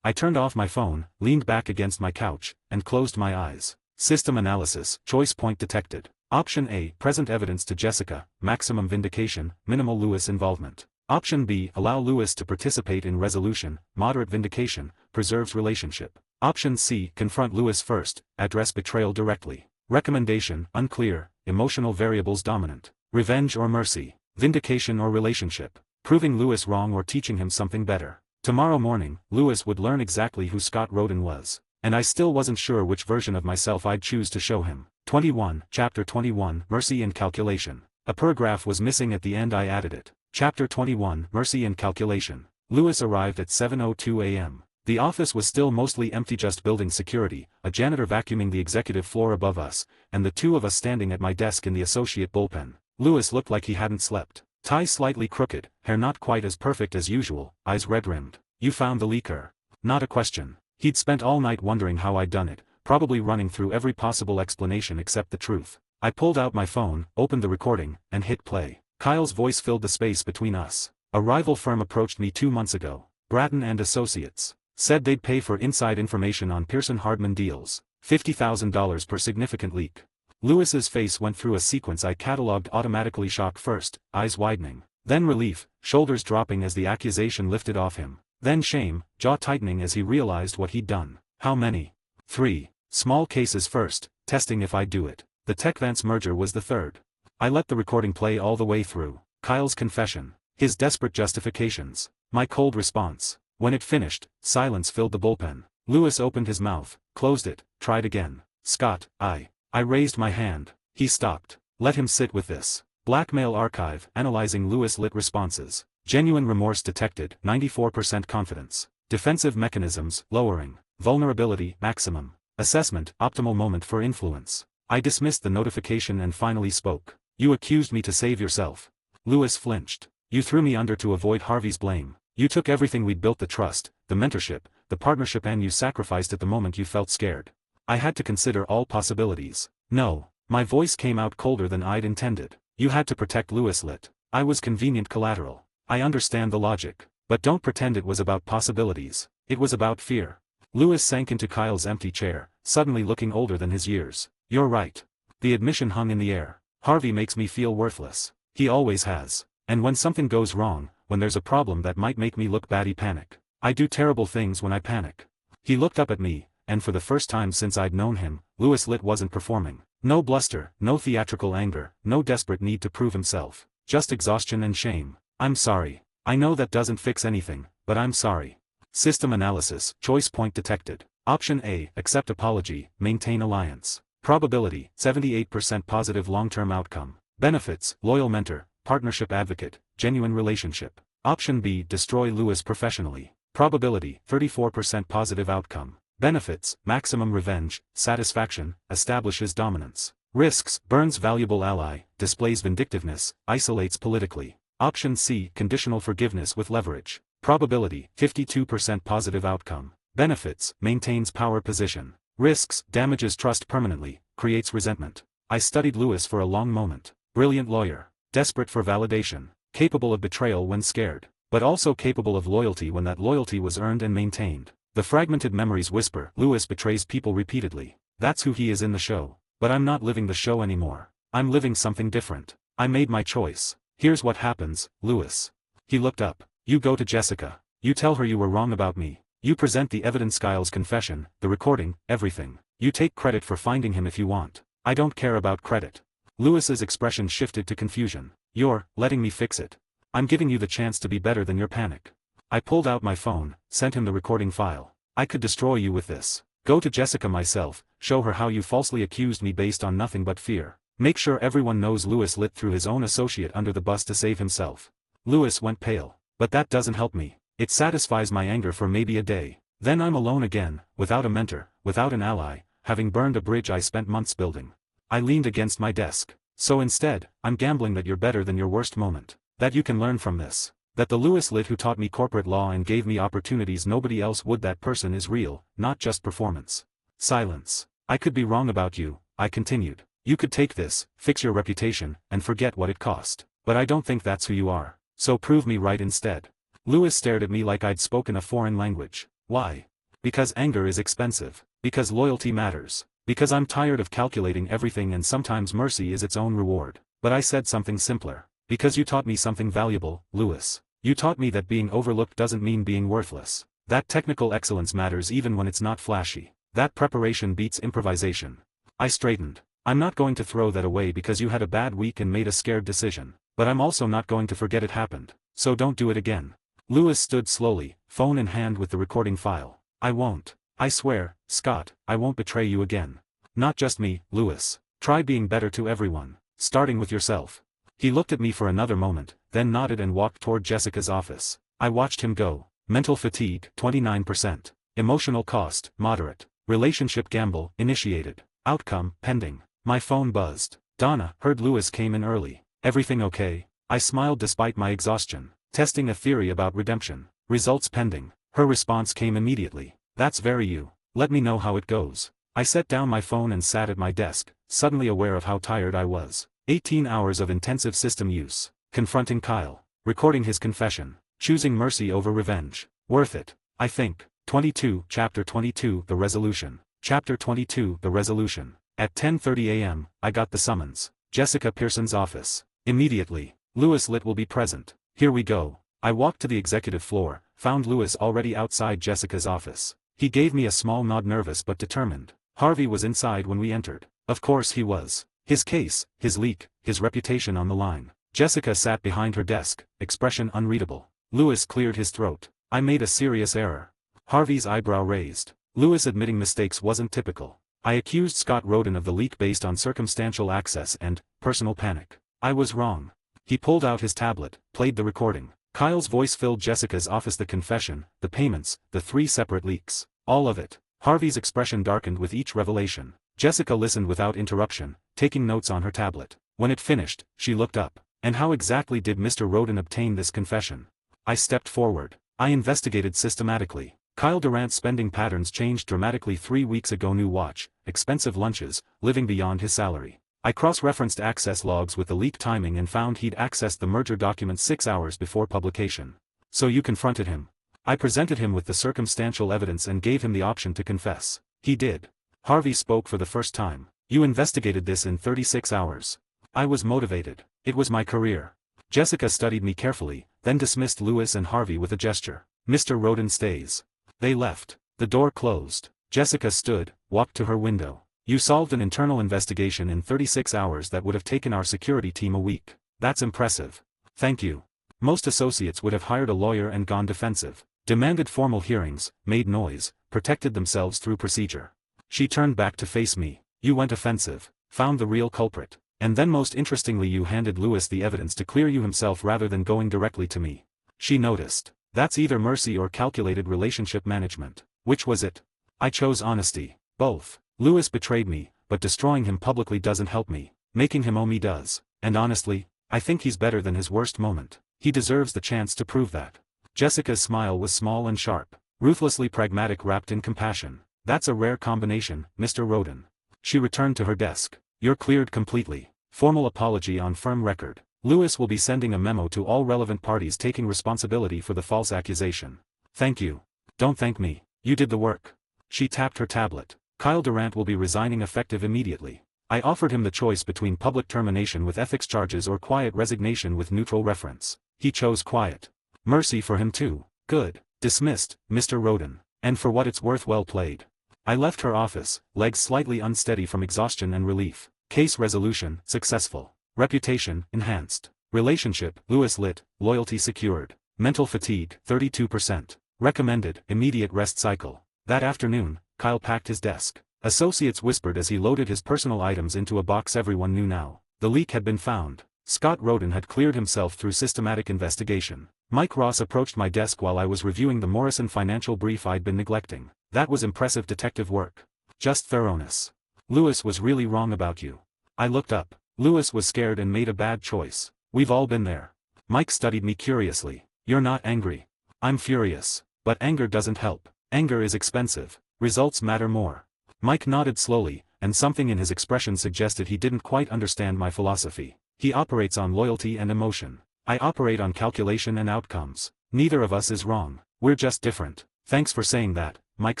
I turned off my phone, leaned back against my couch, and closed my eyes. System analysis. Choice point detected. Option A. Present evidence to Jessica. Maximum vindication. Minimal Lewis involvement. Option B. Allow Lewis to participate in resolution. Moderate vindication. Preserves relationship. Option C. Confront Lewis first. Address betrayal directly. Recommendation. Unclear. Emotional variables dominant. Revenge or mercy. Vindication or relationship. Proving Lewis wrong or teaching him something better. Tomorrow morning, Lewis would learn exactly who Scott Roden was. And I still wasn't sure which version of myself I'd choose to show him. 21. Chapter 21. Mercy and Calculation. A paragraph was missing at the end. I added it. Chapter 21. Mercy and Calculation. Lewis arrived at 7:02 a.m. The office was still mostly empty, just building security, a janitor vacuuming the executive floor above us, and the two of us standing at my desk in the associate bullpen. Lewis looked like he hadn't slept. Tie slightly crooked, hair not quite as perfect as usual, eyes red-rimmed. You found the leaker. Not a question. He'd spent all night wondering how I'd done it, probably running through every possible explanation except the truth. I pulled out my phone, opened the recording, and hit play. Kyle's voice filled the space between us. A rival firm approached me 2 months ago. Bratton and Associates. Said they'd pay for inside information on Pearson Hardman deals. $50,000 per significant leak. Lewis's face went through a sequence I cataloged automatically: shock first, eyes widening. Then relief, shoulders dropping as the accusation lifted off him. Then shame, jaw tightening as he realized what he'd done. How many? 3. Small cases first, testing if I'd do it. The TechVance merger was the third. I let the recording play all the way through. Kyle's confession. His desperate justifications. My cold response. When it finished, silence filled the bullpen. Lewis opened his mouth, closed it, tried again. Scott, I raised my hand. He stopped. Let him sit with this. Blackmail archive, analyzing Lewis lit responses. Genuine remorse detected, 94% confidence. Defensive mechanisms, lowering. Vulnerability, maximum. Assessment, optimal moment for influence. I dismissed the notification and finally spoke. You accused me to save yourself. Lewis flinched. You threw me under to avoid Harvey's blame. You took everything we'd built, the trust, the mentorship, the partnership, and you sacrificed it the moment you felt scared. I had to consider all possibilities. No. My voice came out colder than I'd intended. You had to protect Lewis Lit. I was convenient collateral. I understand the logic. But don't pretend it was about possibilities. It was about fear. Lewis sank into Kyle's empty chair, suddenly looking older than his years. You're right. The admission hung in the air. Harvey makes me feel worthless. He always has. And when something goes wrong, when there's a problem that might make me look bad, he panic. I do terrible things when I panic. He looked up at me, and for the first time since I'd known him, Lewis Lit wasn't performing. No bluster, no theatrical anger, no desperate need to prove himself. Just exhaustion and shame. I'm sorry. I know that doesn't fix anything, but I'm sorry. System analysis, choice point detected. Option A, accept apology, maintain alliance. Probability, 78% positive long-term outcome. Benefits, loyal mentor, partnership advocate, genuine relationship. Option B, destroy Lewis professionally. Probability, 34% positive outcome. Benefits, maximum revenge, satisfaction, establishes dominance. Risks, burns valuable ally, displays vindictiveness, isolates politically. Option C, conditional forgiveness with leverage. Probability, 52% positive outcome. Benefits, maintains power position. Risks, damages trust permanently, creates resentment. I studied Lewis for a long moment. Brilliant lawyer. Desperate for validation. Capable of betrayal when scared. But also capable of loyalty when that loyalty was earned and maintained. The fragmented memories whisper, Lewis betrays people repeatedly. That's who he is in the show. But I'm not living the show anymore. I'm living something different. I made my choice. Here's what happens, Lewis. He looked up. You go to Jessica. You tell her you were wrong about me. You present the evidence, Kyle's confession, the recording, everything. You take credit for finding him if you want. I don't care about credit. Lewis's expression shifted to confusion. You're letting me fix it. I'm giving you the chance to be better than your panic. I pulled out my phone, sent him the recording file. I could destroy you with this. Go to Jessica myself, show her how you falsely accused me based on nothing but fear. Make sure everyone knows Lewis Lit threw his own associate under the bus to save himself. Lewis went pale. But that doesn't help me. It satisfies my anger for maybe a day. Then I'm alone again, without a mentor, without an ally, having burned a bridge I spent months building. I leaned against my desk. So instead, I'm gambling that you're better than your worst moment. That you can learn from this. That the Lewis Lit who taught me corporate law and gave me opportunities nobody else would, that person is real, not just performance. Silence. I could be wrong about you, I continued. You could take this, fix your reputation, and forget what it cost. But I don't think that's who you are. So prove me right instead. Lewis stared at me like I'd spoken a foreign language. Why? Because anger is expensive. Because loyalty matters. Because I'm tired of calculating everything and sometimes mercy is its own reward. But I said something simpler. Because you taught me something valuable, Lewis. You taught me that being overlooked doesn't mean being worthless. That technical excellence matters even when it's not flashy. That preparation beats improvisation. I straightened. I'm not going to throw that away because you had a bad week and made a scared decision. But I'm also not going to forget it happened. So don't do it again. Lewis stood slowly, phone in hand with the recording file. I won't. I swear, Scott, I won't betray you again. Not just me, Lewis. Try being better to everyone, starting with yourself. He looked at me for another moment, then nodded and walked toward Jessica's office. I watched him go. Mental fatigue, 29%. Emotional cost, moderate. Relationship gamble, initiated. Outcome, pending. My phone buzzed. Donna, heard Lewis came in early. Everything okay? I smiled despite my exhaustion. Testing a theory about redemption. Results pending. Her response came immediately. That's very you. Let me know how it goes. I set down my phone and sat at my desk, suddenly aware of how tired I was. 18 hours of intensive system use. Confronting Kyle. Recording his confession. Choosing mercy over revenge. Worth it, I think. 22, Chapter 22, The Resolution. Chapter 22, The Resolution. At 10:30 a.m., I got the summons. Jessica Pearson's office. Immediately. Lewis Litt will be present. Here we go. I walked to the executive floor, found Lewis already outside Jessica's office. He gave me a small nod, nervous but determined. Harvey was inside when we entered. Of course he was. His case, his leak, his reputation on the line. Jessica sat behind her desk, expression unreadable. Lewis cleared his throat. I made a serious error. Harvey's eyebrow raised. Lewis admitting mistakes wasn't typical. I accused Scott Roden of the leak based on circumstantial access and personal panic. I was wrong. He pulled out his tablet, played the recording. Kyle's voice filled Jessica's office. The confession, the payments, the 3 separate leaks. All of it. Harvey's expression darkened with each revelation. Jessica listened without interruption, taking notes on her tablet. When it finished, she looked up. And how exactly did Mr. Roden obtain this confession? I stepped forward. I investigated systematically. Kyle Durant's spending patterns changed dramatically 3 weeks ago. New watch, expensive lunches, living beyond his salary. I cross-referenced access logs with the leak timing and found he'd accessed the merger document 6 hours before publication. So you confronted him. I presented him with the circumstantial evidence and gave him the option to confess. He did. Harvey spoke for the first time. You investigated this in 36 hours. I was motivated. It was my career. Jessica studied me carefully, then dismissed Lewis and Harvey with a gesture. Mr. Roden stays. They left. The door closed. Jessica stood, walked to her window. You solved an internal investigation in 36 hours that would have taken our security team a week. That's impressive. Thank you. Most associates would have hired a lawyer and gone defensive. Demanded formal hearings, made noise, protected themselves through procedure. She turned back to face me. You went offensive. Found the real culprit. And then most interestingly you handed Lewis the evidence to clear you himself rather than going directly to me. She noticed. That's either mercy or calculated relationship management. Which was it? I chose honesty. Both. Lewis betrayed me, but destroying him publicly doesn't help me. Making him owe me does. And honestly, I think he's better than his worst moment. He deserves the chance to prove that. Jessica's smile was small and sharp. Ruthlessly pragmatic wrapped in compassion. That's a rare combination, Mr. Roden. She returned to her desk. You're cleared completely. Formal apology on firm record. Lewis will be sending a memo to all relevant parties taking responsibility for the false accusation. Thank you. Don't thank me. You did the work. She tapped her tablet. Kyle Durant will be resigning effective immediately. I offered him the choice between public termination with ethics charges or quiet resignation with neutral reference. He chose quiet. Mercy for him too. Good. Dismissed, Mr. Roden. And for what it's worth, well played. I left her office, legs slightly unsteady from exhaustion and relief. Case resolution, successful. Reputation, enhanced. Relationship, Lewis Litt, loyalty secured. Mental fatigue, 32%. Recommended, immediate rest cycle. That afternoon, Kyle packed his desk. Associates whispered as he loaded his personal items into a box. Everyone knew now. The leak had been found. Scott Roden had cleared himself through systematic investigation. Mike Ross approached my desk while I was reviewing the Morrison financial brief I'd been neglecting. That was impressive detective work. Just thoroughness. Lewis was really wrong about you. I looked up. Lewis was scared and made a bad choice. We've all been there. Mike studied me curiously. You're not angry. I'm furious. But anger doesn't help. Anger is expensive. Results matter more. Mike nodded slowly, and something in his expression suggested he didn't quite understand my philosophy. He operates on loyalty and emotion. I operate on calculation and outcomes. Neither of us is wrong. We're just different. Thanks for saying that, Mike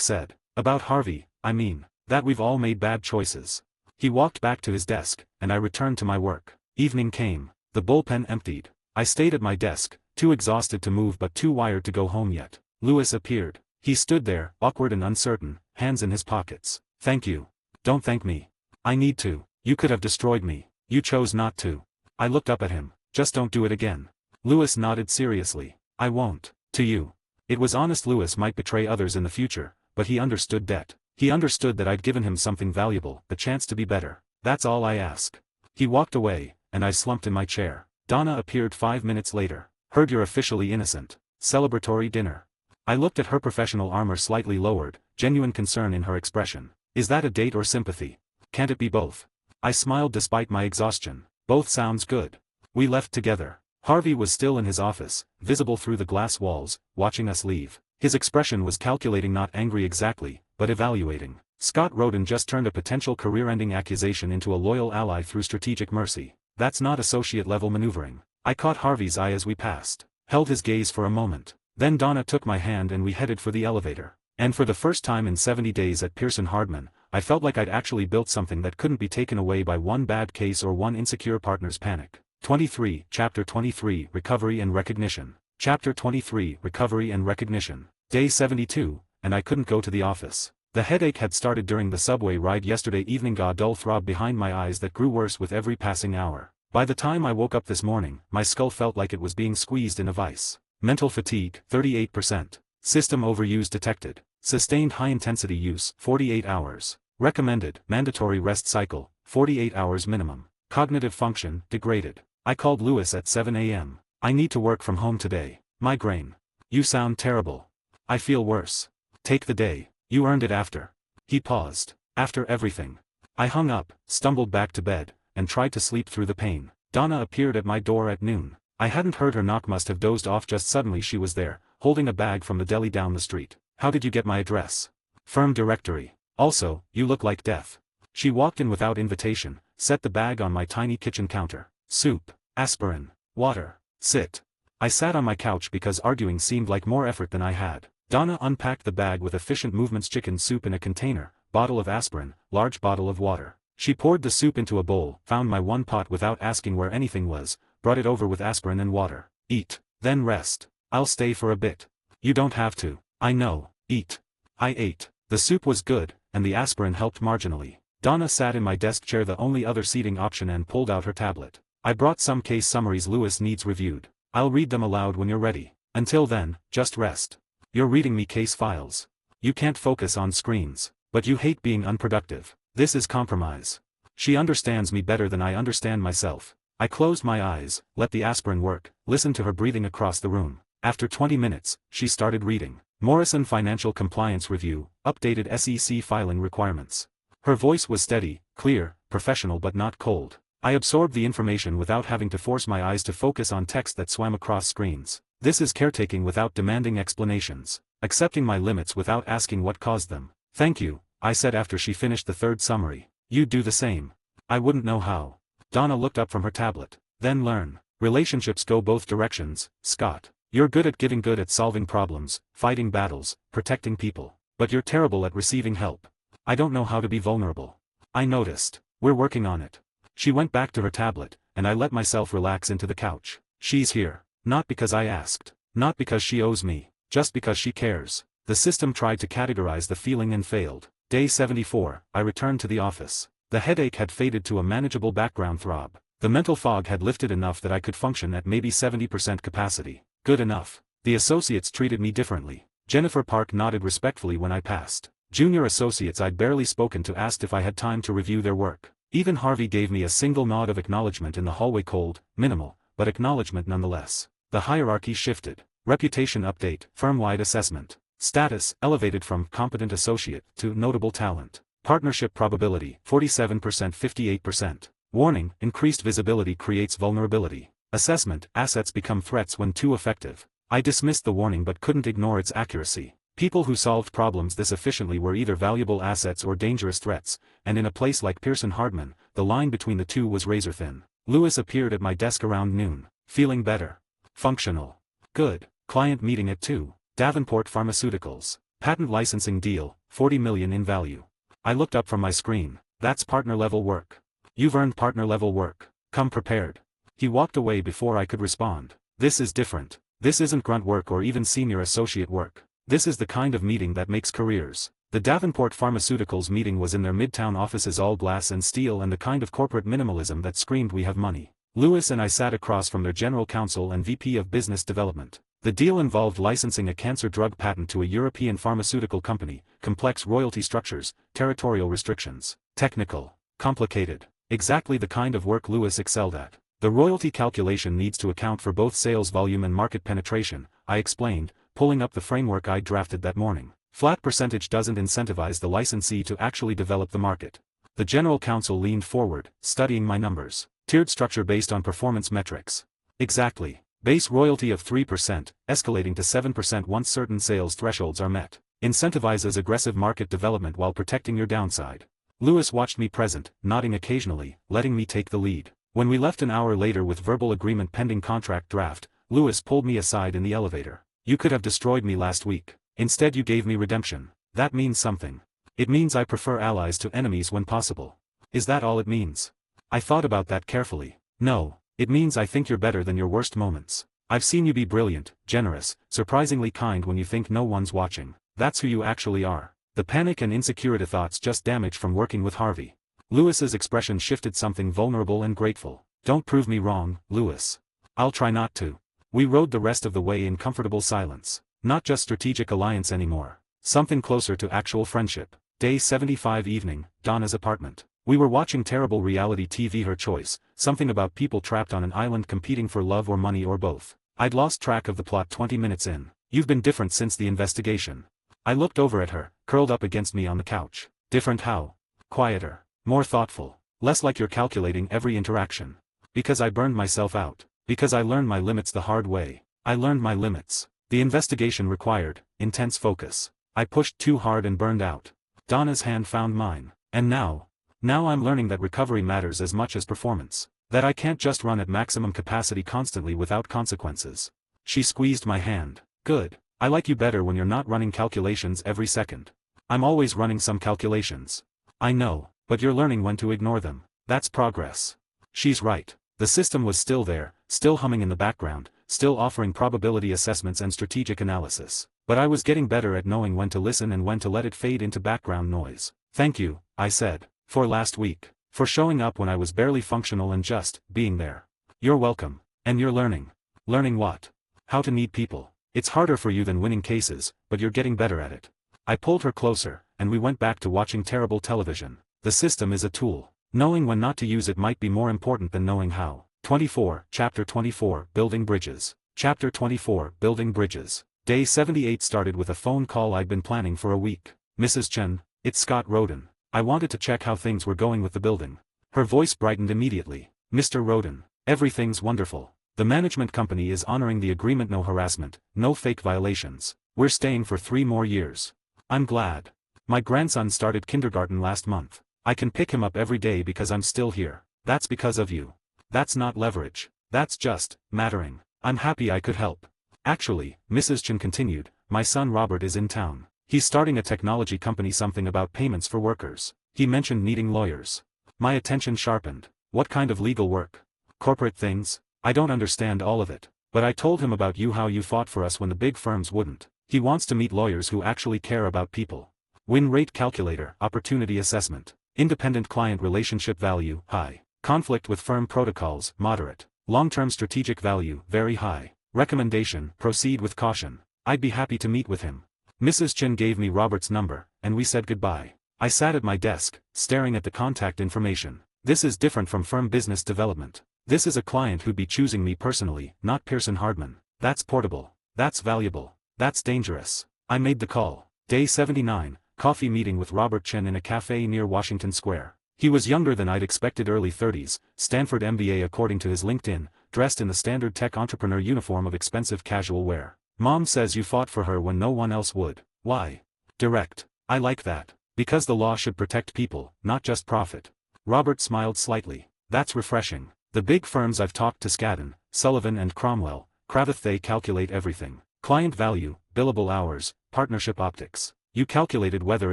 said. About Harvey, I mean, that we've all made bad choices. He walked back to his desk, and I returned to my work. Evening came. The bullpen emptied. I stayed at my desk, too exhausted to move but too wired to go home yet. Lewis appeared. He stood there, awkward and uncertain, hands in his pockets. Thank you. Don't thank me. I need to. You could have destroyed me. You chose not to. I looked up at him. Just don't do it again. Lewis nodded seriously. I won't. To you. It was honest. Lewis might betray others in the future, but he understood debt. He understood that I'd given him something valuable, the chance to be better. That's all I ask. He walked away, and I slumped in my chair. Donna appeared 5 minutes later. Heard you're officially innocent. Celebratory dinner. I looked at her, professional armor slightly lowered, genuine concern in her expression. Is that a date or sympathy? Can't it be both? I smiled despite my exhaustion. Both sounds good. We left together. Harvey was still in his office, visible through the glass walls, watching us leave. His expression was calculating, not angry exactly, but evaluating. Scott Roden just turned a potential career-ending accusation into a loyal ally through strategic mercy. That's not associate-level maneuvering. I caught Harvey's eye as we passed. Held his gaze for a moment. Then Donna took my hand and we headed for the elevator. And for the first time in 70 days at Pearson Hardman, I felt like I'd actually built something that couldn't be taken away by one bad case or one insecure partner's panic. 23, Chapter 23, Recovery and Recognition. Chapter 23, Recovery and Recognition. Day 72, and I couldn't go to the office. The headache had started during the subway ride yesterday evening, a dull throb behind my eyes that grew worse with every passing hour. By the time I woke up this morning, my skull felt like it was being squeezed in a vice. Mental fatigue, 38%. System overuse detected. Sustained high-intensity use, 48 hours. Recommended, mandatory rest cycle, 48 hours minimum. Cognitive function, degraded. I called Lewis at 7 a.m. I need to work from home today. Migraine. You sound terrible. I feel worse. Take the day. You earned it after. He paused. After everything. I hung up, stumbled back to bed, and tried to sleep through the pain. Donna appeared at my door at noon. I hadn't heard her knock, must have dozed off. Just suddenly she was there, holding a bag from the deli down the street. How did you get my address? Firm directory. Also, you look like death. She walked in without invitation, set the bag on my tiny kitchen counter. Soup, aspirin, water, sit. I sat on my couch because arguing seemed like more effort than I had. Donna unpacked the bag with efficient movements: chicken soup in a container, bottle of aspirin, large bottle of water. She poured the soup into a bowl, found my one pot without asking where anything was, brought it over with aspirin and water. Eat, then rest. I'll stay for a bit. You don't have to. I know. Eat. I ate. The soup was good, and the aspirin helped marginally. Donna sat in my desk chair, the only other seating option, and pulled out her tablet. I brought some case summaries Lewis needs reviewed. I'll read them aloud when you're ready. Until then, just rest. You're reading me case files. You can't focus on screens. But you hate being unproductive. This is compromise. She understands me better than I understand myself. I closed my eyes, let the aspirin work, listened to her breathing across the room. After 20 minutes, she started reading. Morrison Financial Compliance Review, updated SEC filing requirements. Her voice was steady, clear, professional but not cold. I absorbed the information without having to force my eyes to focus on text that swam across screens. This is caretaking without demanding explanations. Accepting my limits without asking what caused them. Thank you, I said after she finished the third summary. You'd do the same. I wouldn't know how. Donna looked up from her tablet. Then learn. Relationships go both directions, Scott. You're good at giving, good at solving problems, fighting battles, protecting people. But you're terrible at receiving help. I don't know how to be vulnerable. I noticed. We're working on it. She went back to her tablet, and I let myself relax into the couch. She's here. Not because I asked. Not because she owes me. Just because she cares. The system tried to categorize the feeling and failed. Day 74, I returned to the office. The headache had faded to a manageable background throb. The mental fog had lifted enough that I could function at maybe 70% capacity. Good enough. The associates treated me differently. Jennifer Park nodded respectfully when I passed. Junior associates I'd barely spoken to asked if I had time to review their work. Even Harvey gave me a single nod of acknowledgement in the hallway, cold, minimal, but acknowledgement nonetheless. The hierarchy shifted. Reputation update, firm-wide assessment. Status, elevated from competent associate to notable talent. Partnership probability, 47%, 58%. Warning, increased visibility creates vulnerability. Assessment, assets become threats when too effective. I dismissed the warning but couldn't ignore its accuracy. People who solved problems this efficiently were either valuable assets or dangerous threats, and in a place like Pearson Hardman, the line between the two was razor-thin. Lewis appeared at my desk around noon. Feeling better. Functional. Good. Client meeting at 2. Davenport Pharmaceuticals. Patent licensing deal, $40 million in value. I looked up from my screen. That's partner-level work. You've earned partner-level work. Come prepared. He walked away before I could respond. This is different. This isn't grunt work or even senior associate work. This is the kind of meeting that makes careers. The Davenport Pharmaceuticals meeting was in their midtown offices, all glass and steel, and the kind of corporate minimalism that screamed we have money. Lewis and I sat across from their general counsel and VP of business development. The deal involved licensing a cancer drug patent to a European pharmaceutical company, complex royalty structures, territorial restrictions, technical, complicated. Exactly the kind of work Lewis excelled at. The royalty calculation needs to account for both sales volume and market penetration, I explained, pulling up the framework I drafted that morning. Flat percentage doesn't incentivize the licensee to actually develop the market. The general counsel leaned forward, studying my numbers. Tiered structure based on performance metrics. Exactly. Base royalty of 3%, escalating to 7% once certain sales thresholds are met. Incentivizes aggressive market development while protecting your downside. Lewis watched me present, nodding occasionally, letting me take the lead. When we left an hour later with verbal agreement pending contract draft, Lewis pulled me aside in the elevator. You could have destroyed me last week. Instead you gave me redemption. That means something. It means I prefer allies to enemies when possible. Is that all it means? I thought about that carefully. No, it means I think you're better than your worst moments. I've seen you be brilliant, generous, surprisingly kind when you think no one's watching. That's who you actually are. The panic and insecurity thoughts just damaged from working with Harvey. Lewis's expression shifted, something vulnerable and grateful. Don't prove me wrong, Lewis. I'll try not to. We rode the rest of the way in comfortable silence. Not just strategic alliance anymore. Something closer to actual friendship. Day 75 evening, Donna's apartment. We were watching terrible reality TV, her choice, something about people trapped on an island competing for love or money or both. I'd lost track of the plot 20 minutes in. You've been different since the investigation. I looked over at her, curled up against me on the couch. Different how? Quieter. More thoughtful. Less like you're calculating every interaction. Because I burned myself out. Because I learned my limits the hard way. I learned my limits. The investigation required intense focus. I pushed too hard and burned out. Donna's hand found mine. And now I'm learning that recovery matters as much as performance. That I can't just run at maximum capacity constantly without consequences. She squeezed my hand. Good. I like you better when you're not running calculations every second. I'm always running some calculations. I know, but you're learning when to ignore them. That's progress. She's right. The system was still there, still humming in the background, still offering probability assessments and strategic analysis. But I was getting better at knowing when to listen and when to let it fade into background noise. Thank you, I said, for last week. For showing up when I was barely functional and just being there. You're welcome. And you're learning. Learning what? How to need people. It's harder for you than winning cases, but you're getting better at it. I pulled her closer, and we went back to watching terrible television. The system is a tool. Knowing when not to use it might be more important than knowing how. 24, Chapter 24, Building Bridges. Chapter 24, Building Bridges. Day 78 started with a phone call I'd been planning for a week. Mrs. Chen, it's Scott Roden. I wanted to check how things were going with the building. Her voice brightened immediately. Mr. Roden, everything's wonderful. The management company is honoring the agreement, no harassment, no fake violations. We're staying for 3 more years. I'm glad. My grandson started kindergarten last month. I can pick him up every day because I'm still here. That's because of you. That's not leverage. That's just mattering. I'm happy I could help. Actually, Mrs. Chen continued, my son Robert is in town. He's starting a technology company, something about payments for workers. He mentioned needing lawyers. My attention sharpened. What kind of legal work? Corporate things? I don't understand all of it. But I told him about you, how you fought for us when the big firms wouldn't. He wants to meet lawyers who actually care about people. Win rate calculator, opportunity assessment. Independent client relationship value, high. Conflict with firm protocols, moderate. Long-term strategic value, very high. Recommendation, proceed with caution. I'd be happy to meet with him. Mrs. Chen gave me Robert's number, and we said goodbye. I sat at my desk, staring at the contact information. This is different from firm business development. This is a client who'd be choosing me personally, not Pearson Hardman. That's portable. That's valuable. That's dangerous. I made the call. Day 79, coffee meeting with Robert Chen in a cafe near Washington Square. He was younger than I'd expected, early 30s, Stanford MBA according to his LinkedIn, dressed in the standard tech entrepreneur uniform of expensive casual wear. Mom says you fought for her when no one else would. Why? Direct. I like that. Because the law should protect people, not just profit. Robert smiled slightly. That's refreshing. The big firms I've talked to, Skadden, Sullivan and Cromwell, Cravath, they calculate everything. Client value, billable hours, partnership optics. You calculated whether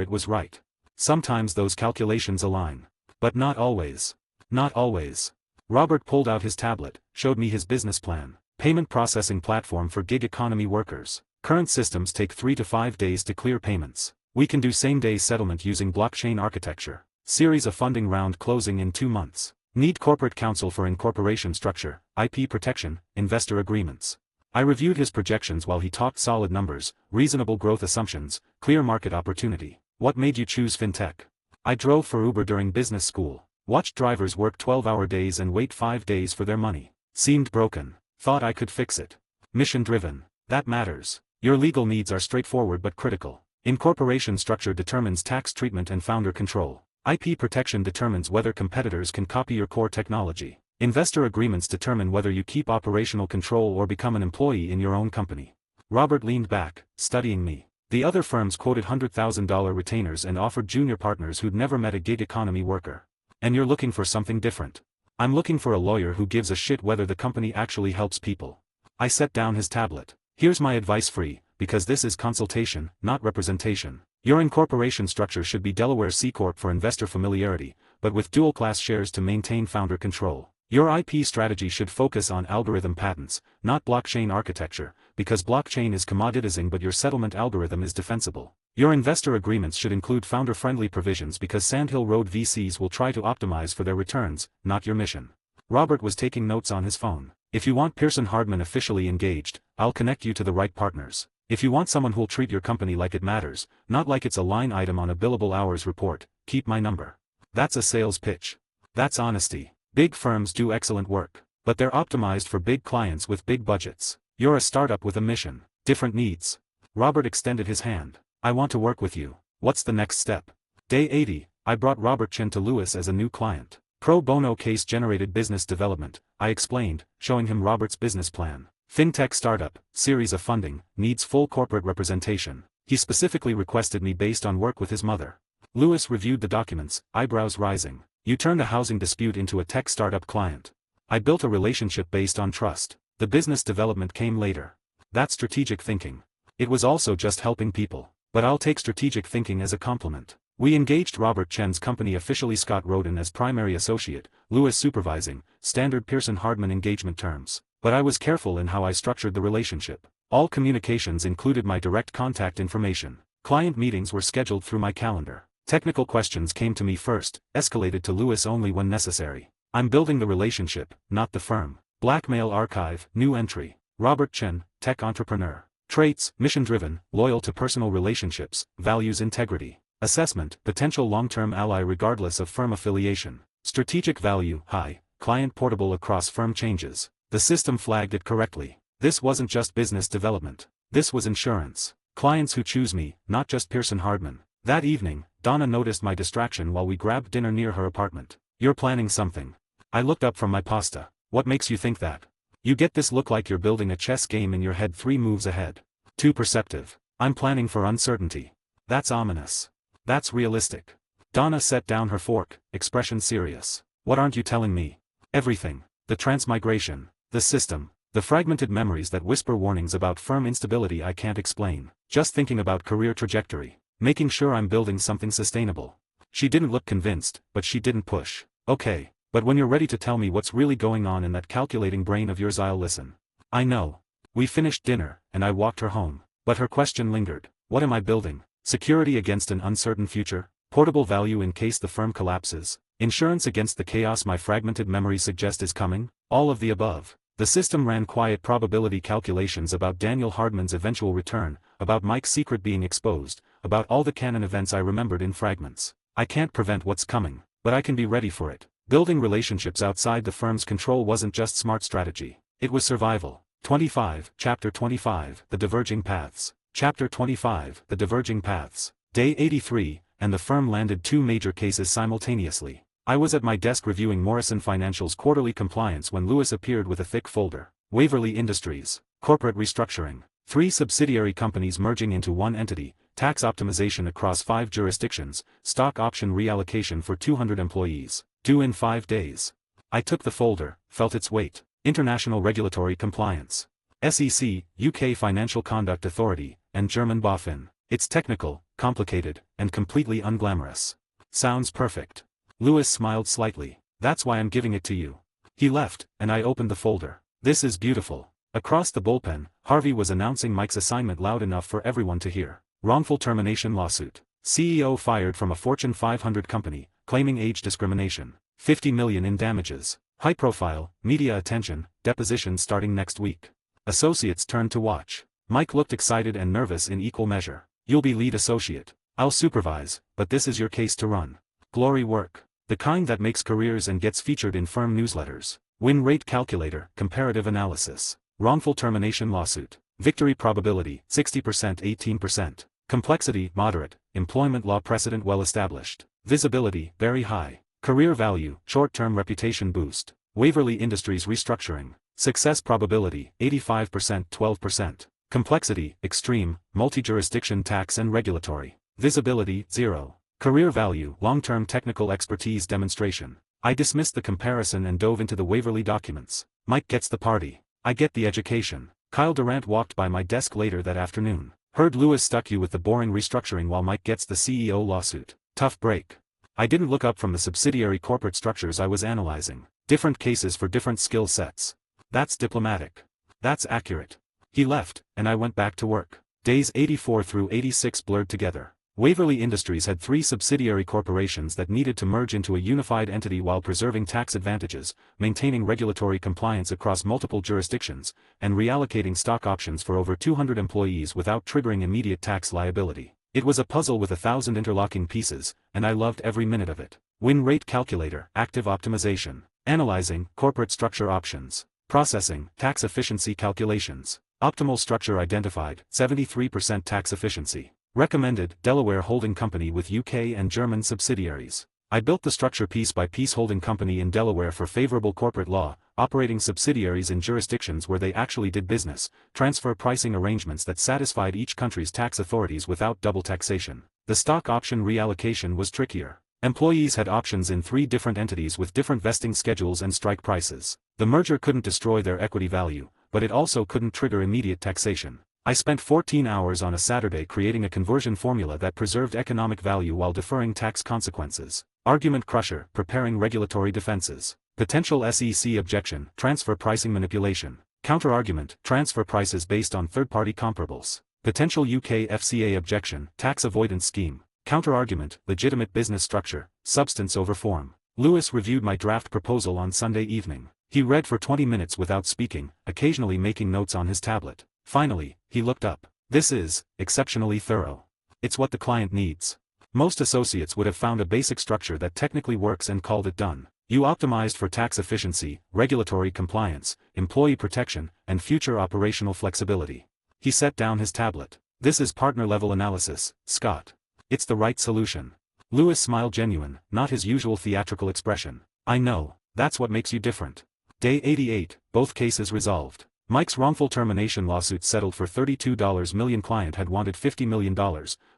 it was right. Sometimes those calculations align. But not always. Not always. Robert pulled out his tablet, showed me his business plan. Payment processing platform for gig economy workers. Current systems take 3 to 5 days to clear payments. We can do same-day settlement using blockchain architecture. Series of funding round closing in 2 months. Need corporate counsel for incorporation structure, IP protection, investor agreements. I reviewed his projections while he talked solid numbers, reasonable growth assumptions, clear market opportunity. What made you choose fintech? I drove for Uber during business school. Watched drivers work 12-hour days and wait 5 days for their money. Seemed broken. Thought I could fix it. Mission-driven. That matters. Your legal needs are straightforward but critical. Incorporation structure determines tax treatment and founder control. IP protection determines whether competitors can copy your core technology. Investor agreements determine whether you keep operational control or become an employee in your own company. Robert leaned back, studying me. The other firms quoted $100,000 retainers and offered junior partners who'd never met a gig economy worker. And you're looking for something different. I'm looking for a lawyer who gives a shit whether the company actually helps people. I set down his tablet. Here's my advice, free, because this is consultation, not representation. Your incorporation structure should be Delaware C Corp for investor familiarity, but with dual-class shares to maintain founder control. Your IP strategy should focus on algorithm patents, not blockchain architecture, because blockchain is commoditizing but your settlement algorithm is defensible. Your investor agreements should include founder-friendly provisions because Sandhill Road VCs will try to optimize for their returns, not your mission. Robert was taking notes on his phone. If you want Pearson Hardman officially engaged, I'll connect you to the right partners. If you want someone who'll treat your company like it matters, not like it's a line item on a billable hours report, keep my number. That's a sales pitch. That's honesty. Big firms do excellent work, but they're optimized for big clients with big budgets. You're a startup with a mission, different needs. Robert extended his hand. I want to work with you. What's the next step? Day 80, I brought Robert Chen to Lewis as a new client. Pro bono case generated business development, I explained, showing him Robert's business plan. Fintech startup, series of funding, needs full corporate representation. He specifically requested me based on work with his mother. Lewis reviewed the documents, eyebrows rising. You turned a housing dispute into a tech startup client. I built a relationship based on trust. The business development came later. That's strategic thinking. It was also just helping people. But I'll take strategic thinking as a compliment. We engaged Robert Chen's company officially, Scott Roden as primary associate, Lewis supervising, standard Pearson Hardman engagement terms. But I was careful in how I structured the relationship. All communications included my direct contact information. Client meetings were scheduled through my calendar. Technical questions came to me first, escalated to Lewis only when necessary. I'm building the relationship, not the firm. Blackmail archive, new entry. Robert Chen, tech entrepreneur. Traits, mission-driven, loyal to personal relationships, values integrity. Assessment, potential long-term ally regardless of firm affiliation. Strategic value, high, client portable across firm changes. The system flagged it correctly. This wasn't just business development. This was insurance. Clients who choose me, not just Pearson Hardman. That evening, Donna noticed my distraction while we grabbed dinner near her apartment. You're planning something. I looked up from my pasta. What makes you think that? You get this look like you're building a chess game in your head 3 moves ahead. Too perceptive. I'm planning for uncertainty. That's ominous. That's realistic. Donna set down her fork, expression serious. What aren't you telling me? Everything. The transmigration. The system. The fragmented memories that whisper warnings about firm instability I can't explain. Just thinking about career trajectory. Making sure I'm building something sustainable. She didn't look convinced, but she didn't push. Okay, but when you're ready to tell me what's really going on in that calculating brain of yours, I'll listen. I know. We finished dinner, and I walked her home. But her question lingered. What am I building? Security against an uncertain future? Portable value in case the firm collapses? Insurance against the chaos my fragmented memories suggest is coming? All of the above. The system ran quiet probability calculations about Daniel Hardman's eventual return, about Mike's secret being exposed, about all the canon events I remembered in fragments. I can't prevent what's coming, but I can be ready for it. Building relationships outside the firm's control wasn't just smart strategy. It was survival. 25, Chapter 25, The Diverging Paths. Chapter 25, The Diverging Paths. Day 83, and the firm landed 2 major cases simultaneously. I was at my desk reviewing Morrison Financial's quarterly compliance when Lewis appeared with a thick folder. Waverly Industries. Corporate restructuring. 3 subsidiary companies merging into one entity, tax optimization across 5 jurisdictions, stock option reallocation for 200 employees, due in 5 days. I took the folder, felt its weight. International regulatory compliance. SEC, UK Financial Conduct Authority, and German BaFin. It's technical, complicated, and completely unglamorous. Sounds perfect. Lewis smiled slightly. That's why I'm giving it to you. He left, and I opened the folder. This is beautiful. Across the bullpen, Harvey was announcing Mike's assignment loud enough for everyone to hear. Wrongful termination lawsuit. CEO fired from a Fortune 500 company, claiming age discrimination. $50 million in damages. High profile, media attention, deposition starting next week. Associates turned to watch. Mike looked excited and nervous in equal measure. You'll be lead associate. I'll supervise, but this is your case to run. Glory work. The kind that makes careers and gets featured in firm newsletters. Win rate calculator, comparative analysis. Wrongful termination lawsuit. Victory probability, 60%, 18%. Complexity, moderate. Employment law precedent well established. Visibility, very high. Career value, short-term reputation boost. Waverly Industries restructuring. Success probability, 85%, 12%. Complexity, extreme, multi-jurisdiction tax and regulatory. Visibility, 0. Career value, long-term technical expertise demonstration. I dismissed the comparison and dove into the Waverly documents. Mike gets the party. I get the education. Kyle Durant walked by my desk later that afternoon. Heard Lewis stuck you with the boring restructuring while Mike gets the CEO lawsuit. Tough break. I didn't look up from the subsidiary corporate structures I was analyzing. Different cases for different skill sets. That's diplomatic. That's accurate. He left, and I went back to work. Days 84 through 86 blurred together. Waverly Industries had 3 subsidiary corporations that needed to merge into a unified entity while preserving tax advantages, maintaining regulatory compliance across multiple jurisdictions, and reallocating stock options for over 200 employees without triggering immediate tax liability. It was a puzzle with 1,000 interlocking pieces, and I loved every minute of it. Win rate calculator, active optimization. Analyzing, corporate structure options. Processing, tax efficiency calculations. Optimal structure identified, 73% tax efficiency. Recommended, Delaware holding company with UK and German subsidiaries. I built the structure piece by piece holding company in Delaware for favorable corporate law, operating subsidiaries in jurisdictions where they actually did business, transfer pricing arrangements that satisfied each country's tax authorities without double taxation. The stock option reallocation was trickier. Employees had options in 3 different entities with different vesting schedules and strike prices. The merger couldn't destroy their equity value, but it also couldn't trigger immediate taxation. I spent 14 hours on a Saturday creating a conversion formula that preserved economic value while deferring tax consequences. Argument crusher, preparing regulatory defenses. Potential SEC objection, transfer pricing manipulation. Counter-argument, transfer prices based on third-party comparables. Potential UK FCA objection, tax avoidance scheme. Counter-argument, legitimate business structure, substance over form. Lewis reviewed my draft proposal on Sunday evening. He read for 20 minutes without speaking, occasionally making notes on his tablet. Finally, he looked up. This is exceptionally thorough. It's what the client needs. Most associates would have found a basic structure that technically works and called it done. You optimized for tax efficiency, regulatory compliance, employee protection, and future operational flexibility. He set down his tablet. This is partner-level analysis, Scott. It's the right solution. Lewis smiled genuine, not his usual theatrical expression. I know, that's what makes you different. Day 88, both cases resolved. Mike's wrongful termination lawsuit settled for $32 million. Client had wanted $50 million,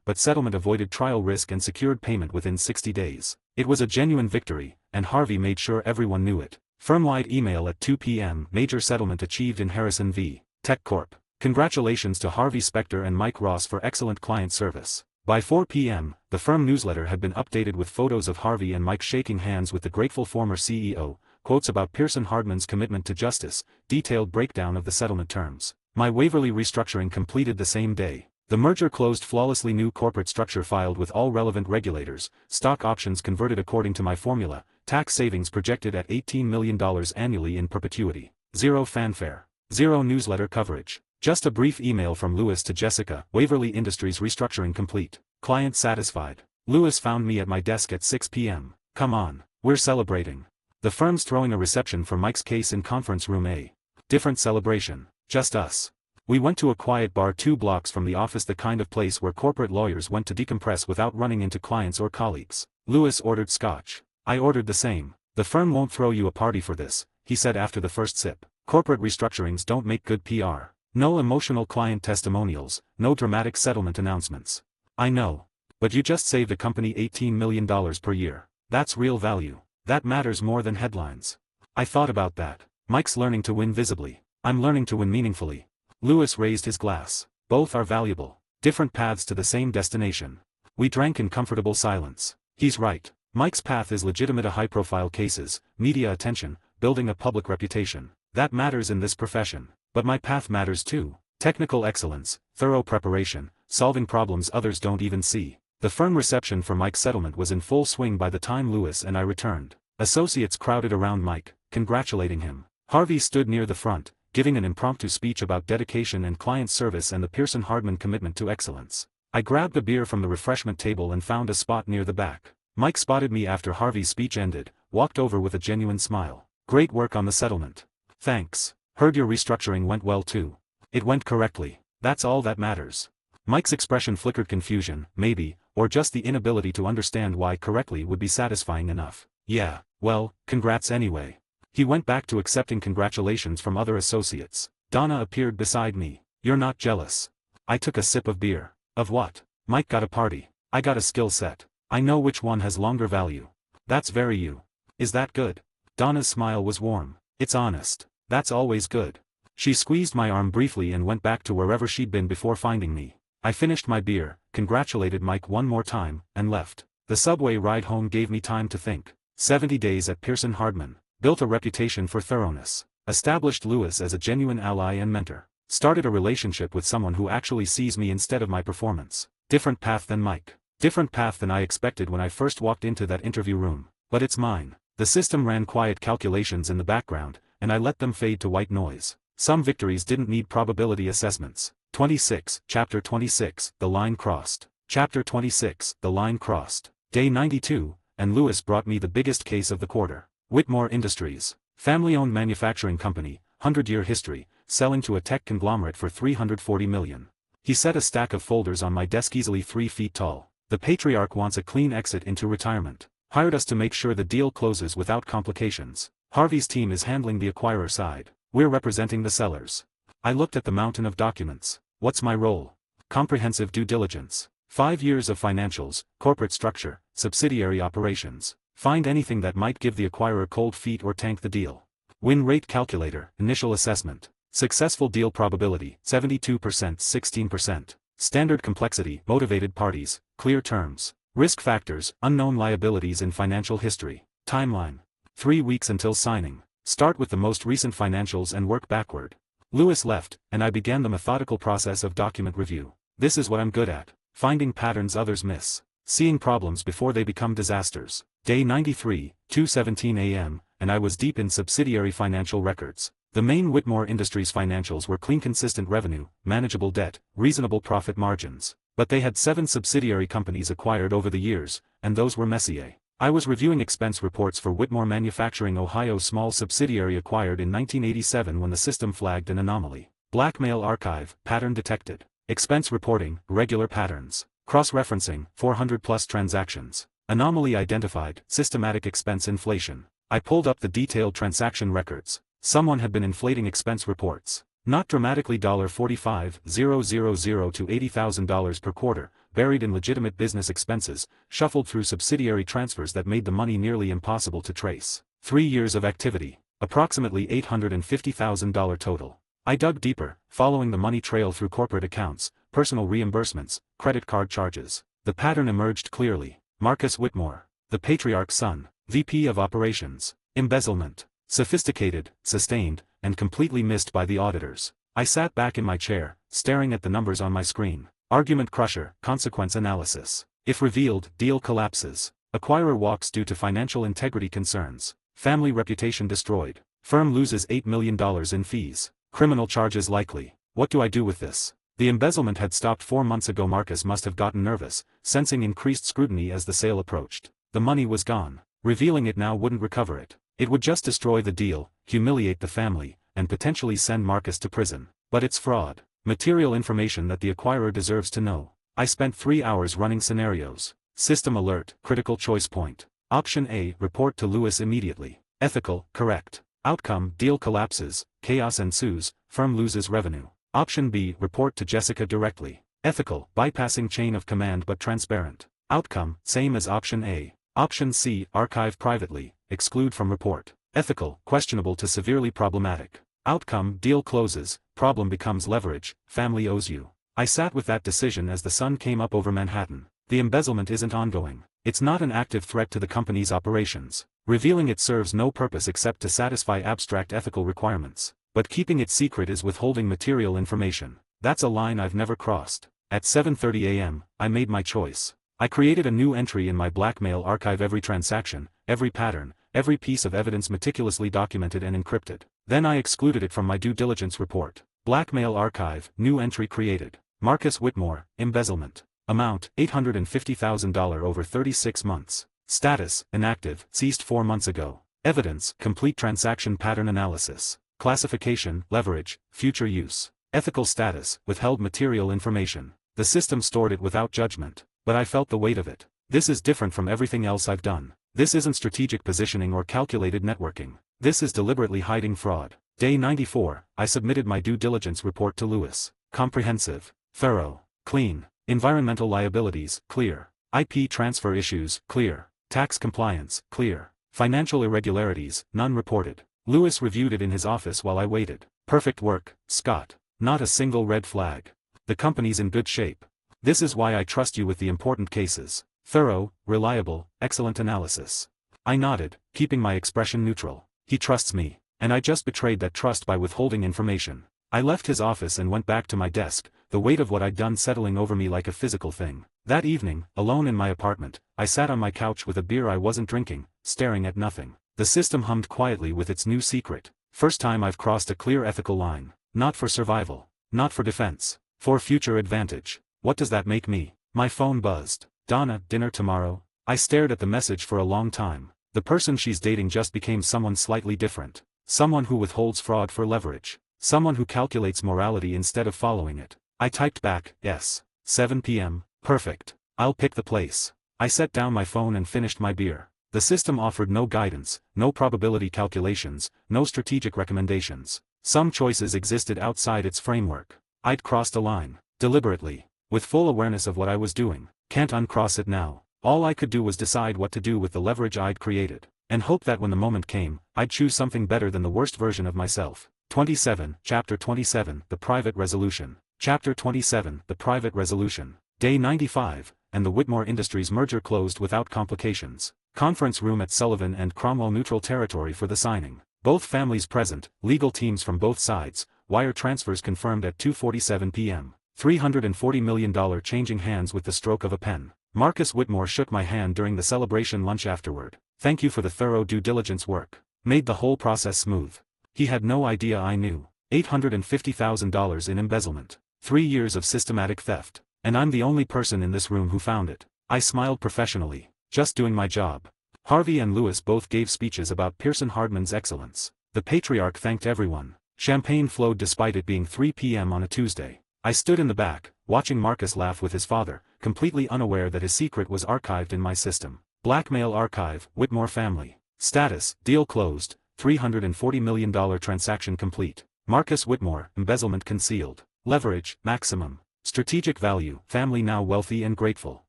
but settlement avoided trial risk and secured payment within 60 days. It was a genuine victory, and Harvey made sure everyone knew it. Firm-wide email at 2 p.m. Major settlement achieved in Harrison v. Tech Corp. Congratulations to Harvey Specter and Mike Ross for excellent client service. By 4 p.m., the firm newsletter had been updated with photos of Harvey and Mike shaking hands with the grateful former CEO, quotes about Pearson Hardman's commitment to justice, detailed breakdown of the settlement terms. My Waverly restructuring completed the same day. The merger closed flawlessly, new corporate structure filed with all relevant regulators, stock options converted according to my formula, tax savings projected at $18 million annually in perpetuity. Zero fanfare. Zero newsletter coverage. Just a brief email from Lewis to Jessica, Waverly Industries restructuring complete. Client satisfied. Lewis found me at my desk at 6 p.m. Come on, we're celebrating. The firm's throwing a reception for Mike's case in conference room A. Different celebration. Just us. We went to a quiet bar 2 blocks from the office, the kind of place where corporate lawyers went to decompress without running into clients or colleagues. Lewis ordered scotch. I ordered the same. The firm won't throw you a party for this, he said after the first sip. Corporate restructurings don't make good PR. No emotional client testimonials, no dramatic settlement announcements. I know. But you just saved a company $18 million per year. That's real value. That matters more than headlines. I thought about that. Mike's learning to win visibly. I'm learning to win meaningfully. Louis raised his glass. Both are valuable. Different paths to the same destination. We drank in comfortable silence. He's right. Mike's path is legitimate, high-profile cases, media attention, building a public reputation. That matters in this profession. But my path matters too. Technical excellence, thorough preparation, solving problems others don't even see. The firm reception for Mike's settlement was in full swing by the time Louis and I returned. Associates crowded around Mike, congratulating him. Harvey stood near the front, giving an impromptu speech about dedication and client service and the Pearson-Hardman commitment to excellence. I grabbed a beer from the refreshment table and found a spot near the back. Mike spotted me after Harvey's speech ended, walked over with a genuine smile. Great work on the settlement. Thanks. Heard your restructuring went well too. It went correctly. That's all that matters. Mike's expression flickered confusion, maybe, or just the inability to understand why correctly would be satisfying enough. Yeah, well, congrats anyway. He went back to accepting congratulations from other associates. Donna appeared beside me. You're not jealous. I took a sip of beer. Of what? Mike got a party. I got a skill set. I know which one has longer value. That's very you. Is that good? Donna's smile was warm. It's honest. That's always good. She squeezed my arm briefly and went back to wherever she'd been before finding me. I finished my beer, congratulated Mike one more time, and left. The subway ride home gave me time to think. 70 days at Pearson-Hardman. Built a reputation for thoroughness. Established Louis as a genuine ally and mentor. Started a relationship with someone who actually sees me instead of my performance. Different path than Mike. Different path than I expected when I first walked into that interview room. But it's mine. The system ran quiet calculations in the background, and I let them fade to white noise. Some victories didn't need probability assessments. 26, Chapter 26, The Line Crossed. Chapter 26, The Line Crossed. Day 92, and Louis brought me the biggest case of the quarter. Whitmore Industries. Family-owned manufacturing company, 100-year history, selling to a tech conglomerate for $340 million. He set a stack of folders on my desk easily 3 feet tall. The patriarch wants a clean exit into retirement. Hired us to make sure the deal closes without complications. Harvey's team is handling the acquirer side. We're representing the sellers. I looked at the mountain of documents. What's my role? Comprehensive due diligence. 5 years of financials, corporate structure, subsidiary operations. Find anything that might give the acquirer cold feet or tank the deal. Win rate calculator, initial assessment. Successful deal probability, 72%, 16%. Standard complexity, motivated parties, clear terms. Risk factors, unknown liabilities in financial history. Timeline. 3 weeks until signing. Start with the most recent financials and work backward. Louis left, and I began the methodical process of document review. This is what I'm good at. Finding patterns others miss. Seeing problems before they become disasters. Day 93, 2:17 a.m., and I was deep in subsidiary financial records. The main Whitmore Industries financials were clean, consistent revenue, manageable debt, reasonable profit margins. But they had 7 subsidiary companies acquired over the years, and those were messy. I was reviewing expense reports for Whitmore Manufacturing, Ohio's small subsidiary acquired in 1987 when the system flagged an anomaly. Blackmail archive, pattern detected. Expense reporting, regular patterns. Cross-referencing, 400+ transactions. Anomaly identified, systematic expense inflation. I pulled up the detailed transaction records. Someone had been inflating expense reports. Not dramatically, $45,000 to $80,000 per quarter, buried in legitimate business expenses, shuffled through subsidiary transfers that made the money nearly impossible to trace. 3 years of activity. Approximately $850,000 total. I dug deeper, following the money trail through corporate accounts, personal reimbursements, credit card charges. The pattern emerged clearly. Marcus Whitmore, the patriarch's son, VP of Operations. Embezzlement. Sophisticated, sustained, and completely missed by the auditors. I sat back in my chair, staring at the numbers on my screen. Argument crusher, consequence analysis. If revealed, deal collapses. Acquirer walks due to financial integrity concerns. Family reputation destroyed. Firm loses $8 million in fees. Criminal charges likely. What do I do with this? The embezzlement had stopped 4 months ago. Marcus must have gotten nervous, sensing increased scrutiny as the sale approached. The money was gone. Revealing it now wouldn't recover it. It would just destroy the deal, humiliate the family, and potentially send Marcus to prison. But it's fraud. Material information that the acquirer deserves to know. I spent 3 hours running scenarios. System alert, critical choice point. Option A, report to Louis immediately. Ethical, correct. Outcome, deal collapses, chaos ensues, firm loses revenue. Option B, report to Jessica directly. Ethical, bypassing chain of command but transparent. Outcome, same as option A. Option C, archive privately, exclude from report. Ethical, questionable to severely problematic. Outcome, deal closes, problem becomes leverage, family owes you. I sat with that decision as the sun came up over Manhattan. The embezzlement isn't ongoing. It's not an active threat to the company's operations. Revealing it serves no purpose except to satisfy abstract ethical requirements. But keeping it secret is withholding material information. That's a line I've never crossed. At 7:30 a.m., I made my choice. I created a new entry in my blackmail archive, every transaction, every pattern, every piece of evidence meticulously documented and encrypted. Then I excluded it from my due diligence report. Blackmail archive, new entry created. Marcus Whitmore, embezzlement. Amount, $850,000 over 36 months. Status, inactive, ceased 4 months ago. Evidence, complete transaction pattern analysis. Classification, leverage, future use. Ethical status, withheld material information. The system stored it without judgment, but I felt the weight of it. This is different from everything else I've done. This isn't strategic positioning or calculated networking. This is deliberately hiding fraud. Day 94, I submitted my due diligence report to Lewis. Comprehensive, thorough, clean. Environmental liabilities, clear. IP transfer issues, clear. Tax compliance, clear. Financial irregularities, none reported. Lewis reviewed it in his office while I waited. Perfect work, Scott. Not a single red flag. The company's in good shape. This is why I trust you with the important cases. Thorough, reliable, excellent analysis. I nodded, keeping my expression neutral. He trusts me, and I just betrayed that trust by withholding information. I left his office and went back to my desk, the weight of what I'd done settling over me like a physical thing. That evening, alone in my apartment, I sat on my couch with a beer I wasn't drinking, staring at nothing. The system hummed quietly with its new secret. First time I've crossed a clear ethical line. Not for survival. Not for defense. For future advantage. What does that make me? My phone buzzed. Donna, dinner tomorrow? I stared at the message for a long time. The person she's dating just became someone slightly different. Someone who withholds fraud for leverage. Someone who calculates morality instead of following it. I typed back, yes. 7 p.m. Perfect. I'll pick the place. I set down my phone and finished my beer. The system offered no guidance, no probability calculations, no strategic recommendations. Some choices existed outside its framework. I'd crossed a line. Deliberately. With full awareness of what I was doing. Can't uncross it now. All I could do was decide what to do with the leverage I'd created. And hope that when the moment came, I'd choose something better than the worst version of myself. 27, Chapter 27, The Private Resolution. Chapter 27, The Private Resolution. Day 95, and the Whitmore Industries merger closed without complications. Conference room at Sullivan and Cromwell neutral territory for the signing. Both families present, legal teams from both sides, wire transfers confirmed at 2:47 p.m. $340 million changing hands with the stroke of a pen. Marcus Whitmore shook my hand during the celebration lunch afterward. Thank you for the thorough due diligence work. Made the whole process smooth. He had no idea I knew. $850,000 in embezzlement. 3 years of systematic theft. And I'm the only person in this room who found it. I smiled professionally. Just doing my job. Harvey and Lewis both gave speeches about Pearson Hardman's excellence. The patriarch thanked everyone. Champagne flowed despite it being 3 p.m. on a Tuesday. I stood in the back, watching Marcus laugh with his father, completely unaware that his secret was archived in my system. Blackmail archive, Whitmore family. Status, deal closed, $340 million transaction complete. Marcus Whitmore, embezzlement concealed. Leverage, maximum. Strategic value, family now wealthy and grateful.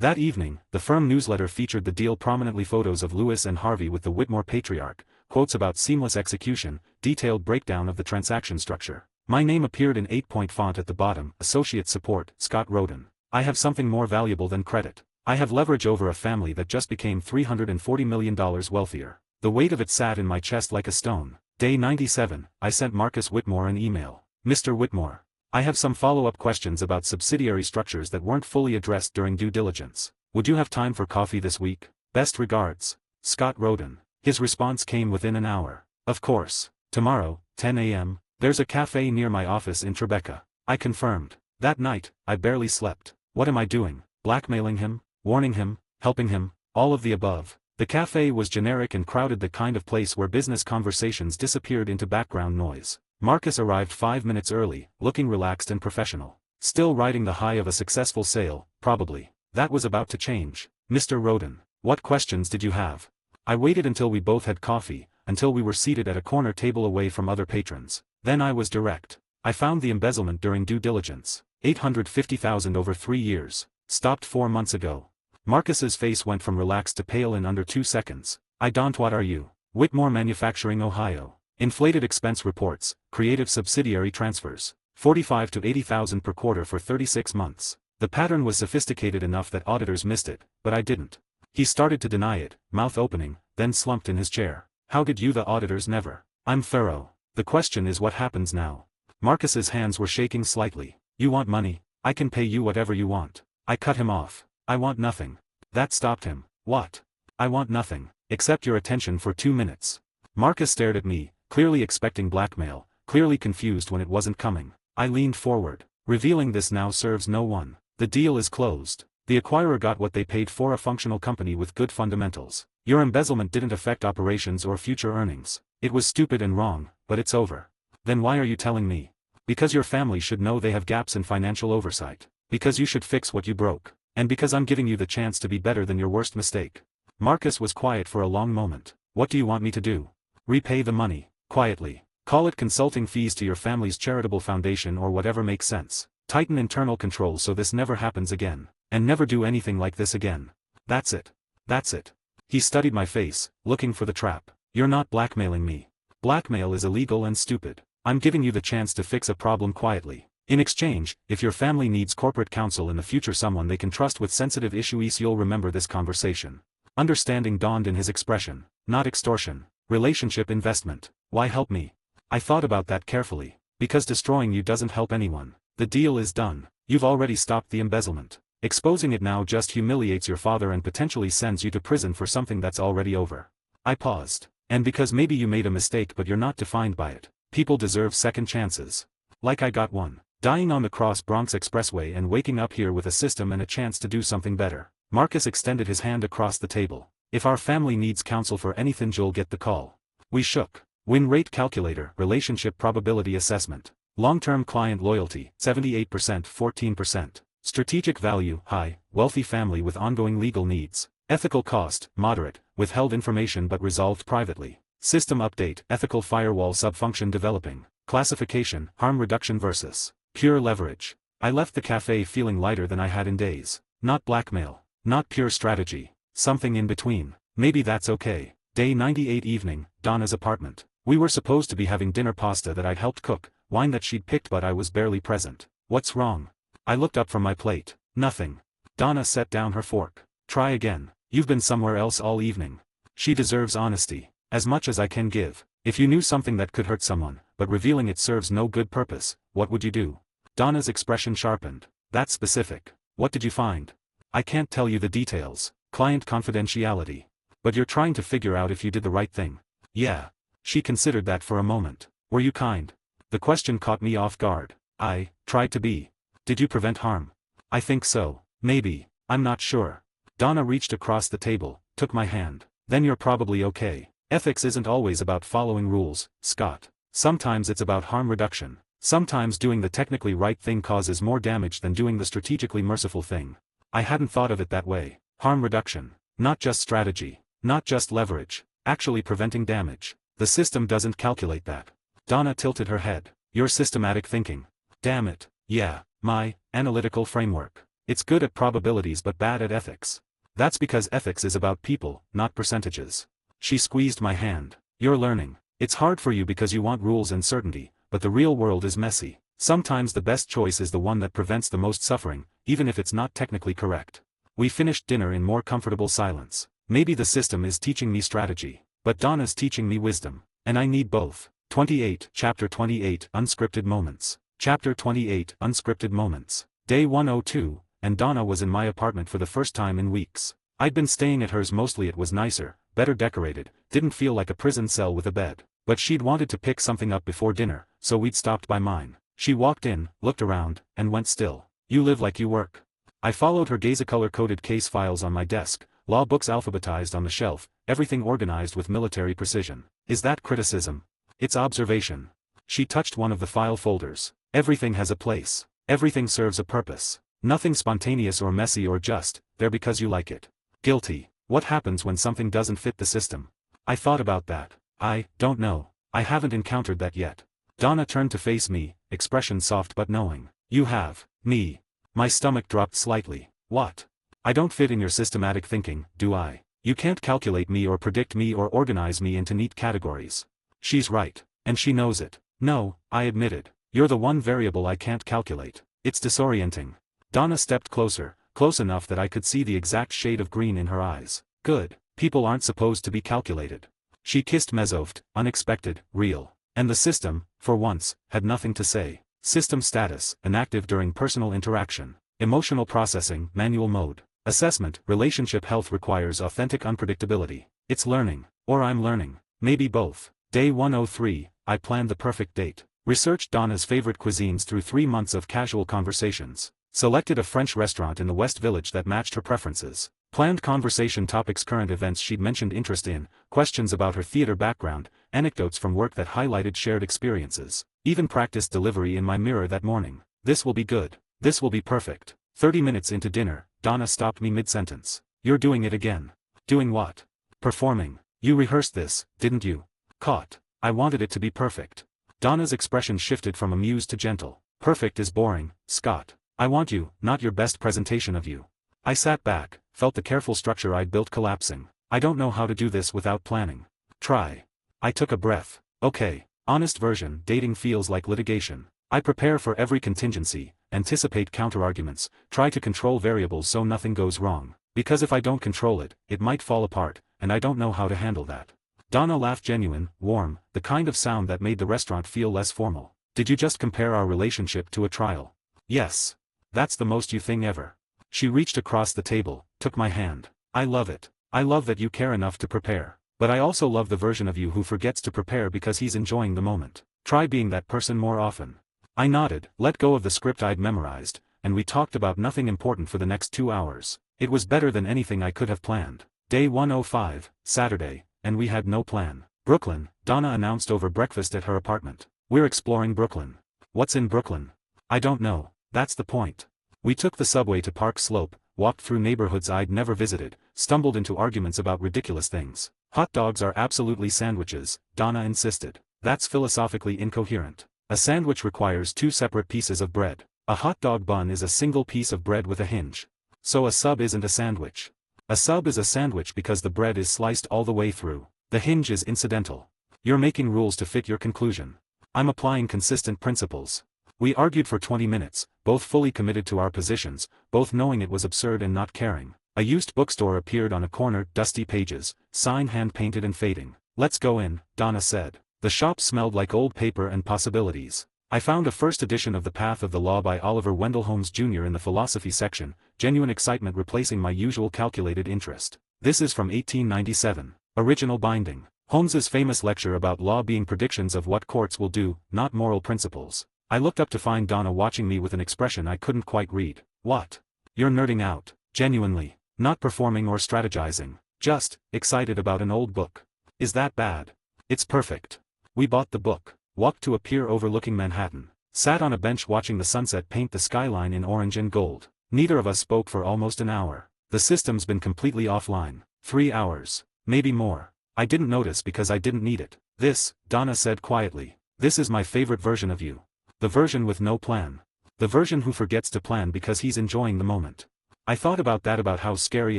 That evening, the firm newsletter featured the deal, prominently photos of Lewis and Harvey with the Whitmore patriarch, quotes about seamless execution, detailed breakdown of the transaction structure. My name appeared in 8-point font at the bottom, associate support, Scott Roden. I have something more valuable than credit. I have leverage over a family that just became $340 million wealthier. The weight of it sat in my chest like a stone. Day 97, I sent Marcus Whitmore an email. Mr. Whitmore. I have some follow-up questions about subsidiary structures that weren't fully addressed during due diligence. Would you have time for coffee this week? Best regards. Scott Roden. His response came within an hour. Of course. Tomorrow, 10 a.m., there's a cafe near my office in Tribeca. I confirmed. That night, I barely slept. What am I doing? Blackmailing him? Warning him? Helping him? All of the above. The cafe was generic and crowded, the kind of place where business conversations disappeared into background noise. Marcus arrived 5 minutes early, looking relaxed and professional. Still riding the high of a successful sale, probably. That was about to change. Mr. Roden, what questions did you have? I waited until we both had coffee, until we were seated at a corner table away from other patrons. Then I was direct. I found the embezzlement during due diligence. $850,000 over 3 years. Stopped 4 months ago. Marcus's face went from relaxed to pale in under 2 seconds. I don't. What are you? Whitmore Manufacturing, Ohio. Inflated expense reports, creative subsidiary transfers. 45 to 80,000 per quarter for 36 months. The pattern was sophisticated enough that auditors missed it, but I didn't. He started to deny it, mouth opening, then slumped in his chair. How did you? The auditors never. I'm thorough. The question is what happens now. Marcus's hands were shaking slightly. You want money? I can pay you whatever you want. I cut him off. I want nothing. That stopped him. What? I want nothing, except your attention for 2 minutes. Marcus stared at me, clearly expecting blackmail, clearly confused when it wasn't coming. I leaned forward. Revealing this now serves no one. The deal is closed. The acquirer got what they paid for, a functional company with good fundamentals. Your embezzlement didn't affect operations or future earnings. It was stupid and wrong, but it's over. Then why are you telling me? Because your family should know they have gaps in financial oversight. Because you should fix what you broke. And because I'm giving you the chance to be better than your worst mistake. Marcus was quiet for a long moment. What do you want me to do? Repay the money. Quietly. Call it consulting fees to your family's charitable foundation or whatever makes sense. Tighten internal controls so this never happens again. And never do anything like this again. That's it. That's it. He studied my face, looking for the trap. You're not blackmailing me. Blackmail is illegal and stupid. I'm giving you the chance to fix a problem quietly. In exchange, if your family needs corporate counsel in the future, someone they can trust with sensitive issues, you'll remember this conversation. Understanding dawned in his expression. Not extortion. Relationship investment. Why help me? I thought about that carefully. Because destroying you doesn't help anyone. The deal is done. You've already stopped the embezzlement. Exposing it now just humiliates your father and potentially sends you to prison for something that's already over. I paused. And because maybe you made a mistake but you're not defined by it. People deserve second chances. Like I got one. Dying on the Cross Bronx Expressway and waking up here with a system and a chance to do something better. Marcus extended his hand across the table. If our family needs counsel for anything, you'll get the call. We shook. Win rate calculator, relationship probability assessment. Long-term client loyalty, 78%, 14%. Strategic value, high, wealthy family with ongoing legal needs. Ethical cost, moderate, withheld information but resolved privately. System update, ethical firewall subfunction developing. Classification, harm reduction versus pure leverage. I left the cafe feeling lighter than I had in days. Not blackmail. Not pure strategy. Something in between. Maybe that's okay. Day 98 evening, Donna's apartment. We were supposed to be having dinner, pasta that I'd helped cook, wine that she'd picked but I was barely present. What's wrong? I looked up from my plate. Nothing. Donna set down her fork. Try again. You've been somewhere else all evening. She deserves honesty. As much as I can give. If you knew something that could hurt someone, but revealing it serves no good purpose, what would you do? Donna's expression sharpened. That's specific. What did you find? I can't tell you the details. Client confidentiality. But you're trying to figure out if you did the right thing. Yeah. She considered that for a moment. Were you kind? The question caught me off guard. I tried to be. Did you prevent harm? I think so. Maybe. I'm not sure. Donna reached across the table, took my hand. Then you're probably okay. Ethics isn't always about following rules, Scott. Sometimes it's about harm reduction. Sometimes doing the technically right thing causes more damage than doing the strategically merciful thing. I hadn't thought of it that way. Harm reduction. Not just strategy. Not just leverage. Actually preventing damage. The system doesn't calculate that. Donna tilted her head. Your systematic thinking. Damn it. Yeah, my analytical framework. It's good at probabilities but bad at ethics. That's because ethics is about people, not percentages. She squeezed my hand. You're learning. It's hard for you because you want rules and certainty, but the real world is messy. Sometimes the best choice is the one that prevents the most suffering, even if it's not technically correct. We finished dinner in more comfortable silence. Maybe the system is teaching me strategy, but Donna's teaching me wisdom, and I need both. 28, Chapter 28, Unscripted Moments. Chapter 28, Unscripted Moments. Day 102, and Donna was in my apartment for the first time in weeks. I'd been staying at hers mostly. It was nicer, better decorated, didn't feel like a prison cell with a bed. But she'd wanted to pick something up before dinner, so we'd stopped by mine. She walked in, looked around, and went still. You live like you work. I followed her gaze. Color-coded case files on my desk, law books alphabetized on the shelf, everything organized with military precision. Is that criticism? It's observation. She touched one of the file folders. Everything has a place. Everything serves a purpose. Nothing spontaneous or messy or just there because you like it. Guilty. What happens when something doesn't fit the system? I thought about that. I don't know. I haven't encountered that yet. Donna turned to face me, expression soft but knowing. You have. Me. My stomach dropped slightly. What? I don't fit in your systematic thinking, do I? You can't calculate me or predict me or organize me into neat categories. She's right. And she knows it. No, I admitted. You're the one variable I can't calculate. It's disorienting. Donna stepped closer, close enough that I could see the exact shade of green in her eyes. Good. People aren't supposed to be calculated. She kissed Mezovt, unexpected, real. And the system, for once, had nothing to say. System status, inactive during personal interaction. Emotional processing, manual mode. Assessment, relationship health requires authentic unpredictability. It's learning. Or I'm learning. Maybe both. Day 103, I planned the perfect date. Researched Donna's favorite cuisines through 3 months of casual conversations. Selected a French restaurant in the West Village that matched her preferences. Planned conversation topics, current events she'd mentioned interest in, questions about her theater background, anecdotes from work that highlighted shared experiences. Even practiced delivery in my mirror that morning. This will be good. This will be perfect. 30 minutes into dinner, Donna stopped me mid-sentence. You're doing it again. Doing what? Performing. You rehearsed this, didn't you? Caught. I wanted it to be perfect. Donna's expression shifted from amused to gentle. Perfect is boring, Scott. I want you, not your best presentation of you. I sat back, felt the careful structure I'd built collapsing. I don't know how to do this without planning. Try. I took a breath. Okay. Honest version, dating feels like litigation. I prepare for every contingency, anticipate counterarguments, try to control variables so nothing goes wrong. Because if I don't control it, it might fall apart, and I don't know how to handle that. Donna laughed, genuine, warm, the kind of sound that made the restaurant feel less formal. Did you just compare our relationship to a trial? Yes. That's the most you thing ever. She reached across the table, took my hand. I love it. I love that you care enough to prepare. But I also love the version of you who forgets to prepare because he's enjoying the moment. Try being that person more often. I nodded, let go of the script I'd memorized, and we talked about nothing important for the next 2 hours. It was better than anything I could have planned. Day 105, Saturday, and we had no plan. Brooklyn, Donna announced over breakfast at her apartment. We're exploring Brooklyn. What's in Brooklyn? I don't know. That's the point. We took the subway to Park Slope, walked through neighborhoods I'd never visited, stumbled into arguments about ridiculous things. Hot dogs are absolutely sandwiches, Donna insisted. That's philosophically incoherent. A sandwich requires 2 separate pieces of bread. A hot dog bun is a single piece of bread with a hinge. So a sub isn't a sandwich. A sub is a sandwich because the bread is sliced all the way through. The hinge is incidental. You're making rules to fit your conclusion. I'm applying consistent principles. We argued for 20 minutes, both fully committed to our positions, both knowing it was absurd and not caring. A used bookstore appeared on a corner, dusty pages, sign hand-painted and fading. Let's go in, Donna said. The shop smelled like old paper and possibilities. I found a first edition of The Path of the Law by Oliver Wendell Holmes Jr. in the philosophy section, genuine excitement replacing my usual calculated interest. This is from 1897. Original binding. Holmes's famous lecture about law being predictions of what courts will do, not moral principles. I looked up to find Donna watching me with an expression I couldn't quite read. What? You're nerding out. Genuinely. Not performing or strategizing. Just excited about an old book. Is that bad? It's perfect. We bought the book. Walked to a pier overlooking Manhattan. Sat on a bench watching the sunset paint the skyline in orange and gold. Neither of us spoke for almost an hour. The system's been completely offline. 3 hours. Maybe more. I didn't notice because I didn't need it. This, Donna said quietly. This is my favorite version of you. The version with no plan. The version who forgets to plan because he's enjoying the moment. I thought about that, about how scary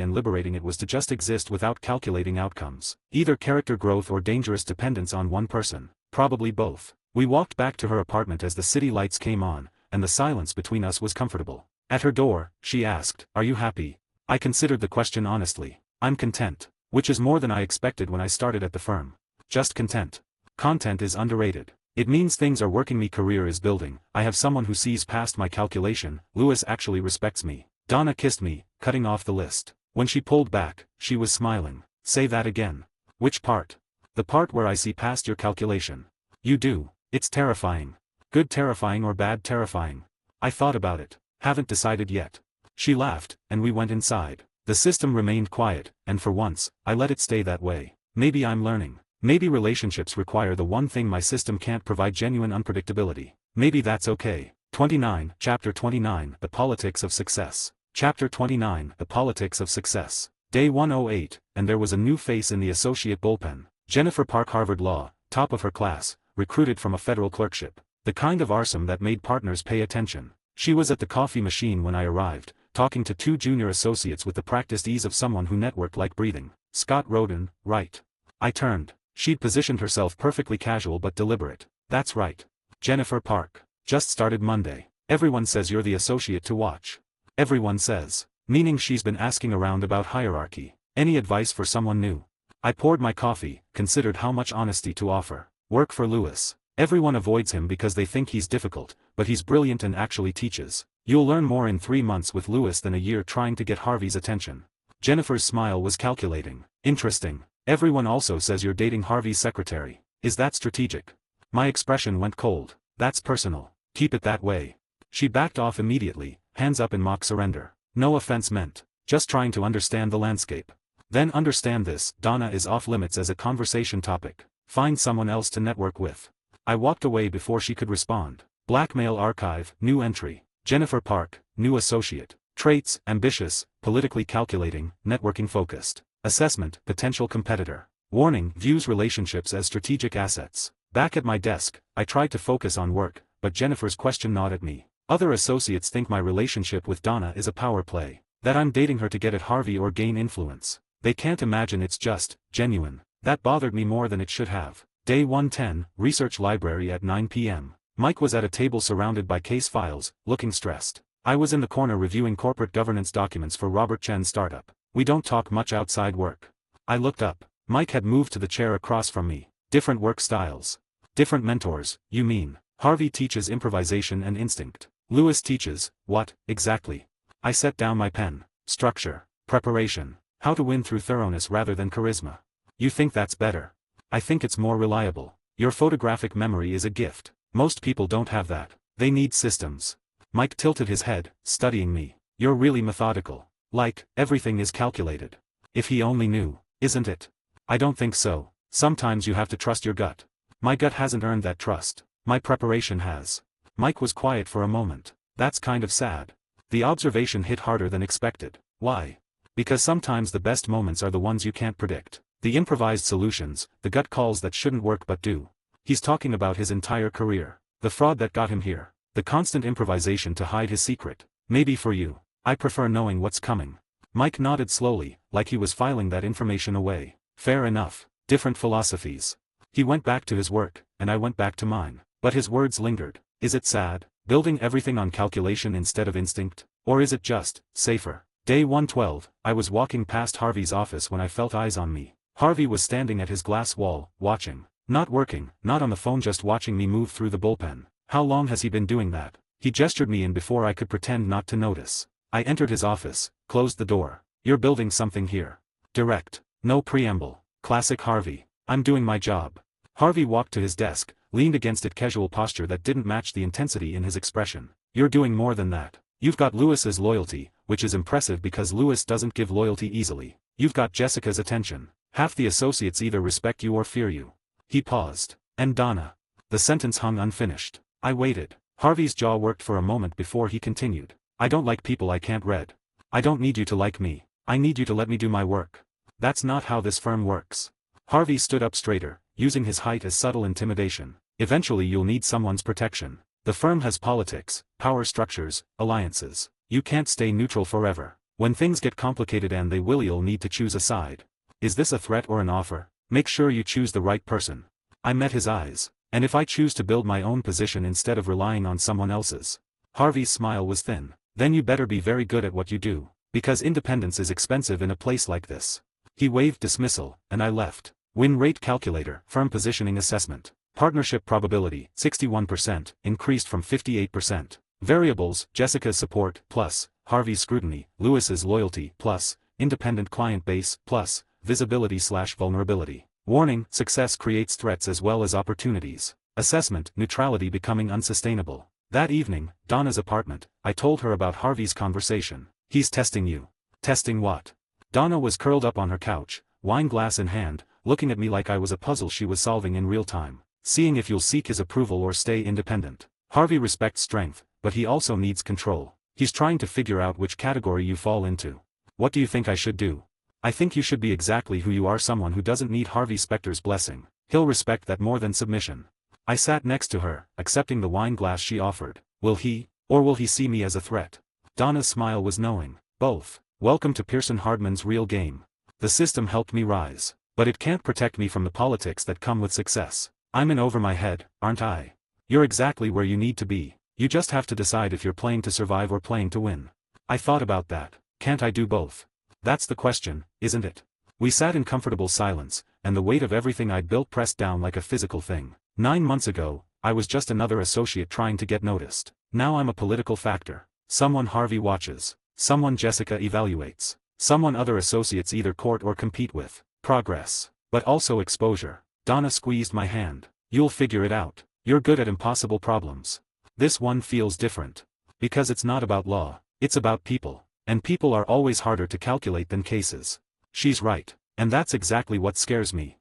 and liberating it was to just exist without calculating outcomes. Either character growth or dangerous dependence on one person. Probably both. We walked back to her apartment as the city lights came on, and the silence between us was comfortable. At her door, she asked, "Are you happy?" I considered the question honestly. I'm content. Which is more than I expected when I started at the firm. Just content. Content is underrated. It means things are working, my career is building, I have someone who sees past my calculation, Lewis actually respects me. Donna kissed me, cutting off the list. When she pulled back, she was smiling. Say that again. Which part? The part where I see past your calculation. You do. It's terrifying. Good terrifying or bad terrifying? I thought about it. Haven't decided yet. She laughed, and we went inside. The system remained quiet, and for once, I let it stay that way. Maybe I'm learning. Maybe relationships require the one thing my system can't provide: genuine unpredictability. Maybe that's okay. 29, Chapter 29, The Politics of Success. Chapter 29, The Politics of Success. Day 108, and there was a new face in the associate bullpen. Jennifer Park, Harvard Law, top of her class, recruited from a federal clerkship. The kind of arsome that made partners pay attention. She was at the coffee machine when I arrived, talking to 2 junior associates with the practiced ease of someone who networked like breathing. Scott Roden, right. I turned. She'd positioned herself perfectly casual but deliberate. That's right. Jennifer Park. Just started Monday. Everyone says you're the associate to watch. Everyone says. Meaning she's been asking around about hierarchy. Any advice for someone new? I poured my coffee, considered how much honesty to offer. Work for Lewis. Everyone avoids him because they think he's difficult, but he's brilliant and actually teaches. You'll learn more in 3 months with Lewis than a year trying to get Harvey's attention. Jennifer's smile was calculating. Interesting. Everyone also says you're dating Harvey's secretary. Is that strategic? My expression went cold. That's personal. Keep it that way. She backed off immediately, hands up in mock surrender. No offense meant. Just trying to understand the landscape. Then understand this, Donna is off limits as a conversation topic. Find someone else to network with. I walked away before she could respond. Blackmail archive, new entry. Jennifer Park, new associate. Traits, ambitious, politically calculating, networking focused. Assessment, potential competitor. Warning, views relationships as strategic assets. Back at my desk, I tried to focus on work, but Jennifer's question gnawed at me. Other associates think my relationship with Donna is a power play. That I'm dating her to get at Harvey or gain influence. They can't imagine it's just, genuine. That bothered me more than it should have. Day 110, Research Library at 9 p.m. Mike was at a table surrounded by case files, looking stressed. I was in the corner reviewing corporate governance documents for Robert Chen's startup. We don't talk much outside work. I looked up. Mike had moved to the chair across from me. Different work styles. Different mentors, you mean. Harvey teaches improvisation and instinct. Lewis teaches, what, exactly? I set down my pen. Structure. Preparation. How to win through thoroughness rather than charisma. You think that's better? I think it's more reliable. Your photographic memory is a gift. Most people don't have that. They need systems. Mike tilted his head, studying me. You're really methodical. Like, everything is calculated. If he only knew, isn't it? I don't think so. Sometimes you have to trust your gut. My gut hasn't earned that trust. My preparation has. Mike was quiet for a moment. That's kind of sad. The observation hit harder than expected. Why? Because sometimes the best moments are the ones you can't predict. The improvised solutions, the gut calls that shouldn't work but do. He's talking about his entire career. The fraud that got him here. The constant improvisation to hide his secret. Maybe for you. I prefer knowing what's coming. Mike nodded slowly, like he was filing that information away. Fair enough. Different philosophies. He went back to his work, and I went back to mine. But his words lingered. Is it sad, building everything on calculation instead of instinct? Or is it just, safer? Day 112, I was walking past Harvey's office when I felt eyes on me. Harvey was standing at his glass wall, watching. Not working, not on the phone, just watching me move through the bullpen. How long has he been doing that? He gestured me in before I could pretend not to notice. I entered his office, closed the door. You're building something here. Direct. No preamble. Classic Harvey. I'm doing my job. Harvey walked to his desk, leaned against it, casual posture that didn't match the intensity in his expression. You're doing more than that. You've got Lewis's loyalty, which is impressive because Lewis doesn't give loyalty easily. You've got Jessica's attention. Half the associates either respect you or fear you. He paused. And Donna. The sentence hung unfinished. I waited. Harvey's jaw worked for a moment before he continued. I don't like people I can't read. I don't need you to like me. I need you to let me do my work. That's not how this firm works. Harvey stood up straighter, using his height as subtle intimidation. Eventually you'll need someone's protection. The firm has politics, power structures, alliances. You can't stay neutral forever. When things get complicated and they will, you'll need to choose a side. Is this a threat or an offer? Make sure you choose the right person. I met his eyes. And if I choose to build my own position instead of relying on someone else's? Harvey's smile was thin. Then you better be very good at what you do. Because independence is expensive in a place like this. He waved dismissal, and I left. Win rate calculator, firm positioning assessment. Partnership probability, 61%, increased from 58%. Variables, Jessica's support, plus, Harvey's scrutiny, Lewis's loyalty, plus, independent client base, plus, visibility/vulnerability. Warning, success creates threats as well as opportunities. Assessment, neutrality becoming unsustainable. That evening, Donna's apartment, I told her about Harvey's conversation. He's testing you. Testing what? Donna was curled up on her couch, wine glass in hand, looking at me like I was a puzzle she was solving in real time. Seeing if you'll seek his approval or stay independent. Harvey respects strength, but he also needs control. He's trying to figure out which category you fall into. What do you think I should do? I think you should be exactly who you are, someone who doesn't need Harvey Specter's blessing. He'll respect that more than submission. I sat next to her, accepting the wine glass she offered. Will he, Or will he see me as a threat? Donna's smile was knowing. Both. Welcome to Pearson Hardman's real game. The system helped me rise, but it can't protect me from the politics that come with success. I'm in over my head, aren't I? You're exactly where you need to be. You just have to decide if you're playing to survive or playing to win. I thought about that. Can't I do both? That's the question, isn't it? We sat in comfortable silence, and the weight of everything I'd built pressed down like a physical thing. 9 months ago, I was just another associate trying to get noticed. Now I'm a political factor. Someone Harvey watches. Someone Jessica evaluates. Someone other associates either court or compete with. Progress. But also exposure. Donna squeezed my hand. You'll figure it out. You're good at impossible problems. This one feels different. Because it's not about law, it's about people. And people are always harder to calculate than cases. She's right. And that's exactly what scares me.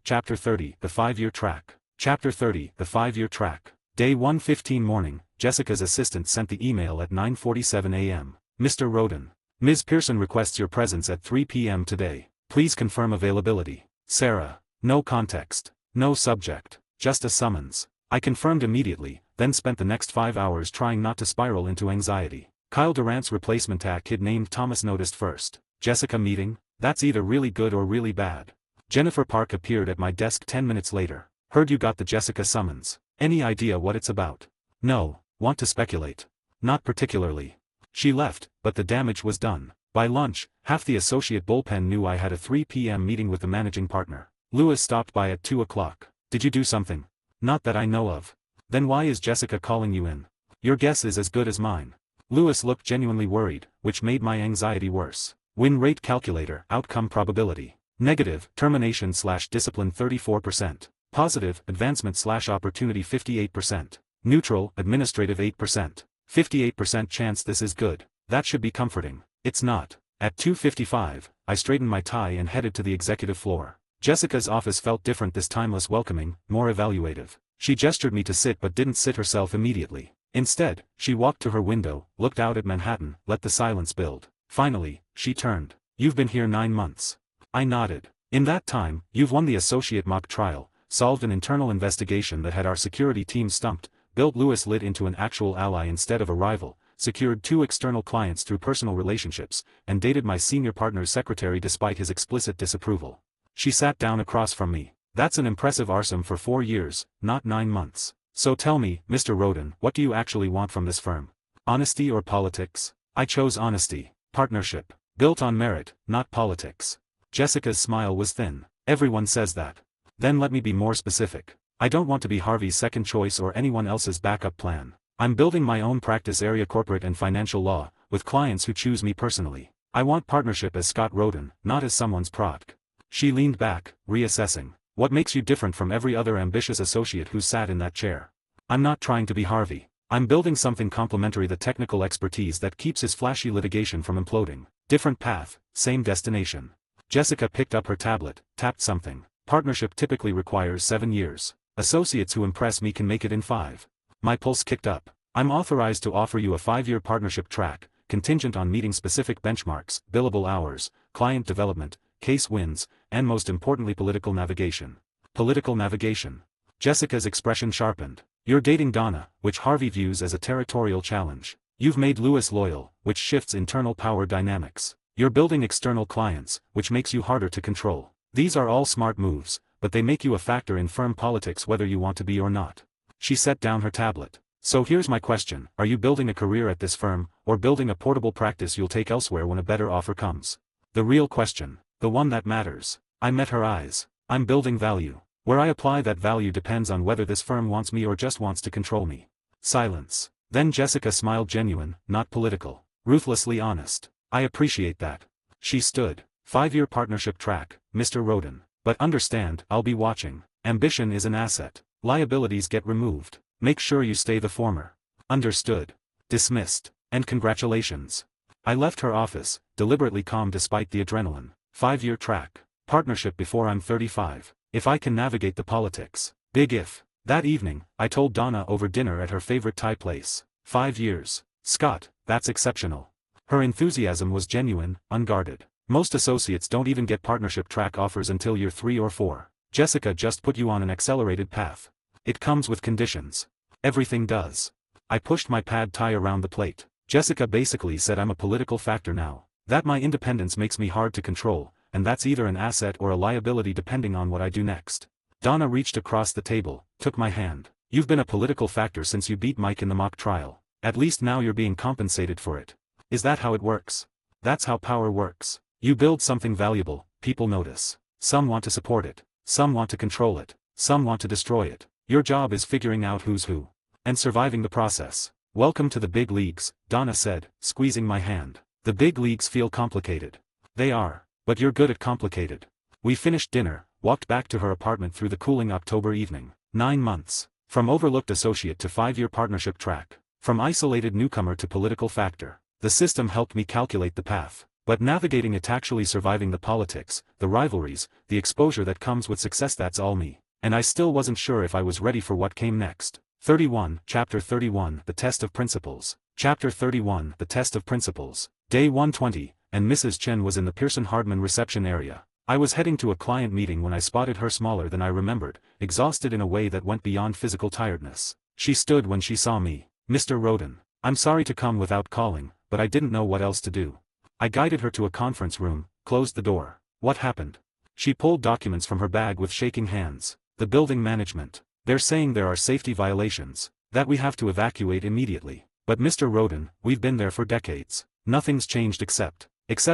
Chapter 30, The 5-Year Track. Chapter 30, The 5-Year Track. Day 1:15 morning, Jessica's assistant sent the email at 9:47 a.m. Mr. Roden. Ms. Pearson requests your presence at 3 p.m. today. Please confirm availability. Sarah. No context. No subject. Just a summons. I confirmed immediately, then spent the next 5 hours trying not to spiral into anxiety. Kyle Durant's replacement kid named Thomas noticed first. Jessica meeting? That's either really good or really bad. Jennifer Park appeared at my desk 10 minutes later. Heard you got the Jessica summons. Any idea what it's about? No. Want to speculate? Not particularly. She left, but the damage was done. By lunch, half the associate bullpen knew I had a 3 p.m. meeting with the managing partner. Lewis stopped by at 2 o'clock. Did you do something? Not that I know of. Then why is Jessica calling you in? Your guess is as good as mine. Lewis looked genuinely worried, which made my anxiety worse. Win rate calculator, outcome probability. Negative, termination/discipline 34%. Positive, advancement/opportunity 58%. Neutral, administrative 8%. 58% chance this is good. That should be comforting. It's not. At 2:55, I straightened my tie and headed to the executive floor. Jessica's office felt different this time, less welcoming, more evaluative. She gestured me to sit but didn't sit herself immediately. Instead, she walked to her window, looked out at Manhattan, let the silence build. Finally, she turned. You've been here 9 months. I nodded. In that time, you've won the associate mock trial, solved an internal investigation that had our security team stumped, built Lewis Litt into an actual ally instead of a rival, secured 2 external clients through personal relationships, and dated my senior partner's secretary despite his explicit disapproval. She sat down across from me. That's an impressive arsenal for 4 years, not 9 months. So tell me, Mr. Roden, what do you actually want from this firm? Honesty or politics? I chose honesty. Partnership. Built on merit, not politics. Jessica's smile was thin. Everyone says that. Then let me be more specific. I don't want to be Harvey's second choice or anyone else's backup plan. I'm building my own practice area, corporate and financial law, with clients who choose me personally. I want partnership as Scott Roden, not as someone's product. She leaned back, reassessing. What makes you different from every other ambitious associate who sat in that chair? I'm not trying to be Harvey. I'm building something complementary, the technical expertise that keeps his flashy litigation from imploding. Different path, same destination. Jessica picked up her tablet, tapped something. Partnership typically requires 7 years. Associates who impress me can make it in 5. My pulse kicked up. I'm authorized to offer you a 5-year partnership track, contingent on meeting specific benchmarks, billable hours, client development, case wins, and most importantly political navigation. Political navigation. Jessica's expression sharpened. You're dating Donna, which Harvey views as a territorial challenge. You've made Lewis loyal, which shifts internal power dynamics. You're building external clients, which makes you harder to control. These are all smart moves, but they make you a factor in firm politics whether you want to be or not. She set down her tablet. So here's my question, are you building a career at this firm, or building a portable practice you'll take elsewhere when a better offer comes? The real question. The one that matters. I met her eyes. I'm building value. Where I apply that value depends on whether this firm wants me or just wants to control me. Silence. Then Jessica smiled, genuine, not political. Ruthlessly honest. I appreciate that. She stood. 5-year partnership track, Mr. Roden. But understand, I'll be watching. Ambition is an asset. Liabilities get removed. Make sure you stay the former. Understood. Dismissed. And congratulations. I left her office, deliberately calm despite the adrenaline. 5-year track. Partnership before I'm 35. If I can navigate the politics. Big if. That evening, I told Donna over dinner at her favorite Thai place. 5 years. Scott, that's exceptional. Her enthusiasm was genuine, unguarded. Most associates don't even get partnership track offers until year 3 or 4. Jessica just put you on an accelerated path. It comes with conditions. Everything does. I pushed my pad tie around the plate. Jessica basically said I'm a political factor now. That my independence makes me hard to control, and that's either an asset or a liability depending on what I do next. Donna reached across the table, took my hand. You've been a political factor since you beat Mike in the mock trial. At least now you're being compensated for it. Is that how it works? That's how power works. You build something valuable, people notice. Some want to support it. Some want to control it. Some want to destroy it. Your job is figuring out who's who. And surviving the process. Welcome to the big leagues, Donna said, squeezing my hand. The big leagues feel complicated. They are, but you're good at complicated. We finished dinner, walked back to her apartment through the cooling October evening. 9 months. From overlooked associate to 5-year partnership track. From isolated newcomer to political factor. The system helped me calculate the path. But navigating it, actually surviving the politics, the rivalries, the exposure that comes with success, that's all me. And I still wasn't sure if I was ready for what came next. 31, Chapter 31, The Test of Principles. Chapter 31, The Test of Principles. Day 120, and Mrs. Chen was in the Pearson-Hardman reception area. I was heading to a client meeting when I spotted her, smaller than I remembered, exhausted in a way that went beyond physical tiredness. She stood when she saw me. Mr. Roden. I'm sorry to come without calling, but I didn't know what else to do. I guided her to a conference room, closed the door. What happened? She pulled documents from her bag with shaking hands. The building management. They're saying there are safety violations, that we have to evacuate immediately. But Mr. Roden, we've been there for decades. Nothing's changed except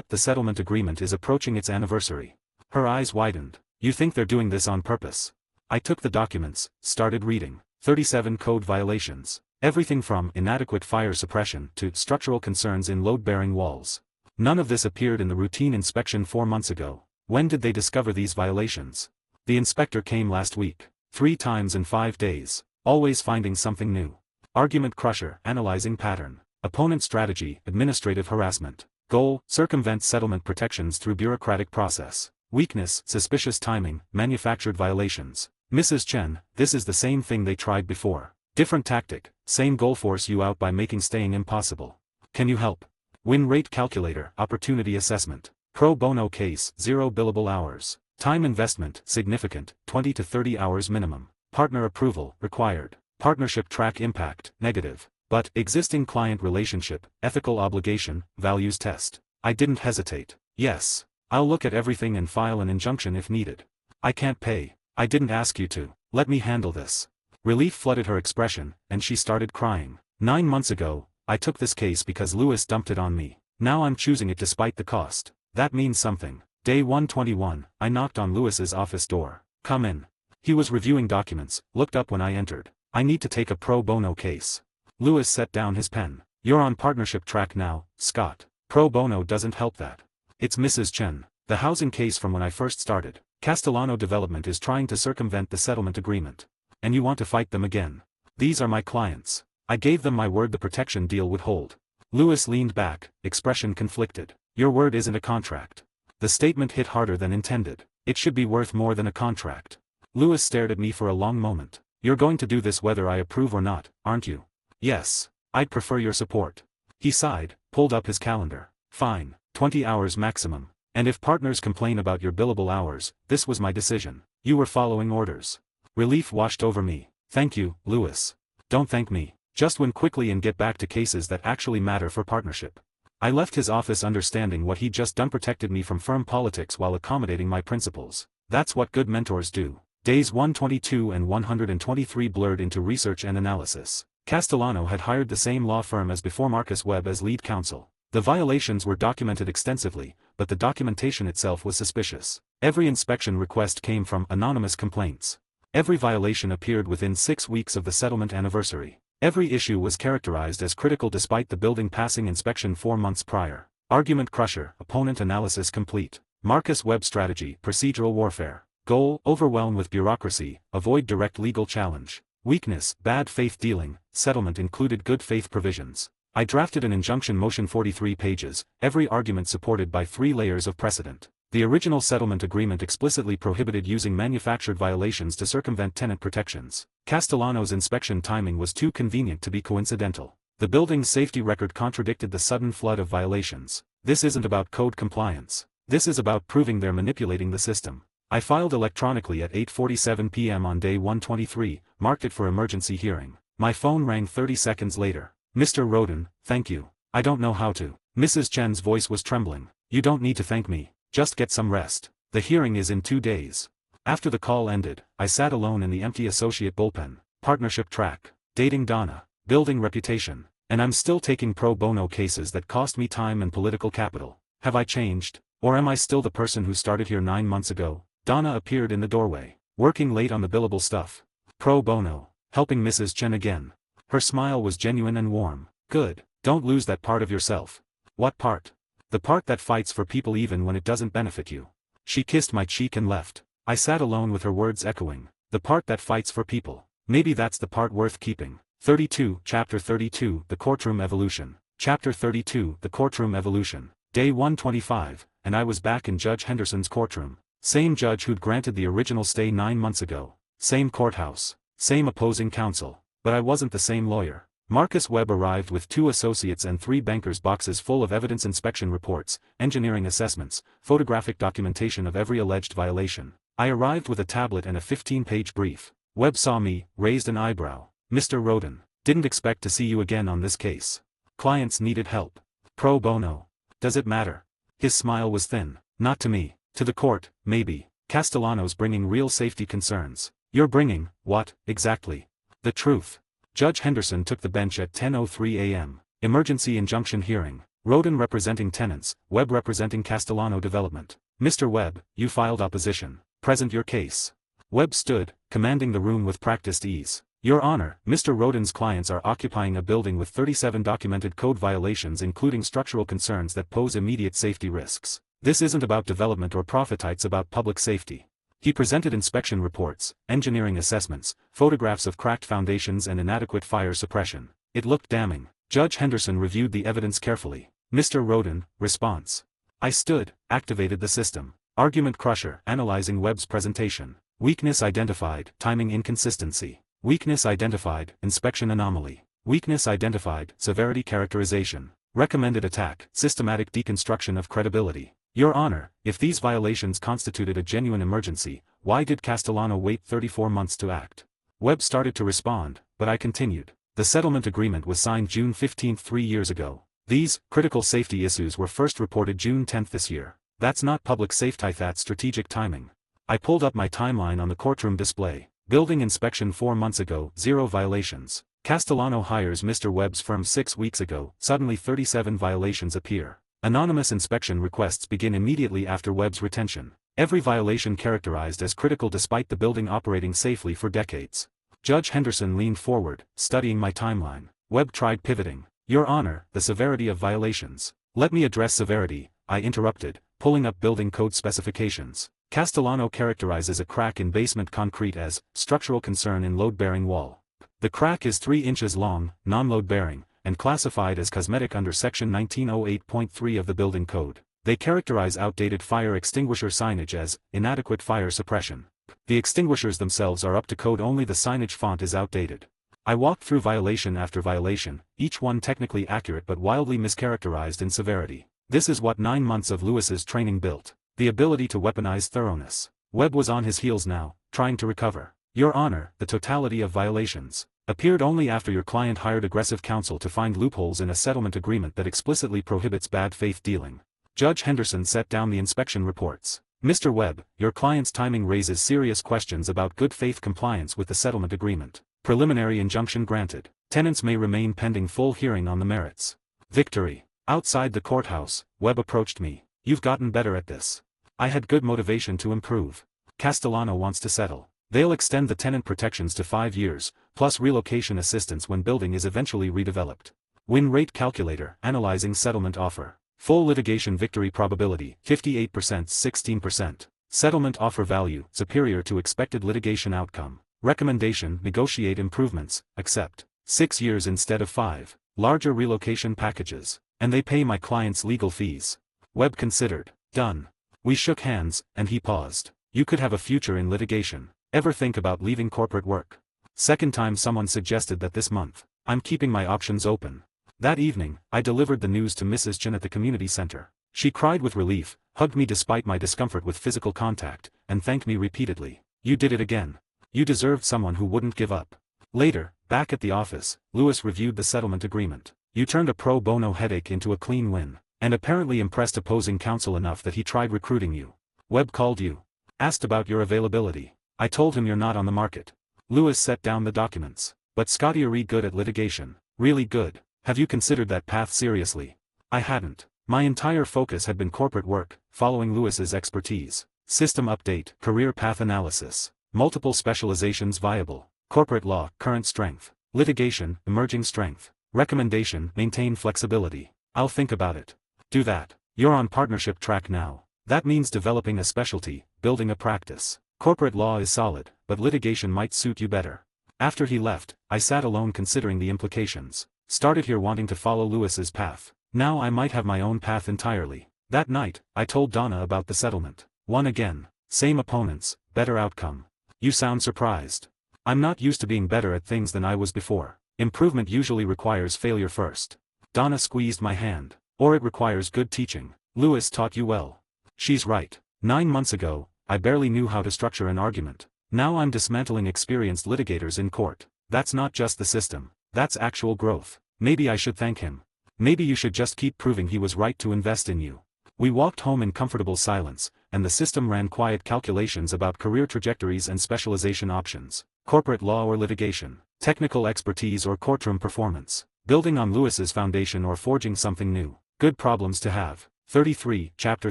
the settlement agreement is approaching its anniversary. Her eyes widened. You think they're doing this on purpose? I took the documents, started reading. 37 code violations. Everything from inadequate fire suppression to structural concerns in load-bearing walls. None of this appeared in the routine inspection 4 months ago. When did they discover these violations? The inspector came last week. 3 times in 5 days. Always finding something new. Argument crusher, analyzing pattern. Opponent strategy, administrative harassment. Goal, circumvent settlement protections through bureaucratic process. Weakness, suspicious timing, manufactured violations. Mrs. Chen, this is the same thing they tried before. Different tactic, same goal, force you out by making staying impossible. Can you help? Win rate calculator, opportunity assessment. Pro bono case, 0 billable hours. Time investment, significant, 20 to 30 hours minimum. Partner approval, required. Partnership track impact, negative. But, existing client relationship, ethical obligation, values test. I didn't hesitate. Yes. I'll look at everything and file an injunction if needed. I can't pay. I didn't ask you to. Let me handle this. Relief flooded her expression, and she started crying. 9 months ago, I took this case because Lewis dumped it on me. Now I'm choosing it despite the cost. That means something. Day 121, I knocked on Lewis's office door. Come in. He was reviewing documents, looked up when I entered. I need to take a pro bono case. Lewis set down his pen. You're on partnership track now, Scott. Pro bono doesn't help that. It's Mrs. Chen. The housing case from when I first started. Castellano Development is trying to circumvent the settlement agreement. And you want to fight them again. These are my clients. I gave them my word the protection deal would hold. Lewis leaned back, expression conflicted. Your word isn't a contract. The statement hit harder than intended. It should be worth more than a contract. Lewis stared at me for a long moment. You're going to do this whether I approve or not, aren't you? Yes. I'd prefer your support. He sighed, pulled up his calendar. Fine, 20 hours maximum. And if partners complain about your billable hours, this was my decision. You were following orders. Relief washed over me. Thank you, Lewis. Don't thank me. Just win quickly and get back to cases that actually matter for partnership. I left his office understanding what he'd just done protected me from firm politics while accommodating my principles. That's what good mentors do. Days 122 and 123 blurred into research and analysis. Castellano had hired the same law firm as before, Marcus Webb as lead counsel. The violations were documented extensively, but the documentation itself was suspicious. Every inspection request came from anonymous complaints. Every violation appeared within 6 weeks of the settlement anniversary. Every issue was characterized as critical despite the building passing inspection 4 months prior. Argument crusher, opponent analysis complete. Marcus Webb strategy, procedural warfare. Goal, overwhelm with bureaucracy, avoid direct legal challenge. Weakness, bad faith dealing, settlement included good faith provisions. I drafted an injunction motion 43 pages, every argument supported by 3 layers of precedent. The original settlement agreement explicitly prohibited using manufactured violations to circumvent tenant protections. Castellano's inspection timing was too convenient to be coincidental. The building's safety record contradicted the sudden flood of violations. This isn't about code compliance. This is about proving they're manipulating the system. I filed electronically at 8:47 p.m. on day 123, marked it for emergency hearing. My phone rang 30 seconds later. Mr. Roden, thank you. I don't know how to. Mrs. Chen's voice was trembling. You don't need to thank me. Just get some rest. The hearing is in 2 days. After the call ended, I sat alone in the empty associate bullpen. Partnership track. Dating Donna. Building reputation. And I'm still taking pro bono cases that cost me time and political capital. Have I changed? Or am I still the person who started here 9 months ago? Donna appeared in the doorway. Working late on the billable stuff. Pro bono. Helping Mrs. Chen again. Her smile was genuine and warm. Good. Don't lose that part of yourself. What part? The part that fights for people even when it doesn't benefit you. She kissed my cheek and left. I sat alone with her words echoing. The part that fights for people. Maybe that's the part worth keeping. 32, Chapter 32, The Courtroom Evolution. Chapter 32, The Courtroom Evolution. Day 125, and I was back in Judge Henderson's courtroom. Same judge who'd granted the original stay 9 months ago. Same courthouse. Same opposing counsel. But I wasn't the same lawyer. Marcus Webb arrived with 2 associates and 3 bankers' boxes full of evidence inspection reports, engineering assessments, photographic documentation of every alleged violation. I arrived with a tablet and a 15-page brief. Webb saw me, raised an eyebrow. Mr. Roden, didn't expect to see you again on this case. Clients needed help. Pro bono. Does it matter? His smile was thin. Not to me. To the court, maybe. Castellano's bringing real safety concerns. You're bringing, what, exactly? The truth. Judge Henderson took the bench at 10:03 a.m. Emergency injunction hearing. Roden representing tenants, Webb representing Castellano Development. Mr. Webb, you filed opposition. Present your case. Webb stood, commanding the room with practiced ease. Your Honor, Mr. Roden's clients are occupying a building with 37 documented code violations including structural concerns that pose immediate safety risks. This isn't about development or profit, it's about public safety. He presented inspection reports, engineering assessments, photographs of cracked foundations and inadequate fire suppression. It looked damning. Judge Henderson reviewed the evidence carefully. Mr. Roden, response. I stood, activated the system. Argument crusher, analyzing Webb's presentation. Weakness identified, timing inconsistency. Weakness identified, inspection anomaly. Weakness identified, severity characterization. Recommended attack, systematic deconstruction of credibility. Your Honor, if these violations constituted a genuine emergency, why did Castellano wait 34 months to act? Webb started to respond, but I continued. The settlement agreement was signed June 15, 3 years ago. These, critical safety issues were first reported June 10 this year. That's not public safety, that's strategic timing. I pulled up my timeline on the courtroom display. Building inspection 4 months ago, 0 violations. Castellano hires Mr. Webb's firm 6 weeks ago, suddenly 37 violations appear. Anonymous inspection requests begin immediately after Webb's retention. Every violation characterized as critical despite the building operating safely for decades. Judge Henderson leaned forward, studying my timeline. Webb tried pivoting. Your Honor, the severity of violations. Let me address severity, I interrupted, pulling up building code specifications. Castellano characterizes a crack in basement concrete as structural concern in load-bearing wall. The crack is 3 inches long, non-load-bearing, and classified as cosmetic under Section 1908.3 of the Building Code. They characterize outdated fire extinguisher signage as inadequate fire suppression. The extinguishers themselves are up to code, only the signage font is outdated. I walked through violation after violation, each one technically accurate but wildly mischaracterized in severity. This is what 9 months of Lewis's training built. The ability to weaponize thoroughness. Webb was on his heels now, trying to recover. Your Honor, the totality of violations appeared only after your client hired aggressive counsel to find loopholes in a settlement agreement that explicitly prohibits bad faith dealing. Judge Henderson set down the inspection reports. Mr. Webb, your client's timing raises serious questions about good faith compliance with the settlement agreement. Preliminary injunction granted. Tenants may remain pending full hearing on the merits. Victory. Outside the courthouse, Webb approached me. You've gotten better at this. I had good motivation to improve. Castellano wants to settle. They'll extend the tenant protections to 5 years, plus relocation assistance when building is eventually redeveloped. Win rate calculator, analyzing settlement offer. Full litigation victory probability, 58%, 16%. Settlement offer value, superior to expected litigation outcome. Recommendation, negotiate improvements, accept. 6 years instead of 5. Larger relocation packages. And they pay my client's legal fees. Webb considered. Done. We shook hands, and he paused. You could have a future in litigation. Ever think about leaving corporate work? Second time someone suggested that this month. I'm keeping my options open. That evening, I delivered the news to Mrs. Chen at the community center. She cried with relief, hugged me despite my discomfort with physical contact, and thanked me repeatedly. You did it again. You deserved someone who wouldn't give up. Later, back at the office, Lewis reviewed the settlement agreement. You turned a pro bono headache into a clean win, and apparently impressed opposing counsel enough that he tried recruiting you. Webb called you. Asked about your availability. I told him you're not on the market. Lewis set down the documents. But Scotty are good at litigation. Really good. Have you considered that path seriously? I hadn't. My entire focus had been corporate work, following Lewis's expertise. System update, career path analysis. Multiple specializations viable. Corporate law, current strength. Litigation, emerging strength. Recommendation, maintain flexibility. I'll think about it. Do that. You're on partnership track now. That means developing a specialty, building a practice. Corporate law is solid, but litigation might suit you better. After he left, I sat alone considering the implications. Started here wanting to follow Lewis's path. Now I might have my own path entirely. That night, I told Donna about the settlement. Won again. Same opponents, better outcome. You sound surprised. I'm not used to being better at things than I was before. Improvement usually requires failure first. Donna squeezed my hand. Or it requires good teaching. Lewis taught you well. She's right. 9 months ago, I barely knew how to structure an argument. Now I'm dismantling experienced litigators in court. That's not just the system. That's actual growth. Maybe I should thank him. Maybe you should just keep proving he was right to invest in you. We walked home in comfortable silence, and the system ran quiet calculations about career trajectories and specialization options. Corporate law or litigation. Technical expertise or courtroom performance. Building on Lewis's foundation or forging something new. Good problems to have. 33, Chapter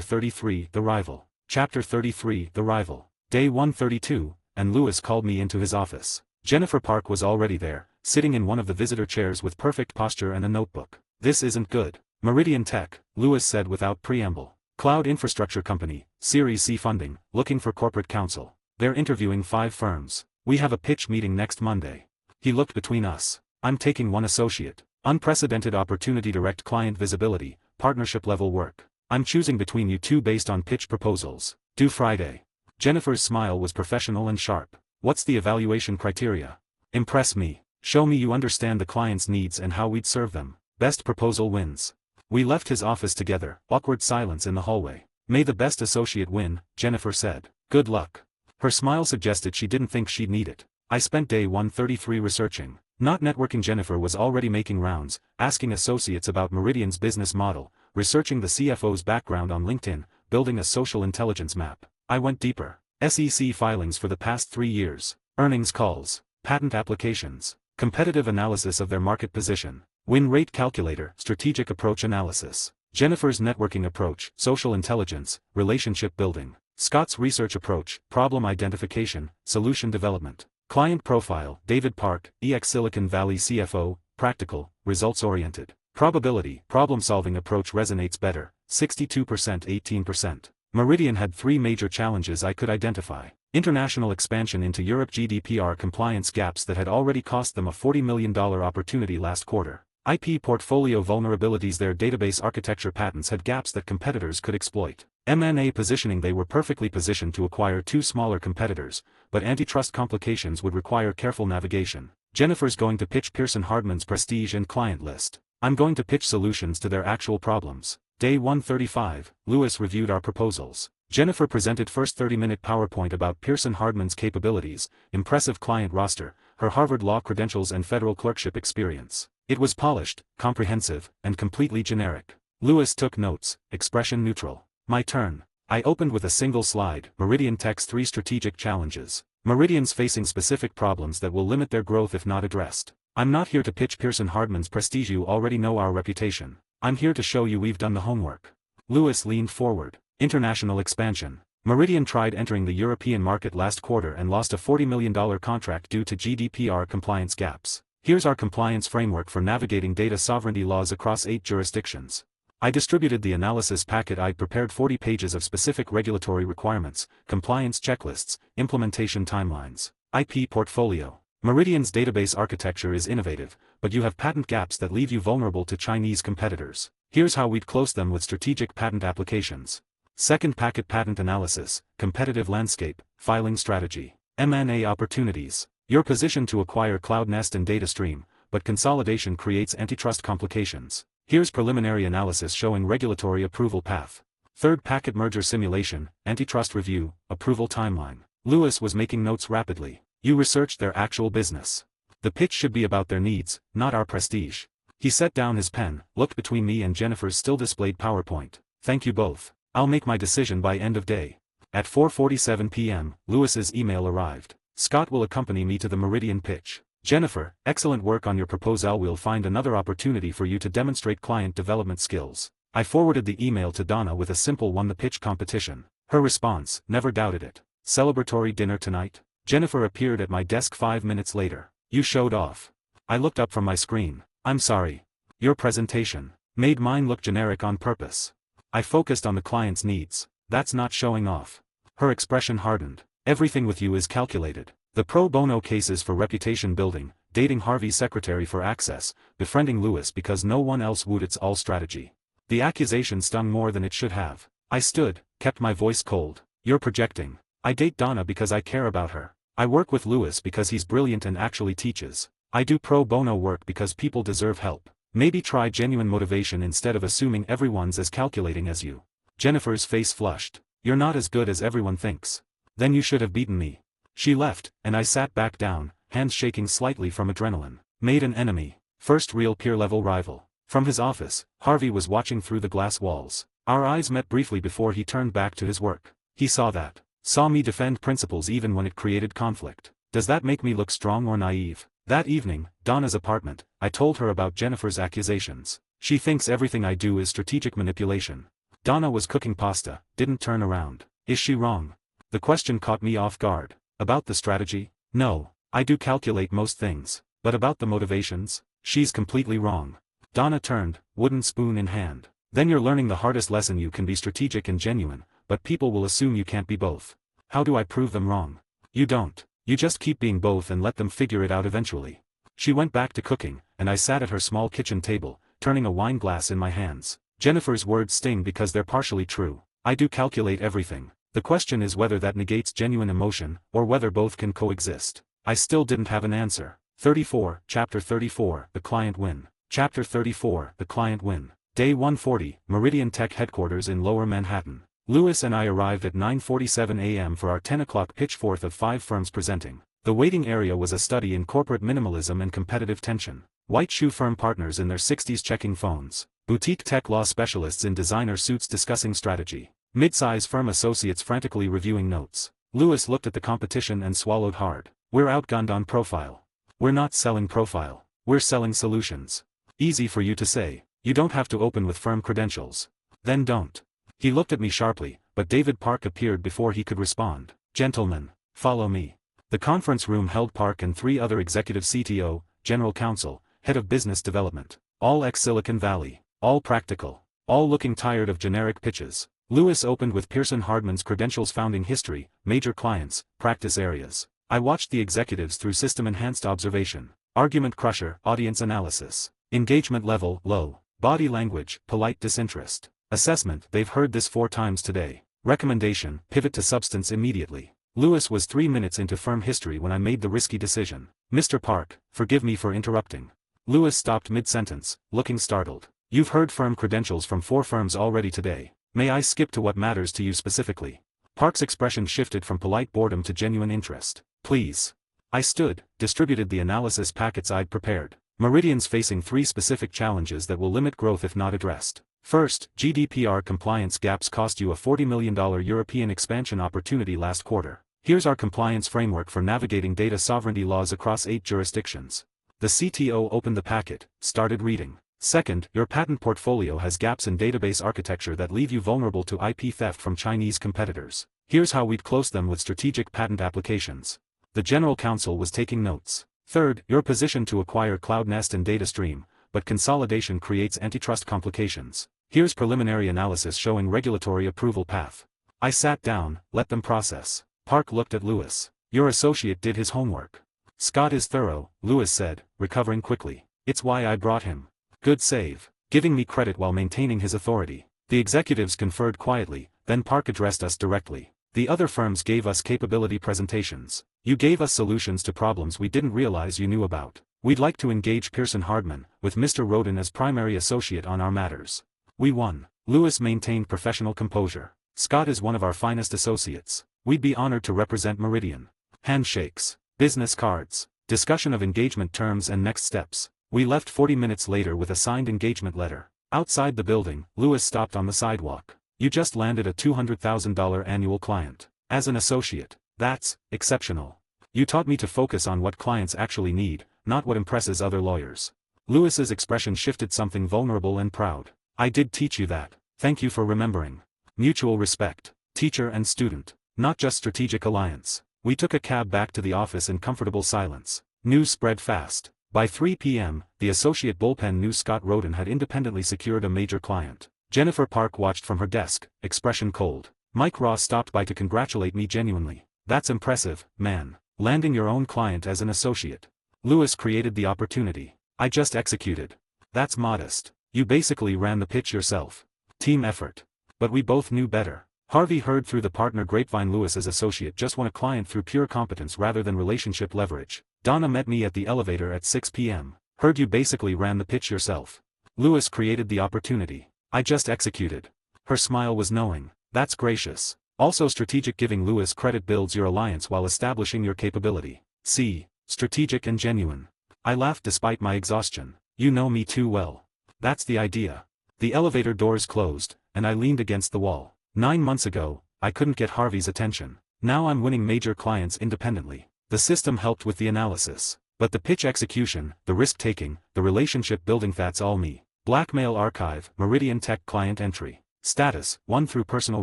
33, The Rival. Chapter 33, The Rival. Day 132, and Lewis called me into his office. Jennifer Park was already there, sitting in one of the visitor chairs with perfect posture and a notebook. This isn't good. Meridian Tech, Lewis said without preamble. Cloud infrastructure company, Series C funding, looking for corporate counsel. They're interviewing 5 firms. We have a pitch meeting next Monday. He looked between us. I'm taking one associate. Unprecedented opportunity, direct client visibility, partnership level work. I'm choosing between you two based on pitch proposals. Due Friday. Jennifer's smile was professional and sharp. What's the evaluation criteria? Impress me. Show me you understand the client's needs and how we'd serve them. Best proposal wins. We left his office together, awkward silence in the hallway. May the best associate win, Jennifer said. Good luck. Her smile suggested she didn't think she'd need it. I spent day 133 researching. Not networking. Jennifer was already making rounds, asking associates about Meridian's business model, researching the CFO's background on LinkedIn, building a social intelligence map. I went deeper. SEC filings for the past 3 years, earnings calls, patent applications, competitive analysis of their market position, win rate calculator, strategic approach analysis, Jennifer's networking approach, social intelligence, relationship building, Scott's research approach, problem identification, solution development, client profile, David Park, Silicon Valley CFO, practical, results-oriented, probability, problem-solving approach resonates better, 62% 18%. Meridian had 3 major challenges I could identify. International expansion into Europe, GDPR compliance gaps that had already cost them a $40 million opportunity last quarter. IP portfolio vulnerabilities, their database architecture patents had gaps that competitors could exploit. M&A positioning, they were perfectly positioned to acquire 2 smaller competitors, but antitrust complications would require careful navigation. Jennifer's going to pitch Pearson Hardman's prestige and client list. I'm going to pitch solutions to their actual problems. Day 135, Lewis reviewed our proposals. Jennifer presented first 30-minute PowerPoint about Pearson Hardman's capabilities, impressive client roster, her Harvard Law credentials and federal clerkship experience. It was polished, comprehensive, and completely generic. Lewis took notes, expression neutral. My turn. I opened with a single slide, Meridian Tech's 3 strategic challenges. Meridian's facing specific problems that will limit their growth if not addressed. I'm not here to pitch Pearson Hardman's prestige, you already know our reputation. I'm here to show you we've done the homework. Lewis leaned forward. International expansion. Meridian tried entering the European market last quarter and lost a $40 million contract due to GDPR compliance gaps. Here's our compliance framework for navigating data sovereignty laws across 8 jurisdictions. I distributed the analysis packet. I'd prepared 40 pages of specific regulatory requirements, compliance checklists, implementation timelines. IP portfolio. Meridian's database architecture is innovative, but you have patent gaps that leave you vulnerable to Chinese competitors. Here's how we'd close them with strategic patent applications. Second packet, patent analysis, competitive landscape, filing strategy, M&A opportunities. You're positioned to acquire Cloud Nest and DataStream, but consolidation creates antitrust complications. Here's preliminary analysis showing regulatory approval path. Third packet, merger simulation, antitrust review, approval timeline. Lewis was making notes rapidly. You researched their actual business. The pitch should be about their needs, not our prestige. He set down his pen, looked between me and Jennifer's still displayed PowerPoint. Thank you both. I'll make my decision by end of day. At 4:47 p.m., Lewis's email arrived. Scott will accompany me to the Meridian pitch. Jennifer, excellent work on your proposal. We'll find another opportunity for you to demonstrate client development skills. I forwarded the email to Donna with a simple won the pitch competition. Her response, never doubted it. Celebratory dinner tonight? Jennifer appeared at my desk 5 minutes later. You showed off. I looked up from my screen. I'm sorry. Your presentation made mine look generic on purpose. I focused on the client's needs. That's not showing off. Her expression hardened. Everything with you is calculated. The pro bono cases for reputation building, dating Harvey's secretary for access, befriending Lewis because no one else would, it's all strategy. The accusation stung more than it should have. I stood, kept my voice cold. You're projecting. I date Donna because I care about her. I work with Lewis because he's brilliant and actually teaches. I do pro bono work because people deserve help. Maybe try genuine motivation instead of assuming everyone's as calculating as you. Jennifer's face flushed. You're not as good as everyone thinks. Then you should have beaten me. She left, and I sat back down, hands shaking slightly from adrenaline. Made an enemy. First real peer-level rival. From his office, Harvey was watching through the glass walls. Our eyes met briefly before he turned back to his work. He saw that. Saw me defend principles even when it created conflict. Does that make me look strong or naive? That evening, Donna's apartment, I told her about Jennifer's accusations. She thinks everything I do is strategic manipulation. Donna was cooking pasta, didn't turn around. Is she wrong? The question caught me off guard. About the strategy? No, I do calculate most things. But about the motivations? She's completely wrong. Donna turned, wooden spoon in hand. Then you're learning the hardest lesson: you can be strategic and genuine, but people will assume you can't be both. How do I prove them wrong? You don't. You just keep being both and let them figure it out eventually. She went back to cooking, and I sat at her small kitchen table, turning a wine glass in my hands. Jennifer's words sting because they're partially true. I do calculate everything. The question is whether that negates genuine emotion, or whether both can coexist. I still didn't have an answer. 34, Chapter 34, The Client Win. Chapter 34, The Client Win. Day 140, Meridian Tech Headquarters in Lower Manhattan. Lewis and I arrived at 9:47 a.m. for our 10 o'clock pitch, fourth of 5 firms presenting. The waiting area was a study in corporate minimalism and competitive tension. White shoe firm partners in their 60s checking phones. Boutique tech law specialists in designer suits discussing strategy. Mid-size firm associates frantically reviewing notes. Lewis looked at the competition and swallowed hard. We're outgunned on profile. We're not selling profile. We're selling solutions. Easy for you to say. You don't have to open with firm credentials. Then don't. He looked at me sharply, but David Park appeared before he could respond. Gentlemen, follow me. The conference room held Park and 3 other executive CTO, general counsel, head of business development. All ex-Silicon Valley. All practical. All looking tired of generic pitches. Lewis opened with Pearson Hardman's credentials, founding history, major clients, practice areas. I watched the executives through system-enhanced observation. Argument crusher, audience analysis. Engagement level, low. Body language, polite disinterest. Assessment, they've heard this 4 times today. Recommendation, pivot to substance immediately. Lewis was 3 minutes into firm history when I made the risky decision. Mr. Park, forgive me for interrupting. Lewis stopped mid-sentence, looking startled. You've heard firm credentials from 4 firms already today. May I skip to what matters to you specifically? Park's expression shifted from polite boredom to genuine interest. Please. I stood, distributed the analysis packets I'd prepared. Meridian's facing 3 specific challenges that will limit growth if not addressed. First, GDPR compliance gaps cost you a $40 million European expansion opportunity last quarter. Here's our compliance framework for navigating data sovereignty laws across 8 jurisdictions. The CTO opened the packet, started reading. Second, your patent portfolio has gaps in database architecture that leave you vulnerable to IP theft from Chinese competitors. Here's how we'd close them with strategic patent applications. The general counsel was taking notes. Third, your position to acquire CloudNest and DataStream, but consolidation creates antitrust complications. Here's preliminary analysis showing regulatory approval path. I sat down, let them process. Park looked at Lewis. Your associate did his homework. Scott is thorough, Lewis said, recovering quickly. It's why I brought him. Good save. Giving me credit while maintaining his authority. The executives conferred quietly, then Park addressed us directly. The other firms gave us capability presentations. You gave us solutions to problems we didn't realize you knew about. We'd like to engage Pearson Hardman, with Mr. Roden as primary associate on our matters. We won. Lewis maintained professional composure. Scott is one of our finest associates. We'd be honored to represent Meridian. Handshakes. Business cards. Discussion of engagement terms and next steps. We left 40 minutes later with a signed engagement letter. Outside the building, Lewis stopped on the sidewalk. You just landed a $200,000 annual client. As an associate, that's exceptional. You taught me to focus on what clients actually need, not what impresses other lawyers. Lewis's expression shifted something vulnerable and proud. I did teach you that. Thank you for remembering. Mutual respect. Teacher and student. Not just strategic alliance. We took a cab back to the office in comfortable silence. News spread fast. By 3 p.m., the associate bullpen knew Scott Roden had independently secured a major client. Jennifer Park watched from her desk, expression cold. Mike Ross stopped by to congratulate me genuinely. That's impressive, man. Landing your own client as an associate. Lewis created the opportunity. I just executed. That's modest. You basically ran the pitch yourself. Team effort. But we both knew better. Harvey heard through the partner grapevine Lewis's associate just won a client through pure competence rather than relationship leverage. Donna met me at the elevator at 6 p.m. Heard you basically ran the pitch yourself. Lewis created the opportunity. I just executed. Her smile was knowing. That's gracious. Also strategic. Giving Lewis credit builds your alliance while establishing your capability. See, strategic and genuine. I laughed despite my exhaustion. You know me too well. That's the idea. The elevator doors closed, and I leaned against the wall. 9 months ago, I couldn't get Harvey's attention. Now I'm winning major clients independently. The system helped with the analysis. But the pitch execution, the risk-taking, the relationship building, that's all me. Blackmail archive, Meridian Tech client entry. Status, 1 through personal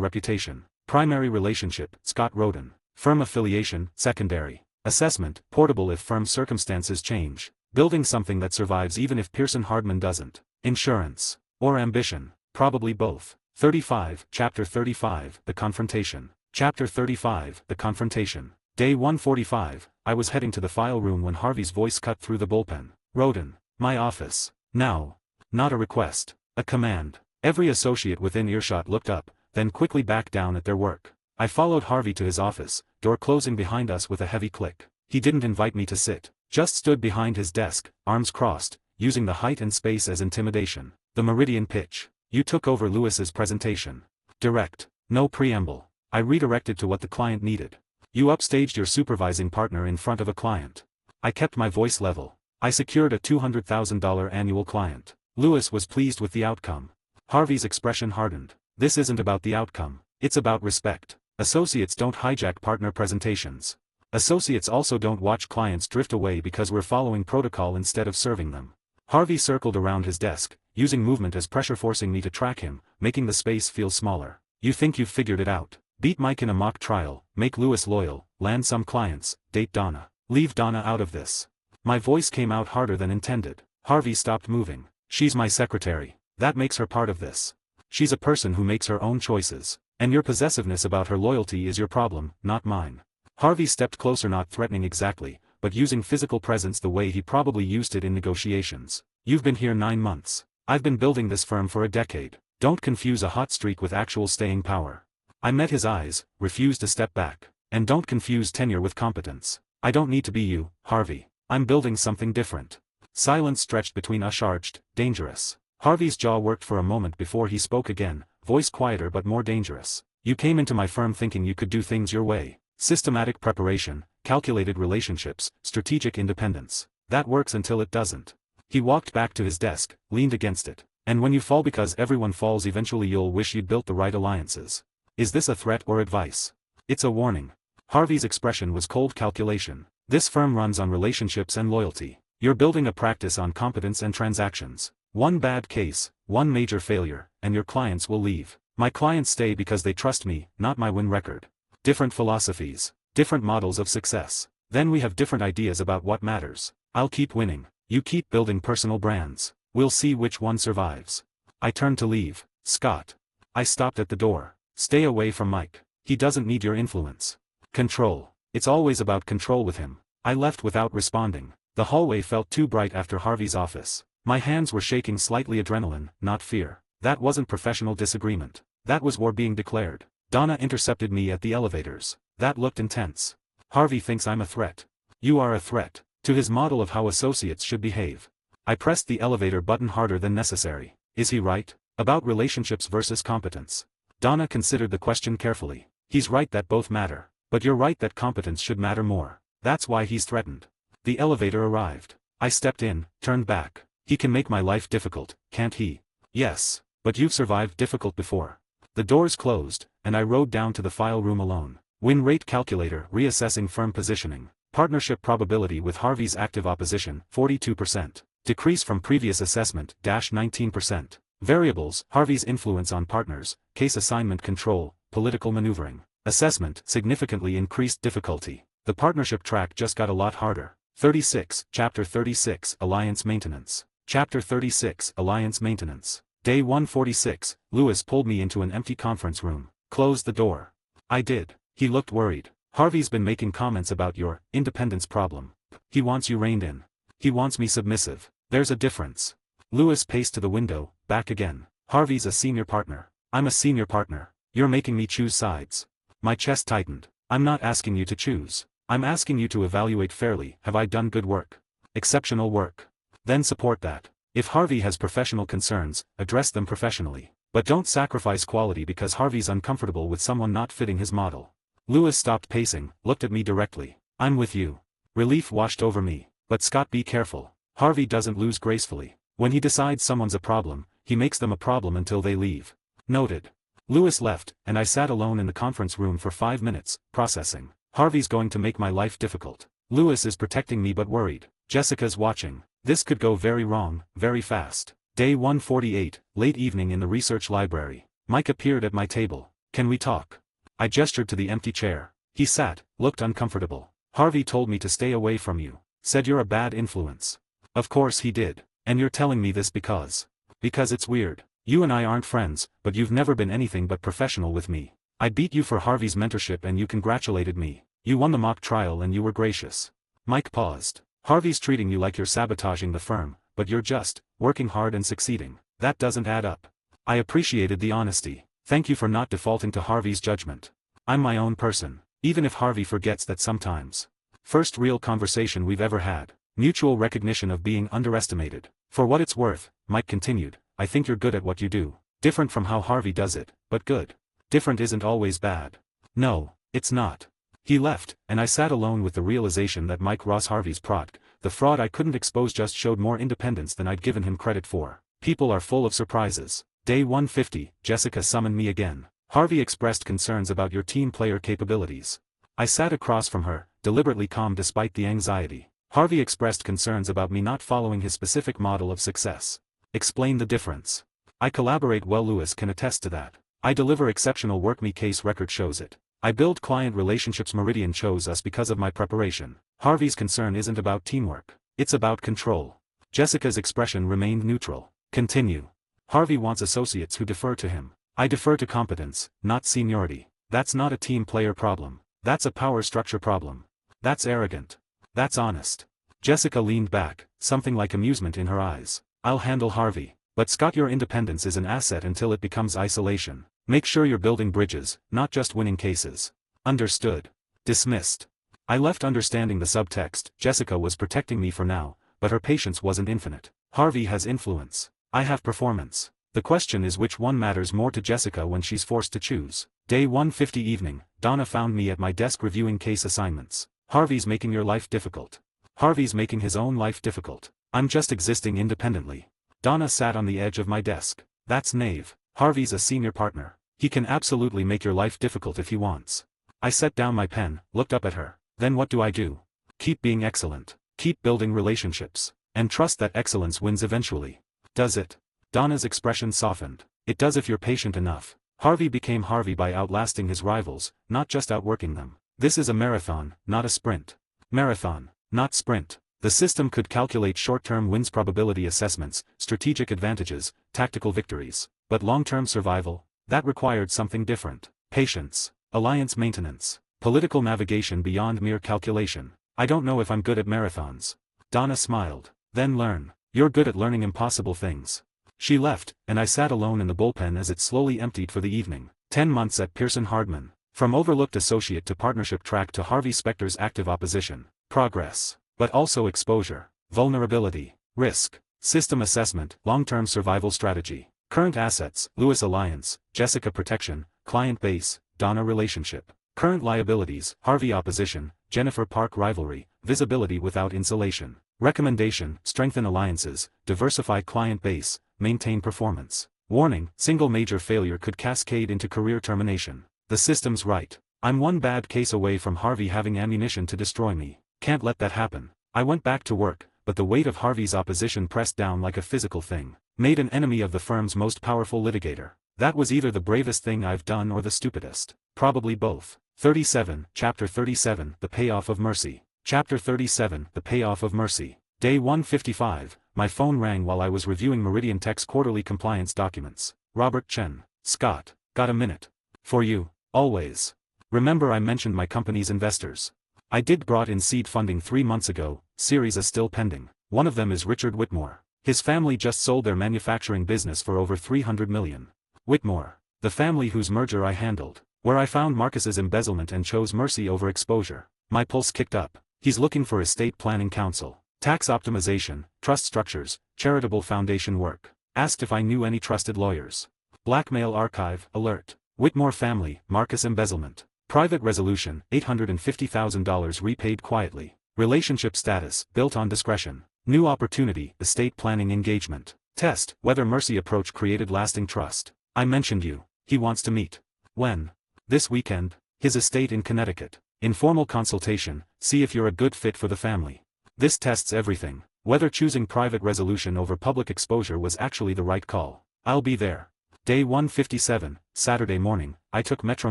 reputation. Primary relationship, Scott Roden. Firm affiliation, secondary. Assessment, portable if firm circumstances change. Building something that survives even if Pearson Hardman doesn't. Insurance. Or ambition. Probably both. 35, Chapter 35, The Confrontation. Chapter 35, The Confrontation. Day 145, I was heading to the file room when Harvey's voice cut through the bullpen. Roden. My office. Now. Not a request. A command. Every associate within earshot looked up, then quickly back down at their work. I followed Harvey to his office, door closing behind us with a heavy click. He didn't invite me to sit, just stood behind his desk, arms crossed, using the height and space as intimidation. The Meridian pitch. You took over Lewis's presentation. Direct. No preamble. I redirected to what the client needed. You upstaged your supervising partner in front of a client. I kept my voice level. I secured a $200,000 annual client. Lewis was pleased with the outcome. Harvey's expression hardened. This isn't about the outcome. It's about respect. Associates don't hijack partner presentations. Associates also don't watch clients drift away because we're following protocol instead of serving them. Harvey circled around his desk, using movement as pressure, forcing me to track him, making the space feel smaller. You think you've figured it out? Beat Mike in a mock trial, make Lewis loyal, land some clients, date Donna. Leave Donna out of this. My voice came out harder than intended. Harvey stopped moving. She's my secretary. That makes her part of this. She's a person who makes her own choices. And your possessiveness about her loyalty is your problem, not mine. Harvey stepped closer, not threatening exactly, but using physical presence the way he probably used it in negotiations. You've been here 9 months. I've been building this firm for a decade. Don't confuse a hot streak with actual staying power. I met his eyes, refused to step back. And don't confuse tenure with competence. I don't need to be you, Harvey. I'm building something different. Silence stretched between us, charged, dangerous. Harvey's jaw worked for a moment before he spoke again, voice quieter but more dangerous. You came into my firm thinking you could do things your way. Systematic preparation, calculated relationships, strategic independence. That works until it doesn't. He walked back to his desk, leaned against it. And when you fall, because everyone falls eventually, you'll wish you'd built the right alliances. Is this a threat or advice? It's a warning. Harvey's expression was cold calculation. This firm runs on relationships and loyalty. You're building a practice on competence and transactions. One bad case, one major failure, and your clients will leave. My clients stay because they trust me, not my win record. Different philosophies, different models of success. Then we have different ideas about what matters. I'll keep winning. You keep building personal brands. We'll see which one survives. I turned to leave. Scott. I stopped at the door. Stay away from Mike. He doesn't need your influence. Control. It's always about control with him. I left without responding. The hallway felt too bright after Harvey's office. My hands were shaking slightly, adrenaline, not fear. That wasn't professional disagreement. That was war being declared. Donna intercepted me at the elevators. That looked intense. Harvey thinks I'm a threat. You are a threat to his model of how associates should behave. I pressed the elevator button harder than necessary. Is he right? About relationships versus competence. Donna considered the question carefully. He's right that both matter. But you're right that competence should matter more. That's why he's threatened. The elevator arrived. I stepped in, turned back. He can make my life difficult, can't he? Yes. But you've survived difficult before. The doors closed, and I rode down to the file room alone. Win rate calculator reassessing firm positioning. Partnership probability with Harvey's active opposition, 42%. Decrease from previous assessment, 19%. Variables, Harvey's influence on partners, case assignment control, political maneuvering. Assessment, significantly increased difficulty. The partnership track just got a lot harder. 36, Chapter 36, Alliance Maintenance. Chapter 36, Alliance Maintenance. Day 146, Lewis pulled me into an empty conference room. Close the door. I did. He looked worried. Harvey's been making comments about your independence problem. He wants you reined in. He wants me submissive. There's a difference. Lewis paced to the window, back again. Harvey's a senior partner. I'm a senior partner. You're making me choose sides. My chest tightened. I'm not asking you to choose. I'm asking you to evaluate fairly. Have I done good work? Exceptional work. Then support that. If Harvey has professional concerns, address them professionally. But don't sacrifice quality because Harvey's uncomfortable with someone not fitting his model. Lewis stopped pacing, looked at me directly. I'm with you. Relief washed over me. But Scott, be careful. Harvey doesn't lose gracefully. When he decides someone's a problem, he makes them a problem until they leave. Noted. Lewis left, and I sat alone in the conference room for 5 minutes, processing. Harvey's going to make my life difficult. Lewis is protecting me but worried. Jessica's watching. This could go very wrong, very fast. Day 148, late evening in the research library. Mike appeared at my table. Can we talk? I gestured to the empty chair. He sat, looked uncomfortable. Harvey told me to stay away from you. Said you're a bad influence. Of course he did. And you're telling me this because it's weird. You and I aren't friends, but you've never been anything but professional with me. I beat you for Harvey's mentorship and you congratulated me. You won the mock trial and you were gracious. Mike paused. Harvey's treating you like you're sabotaging the firm, but you're just working hard and succeeding. That doesn't add up. I appreciated the honesty. Thank you for not defaulting to Harvey's judgment. I'm my own person, even if Harvey forgets that sometimes. First real conversation we've ever had. Mutual recognition of being underestimated. For what it's worth, Mike continued, I think you're good at what you do. Different from how Harvey does it, but good. Different isn't always bad. No, it's not. He left, and I sat alone with the realization that Mike Ross Harvey's product, the fraud I couldn't expose, just showed more independence than I'd given him credit for. People are full of surprises. Day 150, Jessica summoned me again. Harvey expressed concerns about your team player capabilities. I sat across from her, deliberately calm despite the anxiety. Harvey expressed concerns about me not following his specific model of success. Explain the difference. I collaborate well, Lewis can attest to that. I deliver exceptional work, me case record shows it. I build client relationships, Meridian chose us because of my preparation. Harvey's concern isn't about teamwork. It's about control. Jessica's expression remained neutral. Continue. Harvey wants associates who defer to him. I defer to competence, not seniority. That's not a team player problem. That's a power structure problem. That's arrogant. That's honest. Jessica leaned back, something like amusement in her eyes. I'll handle Harvey. But Scott, your independence is an asset until it becomes isolation. Make sure you're building bridges, not just winning cases. Understood. Dismissed. I left understanding the subtext. Jessica was protecting me for now, but her patience wasn't infinite. Harvey has influence. I have performance. The question is which one matters more to Jessica when she's forced to choose. Day 150 evening, Donna found me at my desk reviewing case assignments. Harvey's making your life difficult. Harvey's making his own life difficult. I'm just existing independently. Donna sat on the edge of my desk. That's naive. Harvey's a senior partner. He can absolutely make your life difficult if he wants. I set down my pen, looked up at her. Then what do I do? Keep being excellent. Keep building relationships. And trust that excellence wins eventually. Does it? Donna's expression softened. It does if you're patient enough. Harvey became Harvey by outlasting his rivals, not just outworking them. This is a marathon, not a sprint. Marathon, not sprint. The system could calculate short-term wins, probability assessments, strategic advantages, tactical victories. But long-term survival, that required something different. Patience. Alliance maintenance. Political navigation beyond mere calculation. I don't know if I'm good at marathons. Donna smiled. Then learn. You're good at learning impossible things. She left, and I sat alone in the bullpen as it slowly emptied for the evening. 10 months at Pearson Hardman. From overlooked associate to partnership track to Harvey Specter's active opposition. Progress. But also exposure. Vulnerability. Risk. System assessment. Long-term survival strategy. Current assets. Lewis Alliance. Jessica protection. Client base. Donna relationship. Current liabilities. Harvey opposition. Jennifer Park rivalry. visibility without insulation. Recommendation, strengthen alliances, diversify client base, maintain performance. Warning, single major failure could cascade into career termination. The system's right. I'm one bad case away from Harvey having ammunition to destroy me. Can't let that happen. I went back to work, but the weight of Harvey's opposition pressed down like a physical thing. Made an enemy of the firm's most powerful litigator. That was either the bravest thing I've done or the stupidest. Probably both. 37, Chapter 37, The Payoff of Mercy. Chapter 37, The Payoff of Mercy. Day 155, my phone rang while I was reviewing Meridian Tech's quarterly compliance documents. Robert Chen. Scott, got a minute? For you, always. Remember I mentioned my company's investors. I did brought in seed funding 3 months ago, Series A still pending. One of them is Richard Whitmore. His family just sold their manufacturing business for over $300 million. Whitmore, the family whose merger I handled, where I found Marcus's embezzlement and chose mercy over exposure. My pulse kicked up. He's looking for estate planning counsel, tax optimization, trust structures, charitable foundation work. Asked if I knew any trusted lawyers. Blackmail archive, alert. Whitmore family, Marcus embezzlement. Private resolution, $850,000 repaid quietly. Relationship status, built on discretion. New opportunity, estate planning engagement. Test, whether mercy approach created lasting trust. I mentioned you. He wants to meet. When? This weekend. His estate in Connecticut. Informal consultation, see if you're a good fit for the family. This tests everything. Whether choosing private resolution over public exposure was actually the right call. I'll be there. Day 157, Saturday morning, I took Metro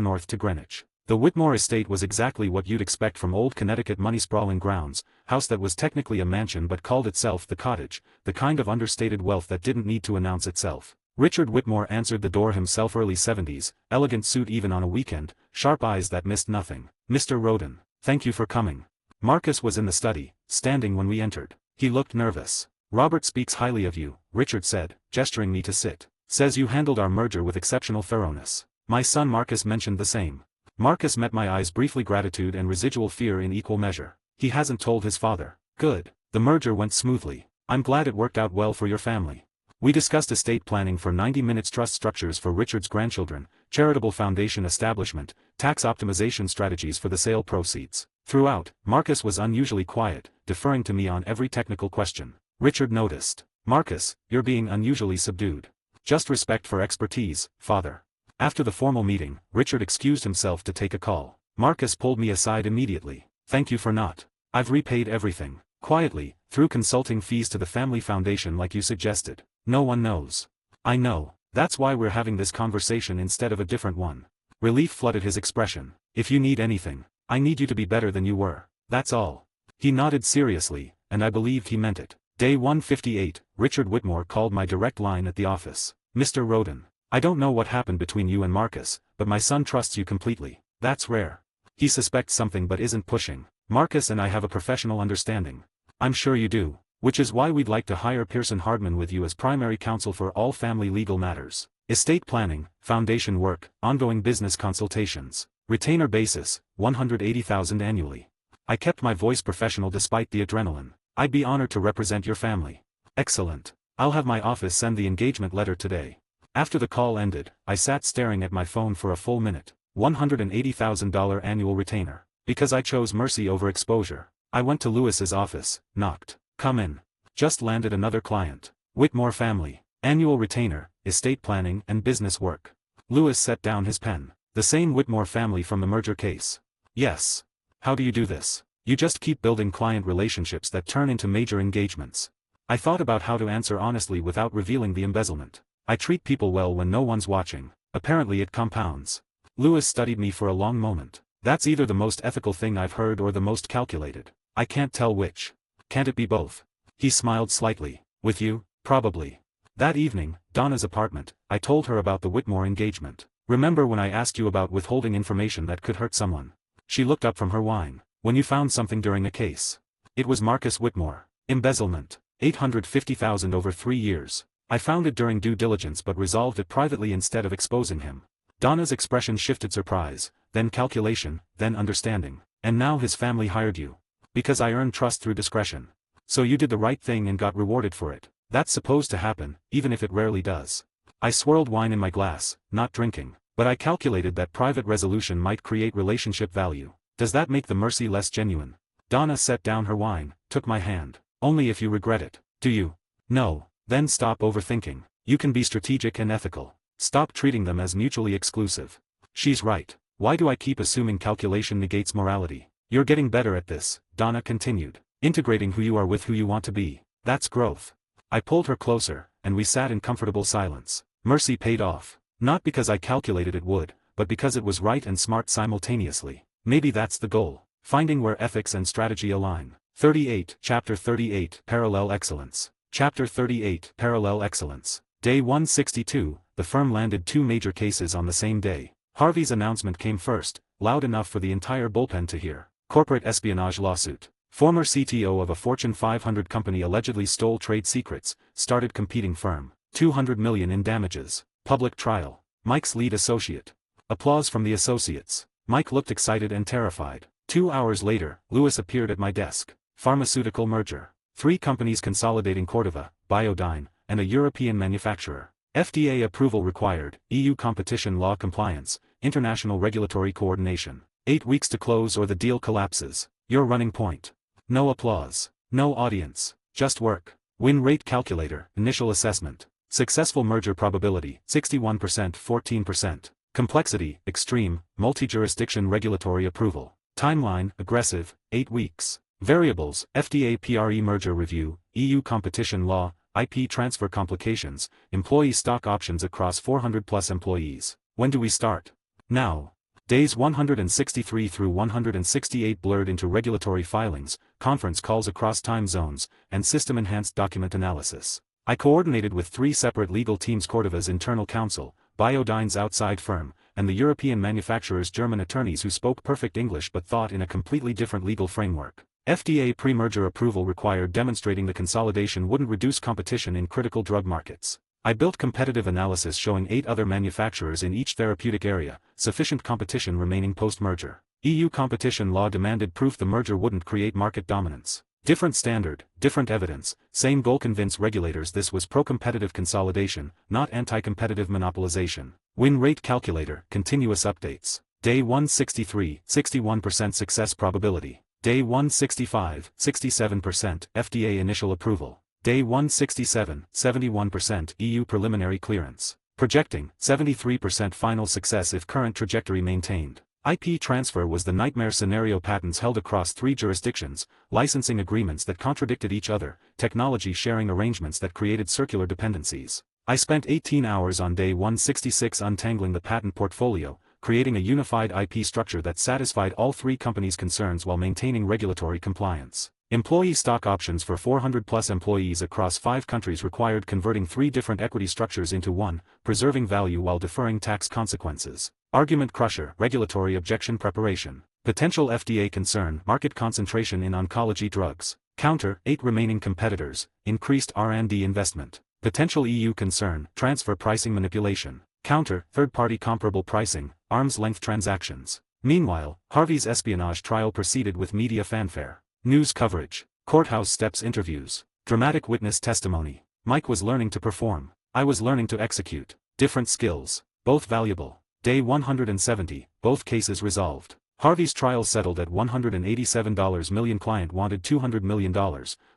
North to Greenwich. The Whitmore estate was exactly what you'd expect from old Connecticut money-sprawling grounds, house that was technically a mansion but called itself the cottage, the kind of understated wealth that didn't need to announce itself. Richard Whitmore answered the door himself, early 70s, elegant suit even on a weekend, sharp eyes that missed nothing. Mr. Roden, thank you for coming. Marcus was in the study, standing when we entered. He looked nervous. Robert speaks highly of you, Richard said, gesturing me to sit. Says you handled our merger with exceptional thoroughness. My son Marcus mentioned the same. Marcus met my eyes briefly, gratitude and residual fear in equal measure. He hasn't told his father. Good. The merger went smoothly. I'm glad it worked out well for your family. We discussed estate planning for 90 minutes, trust structures for Richard's grandchildren, charitable foundation establishment, tax optimization strategies for the sale proceeds. Throughout, Marcus was unusually quiet, deferring to me on every technical question. Richard noticed. Marcus, you're being unusually subdued. Just respect for expertise, father. After the formal meeting, Richard excused himself to take a call. Marcus pulled me aside immediately. Thank you for not. I've repaid everything. Quietly, through consulting fees to the family foundation like you suggested. No one knows. I know. That's why we're having this conversation instead of a different one. Relief flooded his expression. If you need anything, I need you to be better than you were. That's all. He nodded seriously, and I believed he meant it. Day 158, Richard Whitmore called my direct line at the office. Mr. Roden. I don't know what happened between you and Marcus, but my son trusts you completely. That's rare. He suspects something but isn't pushing. Marcus and I have a professional understanding. I'm sure you do, which is why we'd like to hire Pearson Hardman with you as primary counsel for all family legal matters. Estate planning, foundation work, ongoing business consultations. Retainer basis, $180,000 annually. I kept my voice professional despite the adrenaline. I'd be honored to represent your family. Excellent. I'll have my office send the engagement letter today. After the call ended, I sat staring at my phone for a full minute. $180,000 annual retainer. Because I chose mercy over exposure. I went to Lewis's office, knocked. Come in. Just landed another client. Whitmore family. Annual retainer, estate planning and business work. Lewis set down his pen. The same Whitmore family from the merger case. Yes. How do you do this? You just keep building client relationships that turn into major engagements. I thought about how to answer honestly without revealing the embezzlement. I treat people well when no one's watching. Apparently it compounds. Lewis studied me for a long moment. That's either the most ethical thing I've heard or the most calculated. I can't tell which. Can't it be both? He smiled slightly. With you, probably. That evening, Donna's apartment, I told her about the Whitmore engagement. Remember when I asked you about withholding information that could hurt someone? She looked up from her wine. When you found something during a case. It was Marcus Whitmore. Embezzlement. $850,000 over 3 years. I found it during due diligence but resolved it privately instead of exposing him. Donna's expression shifted: surprise, then calculation, then understanding. And now his family hired you. Because I earned trust through discretion. So you did the right thing and got rewarded for it. That's supposed to happen, even if it rarely does. I swirled wine in my glass, not drinking, but I calculated that private resolution might create relationship value. Does that make the mercy less genuine? Donna set down her wine, took my hand. Only if you regret it. Do you? No. Then stop overthinking. You can be strategic and ethical. Stop treating them as mutually exclusive. She's right. Why do I keep assuming calculation negates morality? You're getting better at this, Donna continued. Integrating who you are with who you want to be. That's growth. I pulled her closer, and we sat in comfortable silence. Mercy paid off. Not because I calculated it would, but because it was right and smart simultaneously. Maybe that's the goal. Finding where ethics and strategy align. 38. Chapter 38. Parallel Excellence. Chapter 38. Parallel Excellence. Day 162, the firm landed 2 major cases on the same day. Harvey's announcement came first, loud enough for the entire bullpen to hear. Corporate espionage lawsuit. Former CTO of a Fortune 500 company allegedly stole trade secrets, started competing firm. $200 million in damages. Public trial. Mike's lead associate. Applause from the associates. Mike looked excited and terrified. 2 hours later, Lewis appeared at my desk. Pharmaceutical merger. 3 companies consolidating Corteva, Biodyne, and a European manufacturer. FDA approval required, EU competition law compliance, international regulatory coordination. 8 weeks to close or the deal collapses. Your running point. No applause. No audience. Just work. Win rate calculator, initial assessment. Successful merger probability, 61%, 14%. Complexity, extreme, multi-jurisdiction regulatory approval. Timeline, aggressive, 8 weeks. Variables, FDA PRE merger review, EU competition law, IP transfer complications, employee stock options across 400+ employees. When do we start? Now. Days 163 through 168 blurred into regulatory filings, conference calls across time zones, and system-enhanced document analysis. I coordinated with 3 separate legal teams: Corteva's internal counsel, Biodyne's outside firm, and the European manufacturer's German attorneys who spoke perfect English but thought in a completely different legal framework. FDA pre-merger approval required demonstrating the consolidation wouldn't reduce competition in critical drug markets. I built competitive analysis showing 8 other manufacturers in each therapeutic area, sufficient competition remaining post-merger. EU competition law demanded proof the merger wouldn't create market dominance. Different standard, different evidence, same goal: convince regulators this was pro-competitive consolidation, not anti-competitive monopolization. Win rate calculator, continuous updates. Day 163, 61% success probability. Day 165, 67%, FDA initial approval. Day 167, 71% EU preliminary clearance. Projecting, 73% final success if current trajectory maintained. IP transfer was the nightmare scenario: patents held across 3 jurisdictions, licensing agreements that contradicted each other, technology sharing arrangements that created circular dependencies. I spent 18 hours on day 166 untangling the patent portfolio, creating a unified IP structure that satisfied all 3 companies' concerns while maintaining regulatory compliance. Employee stock options for 400+ employees across 5 countries required converting 3 different equity structures into one, preserving value while deferring tax consequences. Argument crusher, regulatory objection preparation. Potential FDA concern, market concentration in oncology drugs. Counter, 8 remaining competitors, increased R&D investment. Potential EU concern, transfer pricing manipulation. Counter, third-party comparable pricing, arm's-length transactions. Meanwhile, Harvey's espionage trial proceeded with media fanfare. News coverage. Courthouse steps interviews. Dramatic witness testimony. Mike was learning to perform. I was learning to execute. Different skills. Both valuable. Day 170, both cases resolved. Harvey's trial settled at $187 million. Client wanted $200 million,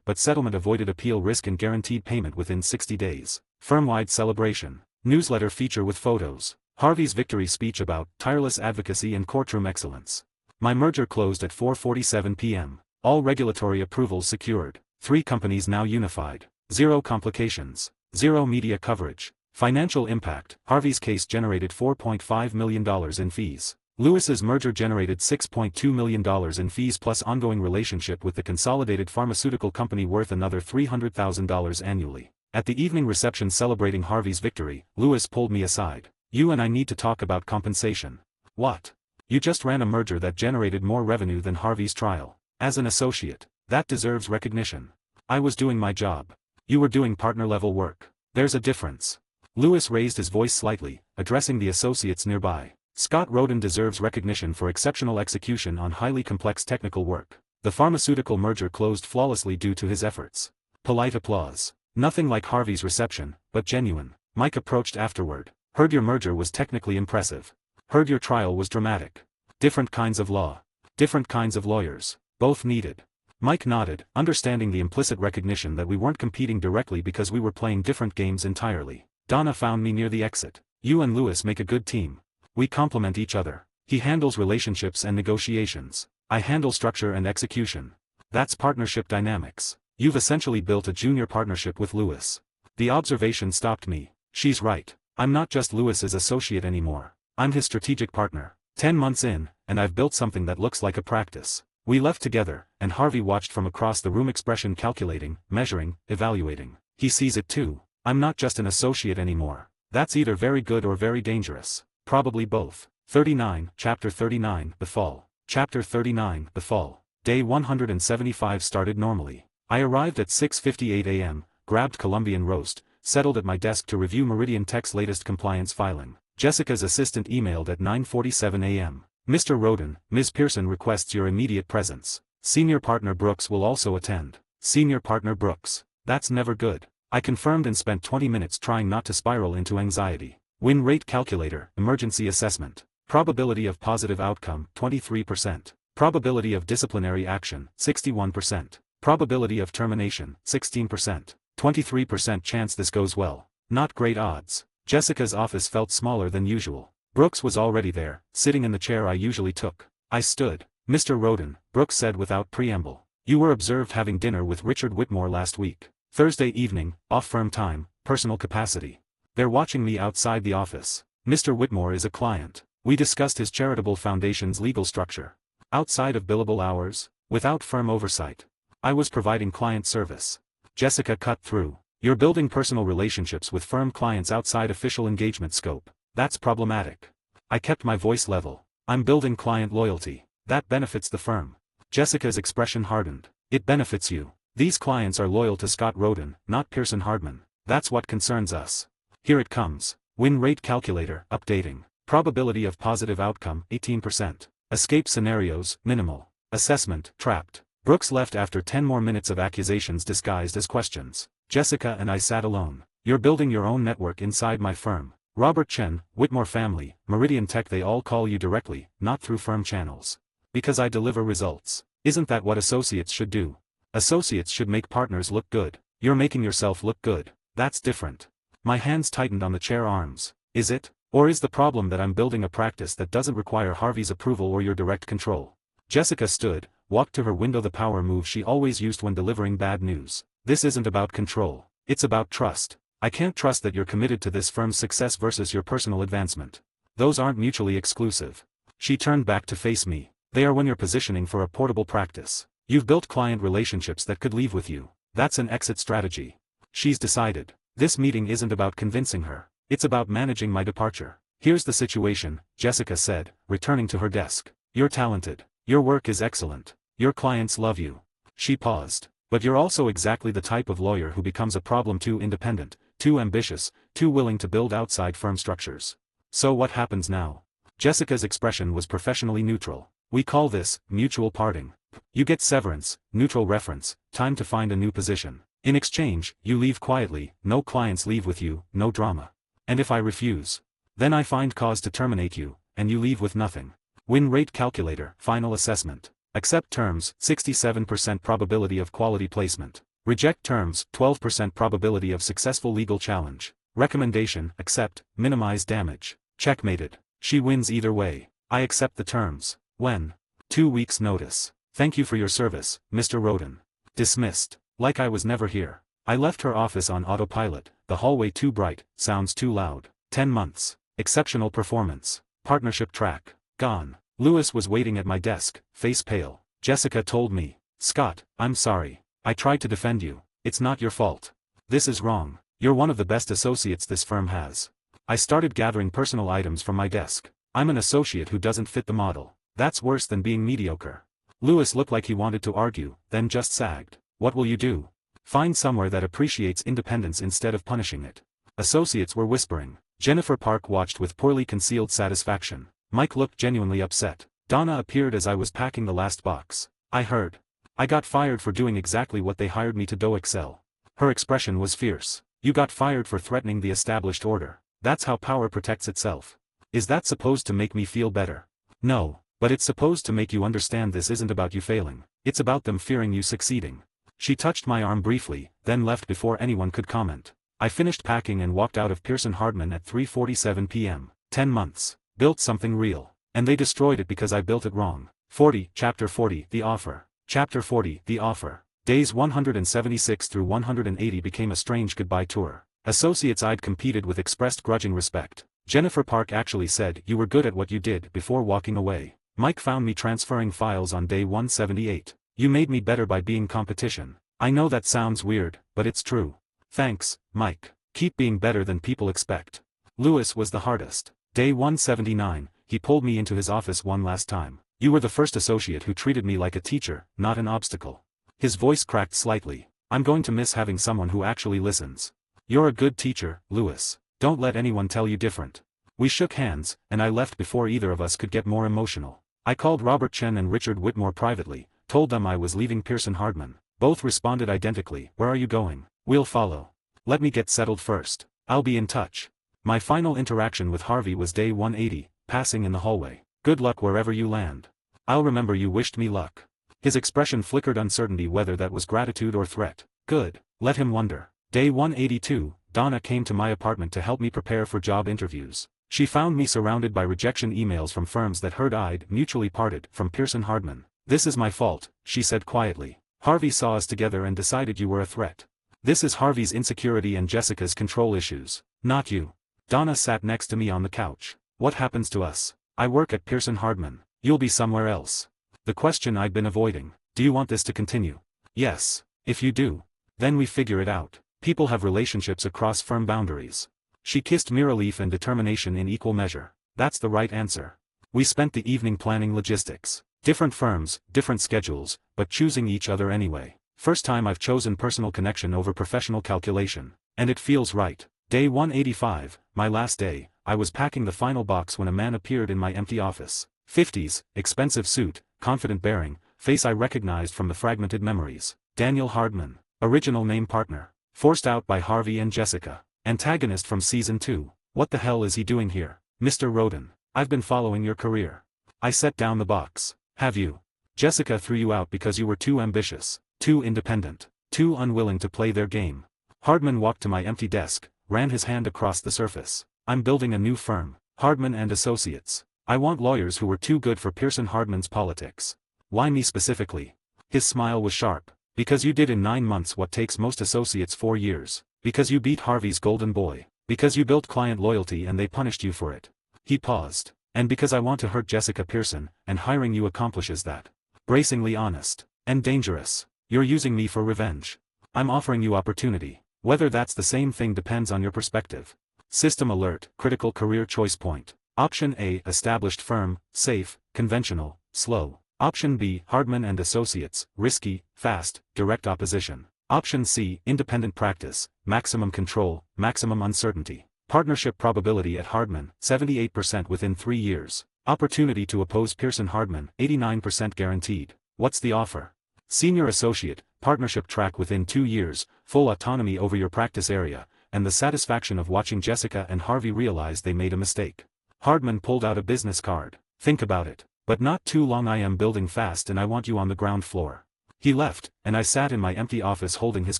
but settlement avoided appeal risk and guaranteed payment within 60 days. Firm-wide celebration. Newsletter feature with photos. Harvey's victory speech about tireless advocacy and courtroom excellence. My merger closed at 4:47 p.m. All regulatory approvals secured. 3 companies now unified. 0 complications. 0 media coverage. Financial impact. Harvey's case generated $4.5 million in fees. Lewis's merger generated $6.2 million in fees plus ongoing relationship with the consolidated pharmaceutical company worth another $300,000 annually. At the evening reception celebrating Harvey's victory, Lewis pulled me aside. "You and I need to talk about compensation." "What?" "You just ran a merger that generated more revenue than Harvey's trial. As an associate, that deserves recognition." "I was doing my job. You were doing partner-level work. There's a difference." Lewis raised his voice slightly, addressing the associates nearby. "Scott Roden deserves recognition for exceptional execution on highly complex technical work. The pharmaceutical merger closed flawlessly due to his efforts." Polite applause. Nothing like Harvey's reception, but genuine. Mike approached afterward. "Heard your merger was technically impressive. Heard your trial was dramatic. Different kinds of law. Different kinds of lawyers. Both needed. Mike nodded, understanding the implicit recognition that we weren't competing directly because we were playing different games entirely. Donna found me near the exit. You and Lewis make a good team. We complement each other. He handles relationships and negotiations. I handle structure and execution. That's partnership dynamics. You've essentially built a junior partnership with Lewis. The observation stopped me. She's right. I'm not just Lewis's associate anymore. I'm his strategic partner. 10 months in, and I've built something that looks like a practice. We left together, and Harvey watched from across the room, expression calculating, measuring, evaluating. He sees it too. I'm not just an associate anymore. That's either very good or very dangerous. Probably both. 39, Chapter 39, The Fall. Chapter 39, The Fall. Day 175 started normally. I arrived at 6:58 a.m., grabbed Colombian roast, settled at my desk to review Meridian Tech's latest compliance filing. Jessica's assistant emailed at 9:47 a.m. Mr. Roden, Ms. Pearson requests your immediate presence. Senior partner Brooks will also attend. Senior partner Brooks. That's never good. I confirmed and spent 20 minutes trying not to spiral into anxiety. Win rate calculator, emergency assessment. Probability of positive outcome, 23%. Probability of disciplinary action, 61%. Probability of termination, 16%. 23% chance this goes well. Not great odds. Jessica's office felt smaller than usual. Brooks was already there, sitting in the chair I usually took. I stood. Mr. Roden, Brooks said without preamble. You were observed having dinner with Richard Whitmore last week. Thursday evening, off-firm time, personal capacity. They're watching me outside the office. Mr. Whitmore is a client. We discussed his charitable foundation's legal structure. Outside of billable hours, without firm oversight. I was providing client service. Jessica cut through. You're building personal relationships with firm clients outside official engagement scope. That's problematic. I kept my voice level. I'm building client loyalty. That benefits the firm. Jessica's expression hardened. It benefits you. These clients are loyal to Scott Roden, not Pearson Hardman. That's what concerns us. Here it comes. Win rate calculator, updating. Probability of positive outcome, 18%. Escape scenarios, minimal. Assessment, trapped. Brooks left after 10 more minutes of accusations disguised as questions. Jessica and I sat alone. You're building your own network inside my firm. Robert Chen, Whitmore family, Meridian Tech, they all call you directly, not through firm channels. Because I deliver results. Isn't that what associates should do? Associates should make partners look good. You're making yourself look good. That's different. My hands tightened on the chair arms. Is it? Or is the problem that I'm building a practice that doesn't require Harvey's approval or your direct control? Jessica stood, walked to her window, the power move she always used when delivering bad news. This isn't about control. It's about trust. I can't trust that you're committed to this firm's success versus your personal advancement. Those aren't mutually exclusive. She turned back to face me. They are when you're positioning for a portable practice. You've built client relationships that could leave with you. That's an exit strategy. She's decided. This meeting isn't about convincing her. It's about managing my departure. Here's the situation, Jessica said, returning to her desk. You're talented. Your work is excellent. Your clients love you. She paused. But you're also exactly the type of lawyer who becomes a problem: too independent, too ambitious, too willing to build outside firm structures. So what happens now? Jessica's expression was professionally neutral. We call this mutual parting. You get severance, neutral reference, time to find a new position. In exchange, you leave quietly, no clients leave with you, no drama. And if I refuse? Then I find cause to terminate you, and you leave with nothing. Win rate calculator, final assessment. Accept terms, 67% probability of quality placement. Reject terms, 12% probability of successful legal challenge. Recommendation, accept, minimize damage. Checkmated. She wins either way. I accept the terms. When? 2 weeks notice. Thank you for your service, Mr. Roden. Dismissed. Like I was never here. I left her office on autopilot, the hallway too bright, sounds too loud. 10 months. Exceptional performance. Partnership track. Gone. Lewis was waiting at my desk, face pale. Jessica told me. Scott, I'm sorry. I tried to defend you. It's not your fault. This is wrong. You're one of the best associates this firm has. I started gathering personal items from my desk. I'm an associate who doesn't fit the model. That's worse than being mediocre. Lewis looked like he wanted to argue, then just sagged. What will you do? Find somewhere that appreciates independence instead of punishing it. Associates were whispering. Jennifer Park watched with poorly concealed satisfaction. Mike looked genuinely upset. Donna appeared as I was packing the last box. I heard. I got fired for doing exactly what they hired me to do. Excel. Her expression was fierce. You got fired for threatening the established order. That's how power protects itself. Is that supposed to make me feel better? No, but it's supposed to make you understand this isn't about you failing. It's about them fearing you succeeding. She touched my arm briefly, then left before anyone could comment. I finished packing and walked out of Pearson Hardman at 3:47 p.m. 10 months. Built something real. And they destroyed it because I built it wrong. 40, Chapter 40, The Offer. Chapter 40, The Offer. Days 176 through 180 became a strange goodbye tour. Associates I'd competed with expressed grudging respect. Jennifer Park actually said you were good at what you did before walking away. Mike found me transferring files on day 178. You made me better by being competition. I know that sounds weird, but it's true. Thanks, Mike. Keep being better than people expect. Lewis was the hardest. Day 179, he pulled me into his office one last time. You were the first associate who treated me like a teacher, not an obstacle. His voice cracked slightly. I'm going to miss having someone who actually listens. You're a good teacher, Lewis. Don't let anyone tell you different. We shook hands, and I left before either of us could get more emotional. I called Robert Chen and Richard Whitmore privately, told them I was leaving Pearson Hardman. Both responded identically. Where are you going? We'll follow. Let me get settled first. I'll be in touch. My final interaction with Harvey was day 180, passing in the hallway. Good luck wherever you land. I'll remember you wished me luck. His expression flickered uncertainty whether that was gratitude or threat. Good. Let him wonder. Day 182, Donna came to my apartment to help me prepare for job interviews. She found me surrounded by rejection emails from firms that I'd mutually parted from Pearson Hardman. This is my fault, she said quietly. Harvey saw us together and decided you were a threat. This is Harvey's insecurity and Jessica's control issues, not you. Donna sat next to me on the couch. What happens to us? I work at Pearson Hardman. You'll be somewhere else. The question I'd been avoiding. Do you want this to continue? Yes. If you do, then we figure it out. People have relationships across firm boundaries. She kissed me relief and determination in equal measure. That's the right answer. We spent the evening planning logistics. Different firms, different schedules, but choosing each other anyway. First time I've chosen personal connection over professional calculation. And it feels right. Day 185, my last day, I was packing the final box when a man appeared in my empty office. 50s, expensive suit, confident bearing, face I recognized from the fragmented memories. Daniel Hardman, original name partner. Forced out by Harvey and Jessica. Antagonist from season 2. What the hell is he doing here? Mr. Roden, I've been following your career. I set down the box. Have you? Jessica threw you out because you were too ambitious, too independent, too unwilling to play their game. Hardman walked to my empty desk, ran his hand across the surface. I'm building a new firm, Hardman and Associates. I want lawyers who were too good for Pearson Hardman's politics. Why me specifically? His smile was sharp. Because you did in 9 months what takes most associates 4 years. Because you beat Harvey's golden boy. Because you built client loyalty and they punished you for it. He paused. And because I want to hurt Jessica Pearson, and hiring you accomplishes that. Bracingly honest. And dangerous. You're using me for revenge. I'm offering you opportunity. Whether that's the same thing depends on your perspective. System alert, critical career choice point. Option A, established firm, safe, conventional, slow. Option B, Hardman and Associates, risky, fast, direct opposition. Option C, independent practice, maximum control, maximum uncertainty. Partnership probability at Hardman, 78% within 3 years. Opportunity to oppose Pearson Hardman, 89% guaranteed. What's the offer? Senior associate, partnership track within 2 years, full autonomy over your practice area, and the satisfaction of watching Jessica and Harvey realize they made a mistake. Hardman pulled out a business card. Think about it. But not too long. I am building fast and I want you on the ground floor. He left, and I sat in my empty office holding his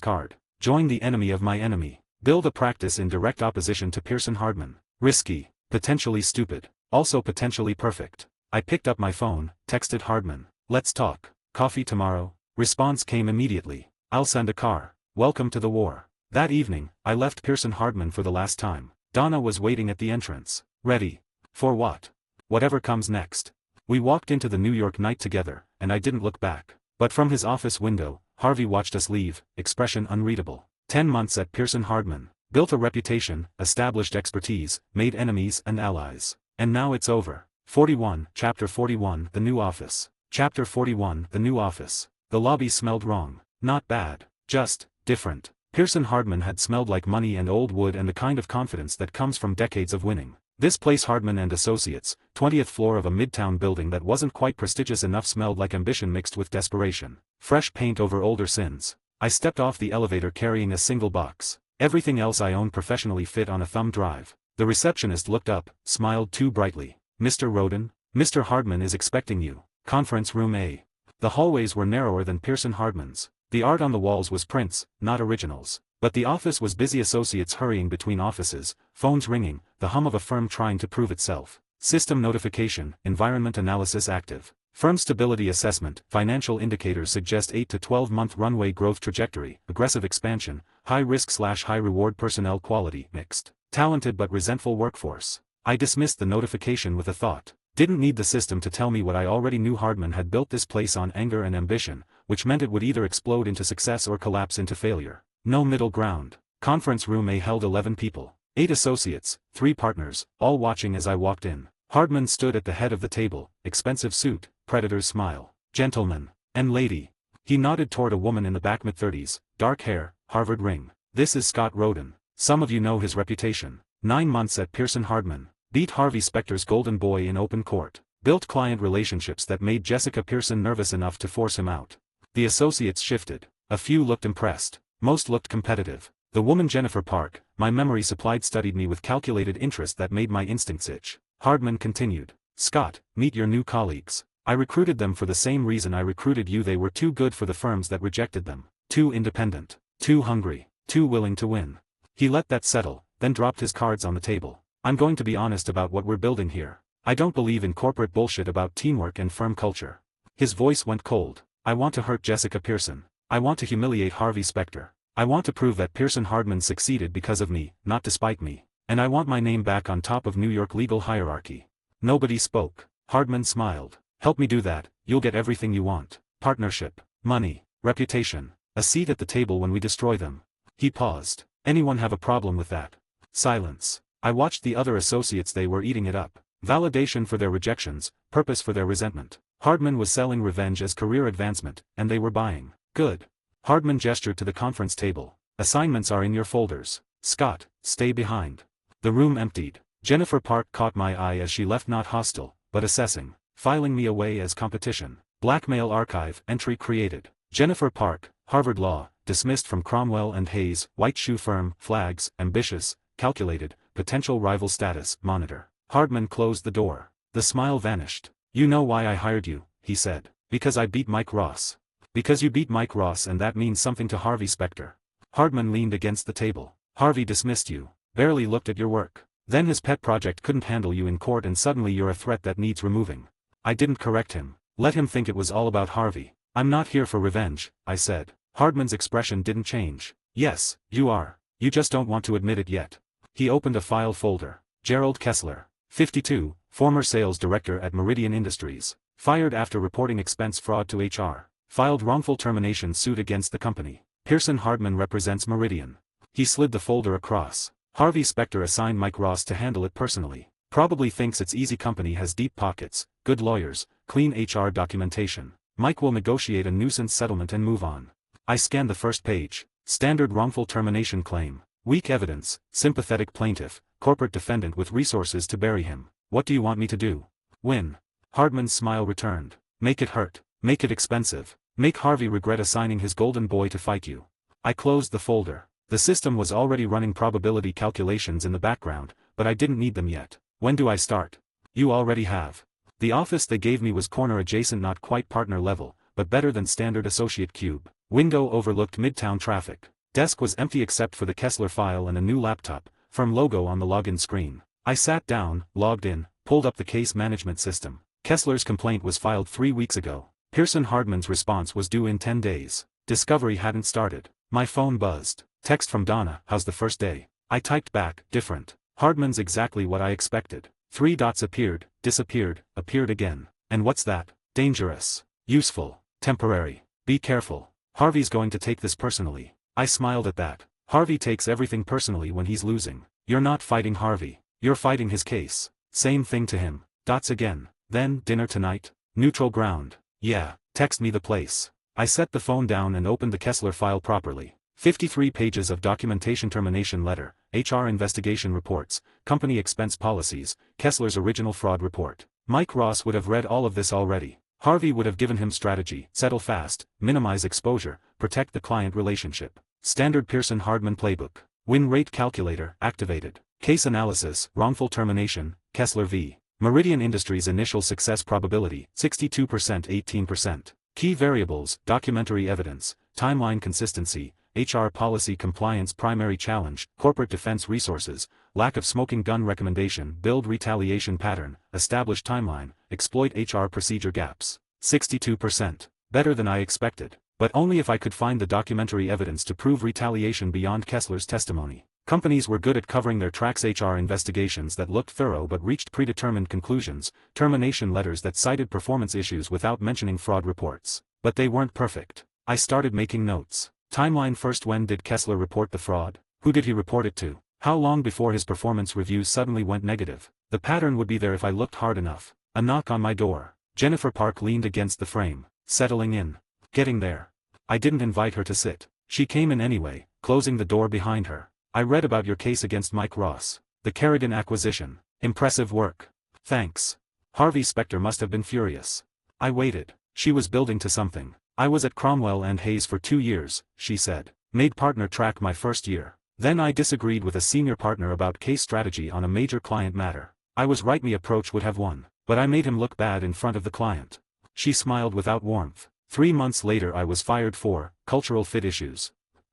card. Join the enemy of my enemy. Build a practice in direct opposition to Pearson Hardman. Risky, potentially stupid, also potentially perfect. I picked up my phone, texted Hardman. Let's talk. Coffee tomorrow? Response came immediately. I'll send a car. Welcome to the war. That evening, I left Pearson Hardman for the last time. Donna was waiting at the entrance. Ready. For what? Whatever comes next. We walked into the New York night together, and I didn't look back. But from his office window, Harvey watched us leave, expression unreadable. 10 months at Pearson Hardman. Built a reputation, established expertise, made enemies and allies. And now it's over. 41, Chapter 41, The New Office. Chapter 41, The New Office. The lobby smelled wrong. Not bad. Just different. Pearson Hardman had smelled like money and old wood and the kind of confidence that comes from decades of winning. This place, Hardman and Associates, 20th floor of a midtown building that wasn't quite prestigious enough, smelled like ambition mixed with desperation. Fresh paint over older sins. I stepped off the elevator carrying a single box. Everything else I own professionally fit on a thumb drive. The receptionist looked up, smiled too brightly. Mr. Roden? Mr. Hardman is expecting you. Conference room A. The hallways were narrower than Pearson Hardman's. The art on the walls was prints, not originals. But the office was busy, associates hurrying between offices, phones ringing, the hum of a firm trying to prove itself. System notification, environment analysis active. Firm stability assessment, financial indicators suggest 8 to 12-month runway growth trajectory, aggressive expansion, high risk/high reward, personnel quality, mixed, talented but resentful workforce. I dismissed the notification with a thought. Didn't need the system to tell me what I already knew. Hardman had built this place on anger and ambition, which meant it would either explode into success or collapse into failure. No middle ground. Conference room A held 11 people. 8 associates, 3 partners, all watching as I walked in. Hardman stood at the head of the table, expensive suit, predator's smile. Gentleman. And lady. He nodded toward a woman in the back, mid-30s, dark hair, Harvard ring. This is Scott Roden. Some of you know his reputation. 9 months at Pearson Hardman. Beat Harvey Specter's golden boy in open court. Built client relationships that made Jessica Pearson nervous enough to force him out. The associates shifted. A few looked impressed. Most looked competitive. The woman Jennifer Park, my memory supplied, studied me with calculated interest that made my instincts itch. Hardman continued. Scott, meet your new colleagues. I recruited them for the same reason I recruited you. They were too good for the firms that rejected them. Too independent. Too hungry. Too willing to win. He let that settle, then dropped his cards on the table. I'm going to be honest about what we're building here. I don't believe in corporate bullshit about teamwork and firm culture. His voice went cold. I want to hurt Jessica Pearson. I want to humiliate Harvey Specter. I want to prove that Pearson Hardman succeeded because of me, not despite me. And I want my name back on top of New York legal hierarchy. Nobody spoke. Hardman smiled. Help me do that, you'll get everything you want. Partnership, money, reputation, a seat at the table when we destroy them. He paused. Anyone have a problem with that? Silence. I watched the other associates. They were eating it up. Validation for their rejections, purpose for their resentment. Hardman was selling revenge as career advancement, and they were buying. Good. Hardman gestured to the conference table. Assignments are in your folders. Scott, stay behind. The room emptied. Jennifer Park caught my eye as she left, not hostile, but assessing. Filing me away as competition. Blackmail archive, entry created. Jennifer Park, Harvard Law, dismissed from Cromwell and Hayes, white shoe firm, flags, ambitious, calculated, potential rival status, monitor. Hardman closed the door. The smile vanished. You know why I hired you, he said. Because I beat Mike Ross. Because you beat Mike Ross, and that means something to Harvey Specter. Hardman leaned against the table. Harvey dismissed you. Barely looked at your work. Then his pet project couldn't handle you in court, and suddenly you're a threat that needs removing. I didn't correct him. Let him think it was all about Harvey. I'm not here for revenge, I said. Hardman's expression didn't change. Yes, you are. You just don't want to admit it yet. He opened a file folder. Gerald Kessler, 52, former sales director at Meridian Industries. Fired after reporting expense fraud to HR. Filed wrongful termination suit against the company. Pearson Hardman represents Meridian. He slid the folder across. Harvey Specter assigned Mike Ross to handle it personally. Probably thinks it's easy. Company has deep pockets, good lawyers, clean HR documentation. Mike will negotiate a nuisance settlement and move on. I scanned the first page. Standard wrongful termination claim. Weak evidence, sympathetic plaintiff, corporate defendant with resources to bury him. What do you want me to do? Win. Hardman's smile returned. Make it hurt. Make it expensive. Make Harvey regret assigning his golden boy to fight you. I closed the folder. The system was already running probability calculations in the background, but I didn't need them yet. When do I start? You already have. The office they gave me was corner adjacent, not quite partner level, but better than standard associate cube. Window overlooked midtown traffic. Desk was empty except for the Kessler file and a new laptop, firm logo on the login screen. I sat down, logged in, pulled up the case management system. Kessler's complaint was filed 3 weeks ago. Pearson Hardman's response was due in 10 days. Discovery hadn't started. My phone buzzed. Text from Donna, how's the first day? I typed back, different. Hardman's exactly what I expected. 3 dots appeared, disappeared, appeared again. And what's that? Dangerous. Useful. Temporary. Be careful. Harvey's going to take this personally. I smiled at that. Harvey takes everything personally when he's losing. You're not fighting Harvey. You're fighting his case. Same thing to him. Dots again. Then, dinner tonight? Neutral ground. Yeah, text me the place. I set the phone down and opened the Kessler file properly. 53 pages of documentation, termination letter, HR investigation reports, company expense policies, Kessler's original fraud report. Mike Ross would have read all of this already. Harvey would have given him strategy, settle fast, minimize exposure, protect the client relationship. Standard Pearson Hardman playbook. Win rate calculator, activated. Case analysis, wrongful termination, Kessler v. Meridian Industries initial success probability, 62%, 18%. Key variables, documentary evidence, timeline consistency, HR policy compliance primary challenge, corporate defense resources, lack of smoking gun recommendation, build retaliation pattern, establish timeline, exploit HR procedure gaps. 62%. Better than I expected. But only if I could find the documentary evidence to prove retaliation beyond Kessler's testimony. Companies were good at covering their tracks HR investigations that looked thorough but reached predetermined conclusions, termination letters that cited performance issues without mentioning fraud reports. But they weren't perfect. I started making notes. Timeline first: when did Kessler report the fraud? Who did he report it to? How long before his performance reviews suddenly went negative? The pattern would be there if I looked hard enough. A knock on my door. Jennifer Park leaned against the frame, settling in. Getting there. I didn't invite her to sit. She came in anyway, closing the door behind her. I read about your case against Mike Ross. The Kerrigan acquisition. Impressive work. Thanks. Harvey Specter must have been furious. I waited. She was building to something. I was at Cromwell and Hayes for 2 years, she said. Made partner track my first year. Then I disagreed with a senior partner about case strategy on a major client matter. I was right, my approach would have won. But I made him look bad in front of the client. She smiled without warmth. 3 months later I was fired for cultural fit issues.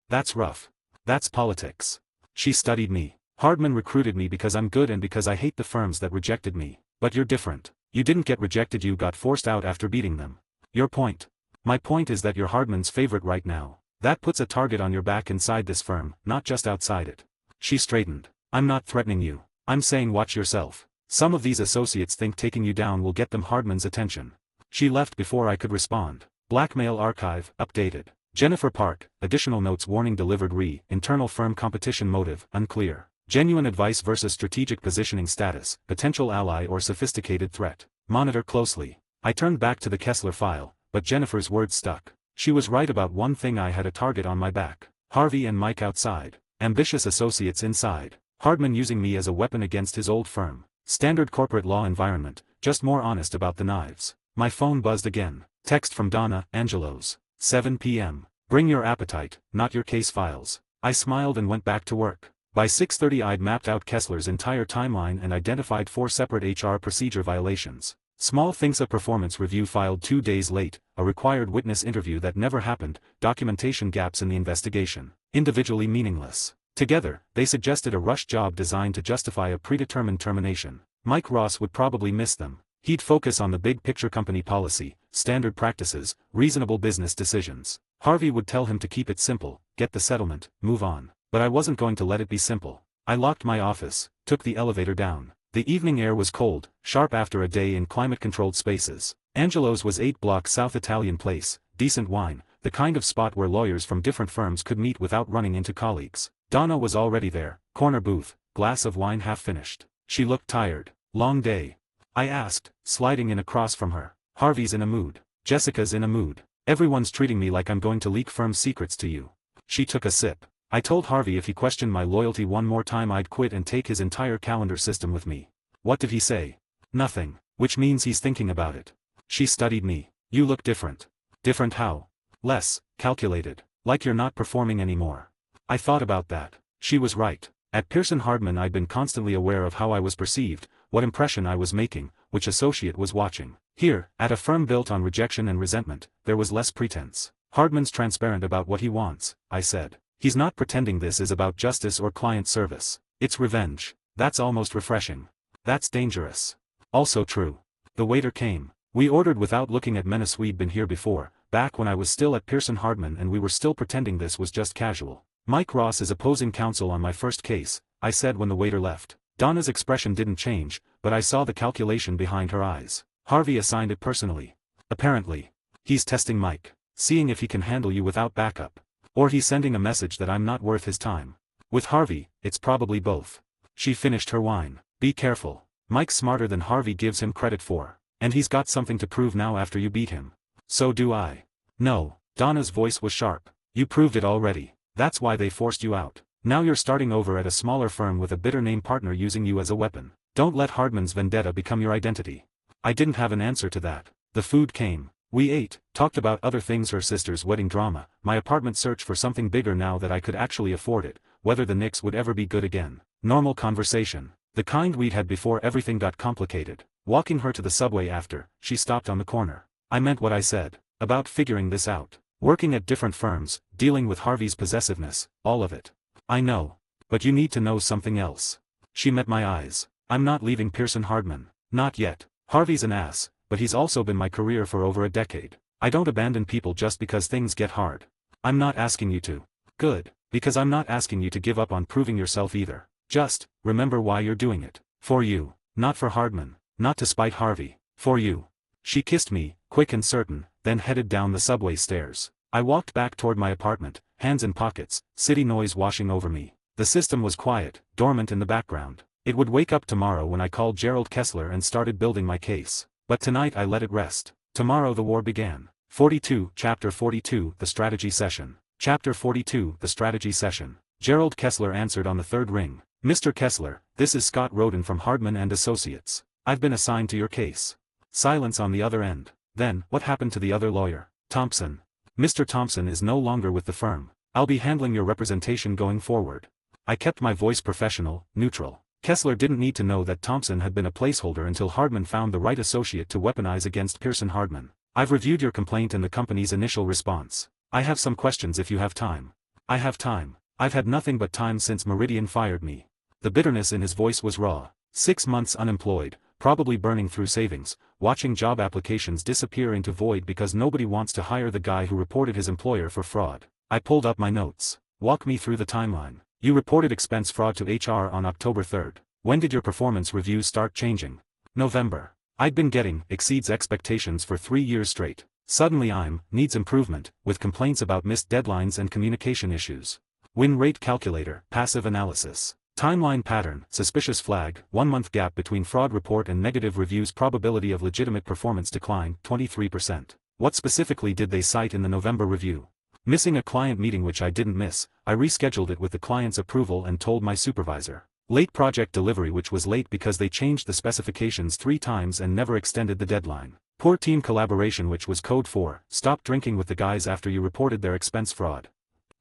That's rough. That's politics. She studied me. Hardman recruited me because I'm good and because I hate the firms that rejected me. But you're different. You didn't get rejected, you got forced out after beating them. Your point? My point is that you're Hardman's favorite right now. That puts a target on your back inside this firm, not just outside it. She straightened. I'm not threatening you. I'm saying watch yourself. Some of these associates think taking you down will get them Hardman's attention. She left before I could respond. Blackmail archive, updated. Jennifer Park, additional notes warning delivered internal firm competition motive, unclear. Genuine advice versus strategic positioning status, potential ally or sophisticated threat. Monitor closely. I turned back to the Kessler file, but Jennifer's words stuck. She was right about one thing: I had a target on my back. Harvey and Mike outside. Ambitious associates inside. Hardman using me as a weapon against his old firm. Standard corporate law environment, just more honest about the knives. My phone buzzed again. Text from Donna, Angelos. 7 p.m. Bring your appetite, not your case files. I smiled and went back to work. By 6:30 I'd mapped out Kessler's entire timeline and identified 4 separate HR procedure violations. Small things: a performance review filed 2 days late, a required witness interview that never happened, documentation gaps in the investigation. Individually meaningless. Together, they suggested a rush job designed to justify a predetermined termination. Mike Ross would probably miss them. He'd focus on the big picture: company policy, standard practices, reasonable business decisions. Harvey would tell him to keep it simple, get the settlement, move on. But I wasn't going to let it be simple. I locked my office, took the elevator down. The evening air was cold, sharp after a day in climate-controlled spaces. Angelo's was 8 blocks south, Italian place, decent wine, the kind of spot where lawyers from different firms could meet without running into colleagues. Donna was already there, corner booth, glass of wine half finished. She looked tired. Long day? I asked, sliding in across from her. Harvey's in a mood. Jessica's in a mood. Everyone's treating me like I'm going to leak firm secrets to you. She took a sip. I told Harvey if he questioned my loyalty one more time I'd quit and take his entire calendar system with me. What did he say? Nothing, which means he's thinking about it. She studied me. You look different. Different how? Less calculated. Like you're not performing anymore. I thought about that. She was right. At Pearson Hardman I'd been constantly aware of how I was perceived, what impression I was making, which associate was watching. Here, at a firm built on rejection and resentment, there was less pretense. Hardman's transparent about what he wants, I said. He's not pretending this is about justice or client service. It's revenge. That's almost refreshing. That's dangerous. Also true. The waiter came. We ordered without looking at menus. We'd been here before, back when I was still at Pearson Hardman, and we were still pretending this was just casual. Mike Ross is opposing counsel on my first case, I said when the waiter left. Donna's expression didn't change, but I saw the calculation behind her eyes. Harvey assigned it personally. Apparently. He's testing Mike. Seeing if he can handle you without backup. Or he's sending a message that I'm not worth his time. With Harvey, it's probably both. She finished her wine. Be careful. Mike's smarter than Harvey gives him credit for. And he's got something to prove now after you beat him. So do I. No. Donna's voice was sharp. You proved it already. That's why they forced you out. Now you're starting over at a smaller firm with a bitter name partner using you as a weapon. Don't let Hardman's vendetta become your identity. I didn't have an answer to that. The food came. We ate, talked about other things, her sister's wedding drama, my apartment search for something bigger now that I could actually afford it, whether the Knicks would ever be good again. Normal conversation. The kind we'd had before everything got complicated. Walking her to the subway after, she stopped on the corner. I meant what I said. About figuring this out. Working at different firms, dealing with Harvey's possessiveness, all of it. I know. But you need to know something else. She met my eyes. I'm not leaving Pearson Hardman. Not yet. Harvey's an ass, but he's also been my career for over a decade. I don't abandon people just because things get hard. I'm not asking you to. Good. Because I'm not asking you to give up on proving yourself either. Just, remember why you're doing it. For you. Not for Hardman. Not to spite Harvey. For you. She kissed me, quick and certain, then headed down the subway stairs. I walked back toward my apartment, hands in pockets, city noise washing over me. The system was quiet, dormant in the background. It would wake up tomorrow when I called Gerald Kessler and started building my case. But tonight I let it rest. Tomorrow the war began. 42, Chapter 42, The Strategy Session. Chapter 42, The Strategy Session. Gerald Kessler answered on the third ring. Mr. Kessler, this is Scott Roden from Hardman and Associates. I've been assigned to your case. Silence on the other end. Then, what happened to the other lawyer? Thompson. Mr. Thompson is no longer with the firm. I'll be handling your representation going forward. I kept my voice professional, neutral. Kessler didn't need to know that Thompson had been a placeholder until Hardman found the right associate to weaponize against Pearson Hardman. I've reviewed your complaint and the company's initial response. I have some questions if you have time. I have time. I've had nothing but time since Meridian fired me. The bitterness in his voice was raw. 6 months unemployed, probably burning through savings, watching job applications disappear into void because nobody wants to hire the guy who reported his employer for fraud. I pulled up my notes. Walk me through the timeline. You reported expense fraud to HR on October 3rd. When did your performance reviews start changing? November. I'd been getting exceeds expectations for 3 years straight. Suddenly needs improvement, with complaints about missed deadlines and communication issues. Win rate calculator, passive analysis. Timeline pattern, suspicious flag, 1 month gap between fraud report and negative reviews, probability of legitimate performance decline, 23%. What specifically did they cite in the November review? Missing a client meeting which I didn't miss, I rescheduled it with the client's approval and told my supervisor. Late project delivery which was late because they changed the specifications 3 times and never extended the deadline. Poor team collaboration which was code for, stop drinking with the guys after you reported their expense fraud.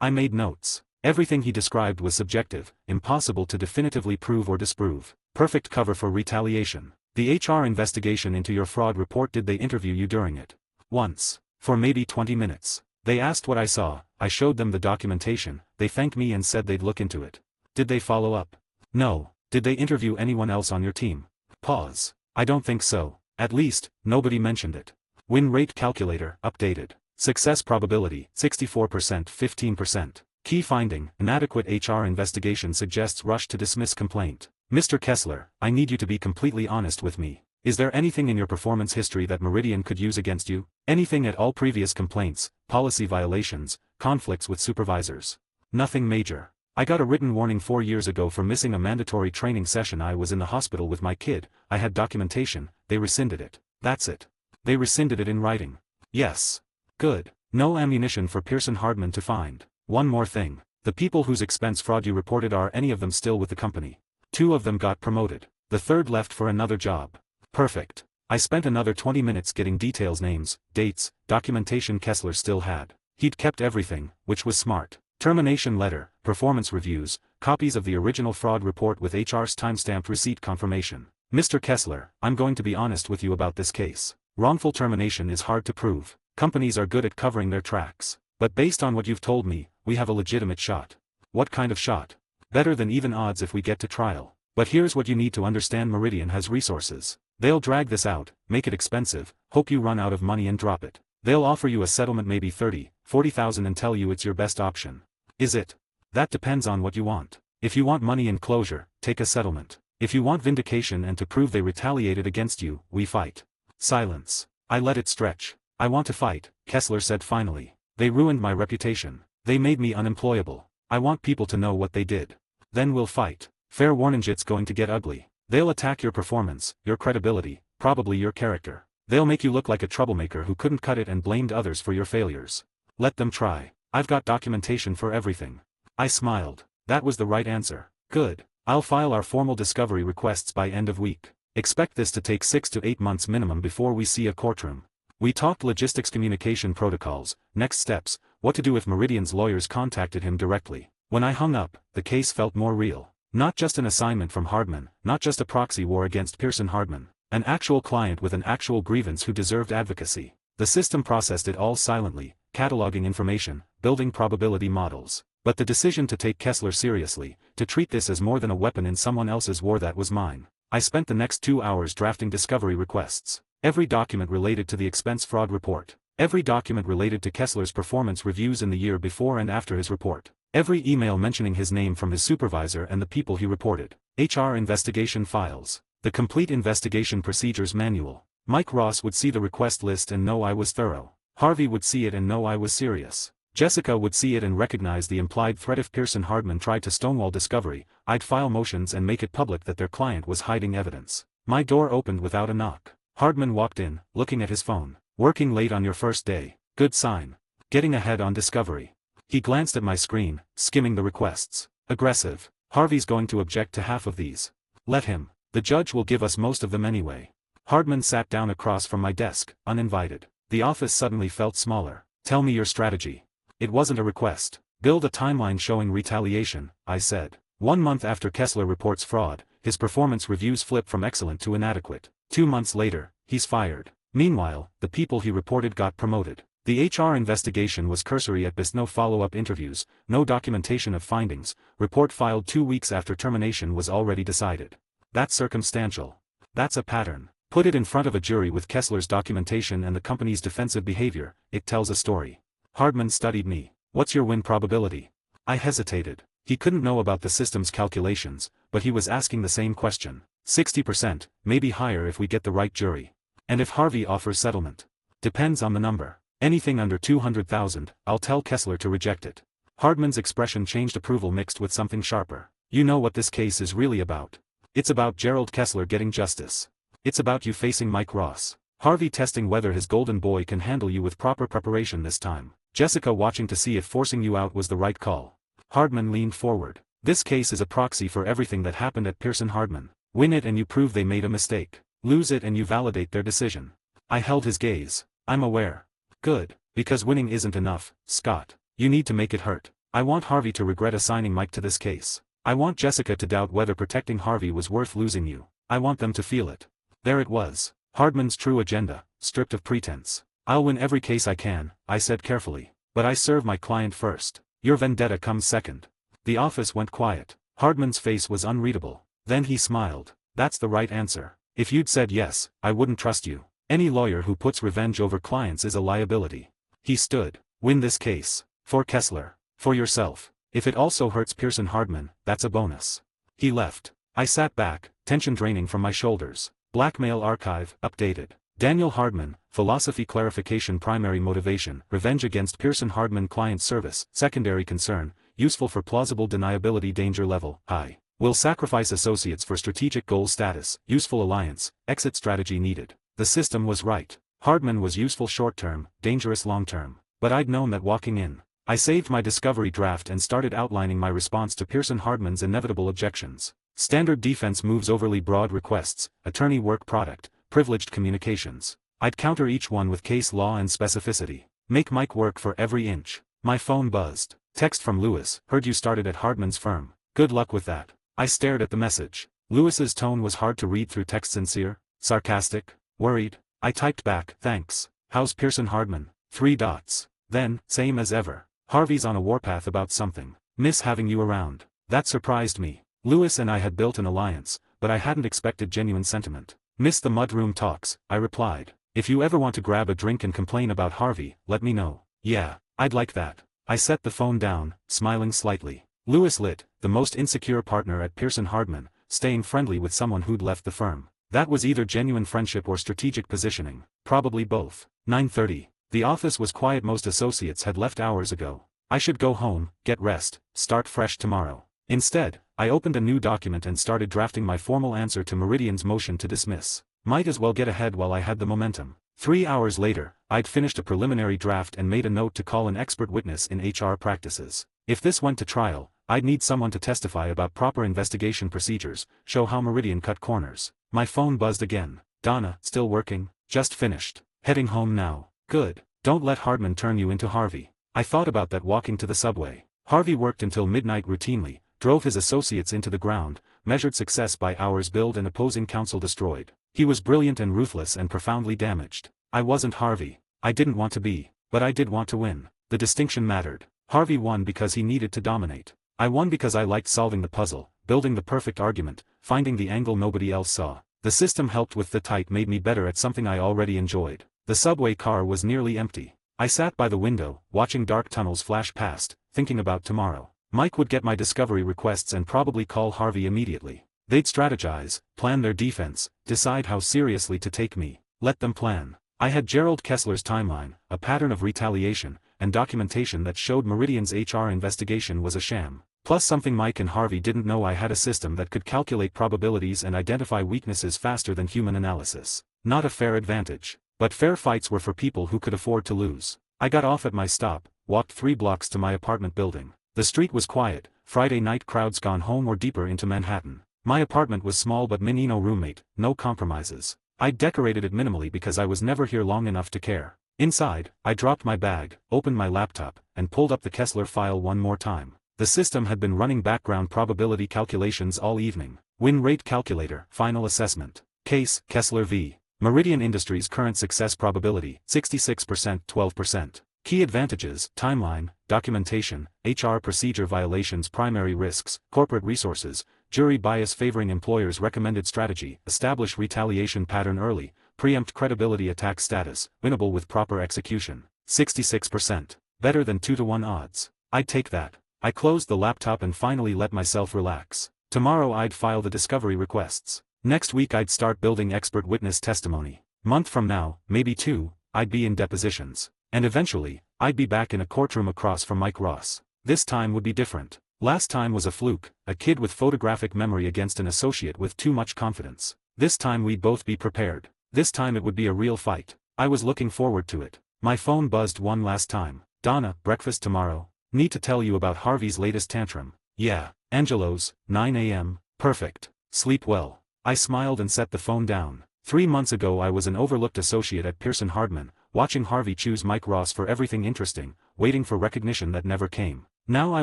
I made notes. Everything he described was subjective, impossible to definitively prove or disprove. Perfect cover for retaliation. The HR investigation into your fraud report, did they interview you during it? Once. For maybe 20 minutes. They asked what I saw, I showed them the documentation, they thanked me and said they'd look into it. Did they follow up? No. Did they interview anyone else on your team? Pause. I don't think so. At least, nobody mentioned it. Win rate calculator, updated. Success probability, 64%, 15%. Key finding, inadequate HR investigation suggests rush to dismiss complaint. Mr. Kessler, I need you to be completely honest with me. Is there anything in your performance history that Meridian could use against you? Anything at all? Previous complaints, policy violations, conflicts with supervisors? Nothing major. I got a written warning 4 years ago for missing a mandatory training session. I was in the hospital with my kid, I had documentation, they rescinded it. That's it. They rescinded it in writing. Yes. Good. No ammunition for Pearson Hardman to find. One more thing. The people whose expense fraud you reported, are any of them still with the company? 2 of them got promoted. The third left for another job. Perfect. I spent another 20 minutes getting details, names, dates, documentation Kessler still had. He'd kept everything, which was smart. Termination letter, performance reviews, copies of the original fraud report with HR's timestamped receipt confirmation. Mr. Kessler, I'm going to be honest with you about this case. Wrongful termination is hard to prove. Companies are good at covering their tracks. But based on what you've told me, we have a legitimate shot. What kind of shot? Better than even odds if we get to trial. But here's what you need to understand: Meridian has resources. They'll drag this out, make it expensive, hope you run out of money and drop it. They'll offer you a settlement, maybe 30, 40,000, and tell you it's your best option. Is it? That depends on what you want. If you want money and closure, take a settlement. If you want vindication and to prove they retaliated against you, we fight. Silence. I let it stretch. I want to fight, Kessler said finally. They ruined my reputation. They made me unemployable. I want people to know what they did. Then we'll fight. Fair warning, it's going to get ugly. They'll attack your performance, your credibility, probably your character. They'll make you look like a troublemaker who couldn't cut it and blamed others for your failures. Let them try. I've got documentation for everything. I smiled. That was the right answer. Good. I'll file our formal discovery requests by end of week. Expect this to take 6 to 8 months minimum before we see a courtroom. We talked logistics, communication protocols, next steps, what to do if Meridian's lawyers contacted him directly. When I hung up, the case felt more real. Not just an assignment from Hardman, not just a proxy war against Pearson Hardman. An actual client with an actual grievance who deserved advocacy. The system processed it all silently, cataloging information, building probability models. But the decision to take Kessler seriously, to treat this as more than a weapon in someone else's war, that was mine. I spent the next 2 hours drafting discovery requests. Every document related to the expense fraud report. Every document related to Kessler's performance reviews in the year before and after his report. Every email mentioning his name from his supervisor and the people he reported. HR investigation files. The complete investigation procedures manual. Mike Ross would see the request list and know I was thorough. Harvey would see it and know I was serious. Jessica would see it and recognize the implied threat. If Pearson Hardman tried to stonewall discovery, I'd file motions and make it public that their client was hiding evidence. My door opened without a knock. Hardman walked in, looking at his phone. Working late on your first day. Good sign. Getting ahead on discovery. He glanced at my screen, skimming the requests. Aggressive. Harvey's going to object to half of these. Let him. The judge will give us most of them anyway. Hardman sat down across from my desk, uninvited. The office suddenly felt smaller. Tell me your strategy. It wasn't a request. Build a timeline showing retaliation, I said. 1 month after Kessler reports fraud, his performance reviews flip from excellent to inadequate. 2 months later, he's fired. Meanwhile, the people he reported got promoted. The HR investigation was cursory at best. No follow-up interviews, no documentation of findings. Report filed 2 weeks after termination was already decided. That's circumstantial. That's a pattern. Put it in front of a jury with Kessler's documentation and the company's defensive behavior, it tells a story. Hardman studied me. What's your win probability? I hesitated. He couldn't know about the system's calculations, but he was asking the same question. 60%, maybe higher if we get the right jury. And if Harvey offers settlement? Depends on the number. Anything under 200,000, I'll tell Kessler to reject it. Hardman's expression changed, approval mixed with something sharper. You know what this case is really about. It's about Gerald Kessler getting justice. It's about you facing Mike Ross. Harvey testing whether his golden boy can handle you with proper preparation this time. Jessica watching to see if forcing you out was the right call. Hardman leaned forward. This case is a proxy for everything that happened at Pearson Hardman. Win it and you prove they made a mistake. Lose it and you validate their decision. I held his gaze. I'm aware. Good, because winning isn't enough, Scott. You need to make it hurt. I want Harvey to regret assigning Mike to this case. I want Jessica to doubt whether protecting Harvey was worth losing you. I want them to feel it. There it was. Hardman's true agenda, stripped of pretense. I'll win every case I can, I said carefully. But I serve my client first. Your vendetta comes second. The office went quiet. Hardman's face was unreadable. Then he smiled. That's the right answer. If you'd said yes, I wouldn't trust you. Any lawyer who puts revenge over clients is a liability. He stood. Win this case. For Kessler. For yourself. If it also hurts Pearson Hardman, that's a bonus. He left. I sat back, tension draining from my shoulders. Blackmail archive, updated. Daniel Hardman, philosophy clarification, primary motivation, revenge against Pearson Hardman, client service, secondary concern, useful for plausible deniability, danger level, high. Will sacrifice associates for strategic goal status, useful alliance, exit strategy needed. The system was right. Hardman was useful short-term, dangerous long-term. But I'd known that walking in. I saved my discovery draft and started outlining my response to Pearson Hardman's inevitable objections. Standard defense moves, overly broad requests, attorney work product, privileged communications. I'd counter each one with case law and specificity. Make Mike work for every inch. My phone buzzed. Text from Lewis. Heard you started at Hardman's firm. Good luck with that. I stared at the message. Lewis's tone was hard to read through text. Sincere? Sarcastic? Worried? I typed back. Thanks. How's Pearson Hardman? 3 dots. Then, same as ever. Harvey's on a warpath about something. Miss having you around. That surprised me. Lewis and I had built an alliance, but I hadn't expected genuine sentiment. Miss the mudroom talks, I replied. If you ever want to grab a drink and complain about Harvey, let me know. Yeah, I'd like that. I set the phone down, smiling slightly. Lewis lit, the most insecure partner at Pearson Hardman, staying friendly with someone who'd left the firm. That was either genuine friendship or strategic positioning. Probably both. 9:30. The office was quiet. Most associates had left hours ago. I should go home, get rest, start fresh tomorrow. Instead, I opened a new document and started drafting my formal answer to Meridian's motion to dismiss. Might as well get ahead while I had the momentum. 3 hours later, I'd finished a preliminary draft and made a note to call an expert witness in HR practices. If this went to trial, I'd need someone to testify about proper investigation procedures, show how Meridian cut corners. My phone buzzed again. Donna, still working? Just finished. Heading home now. Good. Don't let Hardman turn you into Harvey. I thought about that walking to the subway. Harvey worked until midnight routinely, drove his associates into the ground, measured success by hours billed and opposing counsel destroyed. He was brilliant and ruthless and profoundly damaged. I wasn't Harvey. I didn't want to be, but I did want to win. The distinction mattered. Harvey won because he needed to dominate. I won because I liked solving the puzzle, building the perfect argument, finding the angle nobody else saw. The system helped with the type made me better at something I already enjoyed. The subway car was nearly empty. I sat by the window, watching dark tunnels flash past, thinking about tomorrow. Mike would get my discovery requests and probably call Harvey immediately. They'd strategize, plan their defense, decide how seriously to take me. Let them plan. I had Gerald Kessler's timeline, a pattern of retaliation, and documentation that showed Meridian's HR investigation was a sham. Plus something Mike and Harvey didn't know: I had a system that could calculate probabilities and identify weaknesses faster than human analysis. Not a fair advantage. But fair fights were for people who could afford to lose. I got off at my stop, walked 3 blocks to my apartment building. The street was quiet, Friday night crowds gone home or deeper into Manhattan. My apartment was small but no roommate, no compromises. I decorated it minimally because I was never here long enough to care. Inside, I dropped my bag, opened my laptop, and pulled up the Kessler file one more time. The system had been running background probability calculations all evening. Win rate calculator, final assessment. Case, Kessler v. Meridian Industries current success probability, 66%, 12%. Key advantages: timeline, documentation, HR procedure violations, primary risks, corporate resources, jury bias favoring employers, recommended strategy, establish retaliation pattern early, preempt credibility attack status, winnable with proper execution. 66%. Better than 2-to-1 odds. I'd take that. I closed the laptop and finally let myself relax. Tomorrow I'd file the discovery requests. Next week I'd start building expert witness testimony. Month from now, maybe 2, I'd be in depositions. And eventually, I'd be back in a courtroom across from Mike Ross. This time would be different. Last time was a fluke, a kid with photographic memory against an associate with too much confidence. This time we'd both be prepared. This time it would be a real fight. I was looking forward to it. My phone buzzed one last time. Donna, breakfast tomorrow. Need to tell you about Harvey's latest tantrum. Yeah. Angelo's, 9 a.m. Perfect. Sleep well. I smiled and set the phone down. 3 months ago I was an overlooked associate at Pearson Hardman, watching Harvey choose Mike Ross for everything interesting, waiting for recognition that never came. Now I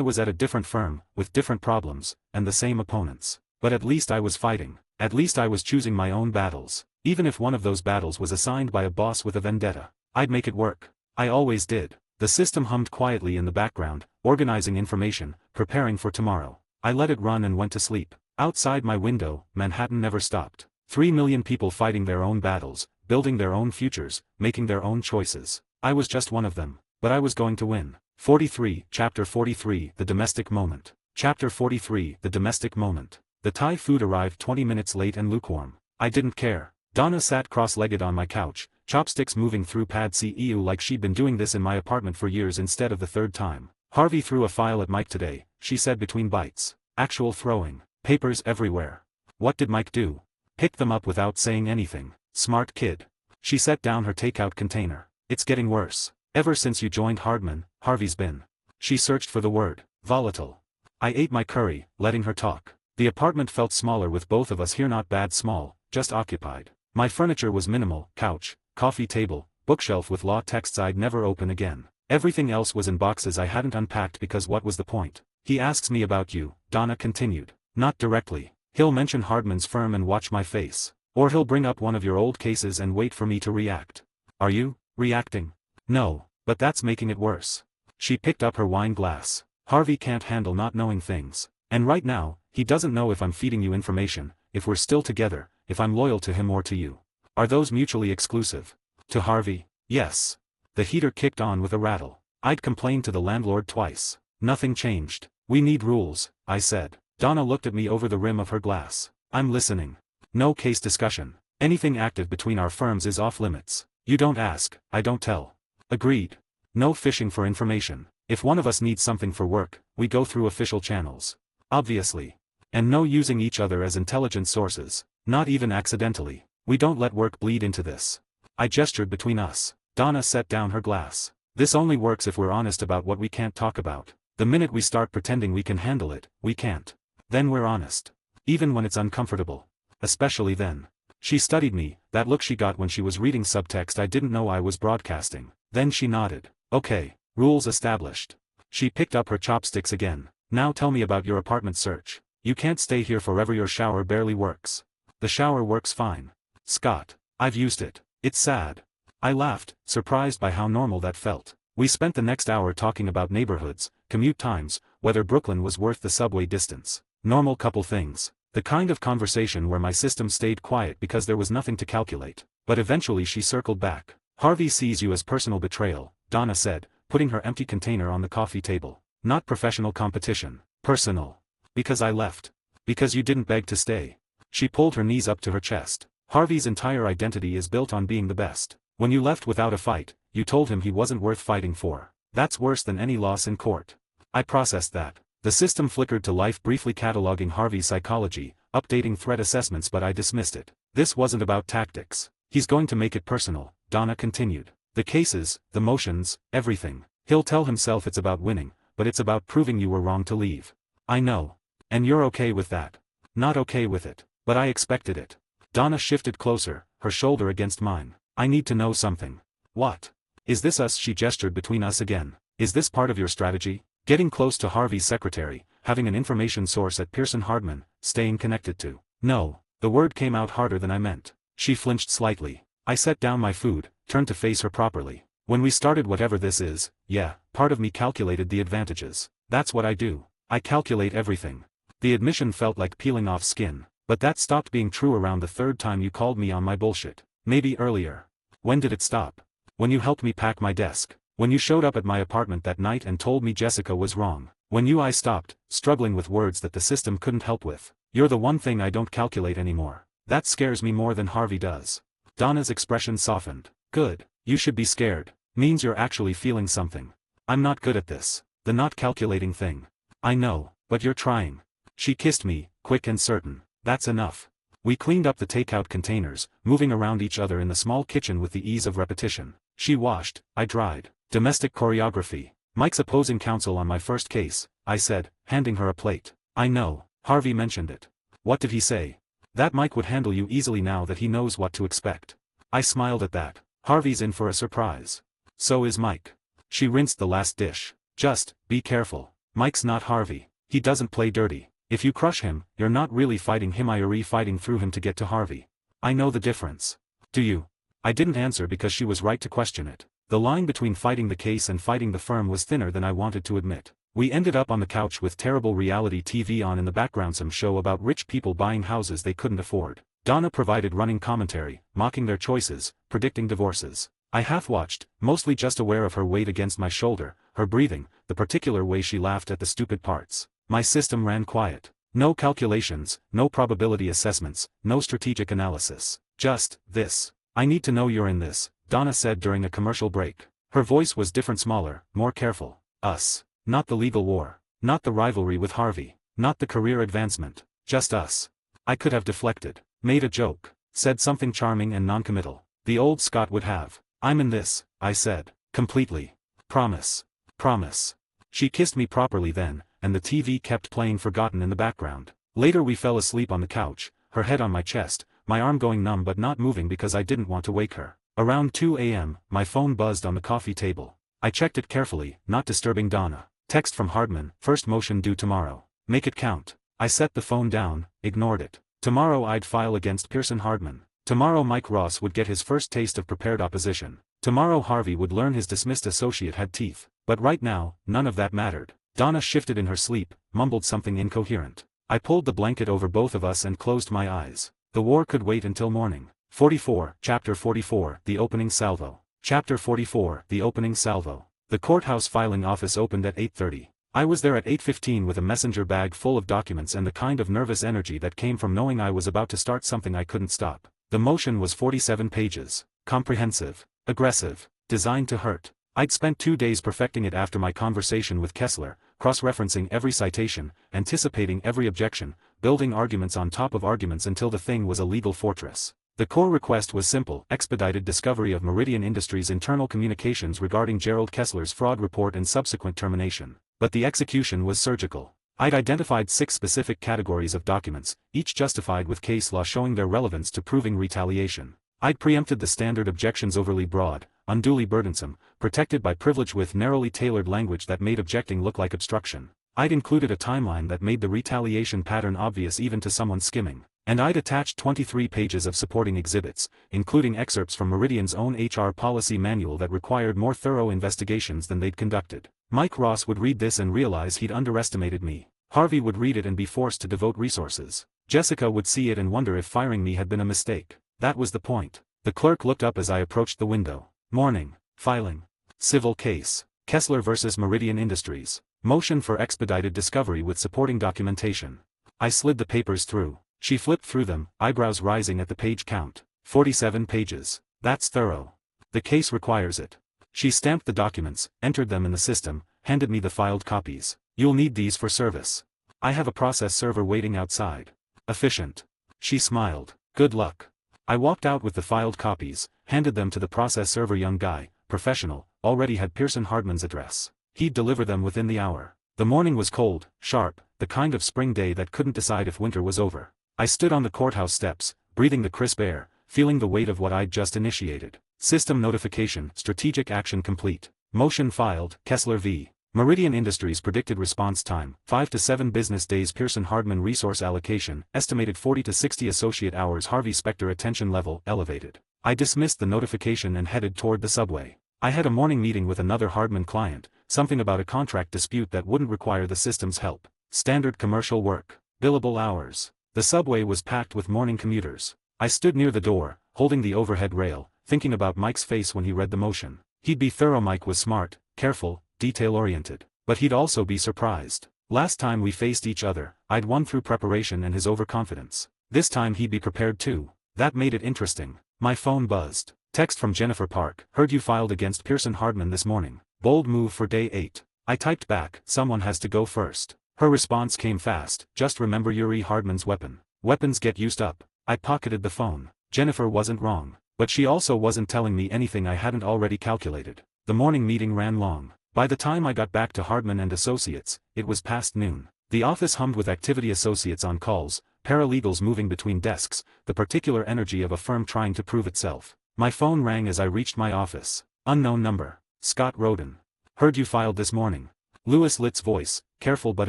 was at a different firm, with different problems, and the same opponents. But at least I was fighting. At least I was choosing my own battles. Even if one of those battles was assigned by a boss with a vendetta, I'd make it work. I always did. The system hummed quietly in the background, organizing information, preparing for tomorrow. I let it run and went to sleep. Outside my window, Manhattan never stopped. 3 million people fighting their own battles, building their own futures, making their own choices. I was just one of them. But I was going to win. 43, Chapter 43, The Domestic Moment. Chapter 43, The Domestic Moment. The Thai food arrived 20 minutes late and lukewarm. I didn't care. Donna sat cross-legged on my couch, chopsticks moving through pad CEU like she'd been doing this in my apartment for years instead of the 3rd time. Harvey threw a file at Mike today, she said between bites. Actual throwing. Papers everywhere. What did Mike do? Pick them up without saying anything. Smart kid. She set down her takeout container. It's getting worse. Ever since you joined Hardman, Harvey's been. She searched for the word. Volatile. I ate my curry, letting her talk. The apartment felt smaller with both of us here, not bad small, just occupied. My furniture was minimal: couch, coffee table, bookshelf with law texts I'd never open again. Everything else was in boxes I hadn't unpacked because what was the point? He asks me about you, Donna continued. Not directly. He'll mention Hardman's firm and watch my face. Or he'll bring up one of your old cases and wait for me to react. Are you reacting? No, but that's making it worse. She picked up her wine glass. Harvey can't handle not knowing things. And right now, he doesn't know if I'm feeding you information, if we're still together, if I'm loyal to him or to you. Are those mutually exclusive? To Harvey? Yes. The heater kicked on with a rattle. I'd complained to the landlord twice. Nothing changed. We need rules, I said. Donna looked at me over the rim of her glass. I'm listening. No case discussion. Anything active between our firms is off limits. You don't ask, I don't tell. Agreed. No fishing for information. If one of us needs something for work, we go through official channels. Obviously. And no using each other as intelligence sources. Not even accidentally. We don't let work bleed into this. I gestured between us. Donna set down her glass. This only works if we're honest about what we can't talk about. The minute we start pretending we can handle it, we can't. Then we're honest. Even when it's uncomfortable. Especially then. She studied me, that look she got when she was reading subtext I didn't know I was broadcasting. Then she nodded. Okay, rules established. She picked up her chopsticks again. Now tell me about your apartment search. You can't stay here forever, your shower barely works. The shower works fine. Scott, I've used it. It's sad. I laughed, surprised by how normal that felt. We spent the next hour talking about neighborhoods, commute times, whether Brooklyn was worth the subway distance. Normal couple things. The kind of conversation where my system stayed quiet because there was nothing to calculate. But eventually she circled back. Harvey sees you as personal betrayal, Donna said, putting her empty container on the coffee table. Not professional competition. Personal. Because I left. Because you didn't beg to stay. She pulled her knees up to her chest. Harvey's entire identity is built on being the best. When you left without a fight, you told him he wasn't worth fighting for. That's worse than any loss in court. I processed that. The system flickered to life, briefly cataloging Harvey's psychology, updating threat assessments, but I dismissed it. This wasn't about tactics. He's going to make it personal, Donna continued. The cases, the motions, everything. He'll tell himself it's about winning, but it's about proving you were wrong to leave. I know. And you're okay with that. Not okay with it. But I expected it. Donna shifted closer, her shoulder against mine. I need to know something. What? Is this us? She gestured between us again. Is this part of your strategy? Getting close to Harvey's secretary, having an information source at Pearson Hardman, staying connected to. No. The word came out harder than I meant. She flinched slightly. I set down my food, turned to face her properly. When we started whatever this is, yeah, part of me calculated the advantages. That's what I do. I calculate everything. The admission felt like peeling off skin. But that stopped being true around the third time you called me on my bullshit. Maybe earlier. When did it stop? When you helped me pack my desk. When you showed up at my apartment that night and told me Jessica was wrong. When I stopped, struggling with words that the system couldn't help with. You're the one thing I don't calculate anymore. That scares me more than Harvey does. Donna's expression softened. Good. You should be scared. Means you're actually feeling something. I'm not good at this. The not calculating thing. I know, but you're trying. She kissed me, quick and certain. That's enough. We cleaned up the takeout containers, moving around each other in the small kitchen with the ease of repetition. She washed, I dried. Domestic choreography. Mike's opposing counsel on my first case, I said, handing her a plate. I know, Harvey mentioned it. What did he say? That Mike would handle you easily now that he knows what to expect. I smiled at that. Harvey's in for a surprise. So is Mike. She rinsed the last dish. Just, be careful. Mike's not Harvey. He doesn't play dirty. If you crush him, you're not really fighting him, you're fighting through him to get to Harvey. I know the difference. Do you? I didn't answer because she was right to question it. The line between fighting the case and fighting the firm was thinner than I wanted to admit. We ended up on the couch with terrible reality TV on in the background, some show about rich people buying houses they couldn't afford. Donna provided running commentary, mocking their choices, predicting divorces. I half-watched, mostly just aware of her weight against my shoulder, her breathing, the particular way she laughed at the stupid parts. My system ran quiet. No calculations, no probability assessments, no strategic analysis. Just, this. I need to know you're in this, Donna said during a commercial break. Her voice was different, smaller, more careful. Us. Not the legal war. Not the rivalry with Harvey. Not the career advancement. Just us. I could have deflected. Made a joke. Said something charming and noncommittal. The old Scott would have. I'm in this, I said. Completely. Promise. Promise. She kissed me properly then, and the TV kept playing Forgotten in the background. Later we fell asleep on the couch, her head on my chest, my arm going numb but not moving because I didn't want to wake her. Around 2 a.m., my phone buzzed on the coffee table. I checked it carefully, not disturbing Donna. Text from Hardman, first motion due tomorrow. Make it count. I set the phone down, ignored it. Tomorrow I'd file against Pearson Hardman. Tomorrow Mike Ross would get his first taste of prepared opposition. Tomorrow Harvey would learn his dismissed associate had teeth. But right now, none of that mattered. Donna shifted in her sleep, mumbled something incoherent. I pulled the blanket over both of us and closed my eyes. The war could wait until morning. 44, Chapter 44, The Opening Salvo. Chapter 44, The Opening Salvo. The courthouse filing office opened at 8:30. I was there at 8:15 with a messenger bag full of documents and the kind of nervous energy that came from knowing I was about to start something I couldn't stop. The motion was 47 pages. Comprehensive. Aggressive. Designed to hurt. I'd spent 2 days perfecting it after my conversation with Kessler, cross-referencing every citation, anticipating every objection, building arguments on top of arguments until the thing was a legal fortress. The core request was simple: expedited discovery of Meridian Industries' internal communications regarding Gerald Kessler's fraud report and subsequent termination. But the execution was surgical. I'd identified 6 specific categories of documents, each justified with case law showing their relevance to proving retaliation. I'd preempted the standard objections: overly broad, unduly burdensome, protected by privilege, with narrowly tailored language that made objecting look like obstruction. I'd included a timeline that made the retaliation pattern obvious even to someone skimming. And I'd attached 23 pages of supporting exhibits, including excerpts from Meridian's own HR policy manual that required more thorough investigations than they'd conducted. Mike Ross would read this and realize he'd underestimated me. Harvey would read it and be forced to devote resources. Jessica would see it and wonder if firing me had been a mistake. That was the point. The clerk looked up as I approached the window. Morning. Filing. Civil case. Kessler vs. Meridian Industries. Motion for expedited discovery with supporting documentation. I slid the papers through. She flipped through them, eyebrows rising at the page count. 47 pages. That's thorough. The case requires it. She stamped the documents, entered them in the system, handed me the filed copies. You'll need these for service. I have a process server waiting outside. Efficient. She smiled. Good luck. I walked out with the filed copies, handed them to the process server. Young guy, professional, already had Pearson Hardman's address. He'd deliver them within the hour. The morning was cold, sharp, the kind of spring day that couldn't decide if winter was over. I stood on the courthouse steps, breathing the crisp air, feeling the weight of what I'd just initiated. System notification, strategic action complete. Motion filed, Kessler v. Meridian Industries. Predicted response time, 5 to 7 business days. Pearson Hardman resource allocation, estimated 40 to 60 associate hours. Harvey Specter attention level, elevated. I dismissed the notification and headed toward the subway. I had a morning meeting with another Hardman client, something about a contract dispute that wouldn't require the system's help. Standard commercial work. Billable hours. The subway was packed with morning commuters. I stood near the door, holding the overhead rail, thinking about Mike's face when he read the motion. He'd be thorough. Mike was smart, careful, detail-oriented. But he'd also be surprised. Last time we faced each other, I'd won through preparation and his overconfidence. This time he'd be prepared too. That made it interesting. My phone buzzed. Text from Jennifer Park. Heard you filed against Pearson Hardman this morning. Bold move for day 8. I typed back, someone has to go first. Her response came fast. Just remember Yuri Hardman's weapon. Weapons get used up. I pocketed the phone. Jennifer wasn't wrong. But she also wasn't telling me anything I hadn't already calculated. The morning meeting ran long. By the time I got back to Hardman and Associates, it was past noon. The office hummed with activity. Associates on calls, paralegals moving between desks, the particular energy of a firm trying to prove itself. My phone rang as I reached my office. Unknown number. Scott Roden. Heard you filed this morning. Louis Litt's voice, careful but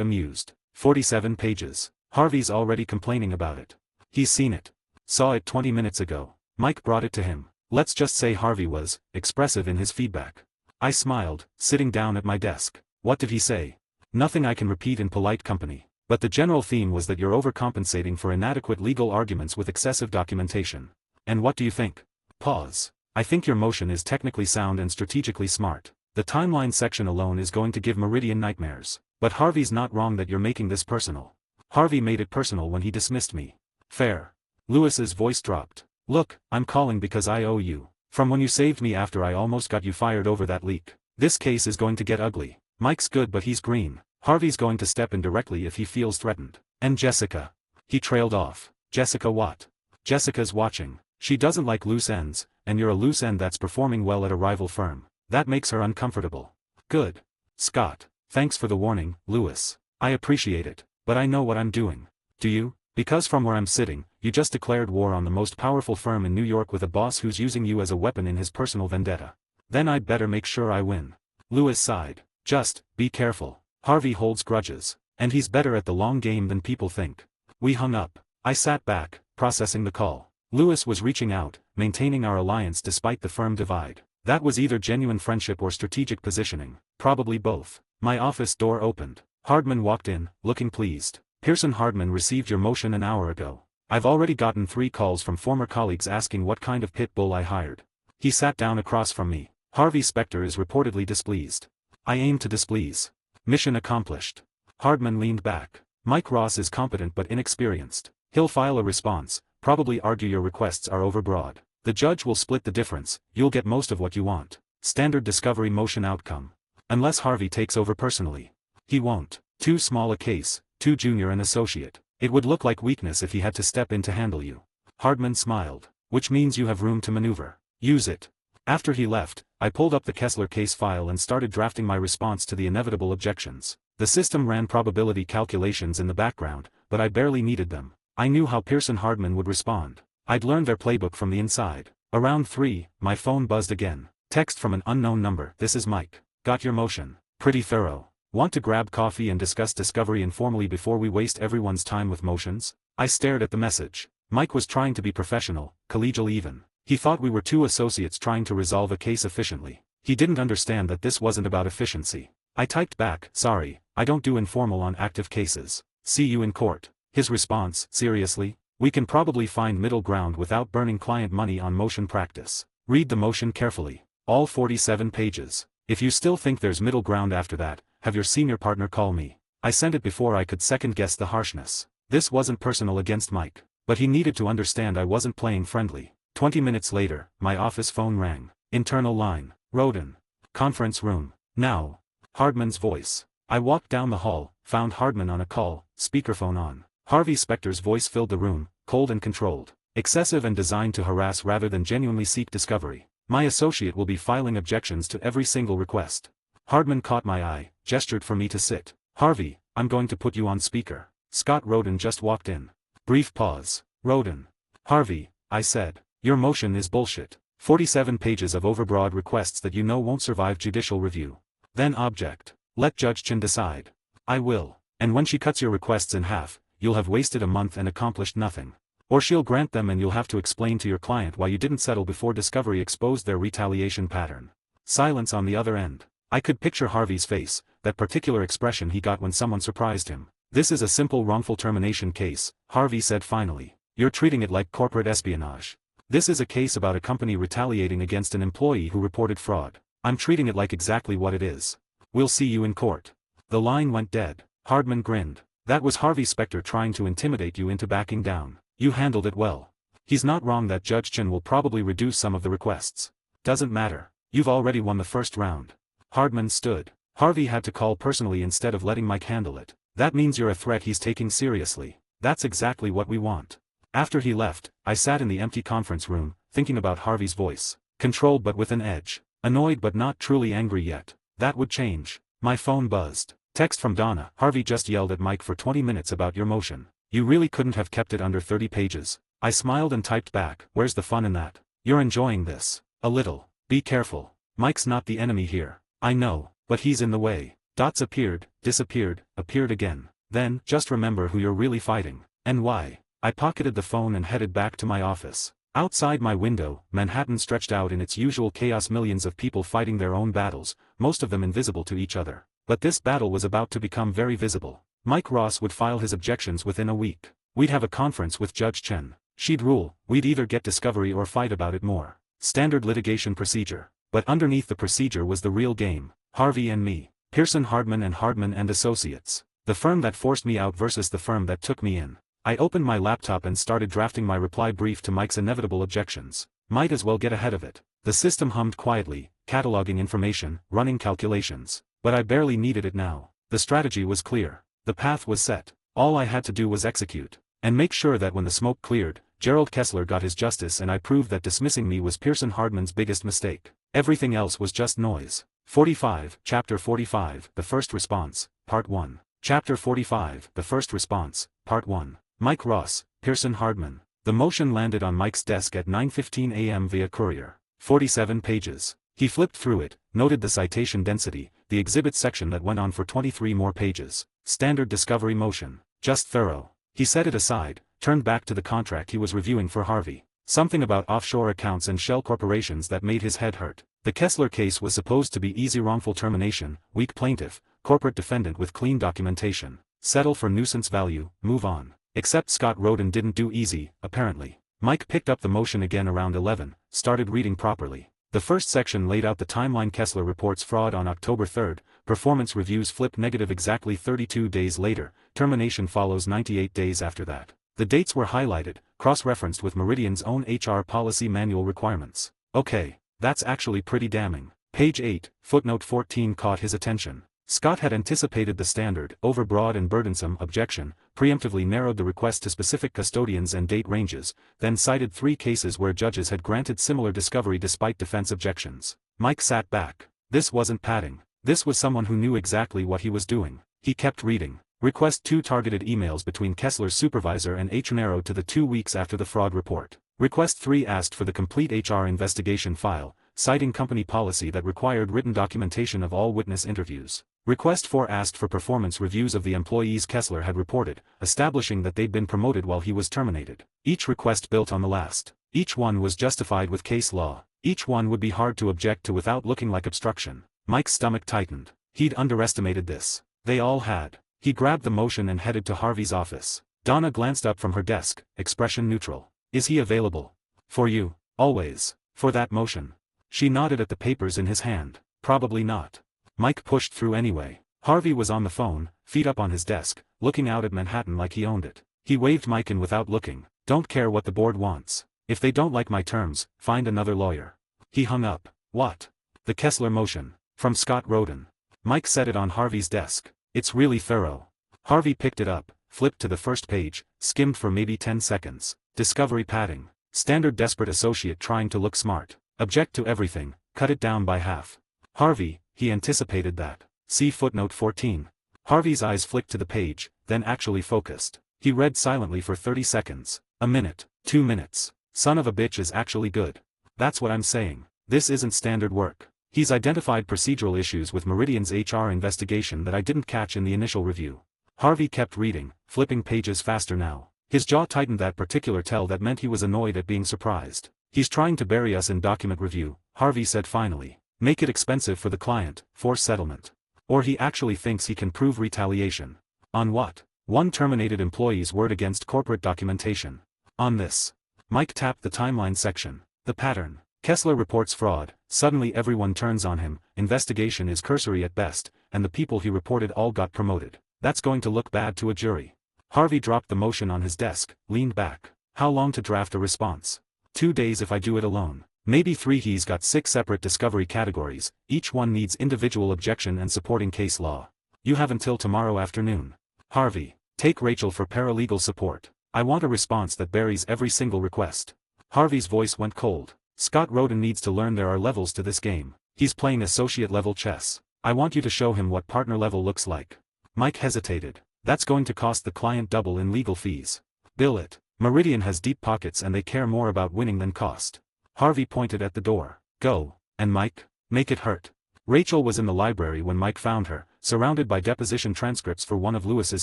amused. 47 pages. Harvey's already complaining about it. He's seen it. Saw it 20 minutes ago. Mike brought it to him. Let's just say Harvey was expressive in his feedback. I smiled, sitting down at my desk. What did he say? Nothing I can repeat in polite company. But the general theme was that you're overcompensating for inadequate legal arguments with excessive documentation. And what do you think? Pause. I think your motion is technically sound and strategically smart. The timeline section alone is going to give Meridian nightmares. But Harvey's not wrong that you're making this personal. Harvey made it personal when he dismissed me. Fair. Louis's voice dropped. Look, I'm calling because I owe you. From when you saved me after I almost got you fired over that leak. This case is going to get ugly. Mike's good but he's green. Harvey's going to step in directly if he feels threatened. And Jessica. He trailed off. Jessica what? Jessica's watching. She doesn't like loose ends, and you're a loose end that's performing well at a rival firm. That makes her uncomfortable. Good. Scott. Thanks for the warning, Louis. I appreciate it, but I know what I'm doing. Do you? Because from where I'm sitting, you just declared war on the most powerful firm in New York with a boss who's using you as a weapon in his personal vendetta. Then I'd better make sure I win. Louis sighed. Just, be careful. Harvey holds grudges, and he's better at the long game than people think. We hung up. I sat back, processing the call. Louis was reaching out, maintaining our alliance despite the firm divide. That was either genuine friendship or strategic positioning, probably both. My office door opened. Hardman walked in, looking pleased. Pearson Hardman received your motion an hour ago. I've already gotten 3 calls from former colleagues asking what kind of pit bull I hired. He sat down across from me. Harvey Specter is reportedly displeased. I aim to displease. Mission accomplished. Hardman leaned back. Mike Ross is competent but inexperienced. He'll file a response, probably argue your requests are overbroad. The judge will split the difference, you'll get most of what you want. Standard discovery motion outcome. Unless Harvey takes over personally. He won't. Too small a case, too junior an associate. It would look like weakness if he had to step in to handle you. Hardman smiled. Which means you have room to maneuver. Use it. After he left, I pulled up the Kessler case file and started drafting my response to the inevitable objections. The system ran probability calculations in the background, but I barely needed them. I knew how Pearson Hardman would respond. I'd learned their playbook from the inside. Around 3, my phone buzzed again. Text from an unknown number. This is Mike. Got your motion. Pretty thorough. Want to grab coffee and discuss discovery informally before we waste everyone's time with motions? I stared at the message. Mike was trying to be professional, collegial even. He thought we were two associates trying to resolve a case efficiently. He didn't understand that this wasn't about efficiency. I typed back, sorry, I don't do informal on active cases. See you in court. His response, seriously? We can probably find middle ground without burning client money on motion practice. Read the motion carefully. All 47 pages. If you still think there's middle ground after that, have your senior partner call me. I sent it before I could second-guess the harshness. This wasn't personal against Mike, but he needed to understand I wasn't playing friendly. 20 minutes later, my office phone rang. Internal line. Roden. Conference room. Now. Hardman's voice. I walked down the hall, found Hardman on a call, speakerphone on. Harvey Specter's voice filled the room, cold and controlled. Excessive and designed to harass rather than genuinely seek discovery. My associate will be filing objections to every single request. Hardman caught my eye, gestured for me to sit. Harvey, I'm going to put you on speaker. Scott Roden just walked in. Brief pause. Roden. Harvey, I said. Your motion is bullshit. 47 pages of overbroad requests that you know won't survive judicial review. Then object. Let Judge Chin decide. I will. And when she cuts your requests in half, you'll have wasted a month and accomplished nothing. Or she'll grant them and you'll have to explain to your client why you didn't settle before discovery exposed their retaliation pattern. Silence on the other end. I could picture Harvey's face, that particular expression he got when someone surprised him. This is a simple wrongful termination case, Harvey said finally. You're treating it like corporate espionage. This is a case about a company retaliating against an employee who reported fraud. I'm treating it like exactly what it is. We'll see you in court. The line went dead. Hardman grinned. That was Harvey Specter trying to intimidate you into backing down. You handled it well. He's not wrong that Judge Chin will probably reduce some of the requests. Doesn't matter. You've already won the first round. Hardman stood. Harvey had to call personally instead of letting Mike handle it. That means you're a threat he's taking seriously. That's exactly what we want. After he left, I sat in the empty conference room, thinking about Harvey's voice. Controlled but with an edge. Annoyed but not truly angry yet. That would change. My phone buzzed. Text from Donna. Harvey just yelled at Mike for 20 minutes about your motion. You really couldn't have kept it under 30 pages. I smiled and typed back. Where's the fun in that? You're enjoying this. A little. Be careful. Mike's not the enemy here. I know, but he's in the way. Dots appeared, disappeared, appeared again. Then, just remember who you're really fighting. And why. I pocketed the phone and headed back to my office. Outside my window, Manhattan stretched out in its usual chaos, millions of people fighting their own battles, most of them invisible to each other. But this battle was about to become very visible. Mike Ross would file his objections within a week. We'd have a conference with Judge Chen. She'd rule, we'd either get discovery or fight about it more. Standard litigation procedure. But underneath the procedure was the real game. Harvey and me. Pearson Hardman and Associates. The firm that forced me out versus the firm that took me in. I opened my laptop and started drafting my reply brief to Mike's inevitable objections. Might as well get ahead of it. The system hummed quietly, cataloging information, running calculations. But I barely needed it now. The strategy was clear. The path was set. All I had to do was execute. And make sure that when the smoke cleared, Gerald Kessler got his justice and I proved that dismissing me was Pearson Hardman's biggest mistake. Everything else was just noise. 45, Chapter 45, The First Response, Part 1. Chapter 45, The First Response, Part 1. Mike Ross, Pearson Hardman. The motion landed on Mike's desk at 9:15 a.m. via courier. 47 pages. He flipped through it, noted the citation density, the exhibit section that went on for 23 more pages. Standard discovery motion. Just thorough. He set it aside, turned back to the contract he was reviewing for Harvey. Something about offshore accounts and shell corporations that made his head hurt. The Kessler case was supposed to be easy, wrongful termination, weak plaintiff, corporate defendant with clean documentation. Settle for nuisance value, move on. Except Scott Roden didn't do easy, apparently. Mike picked up the motion again around 11, started reading properly. The first section laid out the timeline. Kessler reports fraud on October 3, performance reviews flip negative exactly 32 days later, termination follows 98 days after that. The dates were highlighted, cross-referenced with Meridian's own HR policy manual requirements. Okay, that's actually pretty damning. Page 8, footnote 14 caught his attention. Scott had anticipated the standard, overbroad and burdensome objection, preemptively narrowed the request to specific custodians and date ranges, then cited 3 cases where judges had granted similar discovery despite defense objections. Mike sat back. This wasn't padding. This was someone who knew exactly what he was doing. He kept reading. Request 2 targeted emails between Kessler's supervisor and HR narrowed to the 2 weeks after the fraud report. Request 3 asked for the complete HR investigation file, citing company policy that required written documentation of all witness interviews. Request 4 asked for performance reviews of the employees Kessler had reported, establishing that they'd been promoted while he was terminated. Each request built on the last. Each one was justified with case law. Each one would be hard to object to without looking like obstruction. Mike's stomach tightened. He'd underestimated this. They all had. He grabbed the motion and headed to Harvey's office. Donna glanced up from her desk, expression neutral. Is he available? For you, always. For that motion. She nodded at the papers in his hand. Probably not. Mike pushed through anyway. Harvey was on the phone, feet up on his desk, looking out at Manhattan like he owned it. He waved Mike in without looking. Don't care what the board wants. If they don't like my terms, find another lawyer. He hung up. What? The Kessler motion. From Scott Roden. Mike set it on Harvey's desk. It's really thorough. Harvey picked it up, flipped to the first page, skimmed for maybe 10 seconds. Discovery padding. Standard desperate associate trying to look smart. Object to everything, cut it down by half. Harvey, he anticipated that. See footnote 14. Harvey's eyes flicked to the page, then actually focused. He read silently for 30 seconds. A minute. 2 minutes. Son of a bitch is actually good. That's what I'm saying. This isn't standard work. He's identified procedural issues with Meridian's HR investigation that I didn't catch in the initial review. Harvey kept reading, flipping pages faster now. His jaw tightened that particular tell that meant he was annoyed at being surprised. He's trying to bury us in document review, Harvey said finally. Make it expensive for the client, force settlement. Or he actually thinks he can prove retaliation. On what? One terminated employee's word against corporate documentation. On this. Mike tapped the timeline section. The pattern. Kessler reports fraud, suddenly everyone turns on him, investigation is cursory at best, and the people he reported all got promoted. That's going to look bad to a jury. Harvey dropped the motion on his desk, leaned back. How long to draft a response? 2 days if I do it alone. Maybe 3. He's got 6 separate discovery categories, each one needs individual objection and supporting case law. You have until tomorrow afternoon. Harvey, take Rachel for paralegal support. I want a response that buries every single request. Harvey's voice went cold. Scott Roden needs to learn there are levels to this game. He's playing associate-level chess. I want you to show him what partner level looks like. Mike hesitated. That's going to cost the client double in legal fees. Bill it. Meridian has deep pockets and they care more about winning than cost. Harvey pointed at the door. Go. And Mike? Make it hurt. Rachel was in the library when Mike found her, surrounded by deposition transcripts for one of Lewis's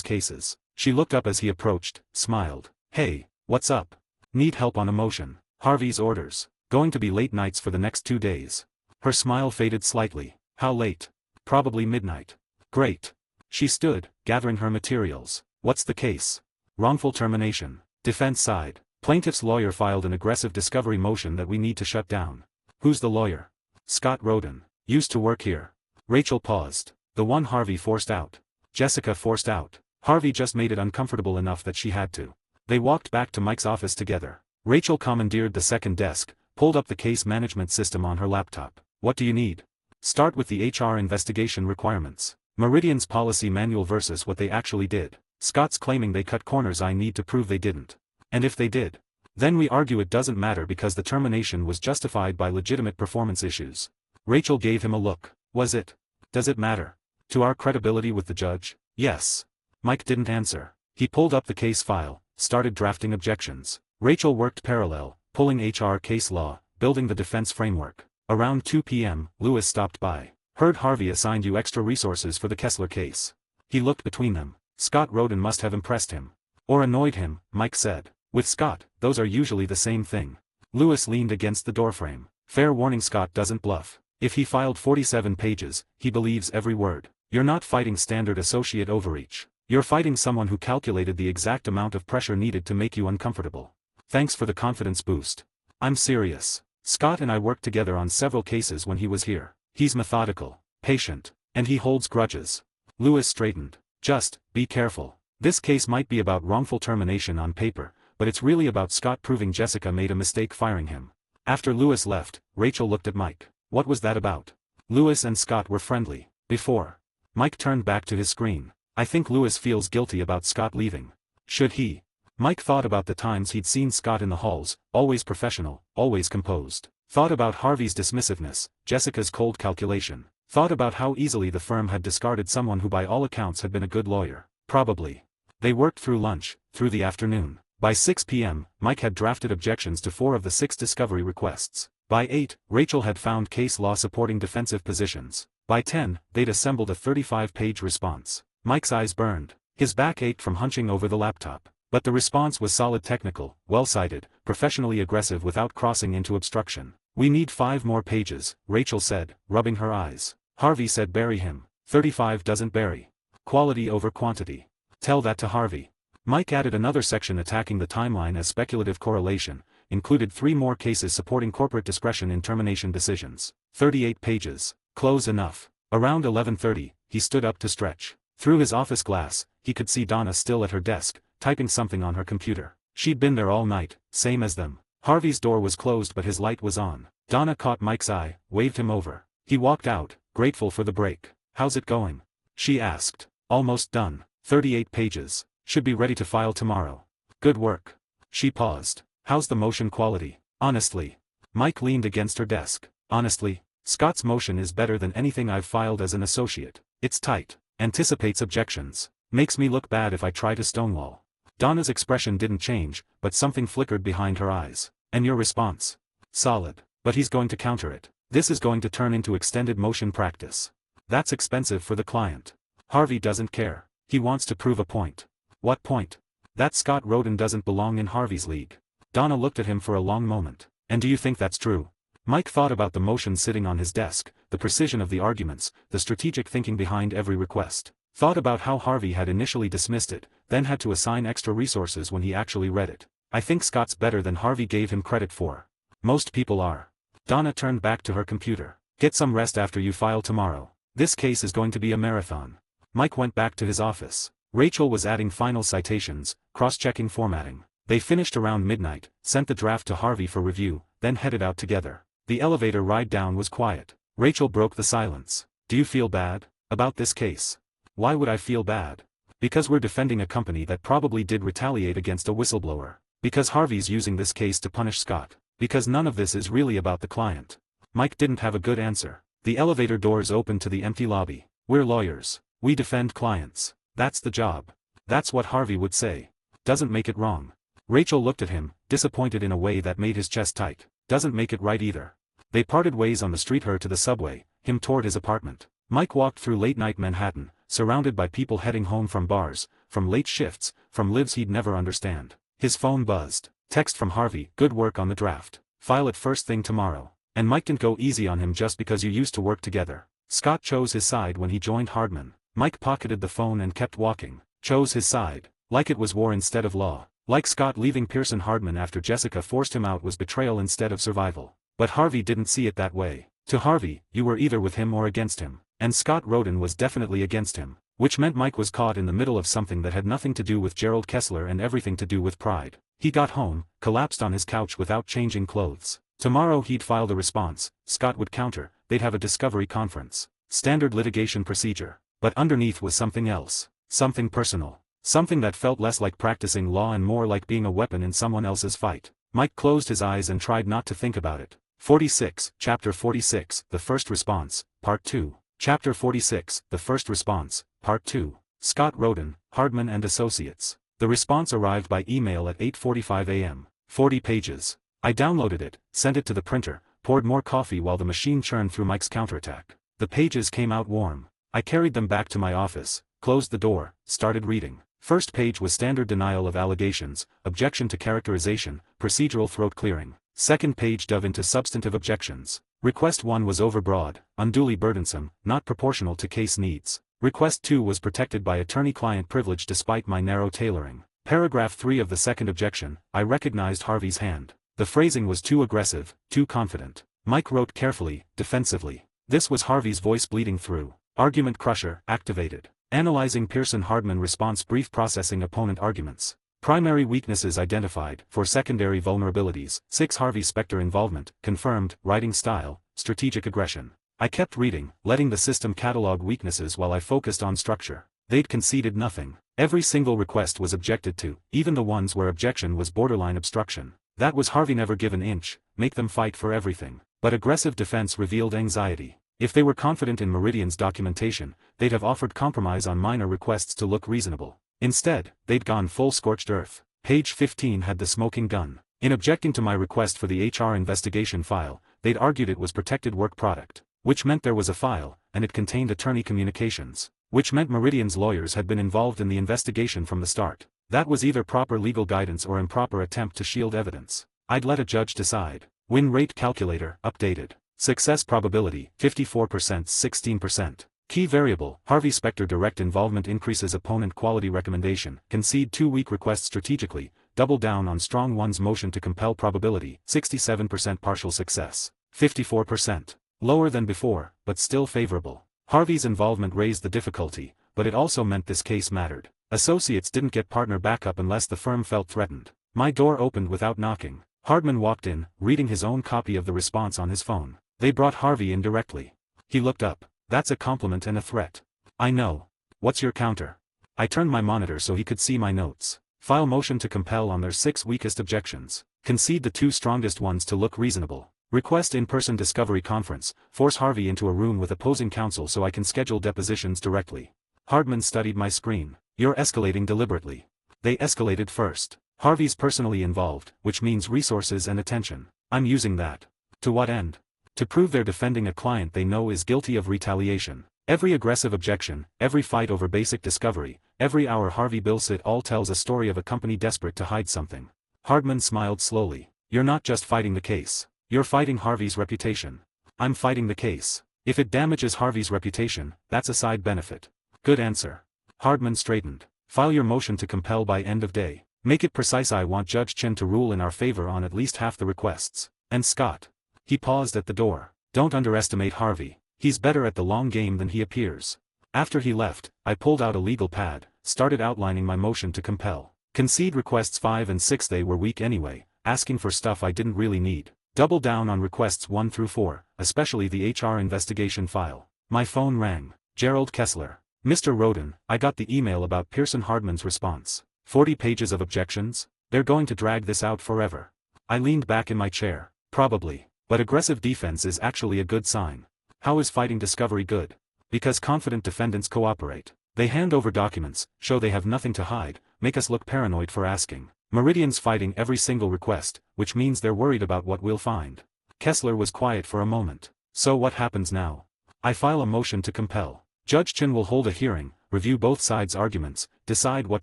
cases. She looked up as he approached, smiled. Hey, what's up? Need help on a motion. Harvey's orders. Going to be late nights for the next 2 days. Her smile faded slightly. How late? Probably midnight. Great. She stood, gathering her materials. What's the case? Wrongful termination. Defense side. Plaintiff's lawyer filed an aggressive discovery motion that we need to shut down. Who's the lawyer? Scott Roden. Used to work here. Rachel paused. The one Harvey forced out. Jessica forced out. Harvey just made it uncomfortable enough that she had to. They walked back to Mike's office together. Rachel commandeered the second desk, pulled up the case management system on her laptop. What do you need? Start with the HR investigation requirements. Meridian's policy manual versus what they actually did. Scott's claiming they cut corners. I need to prove they didn't. And if they did? Then we argue it doesn't matter because the termination was justified by legitimate performance issues. Rachel gave him a look. Was it? Does it matter? To our credibility with the judge? Yes. Mike didn't answer. He pulled up the case file, started drafting objections. Rachel worked parallel, pulling HR case law, building the defense framework. Around 2 p.m., Lewis stopped by. Heard Harvey assigned you extra resources for the Kessler case. He looked between them. Scott Roden must have impressed him. Or annoyed him, Mike said. With Scott, those are usually the same thing. Lewis leaned against the doorframe. Fair warning, Scott doesn't bluff. If he filed 47 pages, he believes every word. You're not fighting standard associate overreach. You're fighting someone who calculated the exact amount of pressure needed to make you uncomfortable. Thanks for the confidence boost. I'm serious. Scott and I worked together on several cases when he was here. He's methodical, patient, and he holds grudges. Lewis straightened. Just, be careful. This case might be about wrongful termination on paper, but it's really about Scott proving Jessica made a mistake firing him. After Lewis left, Rachel looked at Mike. What was that about? Lewis and Scott were friendly. Before. Mike turned back to his screen. I think Lewis feels guilty about Scott leaving. Should he? Mike thought about the times he'd seen Scott in the halls, always professional, always composed. Thought about Harvey's dismissiveness, Jessica's cold calculation. Thought about how easily the firm had discarded someone who by all accounts had been a good lawyer. Probably. They worked through lunch, through the afternoon. By 6 p.m., Mike had drafted objections to 4 of the 6 discovery requests. By 8, Rachel had found case law supporting defensive positions. By 10, they'd assembled a 35-page response. Mike's eyes burned. His back ached from hunching over the laptop. But the response was solid, technical, well-cited, professionally aggressive without crossing into obstruction. "We need 5 more pages," Rachel said, rubbing her eyes. Harvey said, "Bury him. 35 doesn't bury. Quality over quantity. Tell that to Harvey." Mike added another section attacking the timeline as speculative correlation, included 3 more cases supporting corporate discretion in termination decisions. 38 pages. Close enough. Around 11:30, he stood up to stretch. Through his office glass, he could see Donna still at her desk, typing something on her computer. She'd been there all night, same as them. Harvey's door was closed but his light was on. Donna caught Mike's eye, waved him over. He walked out, grateful for the break. "How's it going?" she asked. "Almost done. 38 pages. Should be ready to file tomorrow." "Good work." She paused. "How's the motion quality?" "Honestly." Mike leaned against her desk. "Honestly, Scott's motion is better than anything I've filed as an associate. It's tight. Anticipates objections. Makes me look bad if I try to stonewall." Donna's expression didn't change, but something flickered behind her eyes. "And your response?" "Solid. But he's going to counter it. This is going to turn into extended motion practice. That's expensive for the client. Harvey doesn't care. He wants to prove a point." "What point?" "That Scott Roden doesn't belong in Harvey's league." Donna looked at him for a long moment. "And do you think that's true?" Mike thought about the motion sitting on his desk, the precision of the arguments, the strategic thinking behind every request. Thought about how Harvey had initially dismissed it, then had to assign extra resources when he actually read it. "I think Scott's better than Harvey gave him credit for. Most people are." Donna turned back to her computer. "Get some rest after you file tomorrow. This case is going to be a marathon." Mike went back to his office. Rachel was adding final citations, cross-checking formatting. They finished around midnight, sent the draft to Harvey for review, then headed out together. The elevator ride down was quiet. Rachel broke the silence. "Do you feel bad about this case?" "Why would I feel bad?" "Because we're defending a company that probably did retaliate against a whistleblower. Because Harvey's using this case to punish Scott. Because none of this is really about the client." Mike didn't have a good answer. The elevator doors opened to the empty lobby. "We're lawyers. We defend clients. That's the job." That's what Harvey would say. Doesn't make it wrong. Rachel looked at him, disappointed in a way that made his chest tight. Doesn't make it right either. They parted ways on the street, her to the subway, him toward his apartment. Mike walked through late-night Manhattan, surrounded by people heading home from bars, from late shifts, from lives he'd never understand. His phone buzzed. Text from Harvey, "Good work on the draft. File it first thing tomorrow." And Mike didn't go easy on him just because you used to work together. Scott chose his side when he joined Hardman. Mike pocketed the phone and kept walking. Chose his side. Like it was war instead of law. Like Scott leaving Pearson Hardman after Jessica forced him out was betrayal instead of survival. But Harvey didn't see it that way. To Harvey, you were either with him or against him. And Scott Roden was definitely against him. Which meant Mike was caught in the middle of something that had nothing to do with Gerald Kessler and everything to do with pride. He got home, collapsed on his couch without changing clothes. Tomorrow he'd file the response, Scott would counter, they'd have a discovery conference. Standard litigation procedure. But underneath was something else. Something personal. Something that felt less like practicing law and more like being a weapon in someone else's fight. Mike closed his eyes and tried not to think about it. 46, Chapter 46, The First Response, Part 2. Chapter 46, The First Response, Part 2. Scott Roden, Hardman and Associates. The response arrived by email at 8:45 a.m. 40 pages. I downloaded it, sent it to the printer, poured more coffee while the machine churned through Mike's counterattack. The pages came out warm. I carried them back to my office, closed the door, started reading. First page was standard denial of allegations, objection to characterization, procedural throat clearing. Second page dove into substantive objections. Request 1 was overbroad, unduly burdensome, not proportional to case needs. Request 2 was protected by attorney-client privilege despite my narrow tailoring. Paragraph 3 of the second objection, I recognized Harvey's hand. The phrasing was too aggressive, too confident. Mike wrote carefully, defensively. This was Harvey's voice bleeding through. Argument crusher, activated. Analyzing Pearson Hardman response brief processing opponent arguments. Primary weaknesses identified, for secondary vulnerabilities, 6 Harvey Specter involvement, confirmed, writing style, strategic aggression. I kept reading, letting the system catalog weaknesses while I focused on structure. They'd conceded nothing. Every single request was objected to, even the ones where objection was borderline obstruction. That was Harvey never give an inch, make them fight for everything. But aggressive defense revealed anxiety. If they were confident in Meridian's documentation, they'd have offered compromise on minor requests to look reasonable. Instead, they'd gone full scorched earth. Page 15 had the smoking gun. In objecting to my request for the HR investigation file, they'd argued it was protected work product. which meant there was a file, and it contained attorney communications, which meant Meridian's lawyers had been involved in the investigation from the start. That was either proper legal guidance or improper attempt to shield evidence. I'd let a judge decide. Win rate calculator, updated. Success probability, 54%, 16%. Key variable, Harvey Specter direct involvement increases opponent quality recommendation, concede 2 weak requests strategically, double down on strong one's motion to compel probability, 67% partial success, 54%. Lower than before, but still favorable. Harvey's involvement raised the difficulty, but it also meant this case mattered. Associates didn't get partner backup unless the firm felt threatened. My door opened without knocking. Hardman walked in, reading his own copy of the response on his phone. They brought Harvey in directly. He looked up. That's a compliment and a threat. I know. What's your counter? I turned my monitor so he could see my notes. File motion to compel on their 6 weakest objections. Concede the 2 strongest ones to look reasonable. Request in-person discovery conference. Force Harvey into a room with opposing counsel so I can schedule depositions directly. Hardman studied my screen. You're escalating deliberately. They escalated first. Harvey's personally involved, which means resources and attention. I'm using that. To what end? To prove they're defending a client they know is guilty of retaliation. Every aggressive objection, every fight over basic discovery, every hour Harvey bills it all tells a story of a company desperate to hide something. Hardman smiled slowly. You're not just fighting the case. You're fighting Harvey's reputation. I'm fighting the case. If it damages Harvey's reputation, that's a side benefit. Good answer. Hardman straightened. File your motion to compel by end of day. Make it precise. I want Judge Chen to rule in our favor on at least half the requests. And Scott. He paused at the door. Don't underestimate Harvey. He's better at the long game than he appears. After he left, I pulled out a legal pad, started outlining my motion to compel. Concede requests 5 and 6. They were weak anyway, asking for stuff I didn't really need. Double down on requests 1 through 4, especially the HR investigation file. My phone rang. Gerald Kessler. Mr. Roden, I got the email about Pearson Hardman's response. 40 pages of objections? They're going to drag this out forever. I leaned back in my chair. Probably. But aggressive defense is actually a good sign. How is fighting discovery good? Because confident defendants cooperate. They hand over documents, show they have nothing to hide, make us look paranoid for asking. Meridian's fighting every single request, which means they're worried about what we'll find. Kessler was quiet for a moment. So what happens now? I file a motion to compel. Judge Chen will hold a hearing, review both sides' arguments, decide what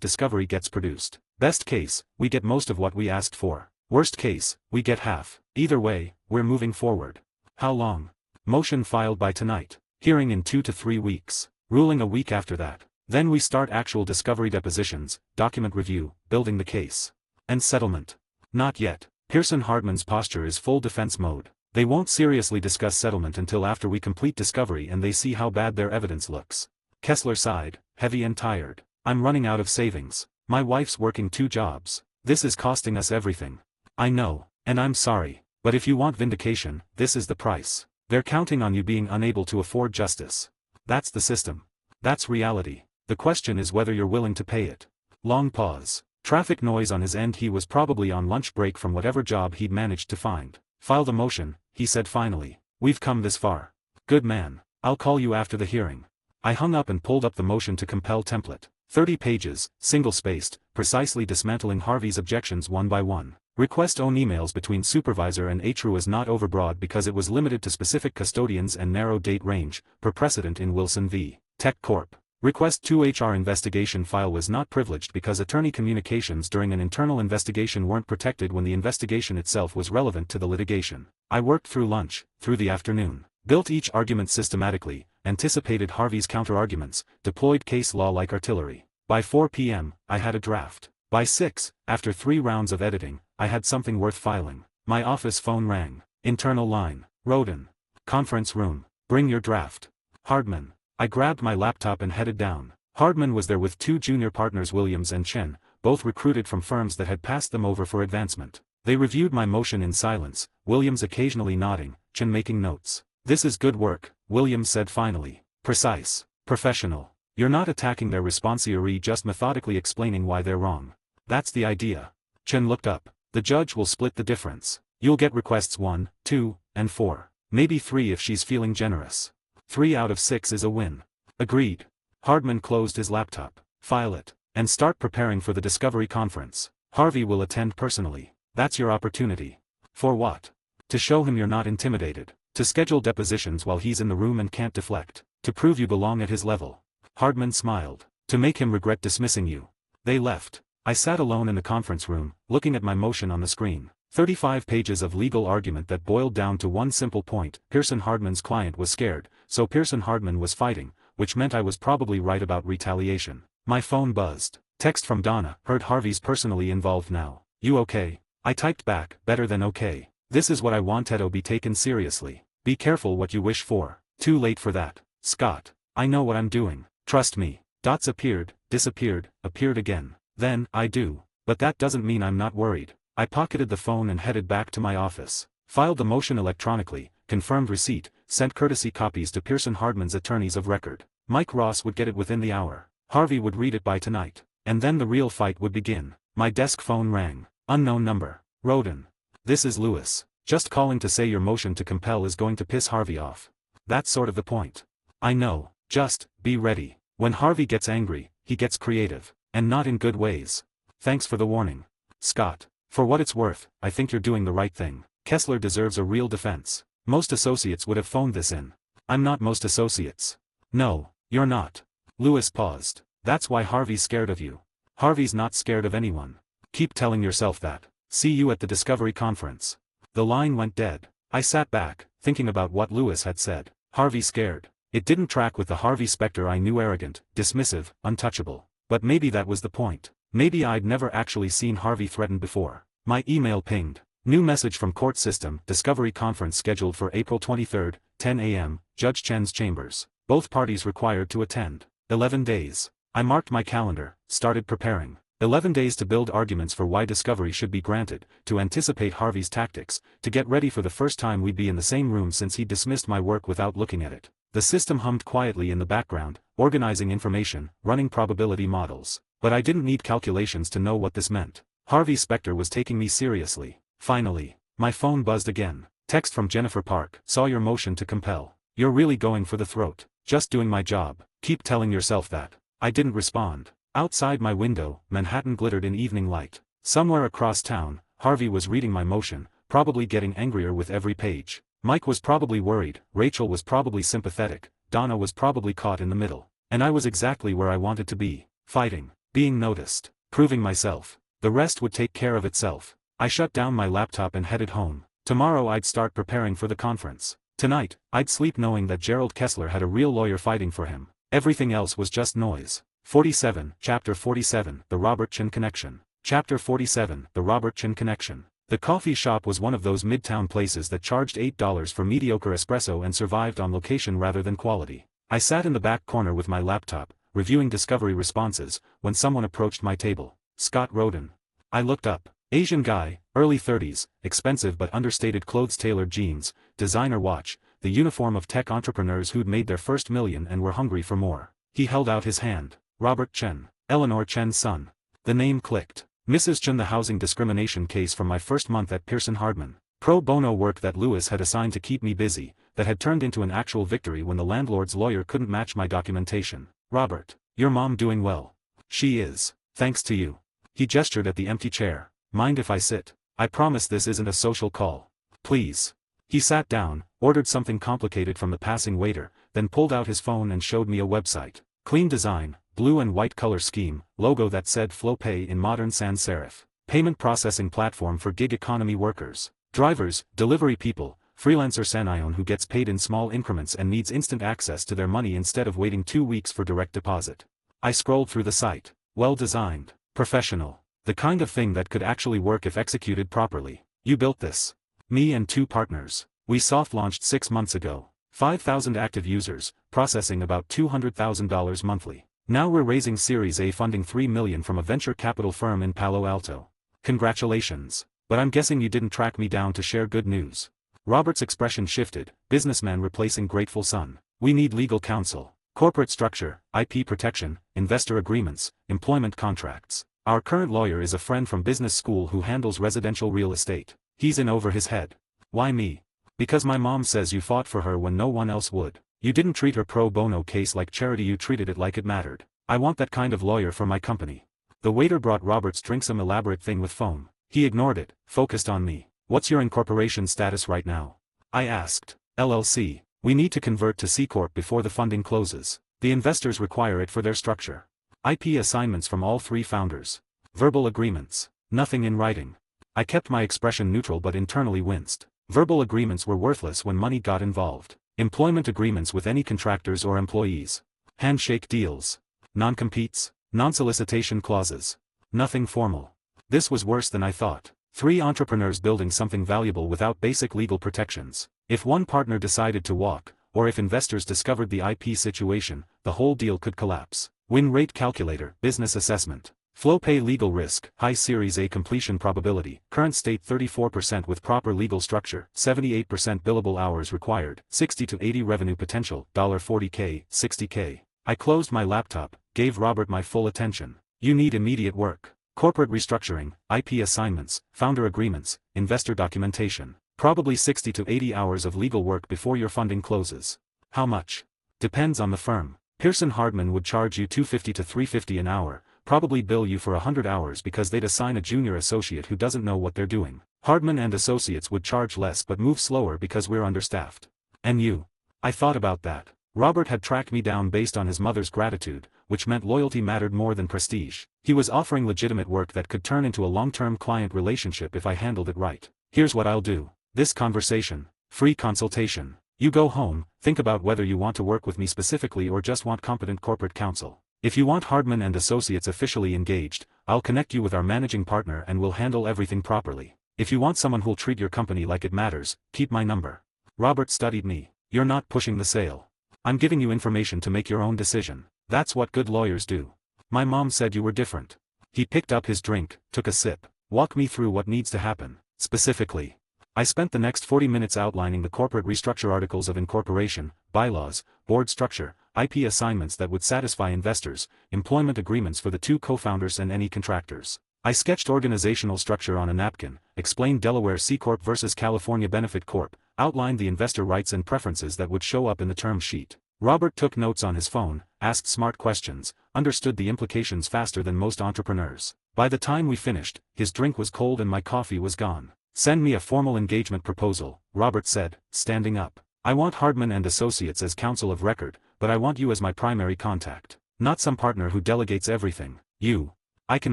discovery gets produced. Best case, we get most of what we asked for. Worst case, we get half. Either way, we're moving forward. How long? Motion filed by tonight. Hearing in 2 to 3 weeks. Ruling a week after that. Then we start actual discovery depositions, document review, building the case. And settlement. Not yet. Pearson Hardman's posture is full defense mode. They won't seriously discuss settlement until after we complete discovery and they see how bad their evidence looks. Kessler sighed, heavy and tired. I'm running out of savings. My wife's working 2 jobs. This is costing us everything. I know, and I'm sorry. But if you want vindication, this is the price. They're counting on you being unable to afford justice. That's the system. That's reality. The question is whether you're willing to pay it. Long pause. Traffic noise on his end. He was probably on lunch break from whatever job he'd managed to find. File the motion, he said finally. We've come this far. Good man. I'll call you after the hearing. I hung up and pulled up the motion to compel template. 30 pages, single-spaced, precisely dismantling Harvey's objections one by one. Request own emails between supervisor and HR was not overbroad because it was limited to specific custodians and narrow date range, per precedent in Wilson v. Tech Corp. Request to HR investigation file was not privileged because attorney communications during an internal investigation weren't protected when the investigation itself was relevant to the litigation. I worked through lunch, through the afternoon, built each argument systematically, anticipated Harvey's counterarguments, deployed case law like artillery. By 4 p.m., I had a draft. By 6, after 3 rounds of editing, I had something worth filing. My office phone rang. Internal line. Roden. Conference room. Bring your draft. Hardman. I grabbed my laptop and headed down. Hardman was there with 2 junior partners, Williams and Chen, both recruited from firms that had passed them over for advancement. They reviewed my motion in silence, Williams occasionally nodding, Chen making notes. This is good work, Williams said finally. Precise. Professional. You're not attacking their responsory, just methodically explaining why they're wrong. That's the idea. Chen looked up. The judge will split the difference. You'll get requests 1, 2, and 4. Maybe 3 if she's feeling generous. 3 out of 6 is a win. Agreed. Hardman closed his laptop. File it. And start preparing for the discovery conference. Harvey will attend personally. That's your opportunity. For what? To show him you're not intimidated. To schedule depositions while he's in the room and can't deflect. To prove you belong at his level. Hardman smiled. To make him regret dismissing you. They left. I sat alone in the conference room, looking at my motion on the screen. 35 pages of legal argument that boiled down to one simple point. Pearson Hardman's client was scared, so Pearson Hardman was fighting, which meant I was probably right about retaliation. My phone buzzed. Text from Donna. Heard Harvey's personally involved now. You okay? I typed back, better than okay. This is what I wanted. Be taken seriously. Be careful what you wish for. Too late for that. Scott. I know what I'm doing. Trust me. Dots appeared, disappeared, appeared again. Then, I do. But that doesn't mean I'm not worried. I pocketed the phone and headed back to my office. Filed the motion electronically, confirmed receipt, sent courtesy copies to Pearson Hardman's attorneys of record. Mike Ross would get it within the hour. Harvey would read it by tonight. And then the real fight would begin. My desk phone rang. Unknown number. Roden. This is Lewis. Just calling to say your motion to compel is going to piss Harvey off. That's sort of the point. I know. Just, be ready. When Harvey gets angry, he gets creative. And not in good ways. Thanks for the warning. Scott. For what it's worth, I think you're doing the right thing. Kessler deserves a real defense. Most associates would have phoned this in. I'm not most associates. No, you're not. Lewis paused. That's why Harvey's scared of you. Harvey's not scared of anyone. Keep telling yourself that. See you at the Discovery Conference. The line went dead. I sat back, thinking about what Lewis had said. Harvey scared. It didn't track with the Harvey Specter I knew, arrogant, dismissive, untouchable. But maybe that was the point. Maybe I'd never actually seen Harvey threatened before. My email pinged. New message from court system. Discovery Conference scheduled for April 23, 10 a.m., Judge Chen's chambers. Both parties required to attend. 11 days. I marked my calendar, started preparing. 11 days to build arguments for why discovery should be granted, to anticipate Harvey's tactics, to get ready for the first time we'd be in the same room since he dismissed my work without looking at it. The system hummed quietly in the background, organizing information, running probability models. But I didn't need calculations to know what this meant. Harvey Specter was taking me seriously. Finally, my phone buzzed again. Text from Jennifer Park. Saw your motion to compel. You're really going for the throat. Just doing my job. Keep telling yourself that. I didn't respond. Outside my window, Manhattan glittered in evening light. Somewhere across town, Harvey was reading my motion, probably getting angrier with every page. Mike was probably worried, Rachel was probably sympathetic, Donna was probably caught in the middle. And I was exactly where I wanted to be. Fighting. Being noticed. Proving myself. The rest would take care of itself. I shut down my laptop and headed home. Tomorrow I'd start preparing for the conference. Tonight, I'd sleep knowing that Gerald Kessler had a real lawyer fighting for him. Everything else was just noise. 47, Chapter 47, The Robert Chen Connection. Chapter 47, The Robert Chen Connection. The coffee shop was one of those midtown places that charged $8 for mediocre espresso and survived on location rather than quality. I sat in the back corner with my laptop, reviewing discovery responses, when someone approached my table. Scott Roden. I looked up. Asian guy, early 30s, expensive but understated clothes, tailored jeans, designer watch, the uniform of tech entrepreneurs who'd made their first million and were hungry for more. He held out his hand. Robert Chen. Eleanor Chen's son. The name clicked. Mrs. Chen, the housing discrimination case from my first month at Pearson Hardman. Pro bono work that Lewis had assigned to keep me busy, that had turned into an actual victory when the landlord's lawyer couldn't match my documentation. Robert. Your mom doing well? She is. Thanks to you. He gestured at the empty chair. Mind if I sit? I promise this isn't a social call. Please. He sat down, ordered something complicated from the passing waiter, then pulled out his phone and showed me a website. Clean design, blue and white color scheme, logo that said Flow Pay in modern sans serif. Payment processing platform for gig economy workers. Drivers, delivery people, freelancer Sanion who gets paid in small increments and needs instant access to their money instead of waiting 2 weeks for direct deposit. I scrolled through the site. Well designed. Professional. The kind of thing that could actually work if executed properly. You built this. Me and 2 partners. We soft launched 6 months ago. 5,000 active users, processing about $200,000 monthly. Now we're raising Series A funding $3 million from a venture capital firm in Palo Alto. Congratulations. But I'm guessing you didn't track me down to share good news. Robert's expression shifted. Businessman replacing grateful son. We need legal counsel. Corporate structure, IP protection, investor agreements, employment contracts. Our current lawyer is a friend from business school who handles residential real estate. He's in over his head. Why me? Because my mom says you fought for her when no one else would. You didn't treat her pro bono case like charity, you treated it like it mattered. I want that kind of lawyer for my company. The waiter brought Robert's drink, some elaborate thing with foam. He ignored it, focused on me. What's your incorporation status right now? I asked. LLC. We need to convert to C Corp before the funding closes. The investors require it for their structure. IP assignments from all 3 founders. Verbal agreements. Nothing in writing. I kept my expression neutral but internally winced. Verbal agreements were worthless when money got involved. Employment agreements with any contractors or employees. Handshake deals. Non-competes. Non-solicitation clauses. Nothing formal. This was worse than I thought. 3 entrepreneurs building something valuable without basic legal protections. If one partner decided to walk, or if investors discovered the IP situation, the whole deal could collapse. Win rate calculator, business assessment. Flow pay legal risk, high Series A completion probability, current state 34% with proper legal structure, 78% billable hours required, 60 to 80 revenue potential, $40K, 60K. I closed my laptop, gave Robert my full attention. You need immediate work. Corporate restructuring, IP assignments, founder agreements, investor documentation. Probably 60 to 80 hours of legal work before your funding closes. How much? Depends on the firm. Pearson Hardman would charge you $250 to $350 an hour, probably bill you for 100 hours because they'd assign a junior associate who doesn't know what they're doing. Hardman and Associates would charge less but move slower because we're understaffed. And you? I thought about that. Robert had tracked me down based on his mother's gratitude, which meant loyalty mattered more than prestige. He was offering legitimate work that could turn into a long-term client relationship if I handled it right. Here's what I'll do. This conversation. Free consultation. You go home, think about whether you want to work with me specifically or just want competent corporate counsel. If you want Hardman and Associates officially engaged, I'll connect you with our managing partner and we'll handle everything properly. If you want someone who'll treat your company like it matters, keep my number. Robert studied me. You're not pushing the sale. I'm giving you information to make your own decision. That's what good lawyers do. My mom said you were different. He picked up his drink, took a sip. Walk me through what needs to happen, specifically. I spent the next 40 minutes outlining the corporate restructure articles of incorporation, bylaws, board structure, IP assignments that would satisfy investors, employment agreements for the 2 co-founders and any contractors. I sketched organizational structure on a napkin, explained Delaware C Corp versus California Benefit Corp, outlined the investor rights and preferences that would show up in the term sheet. Robert took notes on his phone, asked smart questions, understood the implications faster than most entrepreneurs. By the time we finished, his drink was cold and my coffee was gone. Send me a formal engagement proposal, Robert said, standing up. I want Hardman and Associates as counsel of record, but I want you as my primary contact. Not some partner who delegates everything. You. I can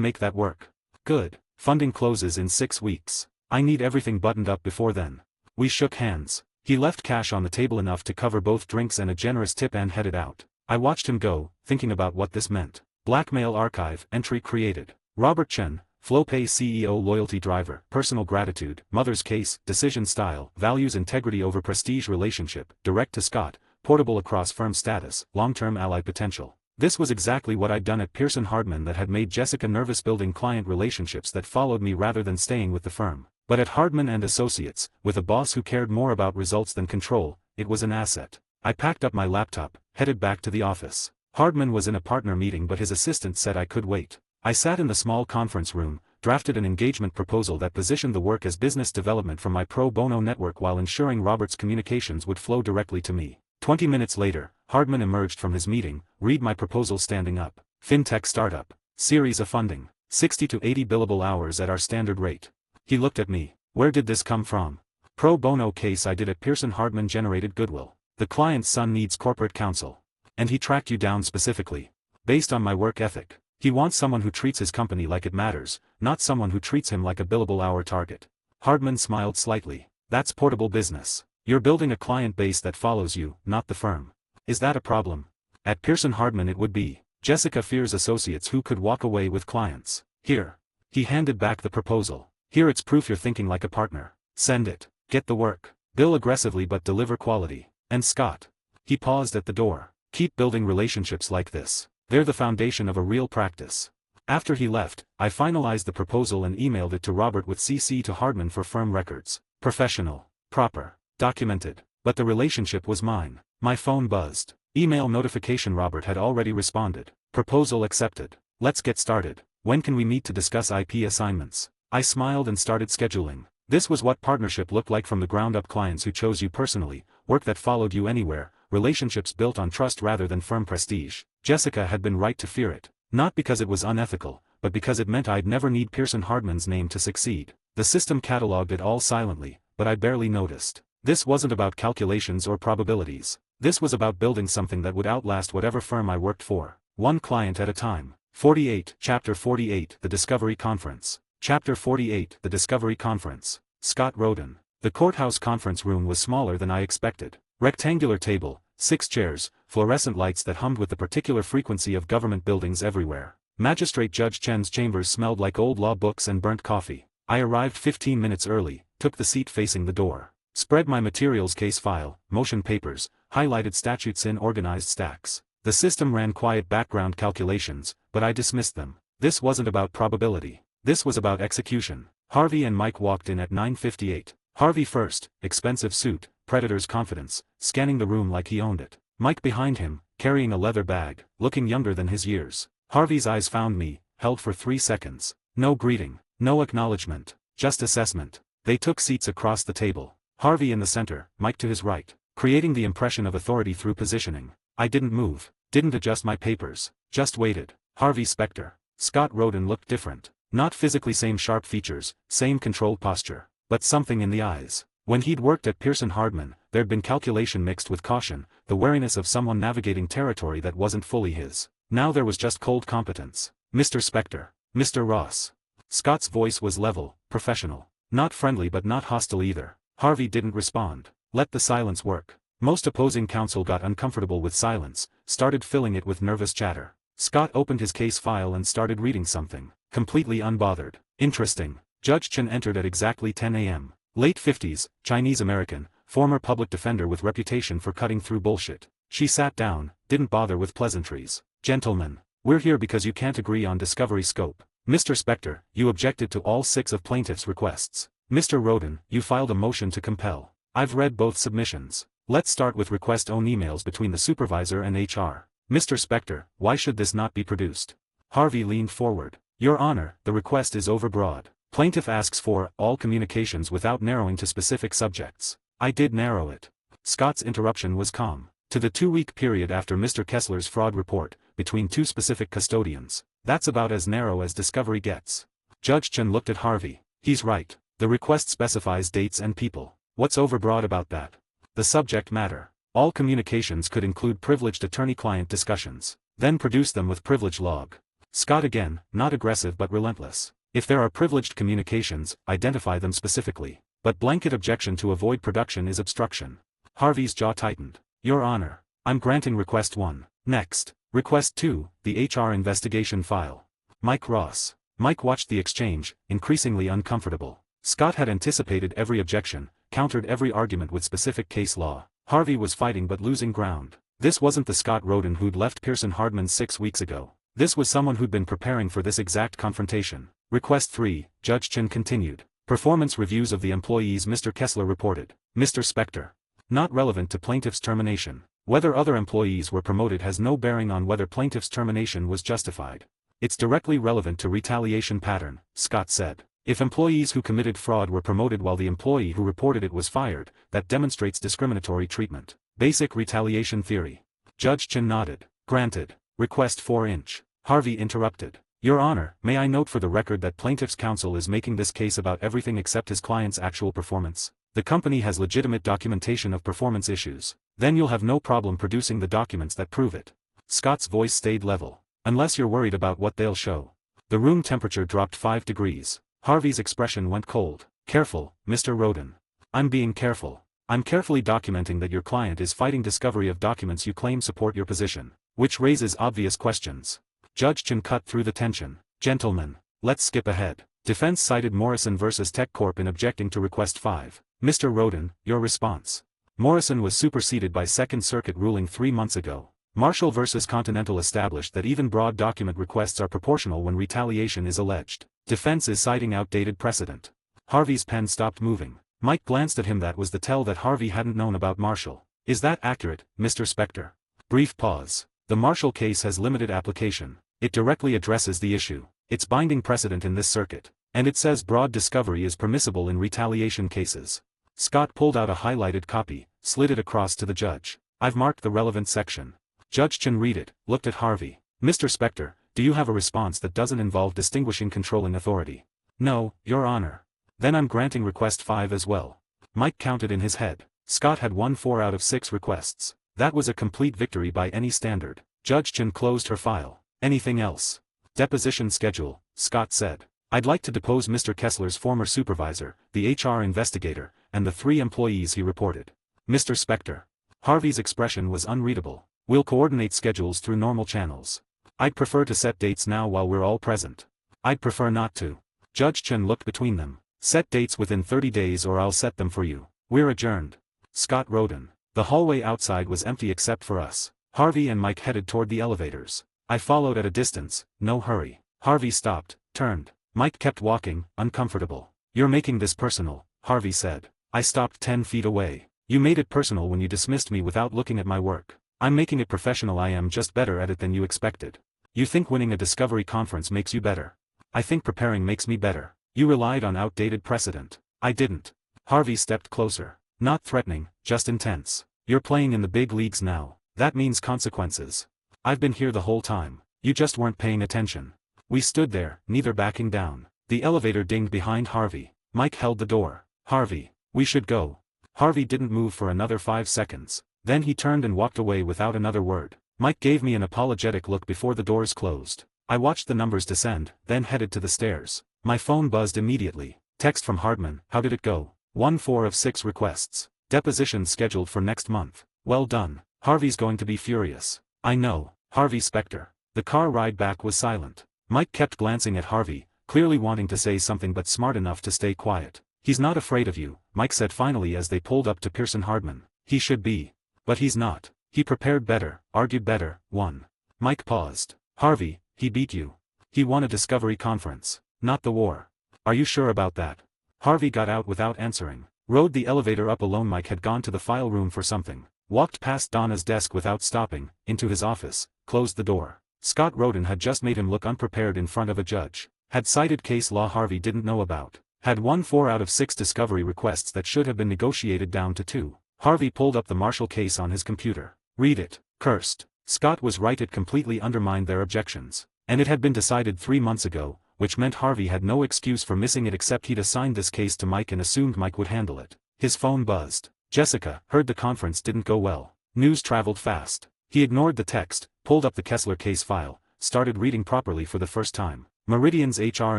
make that work. Good. Funding closes in 6 weeks. I need everything buttoned up before then. We shook hands. He left cash on the table enough to cover both drinks and a generous tip and headed out. I watched him go, thinking about what this meant. Blackmail archive, entry created. Robert Chen, FlowPay CEO loyalty driver, personal gratitude, mother's case, decision style, values integrity over prestige relationship, direct to Scott, portable across firm status, long-term ally potential. This was exactly what I'd done at Pearson Hardman that had made Jessica nervous, building client relationships that followed me rather than staying with the firm. But at Hardman and Associates, with a boss who cared more about results than control, it was an asset. I packed up my laptop, headed back to the office. Hardman was in a partner meeting but his assistant said I could wait. I sat in the small conference room, drafted an engagement proposal that positioned the work as business development from my pro bono network while ensuring Robert's communications would flow directly to me. 20 minutes later, Hardman emerged from his meeting, read my proposal standing up. Fintech startup. Series of funding. 60 to 80 billable hours at our standard rate. He looked at me. Where did this come from? Pro bono case I did at Pearson Hardman generated goodwill. The client's son needs corporate counsel. And he tracked you down specifically. Based on my work ethic. He wants someone who treats his company like it matters, not someone who treats him like a billable hour target. Hardman smiled slightly. That's portable business. You're building a client base that follows you, not the firm. Is that a problem? At Pearson Hardman it would be. Jessica fears associates who could walk away with clients. Here. He handed back the proposal. Here, it's proof you're thinking like a partner. Send it. Get the work. Bill aggressively but deliver quality. And Scott. He paused at the door. Keep building relationships like this. They're the foundation of a real practice. After he left, I finalized the proposal and emailed it to Robert with CC to Hardman for firm records. Professional. Proper. Documented. But the relationship was mine. My phone buzzed. Email notification: Robert had already responded. Proposal accepted. Let's get started. When can we meet to discuss IP assignments? I smiled and started scheduling. This was what partnership looked like from the ground up: clients who chose you personally, work that followed you anywhere, relationships built on trust rather than firm prestige. Jessica had been right to fear it. Not because it was unethical, but because it meant I'd never need Pearson Hardman's name to succeed. The system cataloged it all silently, but I barely noticed. This wasn't about calculations or probabilities. This was about building something that would outlast whatever firm I worked for, one client at a time. 48, Chapter 48, The Discovery Conference. Chapter 48, The Discovery Conference. Scott Roden. The courthouse conference room was smaller than I expected. Rectangular table, 6 chairs, fluorescent lights that hummed with the particular frequency of government buildings everywhere. Magistrate Judge Chen's chambers smelled like old law books and burnt coffee. I arrived 15 minutes early, took the seat facing the door. Spread my materials case file, motion papers, highlighted statutes in organized stacks. The system ran quiet background calculations, but I dismissed them. This wasn't about probability. This was about execution. Harvey and Mike walked in at 9:58. Harvey first, expensive suit, Predator's confidence, scanning the room like he owned it. Mike behind him, carrying a leather bag, looking younger than his years. Harvey's eyes found me, held for 3 seconds. No greeting, no acknowledgement, just assessment. They took seats across the table. Harvey in the center, Mike to his right, creating the impression of authority through positioning. I didn't move, didn't adjust my papers, just waited. Harvey Specter. Scott Roden looked different. Not physically same sharp features, same controlled posture, but something in the eyes. When he'd worked at Pearson Hardman, there'd been calculation mixed with caution, the wariness of someone navigating territory that wasn't fully his. Now there was just cold competence. Mr. Specter. Mr. Ross. Scott's voice was level, professional. Not friendly but not hostile either. Harvey didn't respond. Let the silence work. Most opposing counsel got uncomfortable with silence, started filling it with nervous chatter. Scott opened his case file and started reading something, completely unbothered. Interesting. Judge Chen entered at exactly 10 a.m. Late 50s, Chinese-American, former public defender with reputation for cutting through bullshit. She sat down, didn't bother with pleasantries. Gentlemen, we're here because you can't agree on discovery scope. Mr. Specter, you objected to all 6 of plaintiff's requests. Mr. Roden, you filed a motion to compel. I've read both submissions. Let's start with request-own emails between the supervisor and HR. Mr. Specter, why should this not be produced? Harvey leaned forward. Your Honor, the request is overbroad. Plaintiff asks for all communications without narrowing to specific subjects. I did narrow it. Scott's interruption was calm. To the 2-week period after Mr. Kessler's fraud report, between 2 specific custodians. That's about as narrow as discovery gets. Judge Chen looked at Harvey. He's right. The request specifies dates and people. What's overbroad about that? The subject matter. All communications could include privileged attorney-client discussions. Then produce them with privilege log. Scott again, not aggressive but relentless. If there are privileged communications, identify them specifically. But blanket objection to avoid production is obstruction. Harvey's jaw tightened. Your Honor, I'm granting request 1. Next, request 2, the HR investigation file. Mike Ross. Mike watched the exchange, increasingly uncomfortable. Scott had anticipated every objection, countered every argument with specific case law. Harvey was fighting but losing ground. This wasn't the Scott Roden who'd left Pearson Hardman 6 weeks ago. This was someone who'd been preparing for this exact confrontation. Request 3, Judge Chen continued. Performance reviews of the employees Mr. Kessler reported. Mr. Specter. Not relevant to plaintiff's termination. Whether other employees were promoted has no bearing on whether plaintiff's termination was justified. It's directly relevant to retaliation pattern, Scott said. If employees who committed fraud were promoted while the employee who reported it was fired, that demonstrates discriminatory treatment. Basic retaliation theory. Judge Chen nodded. Granted. Request 4-inch. Harvey interrupted. Your Honor, may I note for the record that plaintiff's counsel is making this case about everything except his client's actual performance. The company has legitimate documentation of performance issues. Then you'll have no problem producing the documents that prove it. Scott's voice stayed level. Unless you're worried about what they'll show. The room temperature dropped 5 degrees. Harvey's expression went cold. Careful, Mr. Roden. I'm being careful. I'm carefully documenting that your client is fighting discovery of documents you claim support your position. Which raises obvious questions. Judge Chen cut through the tension. Gentlemen, let's skip ahead. Defense cited Morrison vs. Tech Corp in objecting to request 5. Mr. Roden, your response. Morrison was superseded by Second Circuit ruling 3 months ago. Marshall vs. Continental established that even broad document requests are proportional when retaliation is alleged. Defense is citing outdated precedent. Harvey's pen stopped moving. Mike glanced at him. That was the tell that Harvey hadn't known about Marshall. Is that accurate, Mr. Specter? Brief pause. The Marshall case has limited application. It directly addresses the issue. It's binding precedent in this circuit. And it says broad discovery is permissible in retaliation cases. Scott pulled out a highlighted copy, slid it across to the judge. I've marked the relevant section. Judge Chen read it, looked at Harvey. Mr. Specter, do you have a response that doesn't involve distinguishing controlling authority? No, Your Honor. Then I'm granting request 5 as well. Mike counted in his head. Scott had won 4 out of 6 requests. That was a complete victory by any standard. Judge Chen closed her file. Anything else? Deposition schedule, Scott said. I'd like to depose Mr. Kessler's former supervisor, the HR investigator, and the 3 employees he reported. Mr. Spector. Harvey's expression was unreadable. We'll coordinate schedules through normal channels. I'd prefer to set dates now while we're all present. I'd prefer not to. Judge Chen looked between them. Set dates within 30 days or I'll set them for you. We're adjourned. Scott Roden. The hallway outside was empty except for us. Harvey and Mike headed toward the elevators. I followed at a distance, no hurry. Harvey stopped, turned. Mike kept walking, uncomfortable. You're making this personal, Harvey said. I stopped 10 feet away. You made it personal when you dismissed me without looking at my work. I'm making it professional. I am just better at it than you expected. You think winning a discovery conference makes you better. I think preparing makes me better. You relied on outdated precedent. I didn't. Harvey stepped closer. Not threatening, just intense. You're playing in the big leagues now. That means consequences. I've been here the whole time. You just weren't paying attention. We stood there, neither backing down. The elevator dinged behind Harvey. Mike held the door. Harvey, we should go. Harvey didn't move for another 5 seconds. Then he turned and walked away without another word. Mike gave me an apologetic look before the doors closed. I watched the numbers descend, then headed to the stairs. My phone buzzed immediately. Text from Hardman. How did it go? 1/4 of 6 requests. Deposition scheduled for next month. Well done. Harvey's going to be furious. I know. Harvey Spector. The car ride back was silent. Mike kept glancing at Harvey, clearly wanting to say something but smart enough to stay quiet. He's not afraid of you, Mike said finally as they pulled up to Pearson Hardman. He should be. But he's not. He prepared better, argued better, won. Mike paused. Harvey, he beat you. He won a discovery conference, not the war. Are you sure about that? Harvey got out without answering. Rode the elevator up alone. Mike had gone to the file room for something. Walked past Donna's desk without stopping, into his office, closed the door. Scott Roden had just made him look unprepared in front of a judge. Had cited case law Harvey didn't know about. Had won 4 out of 6 discovery requests that should have been negotiated down to 2. Harvey pulled up the Marshall case on his computer. Read it. Cursed. Scott was right, it completely undermined their objections. And it had been decided 3 months ago, which meant Harvey had no excuse for missing it except he'd assigned this case to Mike and assumed Mike would handle it. His phone buzzed. Jessica, heard the conference didn't go well. News traveled fast. He ignored the text, pulled up the Kessler case file, started reading properly for the first time. Meridian's HR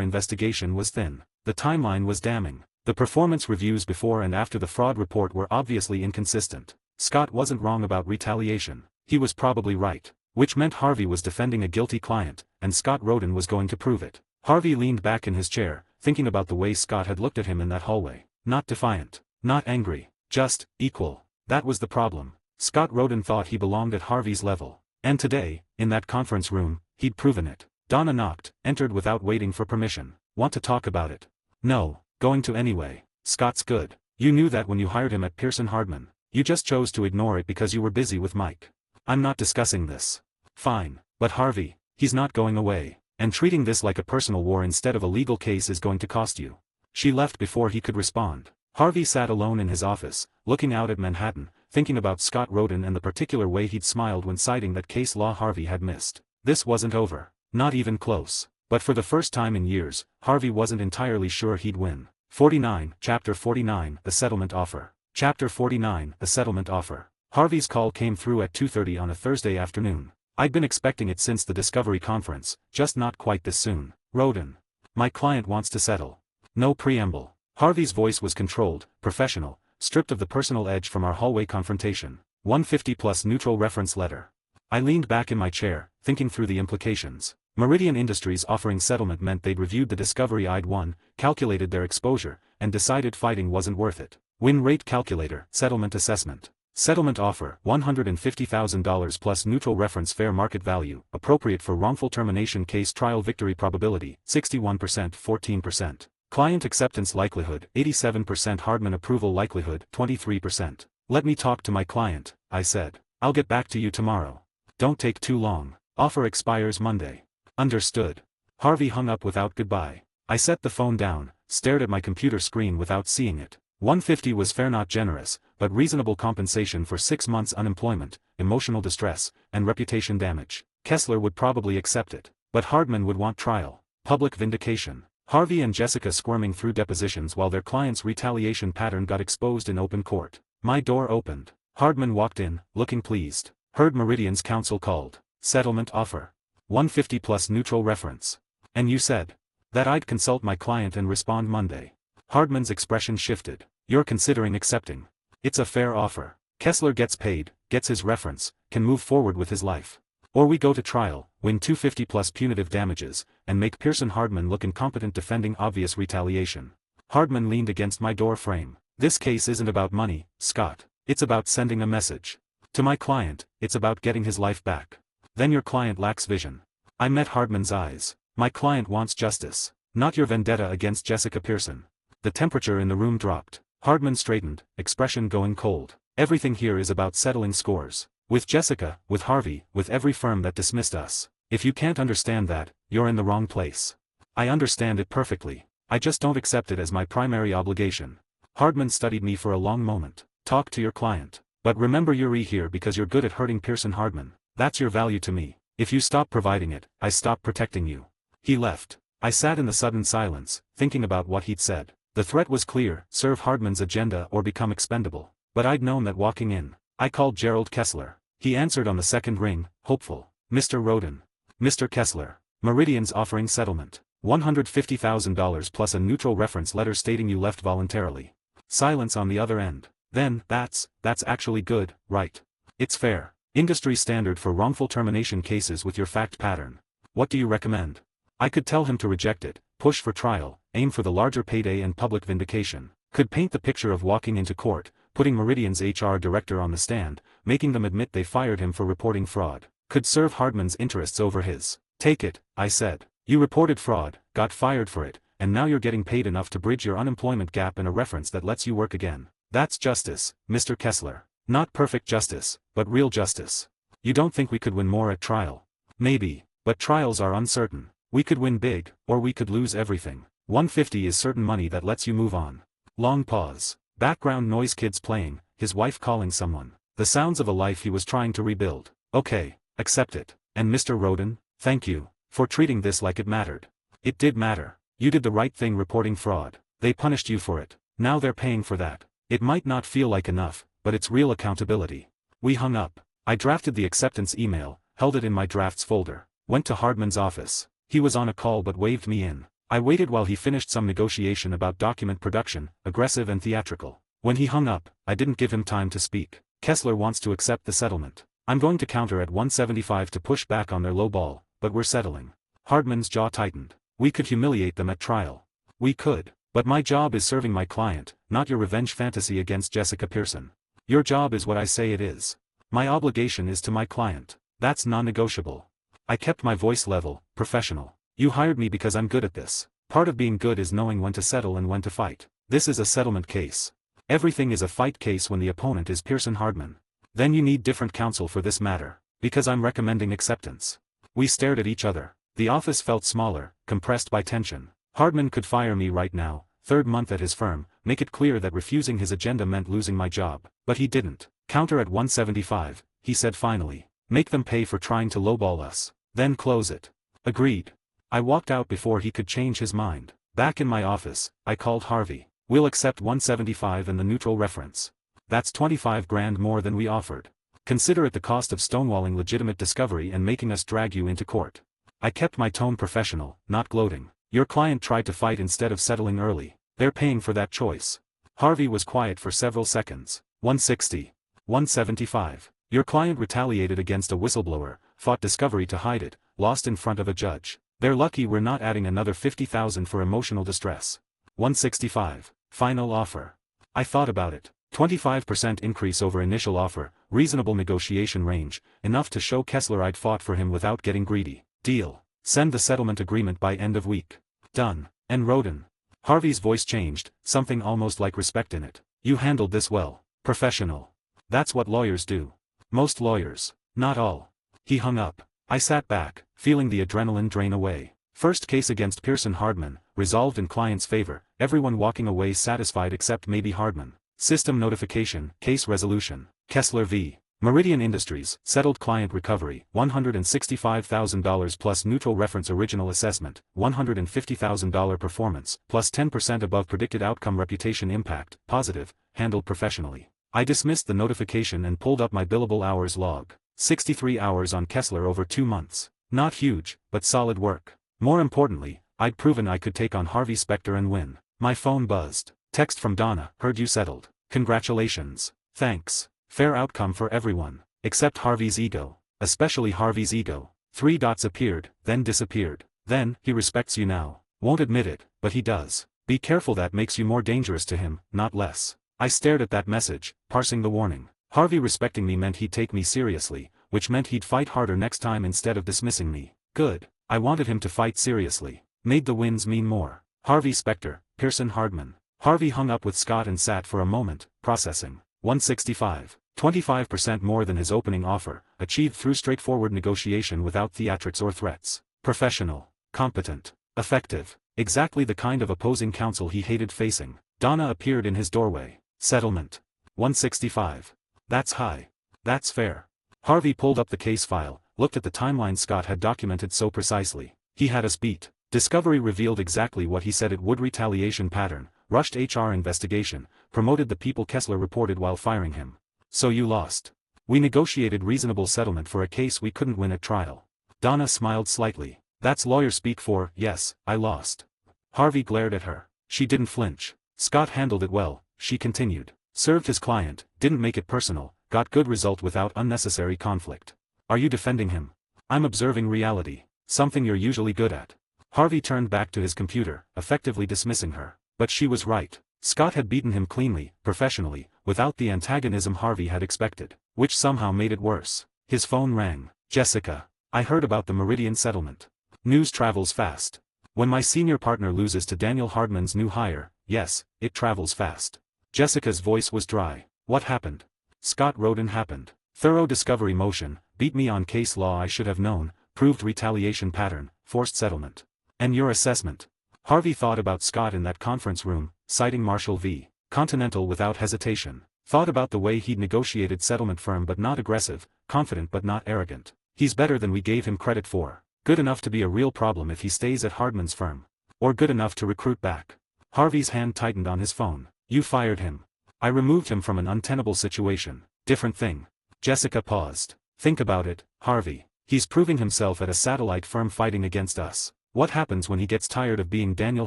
investigation was thin. The timeline was damning. The performance reviews before and after the fraud report were obviously inconsistent. Scott wasn't wrong about retaliation. He was probably right. Which meant Harvey was defending a guilty client, and Scott Roden was going to prove it. Harvey leaned back in his chair, thinking about the way Scott had looked at him in that hallway. Not defiant. Not angry. Just, equal. That was the problem. Scott Roden thought he belonged at Harvey's level. And today, in that conference room, he'd proven it. Donna knocked, entered without waiting for permission. Want to talk about it? No, going to anyway. Scott's good. You knew that when you hired him at Pearson Hardman. You just chose to ignore it because you were busy with Mike. I'm not discussing this. Fine. But Harvey, he's not going away. And treating this like a personal war instead of a legal case is going to cost you. She left before he could respond. Harvey sat alone in his office, looking out at Manhattan, thinking about Scott Roden and the particular way he'd smiled when citing that case law Harvey had missed. This wasn't over. Not even close. But for the first time in years, Harvey wasn't entirely sure he'd win. 49, Chapter 49, The Settlement Offer. Chapter 49, The Settlement Offer. Harvey's call came through at 2:30 on a Thursday afternoon. I'd been expecting it since the Discovery Conference, just not quite this soon. Roden. My client wants to settle. No preamble. Harvey's voice was controlled, professional, stripped of the personal edge from our hallway confrontation. 150 plus neutral reference letter. I leaned back in my chair, thinking through the implications. Meridian Industries offering settlement meant they'd reviewed the discovery I'd won, calculated their exposure, and decided fighting wasn't worth it. Win rate calculator, settlement assessment. Settlement offer, $150,000 plus neutral reference fair market value, appropriate for wrongful termination case trial victory probability, 61% 14%. Client acceptance likelihood, 87% Hardman approval likelihood, 23%. Let me talk to my client, I said. I'll get back to you tomorrow. Don't take too long. Offer expires Monday. Understood. Harvey hung up without goodbye. I set the phone down, stared at my computer screen without seeing it. 150 was fair, not generous, but reasonable compensation for 6 months unemployment, emotional distress, and reputation damage. Kessler would probably accept it. But Hardman would want trial. Public vindication. Harvey and Jessica squirming through depositions while their client's retaliation pattern got exposed in open court. My door opened. Hardman walked in, looking pleased. Heard Meridian's counsel called. Settlement offer. 150 plus neutral reference. And you said that I'd consult my client and respond Monday. Hardman's expression shifted. You're considering accepting. It's a fair offer. Kessler gets paid, gets his reference, can move forward with his life. Or we go to trial, win 250 plus punitive damages, and make Pearson Hardman look incompetent defending obvious retaliation. Hardman leaned against my door frame. This case isn't about money, Scott. It's about sending a message. To my client, it's about getting his life back. Then your client lacks vision. I met Hardman's eyes. My client wants justice, not your vendetta against Jessica Pearson. The temperature in the room dropped. Hardman straightened, expression going cold. Everything here is about settling scores. With Jessica, with Harvey, with every firm that dismissed us. If you can't understand that, you're in the wrong place. I understand it perfectly. I just don't accept it as my primary obligation. Hardman studied me for a long moment. Talk to your client. But remember you're here because you're good at hurting Pearson Hardman. That's your value to me. If you stop providing it, I stop protecting you. He left. I sat in the sudden silence, thinking about what he'd said. The threat was clear, serve Hardman's agenda or become expendable. But I'd known that walking in. I called Gerald Kessler. He answered on the second ring, hopeful. Mr. Roden. Mr. Kessler. Meridian's offering settlement. $150,000 plus a neutral reference letter stating you left voluntarily. Silence on the other end. Then, that's actually good, right? It's fair. Industry standard for wrongful termination cases with your fact pattern. What do you recommend? I could tell him to reject it, push for trial, aim for the larger payday and public vindication. Could paint the picture of walking into court, putting Meridian's HR director on the stand, making them admit they fired him for reporting fraud. Could serve Hardman's interests over his. Take it, I said. You reported fraud, got fired for it, and now you're getting paid enough to bridge your unemployment gap and a reference that lets you work again. That's justice, Mr. Kessler. Not perfect justice, but real justice. You don't think we could win more at trial? Maybe, but trials are uncertain. We could win big, or we could lose everything. 150 is certain money that lets you move on. Long pause. Background noise, kids playing, his wife calling someone. The sounds of a life he was trying to rebuild. Okay, accept it. And Mr. Roden, thank you, for treating this like it mattered. It did matter. You did the right thing reporting fraud. They punished you for it. Now they're paying for that. It might not feel like enough, but it's real accountability. We hung up. I drafted the acceptance email, held it in my drafts folder, went to Hardman's office. He was on a call but waved me in. I waited while he finished some negotiation about document production, aggressive and theatrical. When he hung up, I didn't give him time to speak. Kessler wants to accept the settlement. I'm going to counter at 175 to push back on their low ball, but we're settling. Hardman's jaw tightened. We could humiliate them at trial. We could. But my job is serving my client, not your revenge fantasy against Jessica Pearson. Your job is what I say it is. My obligation is to my client. That's non-negotiable. I kept my voice level, professional. You hired me because I'm good at this. Part of being good is knowing when to settle and when to fight. This is a settlement case. Everything is a fight case when the opponent is Pearson Hardman. Then you need different counsel for this matter, because I'm recommending acceptance. We stared at each other. The office felt smaller, compressed by tension. Hardman could fire me right now, third month at his firm, make it clear that refusing his agenda meant losing my job. But he didn't. Counter at 175, he said finally. Make them pay for trying to lowball us. Then close it. Agreed. I walked out before he could change his mind. Back in my office, I called Harvey. We'll accept 175 and the neutral reference. That's 25 grand more than we offered. Consider it the cost of stonewalling legitimate discovery and making us drag you into court. I kept my tone professional, not gloating. Your client tried to fight instead of settling early. They're paying for that choice. Harvey was quiet for several seconds. 160. 175. Your client retaliated against a whistleblower, fought discovery to hide it, lost in front of a judge. They're lucky we're not adding another 50,000 for emotional distress. 165. Final offer. I thought about it. 25% increase over initial offer, reasonable negotiation range, enough to show Kessler I'd fought for him without getting greedy. Deal. Send the settlement agreement by end of week. Done. And Roden. Harvey's voice changed, something almost like respect in it. You handled this well. Professional. That's what lawyers do. Most lawyers. Not all. He hung up. I sat back, feeling the adrenaline drain away. First case against Pearson Hardman, resolved in client's favor, everyone walking away satisfied except maybe Hardman. System notification, case resolution. Kessler v. Meridian Industries, settled client recovery, $165,000 plus neutral reference original assessment, $150,000 performance, plus 10% above predicted outcome reputation impact, positive, handled professionally. I dismissed the notification and pulled up my billable hours log. 63 hours on Kessler over 2 months. Not huge, but solid work. More importantly, I'd proven I could take on Harvey Specter and win. My phone buzzed. Text from Donna, heard you settled. Congratulations. Thanks. Fair outcome for everyone. Except Harvey's ego. Especially Harvey's ego. 3 dots appeared, then disappeared. Then, he respects you now. Won't admit it, but he does. Be careful, that makes you more dangerous to him, not less. I stared at that message, parsing the warning. Harvey respecting me meant he'd take me seriously, which meant he'd fight harder next time instead of dismissing me. Good. I wanted him to fight seriously. Made the wins mean more. Harvey Specter, Pearson Hardman. Harvey hung up with Scott and sat for a moment, processing. 165. 25% more than his opening offer, achieved through straightforward negotiation without theatrics or threats. Professional. Competent. Effective. Exactly the kind of opposing counsel he hated facing. Donna appeared in his doorway. Settlement. 165. That's high. That's fair. Harvey pulled up the case file, looked at the timeline Scott had documented so precisely. He had us beat. Discovery revealed exactly what he said it would: retaliation pattern, rushed HR investigation, promoted the people Kessler reported while firing him. So you lost. We negotiated reasonable settlement for a case we couldn't win at trial. Donna smiled slightly. That's lawyer speak for, yes, I lost. Harvey glared at her. She didn't flinch. Scott handled it well, she continued. Served his client, didn't make it personal, got good result without unnecessary conflict. Are you defending him? I'm observing reality. Something you're usually good at. Harvey turned back to his computer, effectively dismissing her. But she was right. Scott had beaten him cleanly, professionally, without the antagonism Harvey had expected, which somehow made it worse. His phone rang. Jessica. I heard about the Meridian settlement. News travels fast. When my senior partner loses to Daniel Hardman's new hire, yes, it travels fast. Jessica's voice was dry. What happened? Scott Roden happened. Thorough discovery motion, beat me on case law I should have known, proved retaliation pattern, forced settlement. And your assessment? Harvey thought about Scott in that conference room, citing Marshall v. Continental without hesitation. Thought about the way he'd negotiated settlement, firm but not aggressive, confident but not arrogant. He's better than we gave him credit for. Good enough to be a real problem if he stays at Hardman's firm. Or good enough to recruit back. Harvey's hand tightened on his phone. You fired him. I removed him from an untenable situation. Different thing. Jessica paused. Think about it, Harvey. He's proving himself at a satellite firm fighting against us. What happens when he gets tired of being Daniel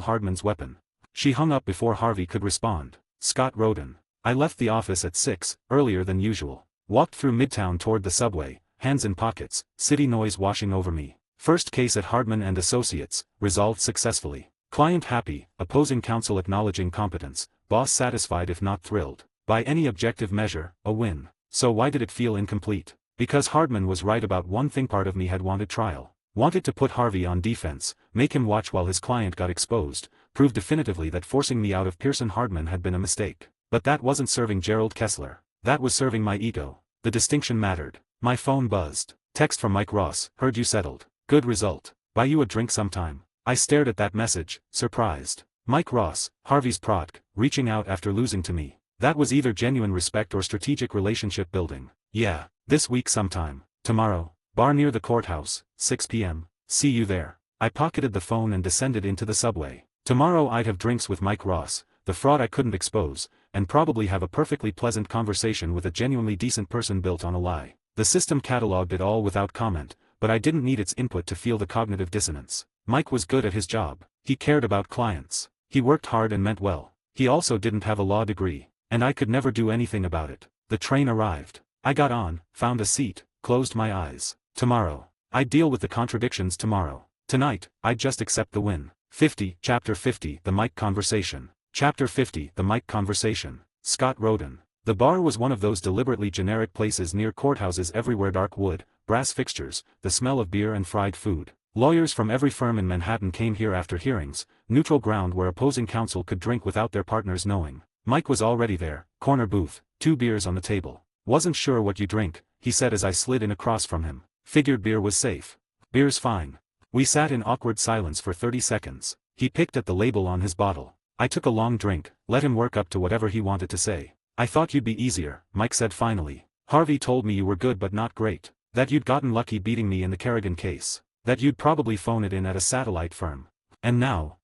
Hardman's weapon? She hung up before Harvey could respond. Scott Roden. I left the office at 6, earlier than usual. Walked through Midtown toward the subway, hands in pockets, city noise washing over me. First case at Hardman and Associates, resolved successfully. Client happy, opposing counsel acknowledging competence, boss satisfied if not thrilled. By any objective measure, a win. So why did it feel incomplete? Because Hardman was right about one thing. Part of me had wanted trial. Wanted to put Harvey on defense, make him watch while his client got exposed, prove definitively that forcing me out of Pearson Hardman had been a mistake. But that wasn't serving Gerald Kessler. That was serving my ego. The distinction mattered. My phone buzzed. Text from Mike Ross, heard you settled. Good result. Buy you a drink sometime. I stared at that message, surprised. Mike Ross, Harvey's product, reaching out after losing to me. That was either genuine respect or strategic relationship building. Yeah, this week sometime. Tomorrow. Bar near the courthouse, 6 p.m. See you there. I pocketed the phone and descended into the subway. Tomorrow I'd have drinks with Mike Ross, the fraud I couldn't expose, and probably have a perfectly pleasant conversation with a genuinely decent person built on a lie. The system cataloged it all without comment, but I didn't need its input to feel the cognitive dissonance. Mike was good at his job. He cared about clients. He worked hard and meant well. He also didn't have a law degree, and I could never do anything about it. The train arrived. I got on, found a seat, closed my eyes. Tomorrow. I'd deal with the contradictions tomorrow. Tonight, I'd just accept the win. 50, Chapter 50, The Mike Conversation. Chapter 50, The Mike Conversation. Scott Roden. The bar was one of those deliberately generic places near courthouses everywhere: dark wood, brass fixtures, the smell of beer and fried food. Lawyers from every firm in Manhattan came here after hearings, neutral ground where opposing counsel could drink without their partners knowing. Mike was already there, corner booth, 2 beers on the table. Wasn't sure what you drink, he said as I slid in across from him. Figured beer was safe. Beer's fine. We sat in awkward silence for 30 seconds. He picked at the label on his bottle. I took a long drink, let him work up to whatever he wanted to say. I thought you'd be easier, Mike said finally. Harvey told me you were good but not great. That you'd gotten lucky beating me in the Kerrigan case. That you'd probably phone it in at a satellite firm. And now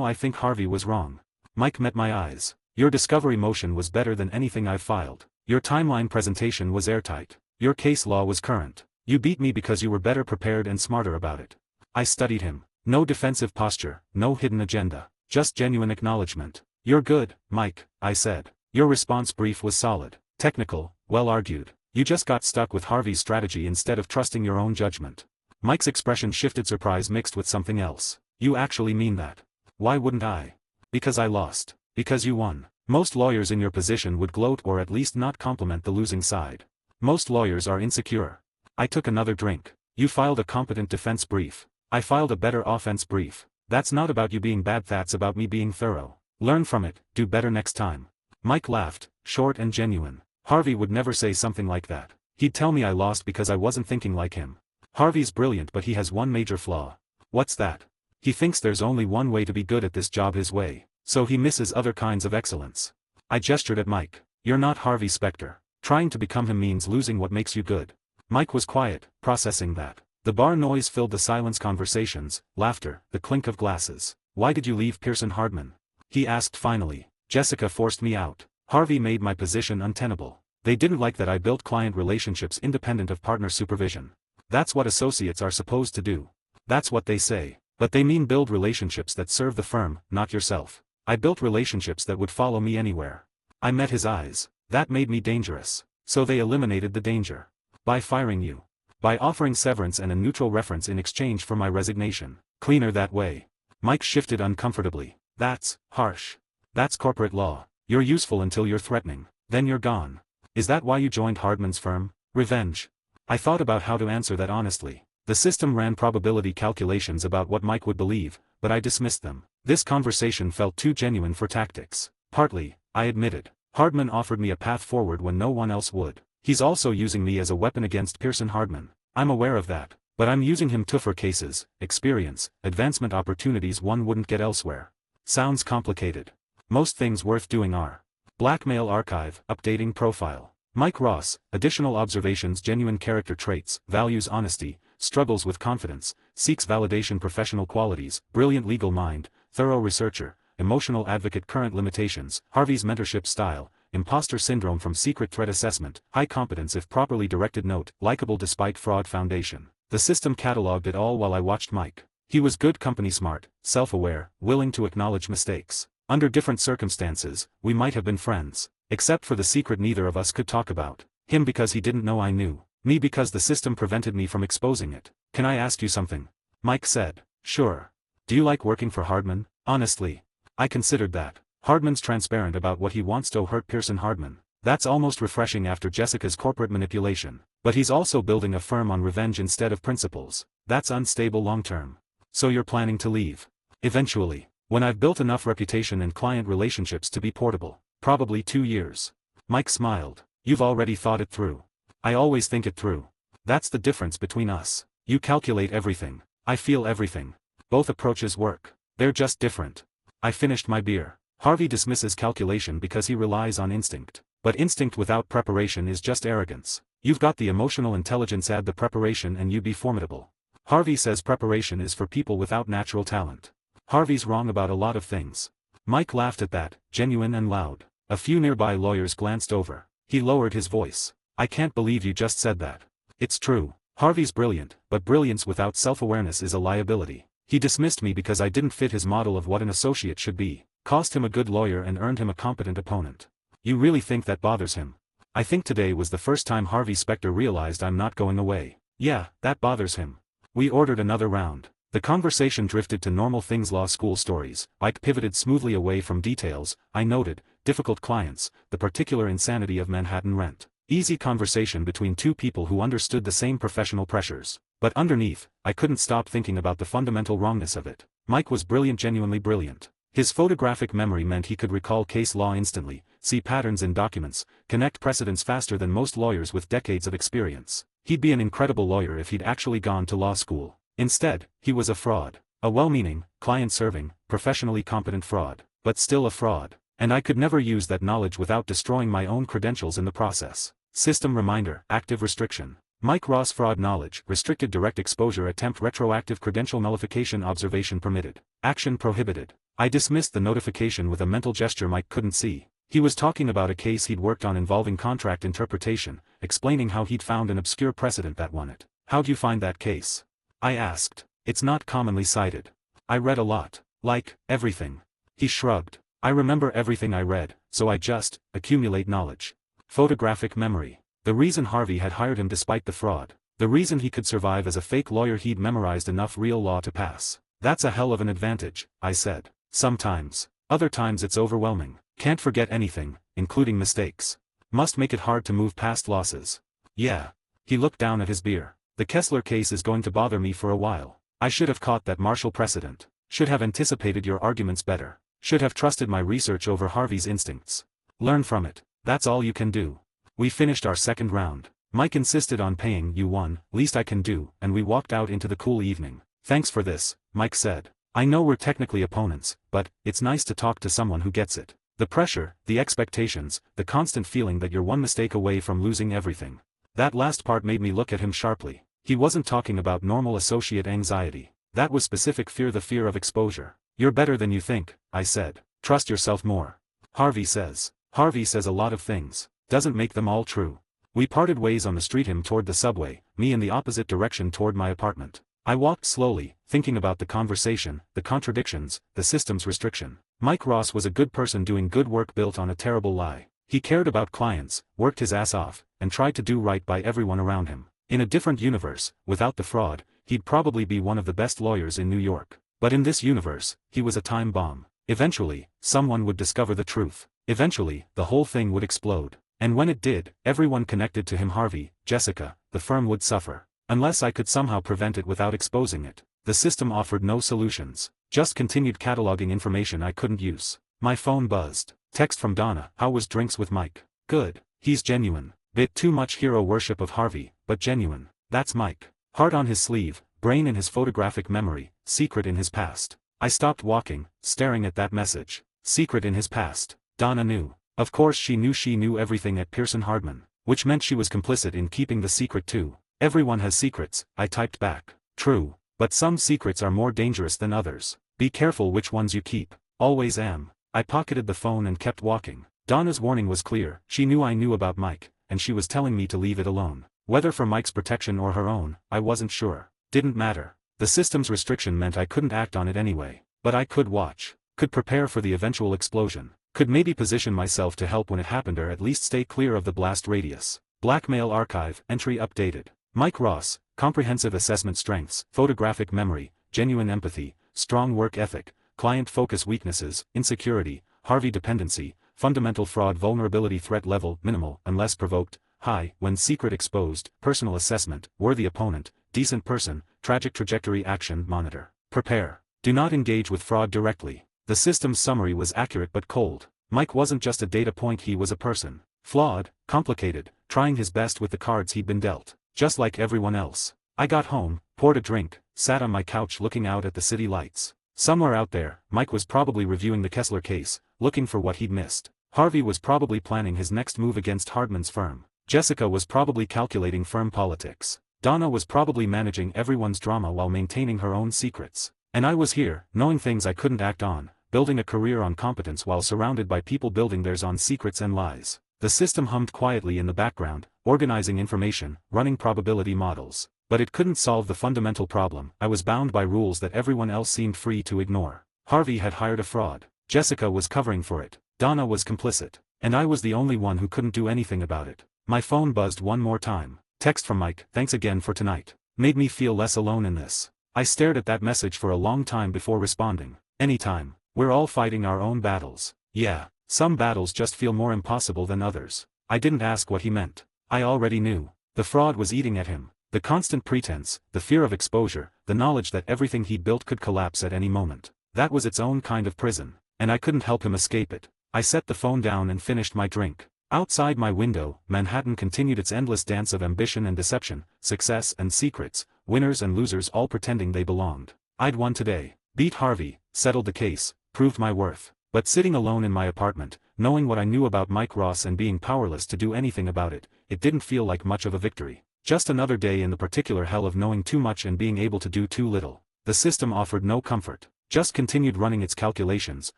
I think Harvey was wrong. Mike met my eyes. Your discovery motion was better than anything I've filed. Your timeline presentation was airtight. Your case law was current. You beat me because you were better prepared and smarter about it. I studied him. No defensive posture, no hidden agenda. Just genuine acknowledgement. You're good, Mike, I said. Your response brief was solid, technical, well argued. You just got stuck with Harvey's strategy instead of trusting your own judgment. Mike's expression shifted, surprise mixed with something else. You actually mean that? Why wouldn't I? Because I lost. Because you won. Most lawyers in your position would gloat or at least not compliment the losing side. Most lawyers are insecure. I took another drink. You filed a competent defense brief. I filed a better offense brief. That's not about you being bad, that's about me being thorough. Learn from it, do better next time. Mike laughed, short and genuine. Harvey would never say something like that. He'd tell me I lost because I wasn't thinking like him. Harvey's brilliant, but he has one major flaw. What's that? He thinks there's only one way to be good at this job, his way. So he misses other kinds of excellence. I gestured at Mike. You're not Harvey Specter. Trying to become him means losing what makes you good. Mike was quiet, processing that. The bar noise filled the silence, conversations, laughter, the clink of glasses. Why did you leave Pearson Hardman? He asked finally. Jessica forced me out. Harvey made my position untenable. They didn't like that I built client relationships independent of partner supervision. That's what associates are supposed to do. That's what they say. But they mean build relationships that serve the firm, not yourself. I built relationships that would follow me anywhere. I met his eyes. That made me dangerous. So they eliminated the danger. By firing you. By offering severance and a neutral reference in exchange for my resignation. Cleaner that way. Mike shifted uncomfortably. That's harsh. That's corporate law. You're useful until you're threatening. Then you're gone. Is that why you joined Hardman's firm? Revenge. I thought about how to answer that honestly. The system ran probability calculations about what Mike would believe, but I dismissed them. This conversation felt too genuine for tactics. Partly, I admitted. Hardman offered me a path forward when no one else would. He's also using me as a weapon against Pearson Hardman. I'm aware of that. But I'm using him to for cases, experience, advancement opportunities one wouldn't get elsewhere. Sounds complicated. Most things worth doing are. Blackmail archive, updating profile. Mike Ross, additional observations, genuine character traits, values honesty, struggles with confidence, seeks validation, professional qualities, brilliant legal mind, thorough researcher, emotional advocate, current limitations, Harvey's mentorship style, imposter syndrome from secret threat assessment, high competence if properly directed, note, likable despite fraud, foundation. The system cataloged it all while I watched Mike. He was good company, smart, self-aware, willing to acknowledge mistakes. Under different circumstances, we might have been friends. Except for the secret neither of us could talk about. Him because he didn't know I knew. Me because the system prevented me from exposing it. Can I ask you something? Mike said. Sure. Do you like working for Hardman? Honestly. I considered that. Hardman's transparent about what he wants to hurt Pearson Hardman. That's almost refreshing after Jessica's corporate manipulation. But he's also building a firm on revenge instead of principles. That's unstable long-term. So you're planning to leave? Eventually. When I've built enough reputation and client relationships to be portable. Probably 2 years. Mike smiled. You've already thought it through. I always think it through. That's the difference between us. You calculate everything. I feel everything. Both approaches work. They're just different. I finished my beer. Harvey dismisses calculation because he relies on instinct. But instinct without preparation is just arrogance. You've got the emotional intelligence, add the preparation and you be formidable. Harvey says preparation is for people without natural talent. Harvey's wrong about a lot of things. Mike laughed at that, genuine and loud. A few nearby lawyers glanced over. He lowered his voice. I can't believe you just said that. It's true. Harvey's brilliant, but brilliance without self-awareness is a liability. He dismissed me because I didn't fit his model of what an associate should be. Cost him a good lawyer and earned him a competent opponent. You really think that bothers him? I think today was the first time Harvey Specter realized I'm not going away. Yeah, that bothers him. We ordered another round. The conversation drifted to normal things, law school stories. Ike pivoted smoothly away from details. I noted, difficult clients, the particular insanity of Manhattan rent. Easy conversation between two people who understood the same professional pressures. But underneath, I couldn't stop thinking about the fundamental wrongness of it. Mike was brilliant, genuinely brilliant. His photographic memory meant he could recall case law instantly, see patterns in documents, connect precedents faster than most lawyers with decades of experience. He'd be an incredible lawyer if he'd actually gone to law school. Instead, he was a fraud. A well-meaning, client-serving, professionally competent fraud. But still a fraud. And I could never use that knowledge without destroying my own credentials in the process. System reminder, active restriction. Mike Ross fraud knowledge, restricted direct exposure, attempt retroactive credential nullification, observation permitted. Action prohibited. I dismissed the notification with a mental gesture Mike couldn't see. He was talking about a case he'd worked on involving contract interpretation, explaining how he'd found an obscure precedent that won it. "How'd you find that case?" I asked. "It's not commonly cited." "I read a lot. Like, everything." He shrugged. "I remember everything I read, so I just accumulate knowledge." Photographic memory. The reason Harvey had hired him despite the fraud. The reason he could survive as a fake lawyer: he'd memorized enough real law to pass. "That's a hell of an advantage," I said. "Sometimes. Other times it's overwhelming. Can't forget anything, including mistakes. Must make it hard to move past losses." "Yeah." He looked down at his beer. "The Kessler case is going to bother me for a while. I should have caught that Marshall precedent. Should have anticipated your arguments better. Should have trusted my research over Harvey's instincts. Learn from it. That's all you can do." We finished our second round. Mike insisted on paying. "You won, least I can do," and we walked out into the cool evening. "Thanks for this," Mike said. "I know we're technically opponents, but it's nice to talk to someone who gets it. The pressure, the expectations, the constant feeling that you're one mistake away from losing everything." That last part made me look at him sharply. He wasn't talking about normal associate anxiety. That was specific fear, the fear of exposure. "You're better than you think," I said. "Trust yourself more." Harvey says a lot of things. Doesn't make them all true. We parted ways on the street, him toward the subway, me in the opposite direction toward my apartment. I walked slowly, thinking about the conversation, the contradictions, the system's restriction. Mike Ross was a good person doing good work built on a terrible lie. He cared about clients, worked his ass off, and tried to do right by everyone around him. In a different universe, without the fraud, he'd probably be one of the best lawyers in New York. But in this universe, he was a time bomb. Eventually, someone would discover the truth. Eventually, the whole thing would explode. And when it did, everyone connected to him, Harvey, Jessica, the firm, would suffer. Unless I could somehow prevent it without exposing it. The system offered no solutions. Just continued cataloging information I couldn't use. My phone buzzed. Text from Donna. "How was drinks with Mike?" "Good. He's genuine. Bit too much hero worship of Harvey, but genuine. That's Mike. Heart on his sleeve, brain in his photographic memory, secret in his past." I stopped walking, staring at that message. Secret in his past. Donna knew. Of course she knew everything at Pearson Hardman, which meant she was complicit in keeping the secret too. "Everyone has secrets," I typed back. "True. But some secrets are more dangerous than others. Be careful which ones you keep." "Always am." I pocketed the phone and kept walking. Donna's warning was clear. She knew I knew about Mike, and she was telling me to leave it alone. Whether for Mike's protection or her own, I wasn't sure. Didn't matter. The system's restriction meant I couldn't act on it anyway. But I could watch. Could prepare for the eventual explosion. Could maybe position myself to help when it happened, or at least stay clear of the blast radius. Blackmail archive, entry updated. Mike Ross, comprehensive assessment strengths, photographic memory, genuine empathy, strong work ethic, client focus weaknesses, insecurity, Harvey dependency, fundamental fraud vulnerability threat level minimal unless provoked, high when secret exposed, personal assessment, worthy opponent, decent person, tragic trajectory action monitor. Prepare. Do not engage with fraud directly. The system's summary was accurate but cold. Mike wasn't just a data point, he was a person. Flawed, complicated, trying his best with the cards he'd been dealt. Just like everyone else. I got home, poured a drink, sat on my couch looking out at the city lights. Somewhere out there, Mike was probably reviewing the Kessler case, looking for what he'd missed. Harvey was probably planning his next move against Hardman's firm. Jessica was probably calculating firm politics. Donna was probably managing everyone's drama while maintaining her own secrets. And I was here, knowing things I couldn't act on, building a career on competence while surrounded by people building theirs on secrets and lies. The system hummed quietly in the background, organizing information, running probability models. But it couldn't solve the fundamental problem. I was bound by rules that everyone else seemed free to ignore. Harvey had hired a fraud. Jessica was covering for it. Donna was complicit. And I was the only one who couldn't do anything about it. My phone buzzed one more time. Text from Mike. "Thanks again for tonight. Made me feel less alone in this." I stared at that message for a long time before responding. "Anytime. We're all fighting our own battles." Yeah. Some battles just feel more impossible than others. I didn't ask what he meant. I already knew. The fraud was eating at him. The constant pretense, the fear of exposure, the knowledge that everything he built could collapse at any moment. That was its own kind of prison. And I couldn't help him escape it. I set the phone down and finished my drink. Outside my window, Manhattan continued its endless dance of ambition and deception, success and secrets, winners and losers all pretending they belonged. I'd won today. Beat Harvey, settled the case, proved my worth. But sitting alone in my apartment, knowing what I knew about Mike Ross and being powerless to do anything about it, it didn't feel like much of a victory. Just another day in the particular hell of knowing too much and being able to do too little. The system offered no comfort. Just continued running its calculations,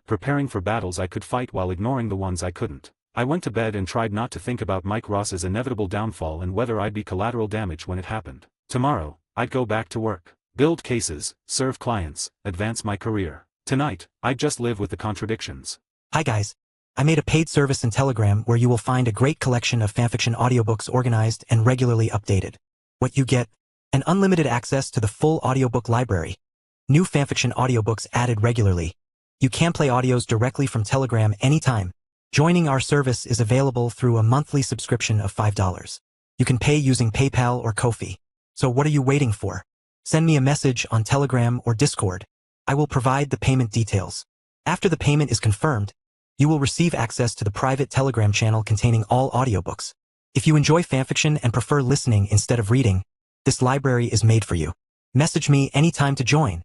preparing for battles I could fight while ignoring the ones I couldn't. I went to bed and tried not to think about Mike Ross's inevitable downfall and whether I'd be collateral damage when it happened. Tomorrow, I'd go back to work. Build cases, serve clients, advance my career. Tonight, I'd just live with the contradictions. Hi guys. I made a paid service in Telegram where you will find a great collection of fanfiction audiobooks organized and regularly updated. What you get? An unlimited access to the full audiobook library. New fanfiction audiobooks added regularly. You can play audios directly from Telegram anytime. Joining our service is available through a monthly subscription of $5. You can pay using PayPal or Ko-fi. So what are you waiting for? Send me a message on Telegram or Discord. I will provide the payment details. After the payment is confirmed, you will receive access to the private Telegram channel containing all audiobooks. If you enjoy fanfiction and prefer listening instead of reading, this library is made for you. Message me anytime to join.